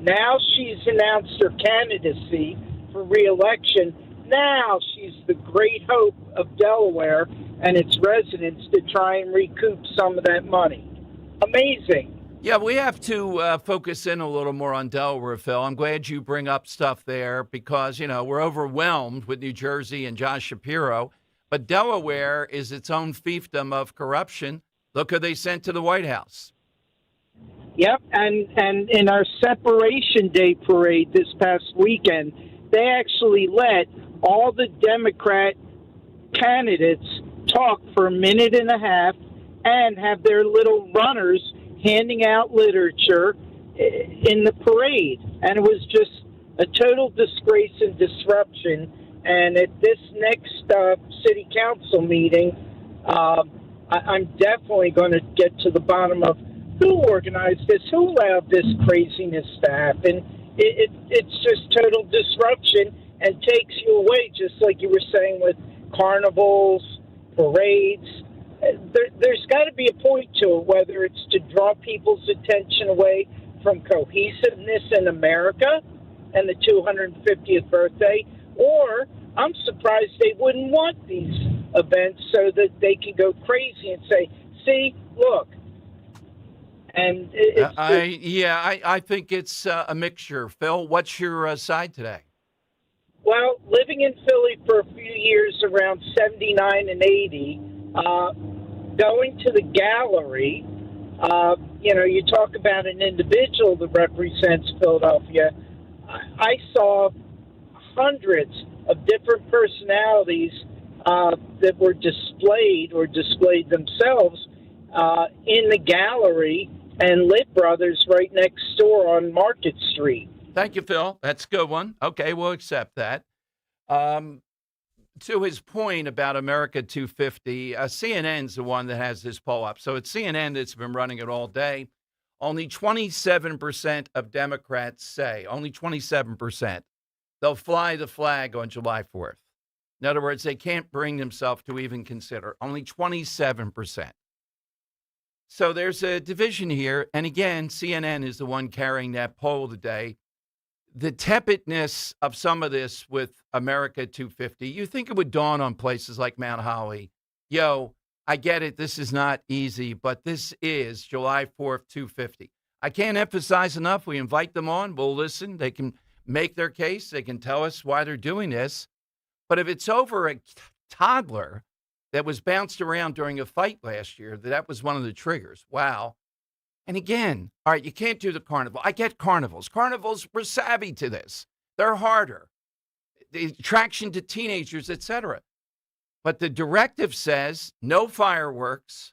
Now she's announced her candidacy for re-election. Now she's the great hope of Delaware and its residents to try and recoup some of that money. Amazing. Yeah, we have to focus in a little more on Delaware, Phil. I'm glad you bring up stuff there because, we're overwhelmed with New Jersey and Josh Shapiro. But Delaware is its own fiefdom of corruption. Look who they sent to the White House. Yep, and in our Separation Day parade this past weekend, they actually let all the Democrat candidates talk for a minute and a half and have their little runners handing out literature in the parade. And it was just a total disgrace and disruption. And at this next city council meeting, I'm definitely going to get to the bottom of who organized this, who allowed this craziness to happen. It's just total disruption. and takes you away, just like you were saying with carnivals, parades. There's got to be a point to it, whether it's to draw people's attention away from cohesiveness in America and the 250th birthday, or I'm surprised they wouldn't want these events so that they can go crazy and say, see, look. And I think it's a mixture. Phil, what's your side today? Well, living in Philly for a few years around 79 and 80, going to the gallery, you talk about an individual that represents Philadelphia. I saw hundreds of different personalities that were displayed or displayed themselves in the gallery and Lit Brothers right next door on Market Street. Thank you, Phil. That's a good one. Okay, we'll accept that. To his point about America 250, CNN's the one that has this poll up. So it's CNN that's been running it all day. Only 27% of Democrats say, only 27%, they'll fly the flag on July 4th. In other words, they can't bring themselves to even consider. Only 27%. So there's a division here. And again, CNN is the one carrying that poll today. The tepidness of some of this with America 250, you think it would dawn on places like Mount Holly. I get it. This is not easy, but this is July 4th, 250. I can't emphasize enough. We invite them on. We'll listen. They can make their case. They can tell us why they're doing this. But if it's over a toddler that was bounced around during a fight last year, that was one of the triggers. Wow. And again, all right, you can't do the carnival. I get carnivals. Carnivals were savvy to this. They're harder. The attraction to teenagers, etc. But the directive says no fireworks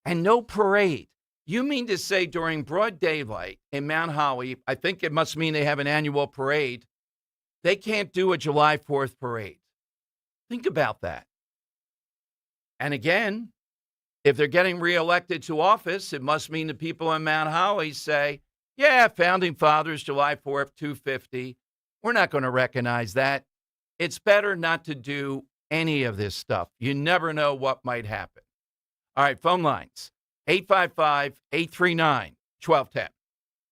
and no parade. You mean to say during broad daylight in Mount Holly, I think it must mean they have an annual parade, they can't do a July 4th parade. Think about that. And again, if they're getting reelected to office, it must mean the people in Mount Holly say, yeah, Founding Fathers, July 4th, 250. We're not going to recognize that. It's better not to do any of this stuff. You never know what might happen. All right, phone lines, 855-839-1210.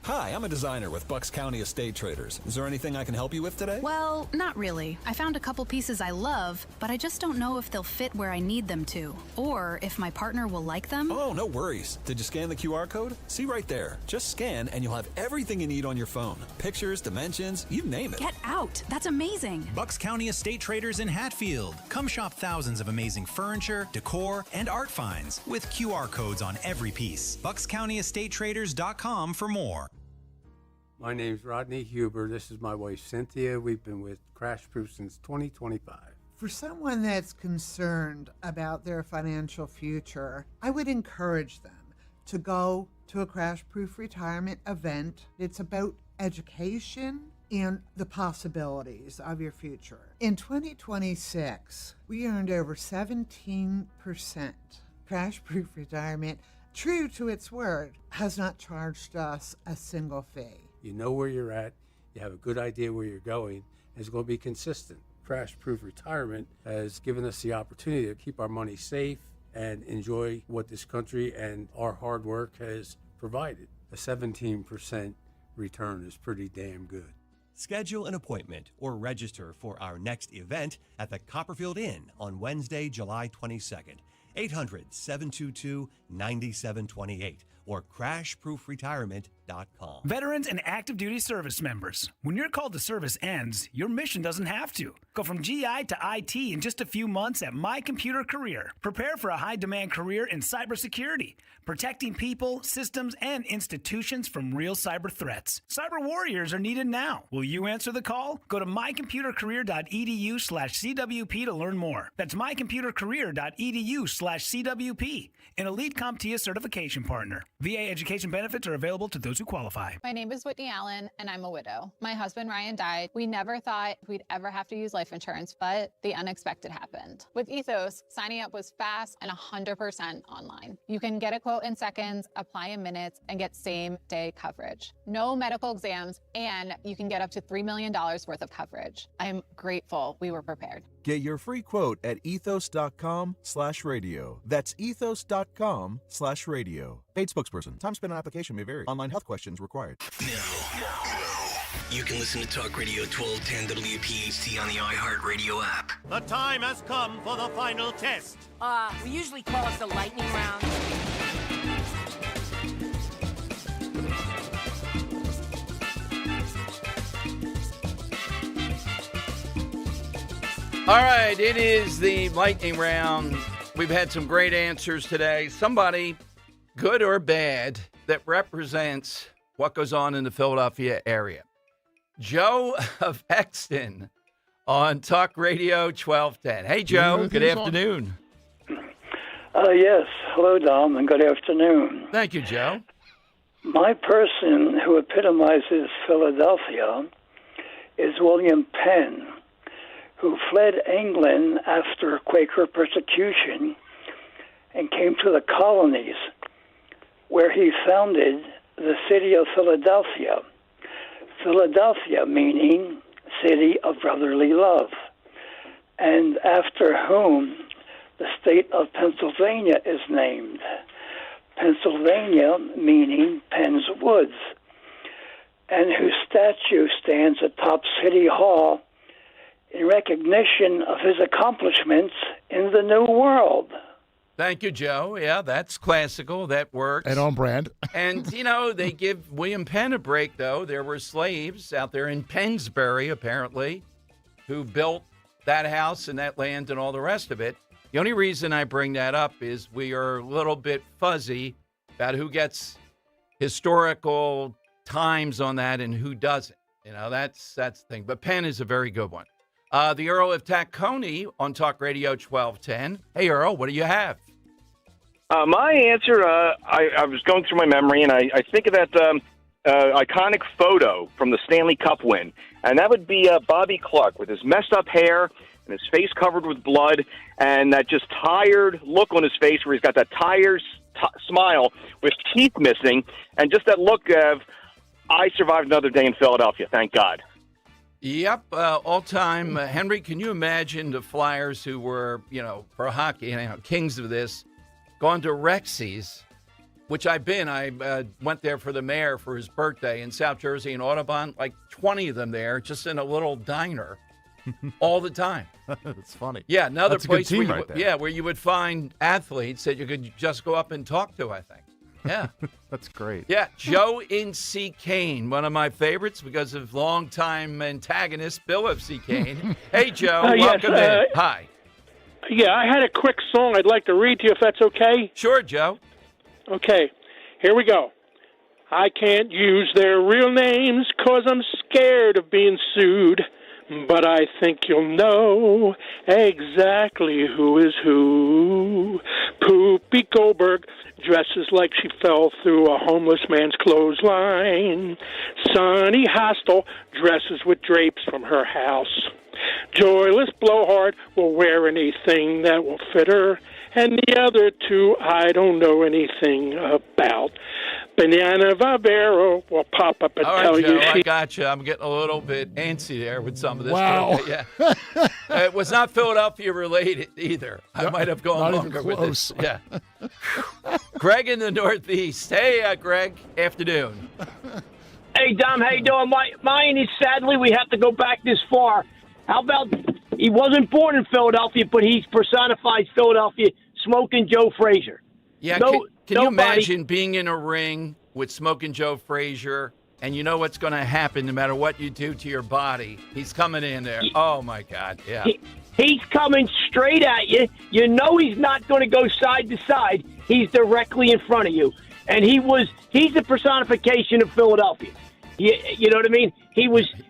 Hi, I'm a designer with Bucks County Estate Traders. Is there anything I can help you with today? Well, not really. I found a couple pieces I love, but I just don't know if they'll fit where I need them to, or if my partner will like them. Oh, no worries. Did you scan the QR code? See right there. Just scan and you'll have everything you need on your phone. Pictures, dimensions, you name it. Get out. That's amazing. Bucks County Estate Traders in Hatfield. Come shop thousands of amazing furniture, decor, and art finds with QR codes on every piece. BucksCountyEstateTraders.com for more. My name's Rodney Huber. This is my wife, Cynthia. We've been with Crash Proof since 2025. For someone that's concerned about their financial future, I would encourage them to go to a Crash Proof retirement event. It's about education and the possibilities of your future. In 2026, we earned over 17%. Crash Proof Retirement, true to its word, has not charged us a single fee. You know where you're at, you have a good idea where you're going, and it's going to be consistent. Crash Proof Retirement has given us the opportunity to keep our money safe and enjoy what this country and our hard work has provided. A 17% return is pretty damn good. Schedule an appointment or register for our next event at the Copperfield Inn on Wednesday, July 22nd. 800-722-9728 or crashproofretirement.com. Veterans and active duty service members, when your call to service ends, your mission doesn't have to. Go from GI to IT in just a few months at My Computer Career. Prepare for a high-demand career in cybersecurity, protecting people, systems, and institutions from real cyber threats. Cyber warriors are needed now. Will you answer the call? Go to mycomputercareer.edu/CWP to learn more. That's mycomputercareer.edu/CWP, an Elite CompTIA certification partner. VA education benefits are available to those who qualify. My name is Whitney Allen, and I'm a widow. My husband, Ryan, died. We never thought we'd ever have to use life insurance, but the unexpected happened. With Ethos, signing up was fast and 100% online. You can get a quote in seconds, apply in minutes, and get same-day coverage. No medical exams, and you can get up to $3 million worth of coverage. I'm grateful we were prepared. Get your free quote at ethos.com/radio. That's ethos.com/radio. Paid spokesperson. Time spent on application may vary. Online health questions required. You can listen to Talk Radio 1210 WPHT on the iHeartRadio app. The time has come for the final test. We usually call it the lightning round. All right, it is the lightning round. We've had some great answers today. Somebody, good or bad, that represents what goes on in the Philadelphia area. Joe of Exton on Talk Radio 1210. Hey, Joe. Good afternoon. Yes. Hello, Dom, and good afternoon. Thank you, Joe. My person who epitomizes Philadelphia is William Penn, who fled England after Quaker persecution and came to the colonies, where he founded the city of Philadelphia. Philadelphia meaning city of brotherly love, and after whom the state of Pennsylvania is named. Pennsylvania meaning Penn's Woods, and whose statue stands atop City Hall in recognition of his accomplishments in the New World. Thank you, Joe. Yeah, that's classical. That works. And on brand. And, they give William Penn a break, though. There were slaves out there in Pennsbury, apparently, who built that house and that land and all the rest of it. The only reason I bring that up is we are a little bit fuzzy about who gets historical times on that and who doesn't. That's the thing. But Penn is a very good one. The Earl of Tacony on Talk Radio 1210. Hey, Earl, what do you have? My answer, I was going through my memory, and I think of that iconic photo from the Stanley Cup win, and that would be Bobby Clark with his messed up hair and his face covered with blood, and that just tired look on his face where he's got that tired smile with teeth missing, and just that look of, I survived another day in Philadelphia, thank God. Yep, all-time. Henry, can you imagine the Flyers who were, for hockey, kings of this, gone to Rexy's, which I've been. I went there for the mayor for his birthday in South Jersey and Audubon, like 20 of them there, just in a little diner all the time. That's funny. Yeah, another That's place a good team right there. where you would find athletes that you could just go up and talk to, I think. Yeah. That's great. Yeah, Joe in C. Kane, one of my favorites because of longtime antagonist Bill of C. Kane. Hey, Joe, welcome in. Hi. Yeah, I had a quick song I'd like to read to you if that's okay. Sure, Joe. Okay, here we go. I can't use their real names 'cause I'm scared of being sued. But I think you'll know exactly who is who. Poopy Goldberg dresses like she fell through a homeless man's clothesline. Sonny Hostel dresses with drapes from her house. Joyless Blowhard will wear anything that will fit her. And the other two I don't know anything about. Banana Barbero will pop up and All right, tell Joe, you I got you. I'm getting a little bit antsy there with some of this. Wow. Yeah. It was not Philadelphia related either. I might have gone longer with this. Yeah. Greg in the Northeast. Hey, Greg. Afternoon. Hey, Dom. How you doing? Mine is sadly we have to go back this far. How about he wasn't born in Philadelphia, but he personifies Philadelphia, Smoking Joe Frazier. Yeah, can you imagine being in a ring with Smoking Joe Frazier, and you know what's going to happen no matter what you do to your body? He's coming in there. Oh, my God, yeah. He's coming straight at you. You know he's not going to go side to side. He's directly in front of you. And he's the personification of Philadelphia. You know what I mean?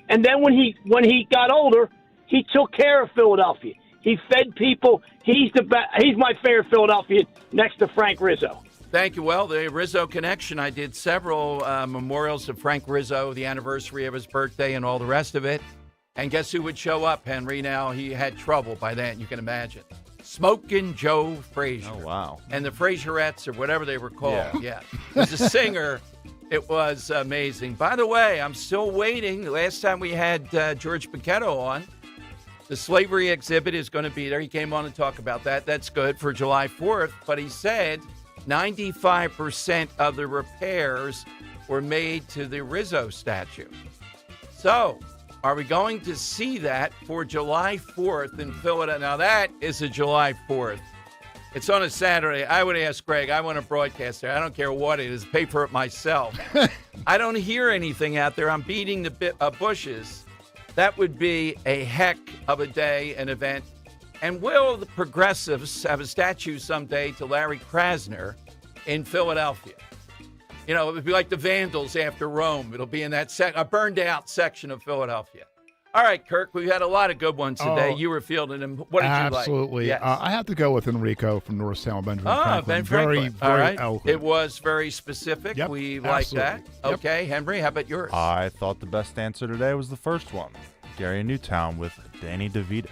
And then when he got older, he took care of Philadelphia. He fed people. He's my favorite Philadelphia next to Frank Rizzo. Thank you. Well, the Rizzo connection, I did several memorials of Frank Rizzo, the anniversary of his birthday and all the rest of it. And guess who would show up, Henry? Now, he had trouble by then, you can imagine. Smoking Joe Frazier. Oh, wow. And the Frazierettes, or whatever they were called. Yeah. As a singer, it was amazing. By the way, I'm still waiting. The last time we had George Paquetto on, the slavery exhibit is going to be there. He came on to talk about that. That's good for July 4th. But he said 95% of the repairs were made to the Rizzo statue. So, are we going to see that for July 4th in Philadelphia? Now, that is a July 4th. It's on a Saturday. I would ask Greg. I want to broadcast there. I don't care what it is. Pay for it myself. I don't hear anything out there. I'm beating the bushes. That would be a heck of a day, an event. And will the progressives have a statue someday to Larry Krasner in Philadelphia? You know, it would be like the Vandals after Rome. It'll be in that a burned-out section of Philadelphia. All right, Kirk, we've had a lot of good ones today. You were fielding them. What did you like? Absolutely. Yes. I have to go with Enrico from Norristown, Benjamin Franklin. Ben Franklin. Very eloquent. It was very specific. Yep, We like that. Yep. Okay, Henry, how about yours? I thought the best answer today was the first one. Gary Newtown with Danny DeVito.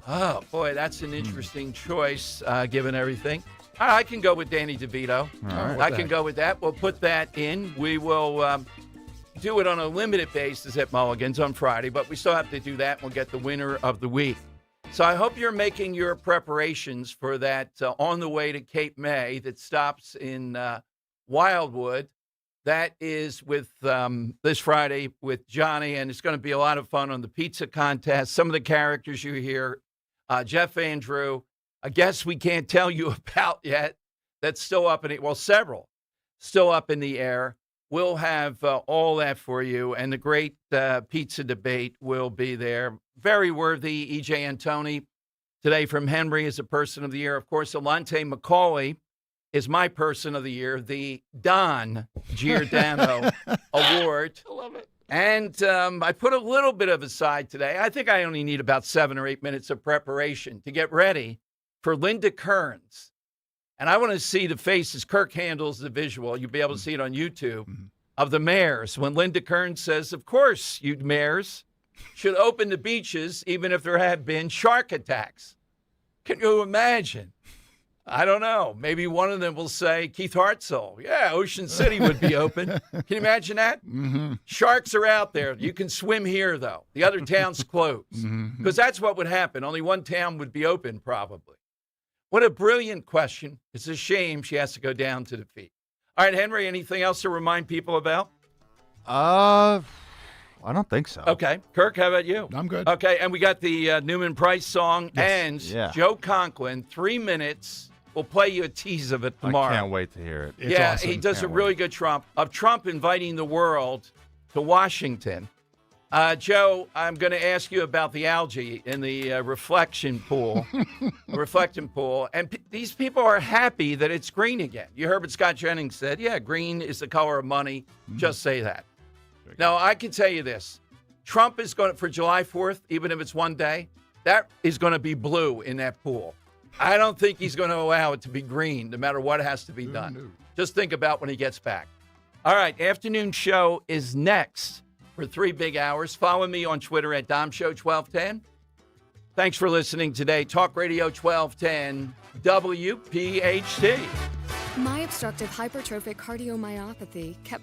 Oh, boy, that's an interesting choice, given everything. I can go with Danny DeVito. right. I can go with that. We'll put that in. We will do it on a limited basis at Mulligan's on Friday, but we still have to do that. We'll get the winner of the week. So I hope you're making your preparations for that on the way to Cape May that stops in Wildwood. That is with this Friday with Johnny, and it's going to be a lot of fun on the pizza contest. Some of the characters you hear, Jeff Andrew, a guest we can't tell you about yet, that's still up in it. Well, several still up in the air. We'll have all that for you, and the great pizza debate will be there. Very worthy. E.J. Antoni today from Henry is a person of the year. Of course, Alante McCauley is my person of the year, the Don Giordano Award. I love it. And I put a little bit of aside today. I think I only need about 7 or 8 minutes of preparation to get ready for Linda Kearns. And I want to see the faces. Kirk handles the visual. You'll be able to see it on YouTube of the mayors. When Linda Kearns says, of course, you mayors should open the beaches even if there have been shark attacks. Can you imagine? I don't know. Maybe one of them will say, Keith Hartzell, yeah, Ocean City would be open. Can you imagine that? Mm-hmm. Sharks are out there. You can swim here, though. The other town's closed. Because that's what would happen. Only one town would be open, probably. What a brilliant question. It's a shame she has to go down to defeat. All right, Henry, anything else to remind people about? I don't think so. Okay. Kirk, how about you? I'm good. Okay, and we got the Newman Price song. Yes. And Joe Conklin, 3 minutes. We'll play you a tease of it tomorrow. I can't wait to hear it. It's awesome. He does Can't a really good Trump inviting the world to Washington. Joe, I'm going to ask you about the algae in the reflection pool. And these people are happy that it's green again. You heard what Scott Jennings said. Yeah, green is the color of money. Just say that. Now, I can tell you this. Trump is going to, for July 4th, even if it's one day, that is going to be blue in that pool. I don't think he's going to allow it to be green, no matter what has to be done. No. Just think about when he gets back. All right, afternoon show is next for 3 big hours. Follow me on Twitter at DomShow1210. Thanks for listening today. Talk Radio 1210, WPHT. My obstructive hypertrophic cardiomyopathy kept